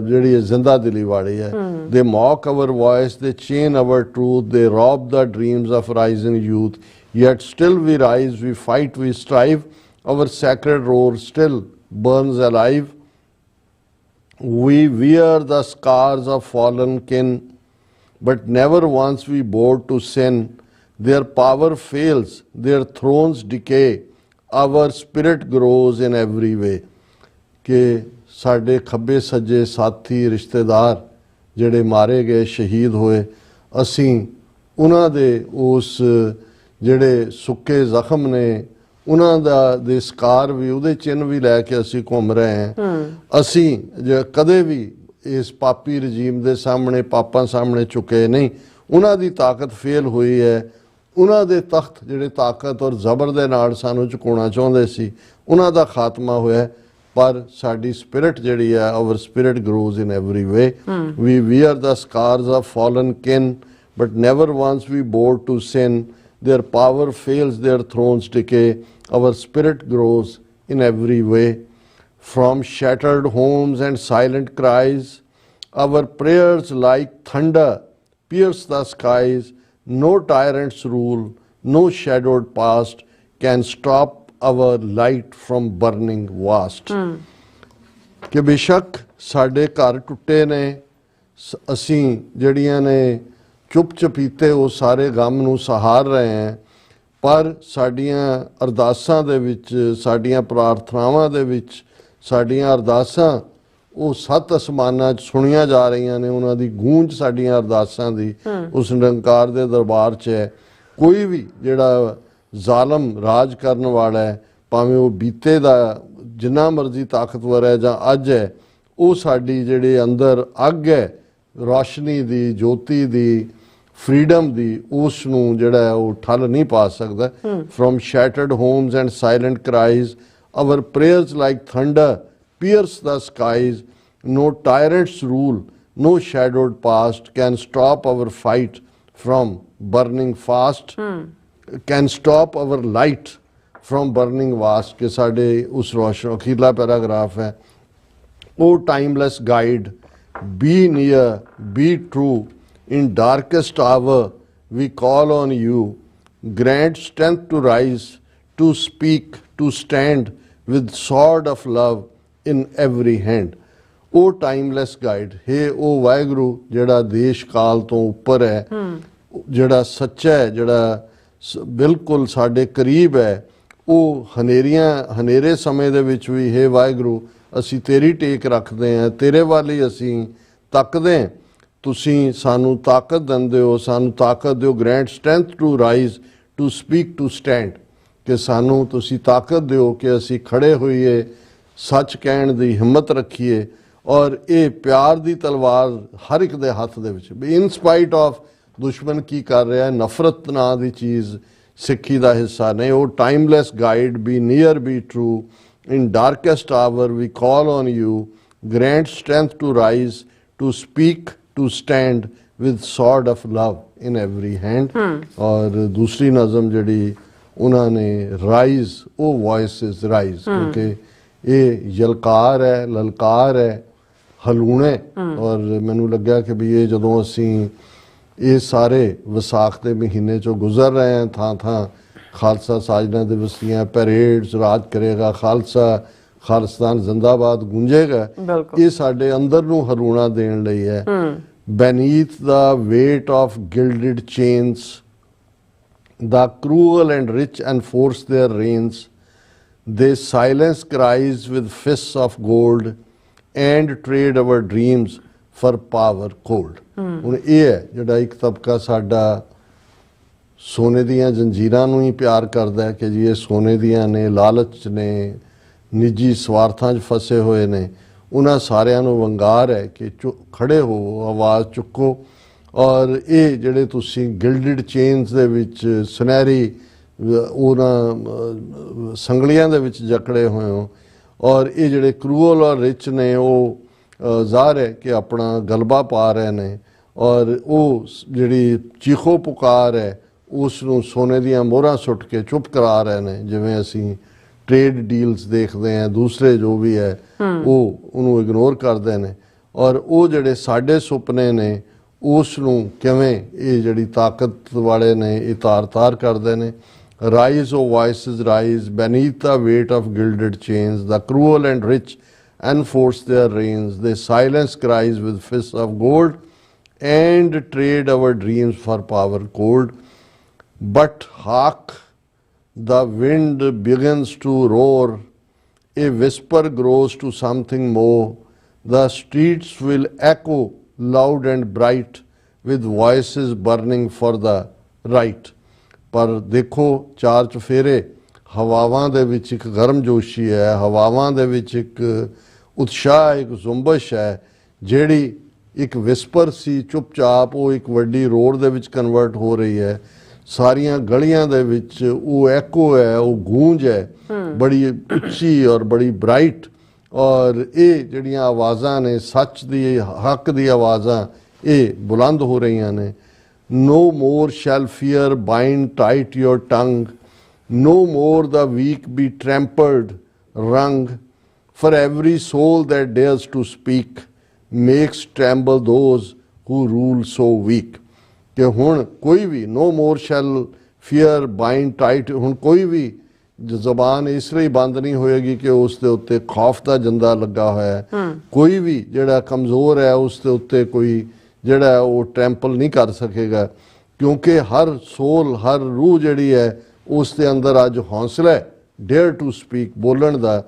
ਜਿਹੜੀ ਜ਼ਿੰਦਾ ਦਿਲੀ ਵਾਲੀ ਹੈ। They mock our voice, they chain our truth, they rob the dreams of rising youth, yet still we rise, we fight, we strive, our sacred roar still burns alive. We wear the scars of fallen kin, but never once we bore to sin. Their power fails, their thrones decay, our spirit grows in every way. ਕਿ ਸਾਡੇ ਖੱਬੇ ਸੱਜੇ ਸਾਥੀ ਰਿਸ਼ਤੇਦਾਰ ਜਿਹੜੇ ਮਾਰੇ ਗਏ, ਸ਼ਹੀਦ ਹੋਏ, ਅਸੀਂ ਉਹਨਾਂ ਦੇ ਉਸ ਜਿਹੜੇ ਸੁੱਕੇ ਜ਼ਖਮ ਨੇ ਉਹਨਾਂ ਦੇ ਸਕਾਰ ਵੀ, ਉਹਦੇ ਚਿੰਨ੍ਹ ਵੀ ਲੈ ਕੇ ਅਸੀਂ ਘੁੰਮ ਰਹੇ ਹਾਂ। ਅਸੀਂ ਕਦੇ ਵੀ ਇਸ ਪਾਪੀ ਰਜੀਮ ਦੇ ਸਾਹਮਣੇ, ਪਾਪਾਂ ਸਾਹਮਣੇ ਝੁਕੇ ਨਹੀਂ। ਉਹਨਾਂ ਦੀ ਤਾਕਤ ਫੇਲ ਹੋਈ ਹੈ। ਉਹਨਾਂ ਦੇ ਤਖਤ ਜਿਹੜੇ ਤਾਕਤ ਔਰ ਜ਼ਬਰ ਦੇ ਨਾਲ ਸਾਨੂੰ ਝੁਕਾਉਣਾ ਚਾਹੁੰਦੇ ਸੀ, ਉਹਨਾਂ ਦਾ ਖਾਤਮਾ ਹੋਇਆ। ਪਰ ਸਾਡੀ ਸਪਿਰਿਟ ਜਿਹੜੀ ਹੈ, our spirit grows in every way. We wear the scars of fallen kin but never once we bow to sin. Their power fails, their thrones decay. Our spirit grows in every way. From shattered homes and silent cries, our prayers like thunder pierce the skies. No tyrant's rule, no shadowed past can stop our light from burning vast. ਕਿ ਬੇਸ਼ੱਕ ਸਾਡੇ ਘਰ ਟੁੱਟੇ ਨੇ, ਅਸੀਂ ਜਿਹੜੀਆਂ ਨੇ ਚੁੱਪ ਚਪੀਤੇ ਉਹ ਸਾਰੇ ਗਮ ਨੂੰ ਸਹਾਰ ਰਹੇ ਹਾਂ, ਪਰ ਸਾਡੀਆਂ ਅਰਦਾਸਾਂ ਦੇ ਵਿੱਚ, ਸਾਡੀਆਂ ਪ੍ਰਾਰਥਨਾਵਾਂ ਦੇ ਵਿੱਚ, ਸਾਡੀਆਂ ਅਰਦਾਸਾਂ ਉਹ ਸੱਤ ਅਸਮਾਨਾਂ 'ਚ ਸੁਣੀਆਂ ਜਾ ਰਹੀਆਂ ਨੇ। ਉਹਨਾਂ ਦੀ ਗੂੰਜ ਸਾਡੀਆਂ ਅਰਦਾਸਾਂ ਦੀ ਉਸ ਨਿਰੰਕਾਰ ਦੇ ਦਰਬਾਰ 'ਚ ਹੈ। ਕੋਈ ਵੀ ਜਿਹੜਾ ਜ਼ਾਲਮ ਰਾਜ ਕਰਨ ਵਾਲਾ ਹੈ, ਭਾਵੇਂ ਉਹ ਬੀਤੇ ਦਾ ਜਿੰਨਾ ਮਰਜ਼ੀ ਤਾਕਤਵਰ ਹੈ ਜਾਂ ਅੱਜ ਹੈ, ਉਹ ਸਾਡੀ ਜਿਹੜੇ ਅੰਦਰ ਅੱਗ ਹੈ ਰੋਸ਼ਨੀ ਦੀ, ਜੋਤੀ ਦੀ, ਫਰੀडम ਦੀ, ਉਸ ਨੂੰ ਜਿਹੜਾ ਹੈ ਉਹ ਠੱਲ ਨਹੀਂ ਪਾ ਸਕਦਾ। From shattered homes and silent cries our prayers like thunder pierce the skies. No tyrant's rule, no shadowed past can stop our fight from burning fast, can stop our light from burning vast. कि साढ़े उस रोशन अखीरला paragraph है, O timeless guide, be near, be true. In darkest hour we call on you. Grant strength to rise, to speak, to stand with sword of love in every hand. ਉਹ timeless guide ਹੈ, ਉਹ ਵਾਹਿਗੁਰੂ ਜਿਹੜਾ ਦੇਸ਼ ਕਾਲ ਤੋਂ ਉੱਪਰ ਹੈ, ਜਿਹੜਾ ਸੱਚਾ ਹੈ, ਜਿਹੜਾ ਬਿਲਕੁਲ ਸਾਡੇ ਕਰੀਬ ਹੈ, ਉਹ ਹਨੇਰੇ ਸਮੇਂ ਦੇ ਵਿੱਚ ਵੀ ਹੈ ਵਾਹਿਗੁਰੂ ਅਸੀਂ ਤੇਰੀ ਟੇਕ ਰੱਖਦੇ ਹਾਂ, ਤੇਰੇ ਵੱਲ ਹੀ ਅਸੀਂ ਤੱਕਦੇ ਹਾਂ। ਤੁਸੀਂ ਸਾਨੂੰ ਤਾਕਤ ਦਿੰਦੇ ਹੋ, ਸਾਨੂੰ ਤਾਕਤ ਦਿਓ। Grant strength to rise, to speak, to stand, ਕਿ ਸਾਨੂੰ ਤੁਸੀਂ ਤਾਕਤ ਦਿਓ ਕਿ ਅਸੀਂ ਖੜੇ ਹੋਈਏ, ਸੱਚ ਕਹਿਣ ਦੀ ਹਿੰਮਤ ਰੱਖੀਏ। ਔਰ ਇਹ ਪਿਆਰ ਦੀ ਤਲਵਾਰ ਹਰ ਇੱਕ ਦੇ ਹੱਥ ਦੇ ਵਿੱਚ, ਵੀ ਇਨ ਸਪਾਈਟ ਆਫ ਦੁਸ਼ਮਣ ਕੀ ਕਰ ਰਿਹਾ ਹੈ, ਨਫ਼ਰਤ ਨਾਂ ਦੀ ਚੀਜ਼ ਸਿੱਖੀ ਦਾ ਹਿੱਸਾ ਨਹੀਂ। ਉਹ timeless guide, be near, be true. In darkest hour we call on you. Grant strength to rise, to speak, to stand with sword of love in every hand. ਔਰ ਦੂਸਰੀ ਨਜ਼ਮ ਜਿਹੜੀ ਉਹਨਾਂ ਨੇ ਰਾਈਜ਼, ਉਹ ਵੌਇਸਿਸ ਰਾਈਜ਼, ਕਿਉਂਕਿ ਇਹ ਯਲਕਾਰ ਹੈ, ਲਲਕਾਰ ਹੈ, ਹਲੂਣੇ। ਔਰ ਮੈਨੂੰ ਲੱਗਿਆ ਕਿ ਵੀ ਇਹ ਜਦੋਂ ਅਸੀਂ ਇਹ ਸਾਰੇ ਵਿਸਾਖ ਦੇ ਮਹੀਨੇ 'ਚੋਂ ਗੁਜ਼ਰ ਰਹੇ ਹਾਂ, ਥਾਂ ਥਾਂ ਖਾਲਸਾ ਸਾਜਨਾ ਦਿਵਸ ਦੀਆਂ ਪੈਰੇਡਸ, ਰਾਜ ਕਰੇਗਾ ਖਾਲਸਾ, ਖਾਲਿਸਤਾਨ ਜ਼ਿੰਦਾਬਾਦ ਗੂੰਜੇਗਾ, ਇਹ ਸਾਡੇ ਅੰਦਰ ਨੂੰ ਹਲੂਣਾ ਦੇਣ ਲਈ ਹੈ। beneath the weight of gilded chains the cruel and rich enforce their reigns. They silence cries with fists of gold and trade our dreams for power cold. ਹੁਣ ਇਹ ਹੈ ਜਿਹੜਾ ਇੱਕ ਤਬਕਾ ਸਾਡਾ ਸੋਨੇ ਦੀਆਂ ਜੰਜੀਰਾਂ ਨੂੰ ਹੀ ਪਿਆਰ ਕਰਦਾ ਹੈ ਕਿ ਜੀ ਇਹ ਸੋਨੇ ਦੀਆਂ ਨੇ, ਲਾਲਚ ਨੇ, ਨਿੱਜੀ ਸਵਾਰਥਾਂ 'ਚ ਫਸੇ ਹੋਏ ਨੇ। ਉਹਨਾਂ ਸਾਰਿਆਂ ਨੂੰ ਵੰਗਾਰ ਹੈ ਕਿ ਖੜੇ ਹੋ, ਆਵਾਜ਼ ਚੁੱਕੋ। ਔਰ ਇਹ ਜਿਹੜੇ ਤੁਸੀਂ ਗਿਲਡਡ ਚੇਨਸ ਦੇ ਵਿੱਚ, ਸੁਨਹਿਰੀ ਉਹਨਾਂ ਸੰਗਲੀਆਂ ਦੇ ਵਿੱਚ ਜਕੜੇ ਹੋਏ ਹੋ, ਔਰ ਇਹ ਜਿਹੜੇ ਕਰੂਅਲ ਔਰ ਰਿਚ ਨੇ ਉਹ ਜ਼ਾਹਰ ਹੈ ਕਿ ਆਪਣਾ ਗਲਬਾ ਪਾ ਰਹੇ ਨੇ। ਔਰ ਉਹ ਜਿਹੜੀ ਚੀਖੋ ਪੁਕਾਰ ਹੈ ਉਸ ਨੂੰ ਸੋਨੇ ਦੀਆਂ ਮੋਹਰਾਂ ਸੁੱਟ ਕੇ ਚੁੱਪ ਕਰਾ ਰਹੇ ਨੇ। ਜਿਵੇਂ ਅਸੀਂ ਟ੍ਰੇਡ ਡੀਲਸ ਦੇਖਦੇ ਹਾਂ, ਦੂਸਰੇ ਜੋ ਵੀ ਹੈ ਉਹ ਉਹਨੂੰ ਇਗਨੋਰ ਕਰਦੇ ਨੇ। ਔਰ ਉਹ ਜਿਹੜੇ ਸਾਡੇ ਸੁਪਨੇ ਨੇ ਉਸ ਨੂੰ ਕਿਵੇਂ ਇਹ ਜਿਹੜੀ ਤਾਕਤ ਵਾਲੇ ਨੇ ਇਹ ਤਾਰ ਕਰਦੇ ਨੇ। Rise O voices rise beneath the weight of gilded chains, the cruel and rich enforce their reigns. They silence cries with fists of gold and trade our dreams for power cold. But hark, the wind begins to roar a whisper grows to something more. The streets will echo loud and bright with voices burning for the right. ਪਰ ਦੇਖੋ ਚਾਰ ਚੁਫੇਰੇ ਹਵਾਵਾਂ ਦੇ ਵਿੱਚ ਇੱਕ ਗਰਮਜੋਸ਼ੀ ਹੈ, ਹਵਾਵਾਂ ਦੇ ਵਿੱਚ ਇੱਕ ਉਤਸ਼ਾਹ, ਇੱਕ ਜ਼ੁੰਬਸ਼ ਹੈ ਜਿਹੜੀ ਇੱਕ ਵਿਸਪਰ ਸੀ ਚੁੱਪਚਾਪ, ਉਹ ਇੱਕ ਵੱਡੀ ਰੋਡ ਦੇ ਵਿੱਚ ਕਨਵਰਟ ਹੋ ਰਹੀ ਹੈ। ਸਾਰੀਆਂ ਗਲੀਆਂ ਦੇ ਵਿੱਚ ਉਹ ਐਕੋ ਹੈ, ਉਹ ਗੂੰਜ ਹੈ ਬੜੀ ਉੱਚੀ ਔਰ ਬੜੀ ਬ੍ਰਾਈਟ। ਔਰ ਇਹ ਜਿਹੜੀਆਂ ਆਵਾਜ਼ਾਂ ਨੇ ਸੱਚ ਦੀ, ਹੱਕ ਦੀ ਆਵਾਜ਼ਾਂ, ਇਹ ਬੁਲੰਦ ਹੋ ਰਹੀਆਂ ਨੇ। No more shall fear bind tight your tongue, no more the weak be trampled, wrung, for every soul that dares to speak makes tremble those who rule so weak. ਕਿ ਹੁਣ ਕੋਈ ਵੀ no more shall fear bind tight, ਹੁਣ ਕੋਈ ਵੀ ਜ਼ਬਾਨ ਇਸ ਲਈ ਬੰਦ ਨਹੀਂ ਹੋਏਗੀ ਕਿ ਉਸ ਦੇ ਉੱਤੇ ਖੌਫ ਦਾ ਜੰਦਾ ਲੱਗਾ ਹੋਇਆ ਹੈ। ਕੋਈ ਵੀ ਜਿਹੜਾ ਕਮਜ਼ੋਰ ਹੈ ਉਸ ਦੇ ਉੱਤੇ ਕੋਈ ਜਿਹੜਾ ਉਹ ਟੈਂਪਲ ਨਹੀਂ ਕਰ ਸਕੇਗਾ, ਕਿਉਂਕਿ ਹਰ ਸੋਲ, ਹਰ ਰੂਹ ਜਿਹੜੀ ਹੈ ਉਸ ਦੇ ਅੰਦਰ ਅੱਜ ਹੌਸਲਾ ਹੈ ਡੇਅਰ ਟੂ ਸਪੀਕ, ਬੋਲਣ ਦਾ।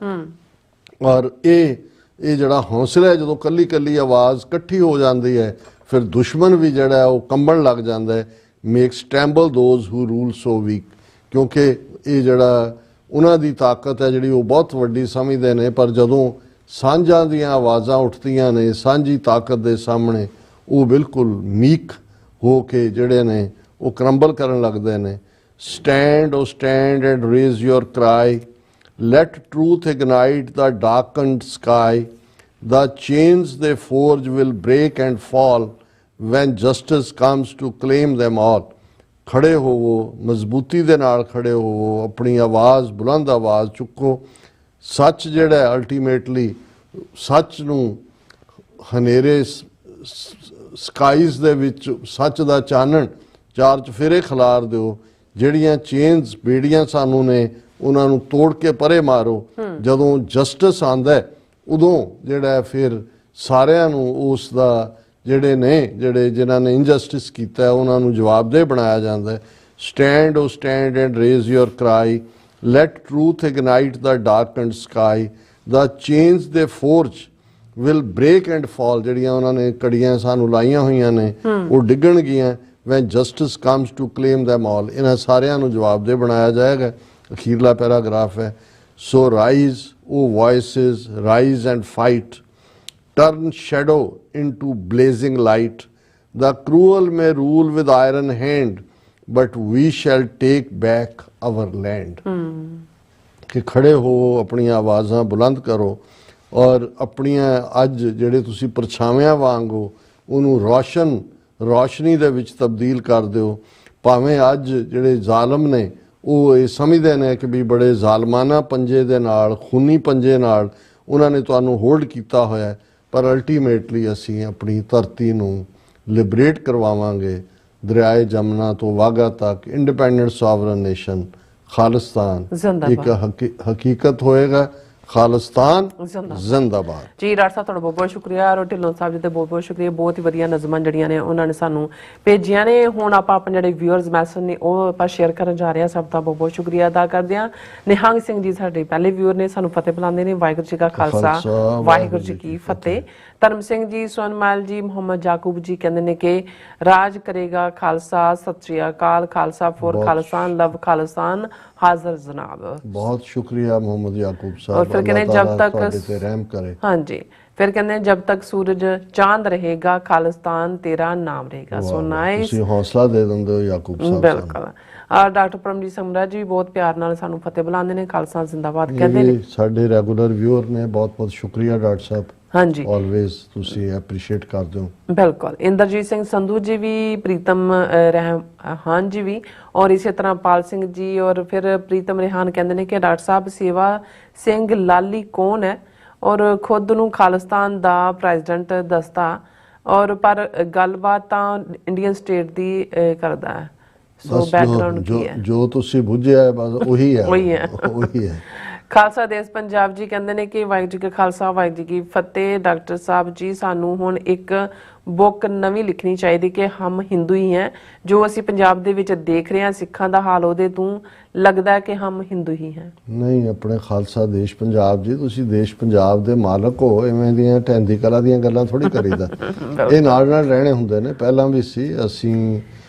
ਔਰ ਇਹ ਜਿਹੜਾ ਹੌਸਲਾ ਹੈ, ਜਦੋਂ ਕੱਲੀ ਕੱਲੀ ਆਵਾਜ਼ ਇਕੱਠੀ ਹੋ ਜਾਂਦੀ ਹੈ ਫਿਰ ਦੁਸ਼ਮਣ ਵੀ ਜਿਹੜਾ ਹੈ ਉਹ ਕੰਬਣ ਲੱਗ ਜਾਂਦਾ ਹੈ। Makes tremble those who rule so weak, ਕਿਉਂਕਿ ਇਹ ਜਿਹੜਾ ਉਹਨਾਂ ਦੀ ਤਾਕਤ ਹੈ ਜਿਹੜੀ ਉਹ ਬਹੁਤ ਵੱਡੀ ਸਮਝਦੇ ਨੇ, ਪਰ ਜਦੋਂ ਸਾਂਝਾਂ ਦੀਆਂ ਆਵਾਜ਼ਾਂ ਉੱਠਦੀਆਂ ਨੇ ਸਾਂਝੀ ਤਾਕਤ ਦੇ ਸਾਹਮਣੇ ਉਹ ਬਿਲਕੁਲ ਮੀਕ ਹੋ ਕੇ ਜਿਹੜੇ ਨੇ ਉਹ ਕਰੰਬਲ ਕਰਨ ਲੱਗਦੇ ਨੇ। Stand O stand and raise your cry, let truth ignite the darkened sky, the chains they forge will break and fall when justice comes to claim them all. ਖੜੇ ਹੋਵੋ, ਮਜ਼ਬੂਤੀ ਦੇ ਨਾਲ ਖੜੇ ਹੋਵੋ, ਆਪਣੀ ਆਵਾਜ਼, ਬੁਲੰਦ ਆਵਾਜ਼ ਚੁੱਕੋ। ਸੱਚ ਜਿਹੜਾ ਹੈ ਅਲਟੀਮੇਟਲੀ, ਸੱਚ ਨੂੰ ਹਨੇਰੇ ਸਕਾਈਜ਼ ਦੇ ਵਿੱਚ ਸੱਚ ਦਾ ਚਾਨਣ ਚਾਰ ਚੁਫੇਰੇ ਖਿਲਾਰ ਦਿਓ। ਜਿਹੜੀਆਂ ਚੇਨਸ, ਬੇੜੀਆਂ ਸਾਨੂੰ ਨੇ ਉਹਨਾਂ ਨੂੰ ਤੋੜ ਕੇ ਪਰੇ ਮਾਰੋ। ਜਦੋਂ ਜਸਟਿਸ ਆਉਂਦਾ ਉਦੋਂ ਜਿਹੜਾ ਫਿਰ ਸਾਰਿਆਂ ਨੂੰ ਉਸ ਦਾ ਜਿਹੜੇ ਜਿਨ੍ਹਾਂ ਨੇ ਇਨਜਸਟਿਸ ਕੀਤਾ ਉਹਨਾਂ ਨੂੰ ਜਵਾਬਦੇਹ ਬਣਾਇਆ ਜਾਂਦਾ। Stand O stand and raise your cry, let truth ignite the darkened sky, the chains they forge will break and fall, ਜਿਹੜੀਆਂ ਉਹਨਾਂ ਨੇ ਕੜੀਆਂ ਸਾਨੂੰ ਲਾਈਆਂ ਹੋਈਆਂ ਨੇ ਉਹ ਡਿੱਗਣਗੀਆਂ। When justice comes to claim them all, ਇਹਨਾਂ ਸਾਰਿਆਂ ਨੂੰ ਜਵਾਬਦੇਹ ਬਣਾਇਆ ਜਾਏਗਾ। ਅਖੀਰਲਾ ਪੈਰਾਗ੍ਰਾਫ ਹੈ, so rise O voices, rise and fight, turn shadow into blazing light. The cruel may rule with iron hand, but we shall take back our land. ਕਿ ਖੜੇ ਹੋ, ਆਪਣੀਆਂ ਆਵਾਜ਼ਾਂ ਬੁਲੰਦ ਕਰੋ ਔਰ ਆਪਣੀਆਂ ਅੱਜ ਜਿਹੜੇ ਤੁਸੀਂ ਪਰਛਾਵਿਆਂ ਵਾਂਗ ਹੋ ਉਹਨੂੰ ਰੋਸ਼ਨੀ ਦੇ ਵਿੱਚ ਤਬਦੀਲ ਕਰ ਦਿਓ। ਭਾਵੇਂ ਅੱਜ ਜਿਹੜੇ ਜ਼ਾਲਮ ਨੇ ਉਹ ਇਹ ਸਮਝਦੇ ਨੇ ਕਿ ਵੀ ਬੜੇ ਜ਼ਾਲਮਾਨਾ ਪੰਜੇ ਦੇ ਨਾਲ, ਖੂਨੀ ਪੰਜੇ ਨਾਲ ਉਹਨਾਂ ਨੇ ਤੁਹਾਨੂੰ ਹੋਲਡ ਕੀਤਾ ਹੋਇਆ, ਪਰ ਅਲਟੀਮੇਟਲੀ ਅਸੀਂ ਆਪਣੀ ਧਰਤੀ ਨੂੰ ਲਿਬਰੇਟ ਕਰਵਾਵਾਂਗੇ। ਦਰਿਆਏ ਜਮਨਾ ਤੋਂ ਵਾਘਾ ਤੱਕ ਇੰਡੀਪੈਂਡੈਂਟ ਸੋਵਰਨ ਨੇਸ਼ਨ ਖਾਲਿਸਤਾਨ ਇੱਕ ਹਕੀਕਤ ਹੋਏਗਾ। ਖਾਲਿਸਤਾਨ ਜ਼ਿੰਦਾਬਾਦ। ਜੀ ਡਾਕਟਰ ਸਾਹਿਬ ਤੁਹਾਡਾ ਬਹੁਤ ਬਹੁਤ ਸ਼ੁਕਰੀਆ। ਔਰ ਢਿੱਲੋਂ ਸਾਹਿਬ ਜੀ ਤੇ ਬਹੁਤ ਬਹੁਤ ਸ਼ੁਕਰੀਆ। ਬਹੁਤ ਹੀ ਵਧੀਆ ਨਜ਼ਮਾਂ ਜਿਹੜੀਆਂ ਨੇ ਉਹਨਾਂ ਨੇ ਸਾਨੂੰ ਭੇਜੀਆਂ ਨੇ। ਹੁਣ ਆਪਾਂ ਆਪਣੇ ਜਿਹੜੇ ਵਿਊਅਰਸ ਮੈਸੇਜ ਨੇ ਉਹ ਆਪਾਂ ਸ਼ੇਅਰ ਕਰਨ ਜਾ ਰਹੇ ਹਾਂ। ਸਭ ਦਾ ਬਹੁਤ ਬਹੁਤ ਸ਼ੁਕਰੀਆ ਅਦਾ ਕਰਦੇ ਹਾਂ। ਨਿਹੰਗ ਸਿੰਘ ਜੀ ਸਾਡੇ ਪਹਿਲੇ ਵਿਊਅਰ ਨੇ, ਸਾਨੂੰ ਫਤਿਹ ਬੁਲਾਉਂਦੇ ਨੇ। ਵਾਹਿਗੁਰੂ ਜੀ ਕਾ ਖਾਲਸਾ, ਵਾਹਿਗੁਰੂ ਜੀ ਕੀ ਫਤਿਹ। ਧਰਮ ਸਿੰਘ ਜੀ, ਸੋਨਮਾਲ ਜੀ, ਮੁਹੰਮਦ ਜਾਕੂਬ ਜੀ ਕਹਿੰਦੇ ਨੇ ਕਿ ਰਾਜ ਕਰੇਗਾ ਖਾਲਸਾ, ਸਤਿ ਸ਼੍ਰੀ ਅਕਾਲ, ਖਾਲਸਾ ਫੋਰ ਖਾਲਿਸਤਾਨ, ਲਵ ਖਾਲਿਸਤਾਨ, ਹਾਜ਼ਰ ਜਨਾਬ। ਬਹੁਤ ਸ਼ੁਕਰੀਆ ਮੁਹੰਮਦ ਯਾਕੂਬ ਸਾਹਿਬ। और फिर कहते हैं जब तक रहम करे। हाँ जी, फिर कहते हैं जब तक सूरज चांद रहेगा खालिस्तान तेरा नाम रहेगा। सो नाइस, ਤੁਸੀਂ ਹੌਸਲਾ ਦੇ ਦਿੰਦੇ ਹੋ ਯਾਕੂਬ ਸਾਹਿਬ। बिल्कुल। और डॉक्टर परमजीत समराज जी बहुत प्यार नाल सानू फतेह बुलांदे ने, खालसा जिंदाबाद कहते ने। ਸਾਡੇ ਰੈਗੂਲਰ ਵਿਊਅਰ ਨੇ, ਬਹੁਤ ਬਹੁਤ ਸ਼ੁਕਰੀਆ ਡਾਕਟਰ ਸਾਹਿਬ। हाँ जी, ਆਲਵੇਜ਼ ਤੁਸੀਂ ਐਪਰੀਸ਼ੀਏਟ ਕਰਦੇ ਹੋ। बिल्कुल। इंद्रजीत सिंह संधू जी भी, प्रीतम रेहान जी भी, और इसी तरह पाल सिंह जी और फिर प्रीतम रेहान कहते हैं कि डॉक्टर साहब सेवा सिंह लाली कौन है और खुद ਨੂੰ ਖਾਲਿਸਤਾਨ ਦਾ ਪ੍ਰੈਜ਼ੀਡੈਂਟ ਦੱਸਦਾ, ਔਰ ਪਰ ਗੱਲਬਾਤ ਤਾਂ ਇੰਡੀਅਨ ਸਟੇਟ ਦੀ ਕਰਦਾ ਹੈ। ਸੋ ਬੈਕਗ੍ਰਾਉਂਡ ਕੀ ਹੈ ਜੋ ਤੁਸੀਂ ਬੁੱਝਿਆ ਬਸ ਉਹੀ ਹੈ। ਉਹੀ ਹੈ। ਉਹੀ ਹੈ। ਖਾਲਸਾ ਦੇਸ਼ ਪੰਜਾਬ ਜੀ ਕਹਿੰਦੇ ਨੇ ਕਿ ਵਾਹਿਗੁਰੂ ਜੀ ਕਾ ਖਾਲਸਾ ਵਾਹਿਗੁਰੂ ਜੀ ਕੀ ਫਤਿਹ। ਡਾਕਟਰ ਸਾਹਿਬ ਜੀ ਸਾਨੂੰ ਹੁਣ ਇੱਕ ਬੁੱਕ ਨਵੀਂ ਲਿਖਣੀ ਚਾਹੀਦੀ ਕਿ ਹਮ ਹਿੰਦੂ ਹੀ ਹੈ। ਜੋ ਅਸੀਂ ਪੰਜਾਬ ਦੇ ਵਿੱਚ ਦੇਖ ਰਹੇ ਹਾਂ ਸਿੱਖਾਂ ਦਾ ਹਾਲ, ਉਹਦੇ ਤੋਂ ਲੱਗਦਾ ਹੈ ਕਿ ਹਮ ਹਿੰਦੂ ਹੀ ਹੈ। ਨਹੀਂ, ਆਪਣੇ ਖਾਲਸਾ ਦੇਸ਼ ਪੰਜਾਬ ਜੀ, ਤੁਸੀਂ ਦੇਸ਼ ਪੰਜਾਬ ਦੇ ਮਾਲਕ ਹੋ। ਇਵੇਂ ਦੀਆਂ ਢੈਂਦੀ ਕਲਾ ਦੀਆਂ ਗੱਲਾਂ ਥੋੜੀ ਕਰੀਦਾ। ਇਹ ਨਾਲ ਨਾਲ ਰਹਿਣੇ ਹੁੰਦੇ ਨੇ। ਪਹਿਲਾਂ ਵੀ ਸੀ, ਅਸੀਂ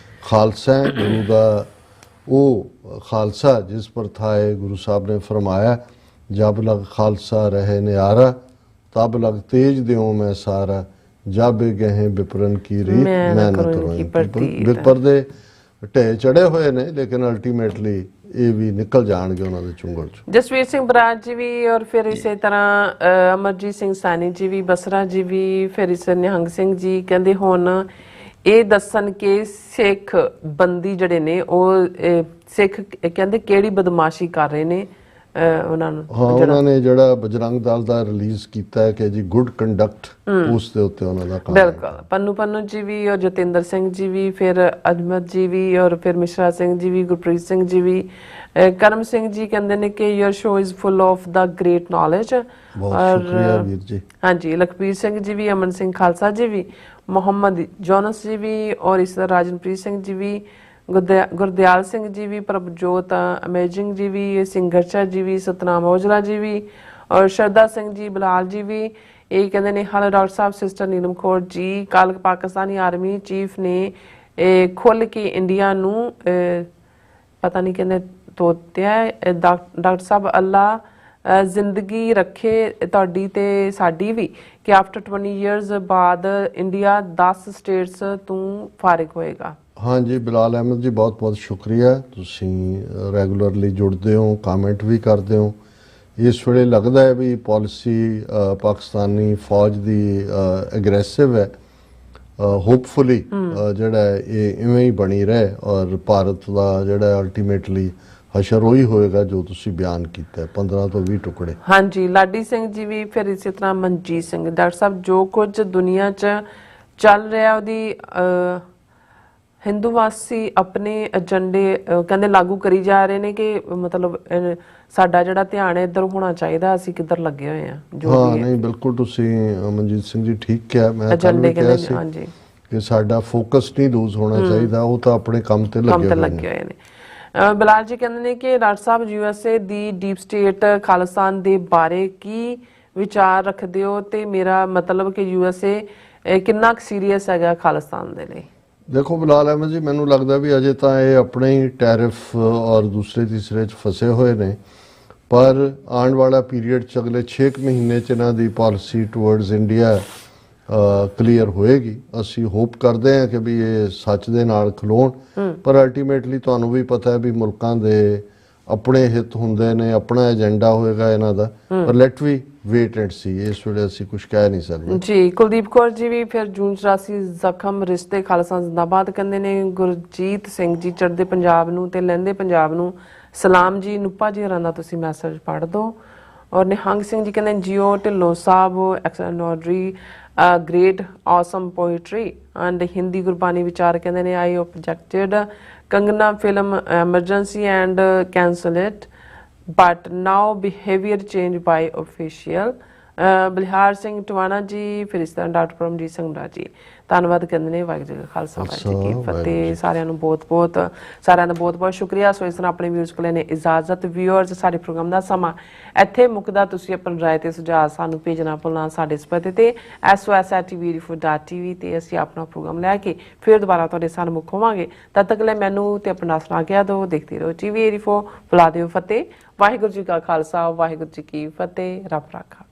ਖਾਲਸਾ ਗੁਰੂ ਦਾ ਉਹ ਖਾਲਸਾ ਜਿਸ ਪਰ ਥਾਏ ਗੁਰੂ ਸਾਹਿਬ ਨੇ ਫਰਮਾਇਆ, ਜਬ ਲਗ ਖਾਲਸਾ ਰਹੇ ਨਿਆਰਾ, ਤਬ ਲਗ ਤੇਜ ਦਿਓ ਮੈਂ ਸਾਰਾ, ਜਬ ਗਏ ਵਿਪਰਨ ਕੀ ਰੀਤ ਮੈਂ ਨਾ ਤੁਰਾਂ। ਵਿਪਰ ਦੇ ਢੇ ਚੜੇ ਹੋਏ ਨੇ, ਲੇਕਿਨ ਅਲਟੀਮੇਟਲੀ ਇਹ ਵੀ ਨਿਕਲ ਜਾਣਗੇ ਉਹਨਾਂ ਦੇ ਚੁੰਗਲ ਚ। ਜਸਵੀਰ ਸਿੰਘ ਬਰਾੜ ਜੀ ਵੀ, ਔਰ ਫਿਰ ਇਸੇ ਤਰ੍ਹਾਂ ਅਮਰਜੀਤ ਸਿੰਘ ਸਾਨੀ ਜੀ ਵੀ, ਬਸਰਾ ਜੀ ਵੀ, ਫਿਰ ਇਸ ਨਿਹੰਗ ਸਿੰਘ ਜੀ ਕਹਿੰਦੇ ਹੁਣ ਇਹ ਦੱਸਣ ਕਿ ਸਿੱਖ ਬੰਦੀ ਜਿਹੜੇ ਨੇ ਉਹ ਸਿੱਖ ਕਹਿੰਦੇ ਕਿਹੜੀ ਬਦਮਾਸ਼ੀ ਕਰ ਰਹੇ ਨੇ ਉਹਨਾਂ ਨੂੰ। ਹਾਂ, ਉਹਨਾਂ ਨੇ ਜਿਹੜਾ ਬਜਰੰਗ ਦਲ ਦਾ ਰਿਲੀਜ਼ ਕੀਤਾ ਹੈ ਕਿ ਜੀ ਗੁੱਡ ਕੰਡਕਟ, ਉਸ ਦੇ ਉੱਤੇ ਉਹਨਾਂ ਦਾ ਕੰਮ ਹੈ। ਬਿਲਕੁਲ। ਪੰਨੂ ਜੀ ਵੀ, ਔਰ ਜਤਿੰਦਰ ਸਿੰਘ ਜੀ ਵੀ, ਫਿਰ ਅਜਮਤ ਜੀ ਵੀ, ਔਰ ਫਿਰ ਮਿਸ਼ਰਾ ਸਿੰਘ ਜੀ ਵੀ, ਗੁਰਪ੍ਰੀਤ ਸਿੰਘ ਜੀ ਵੀ, ਕਰਮ ਸਿੰਘ ਜੀ ਕਹਿੰਦੇ ਨੇ ਕਿ your show is full of the great knowledge. ਬਹੁਤ ਸ਼ੁਕਰੀਆ ਵੀਰ ਜੀ। ਹਾਂਜੀ, ਲਖਬੀਰ ਸਿੰਘ ਜੀ ਵੀ, ਅਮਨ ਸਿੰਘ ਖਾਲਸਾ ਜੀ ਵੀ, ਮੁਹੰਮਦ ਜੋਨਸ ਜੀ ਵੀ, ਔਰ ਇਸ ਤਰ੍ਹਾਂ ਰਾਜਨਪ੍ਰੀਤ ਸਿੰਘ ਜੀ ਵੀ, ਗੁਰਦਿਆਲ ਸਿੰਘ ਜੀ ਵੀ, ਪ੍ਰਭਜੋਤ ਅਮੇਜਿੰਗ ਜੀ ਵੀ, ਸਿੰਘਰਚਾ ਜੀ ਵੀ, ਸਤਨਾਮ ਔਜਲਾ ਜੀ ਵੀ, ਔਰ ਸ਼ਰਦਾ ਸਿੰਘ ਜੀ, ਬਲਾਲ ਜੀ ਵੀ। ਇਹ ਕਹਿੰਦੇ ਨੇ ਹਾਲ ਡਾਕਟਰ ਸਾਹਿਬ ਸਿਸਟਰ ਨੀਲਮ ਕੌਰ ਜੀ, ਕੱਲ ਪਾਕਿਸਤਾਨੀ ਆਰਮੀ ਚੀਫ ਨੇ ਖੁੱਲ ਕੇ ਇੰਡੀਆ ਨੂੰ ਪਤਾ ਨਹੀਂ ਕਹਿੰਦੇ ਤੋਤਿਆ। ਡਾਕਟਰ ਸਾਹਿਬ ਅੱਲਾ ਜ਼ਿੰਦਗੀ ਰੱਖੇ ਤੁਹਾਡੀ ਤੇ ਸਾਡੀ ਵੀ, ਕਿ ਆਫਟਰ 20 ਇਅਰਸ ਬਾਅਦ ਇੰਡੀਆ 10 ਸਟੇਟਸ ਤੋਂ ਫਾਰਿਗ ਹੋਏਗਾ। ਹਾਂਜੀ ਬਿਲਾਲ ਅਹਿਮਦ ਜੀ, ਬਹੁਤ ਬਹੁਤ ਸ਼ੁਕਰੀਆ। ਤੁਸੀਂ ਰੈਗੂਲਰਲੀ ਜੁੜਦੇ ਹੋ, ਕਮੈਂਟ ਵੀ ਕਰਦੇ ਹੋ। ਇਸ ਵੇਲੇ ਲੱਗਦਾ ਹੈ ਵੀ ਪਾਲਿਸੀ ਪਾਕਿਸਤਾਨੀ ਫੌਜ ਦੀ ਐਗਰੈਸਿਵ ਹੈ। ਹੋਪਫੁਲੀ ਜਿਹੜਾ ਇਹ ਇਵੇਂ ਹੀ ਬਣੀ ਰਹੇ, ਔਰ ਭਾਰਤ ਦਾ ਜਿਹੜਾ ਅਲਟੀਮੇਟਲੀ ਹਸ਼ਰ ਉਹੀ ਹੋਏਗਾ ਜੋ ਤੁਸੀਂ ਬਿਆਨ ਕੀਤਾ, 15 ਤੋਂ 20 ਟੁਕੜੇ। ਹਾਂਜੀ, ਲਾਡੀ ਸਿੰਘ ਜੀ ਵੀ, ਫਿਰ ਇਸੇ ਤਰ੍ਹਾਂ ਮਨਜੀਤ ਸਿੰਘ। ਡਾਕਟਰ ਸਾਹਿਬ ਜੋ ਕੁਝ ਦੁਨੀਆ 'ਚ ਚੱਲ ਰਿਹਾ ਉਹਦੀ ਹਿੰਦੂਵਾਸੀ ਆਪਣੇ ਏਜੰਡੇ ਕਹਿੰਦੇ ਲਾਗੂ ਕਰੀ ਜਾ ਰਹੇ ਨੇ ਕਿ ਮਤਲਬ ਸਾਡਾ ਜਿਹੜਾ ਧਿਆਨ ਹੈ ਇੱਧਰ ਹੋਣਾ ਚਾਹੀਦਾ, ਅਸੀਂ ਕਿੱਧਰ ਲੱਗੇ ਹੋਏ ਹਾਂ। ਹਾਂ ਨਹੀਂ, ਬਿਲਕੁਲ ਤੁਸੀਂ ਮਨਜੀਤ ਸਿੰਘ ਜੀ ਠੀਕ ਕਿਹਾ। ਮੈਂ ਏਜੰਡੇ ਕਹਿੰਦੇ ਨੇ, ਹਾਂਜੀ, ਕਿ ਸਾਡਾ ਫੋਕਸ ਨਹੀਂ ਲੂਜ਼ ਹੋਣਾ ਚਾਹੀਦਾ। ਉਹ ਤਾਂ ਆਪਣੇ ਕੰਮ ਤੇ ਲੱਗੇ ਹੋਏ ਨੇ। ਬਲਾਲ ਜੀ ਕਹਿੰਦੇ ਨੇ ਕਿ ਡਾਕਟਰ ਸਾਹਿਬ USA ਦੀ ਡੀਪ ਸਟੇਟ ਖਾਲਿਸਤਾਨ ਦੇ ਬਾਰੇ ਕੀ ਵਿਚਾਰ ਰੱਖਦੇ ਹੋ, ਤੇ ਮੇਰਾ ਮਤਲਬ ਕਿ USA ਕਿੰਨਾ ਸੀਰੀਅਸ ਹੈਗਾ ਖਾਲਿਸਤਾਨ ਦੇ ਲਈ। ਦੇਖੋ ਬਿਲਾਲ ਅਹਿਮਦ ਜੀ, ਮੈਨੂੰ ਲੱਗਦਾ ਵੀ ਅਜੇ ਤਾਂ ਇਹ ਆਪਣੇ ਹੀ ਟੈਰਿਫ ਔਰ ਦੂਸਰੇ ਤੀਸਰੇ 'ਚ ਫਸੇ ਹੋਏ ਨੇ, ਪਰ ਆਉਣ ਵਾਲਾ ਪੀਰੀਅਡ 'ਚ ਅਗਲੇ 6 ਮਹੀਨੇ 'ਚ ਇਹਨਾਂ ਦੀ ਪਾਲਿਸੀ ਟੁਵਰਡਸ ਇੰਡੀਆ ਕਲੀਅਰ ਹੋਏਗੀ। ਅਸੀਂ ਹੋਪ ਕਰਦੇ ਹਾਂ ਕਿ ਵੀ ਇਹ ਸੱਚ ਦੇ ਨਾਲ ਖਲੋਣ, ਪਰ ਅਲਟੀਮੇਟਲੀ ਤੁਹਾਨੂੰ ਵੀ ਪਤਾ ਹੈ ਵੀ ਮੁਲਕਾਂ ਦੇ ਆਪਣੇ ਹਿੱਤ ਹੁੰਦੇ ਨੇ, ਆਪਣਾ ਏਜੰਡਾ ਹੋਏਗਾ ਇਹਨਾਂ ਦਾ। ਪਰ ਲੈਟ ਵੀ ਵੇਟ ਐਂਡ ਸੀ, ਇਸ ਵੇਲੇ ਅਸੀਂ ਕੁਝ ਕਹਿ ਨਹੀਂ ਸਕਦੇ ਜੀ। ਕੁਲਦੀਪ ਕੌਰ ਜੀ ਵੀ, ਫਿਰ ਜੂਨ 84 ਜ਼ਖਮ ਰਿਸ਼ਤੇ ਖਾਲਸਾ ਜ਼ਿੰਦਾਬਾਦ ਕਹਿੰਦੇ ਨੇ। ਗੁਰਜੀਤ ਸਿੰਘ ਜੀ, ਚੜ੍ਹਦੇ ਪੰਜਾਬ ਨੂੰ ਤੇ ਲਹਿੰਦੇ ਪੰਜਾਬ ਨੂੰ ਸਲਾਮ ਜੀ। ਨੂਪਾ ਜੀ ਹੋਰਾਂ ਦਾ ਤੁਸੀਂ ਮੈਸੇਜ ਪੜ੍ਹ ਦਿਓ। ਔਰ ਨਿਹੰਗ ਸਿੰਘ ਜੀ ਕਹਿੰਦੇ JIO Dhillon Sahib ਐਕਸਟਰਾਡਿਨਰੀ great awesome poetry and Hindi Gurbani ਵਿਚਾਰ ਕਹਿੰਦੇ ਨੇ I objected Kangana film emergency and cancel it but now behavior change by official। Balihar Singh Tiwana ji, ਫਿਰ ਇਸ ਤਰ੍ਹਾਂ ਡਾਕਟਰ ਪਰਮਜੀਤ ਸਿੰਘ ਰਾਜ ਜੀ, ਧੰਨਵਾਦ ਕਹਿੰਦੇ ਨੇ। ਵਾਹਿਗੁਰੂ ਜੀ ਕਾ ਖਾਲਸਾ ਵਾਹਿਗੁਰੂ ਜੀ ਕੀ ਫਤਿਹ। ਸਾਰਿਆਂ ਦਾ ਬਹੁਤ ਸ਼ੁਕਰੀਆ। ਸੋ ਇਸ ਤਰ੍ਹਾਂ ਆਪਣੇ ਵਿਊਅਰਸ ਕੋਲ ਨੇ ਇਜਾਜ਼ਤ। ਵਿਊਅਰਸ, ਸਾਡੇ ਪ੍ਰੋਗਰਾਮ ਦਾ ਸਮਾਂ ਇੱਥੇ ਮੁੱਕਦਾ। ਤੁਸੀਂ ਆਪਣੀ ਰਾਏ ਤੇ ਸੁਝਾਅ ਸਾਨੂੰ ਭੇਜਣਾ ਭੁੱਲਣਾ ਸਾਡੇ ਇਸ ਪਤੇ ਤੇ sos@tverifu.tv ਤੇ ਅਸੀਂ ਆਪਣਾ ਪ੍ਰੋਗਰਾਮ ਲੈ ਕੇ ਫਿਰ ਦੁਬਾਰਾ ਤੁਹਾਡੇ ਸਾਹਮਣੇ ਹੋਵਾਂਗੇ। ਤਦ ਤੱਕ ਲਈ ਮੈਨੂੰ ਤੇ ਆਪਣਾ ਸੁਣਾ ਗਿਆ ਦੋ ਦੇਖਦੇ ਰਹੋ TV ਏਰੀਫੋ। ਬੁਲਾ ਦਿਓ ਫਤਿਹ। ਵਾਹਿਗੁਰੂ ਜੀ ਕਾ ਖਾਲਸਾ ਵਾਹਿਗੁਰੂ ਜੀ ਕੀ ਫਤਿਹ। ਰੱਬ ਰਾਖਾ।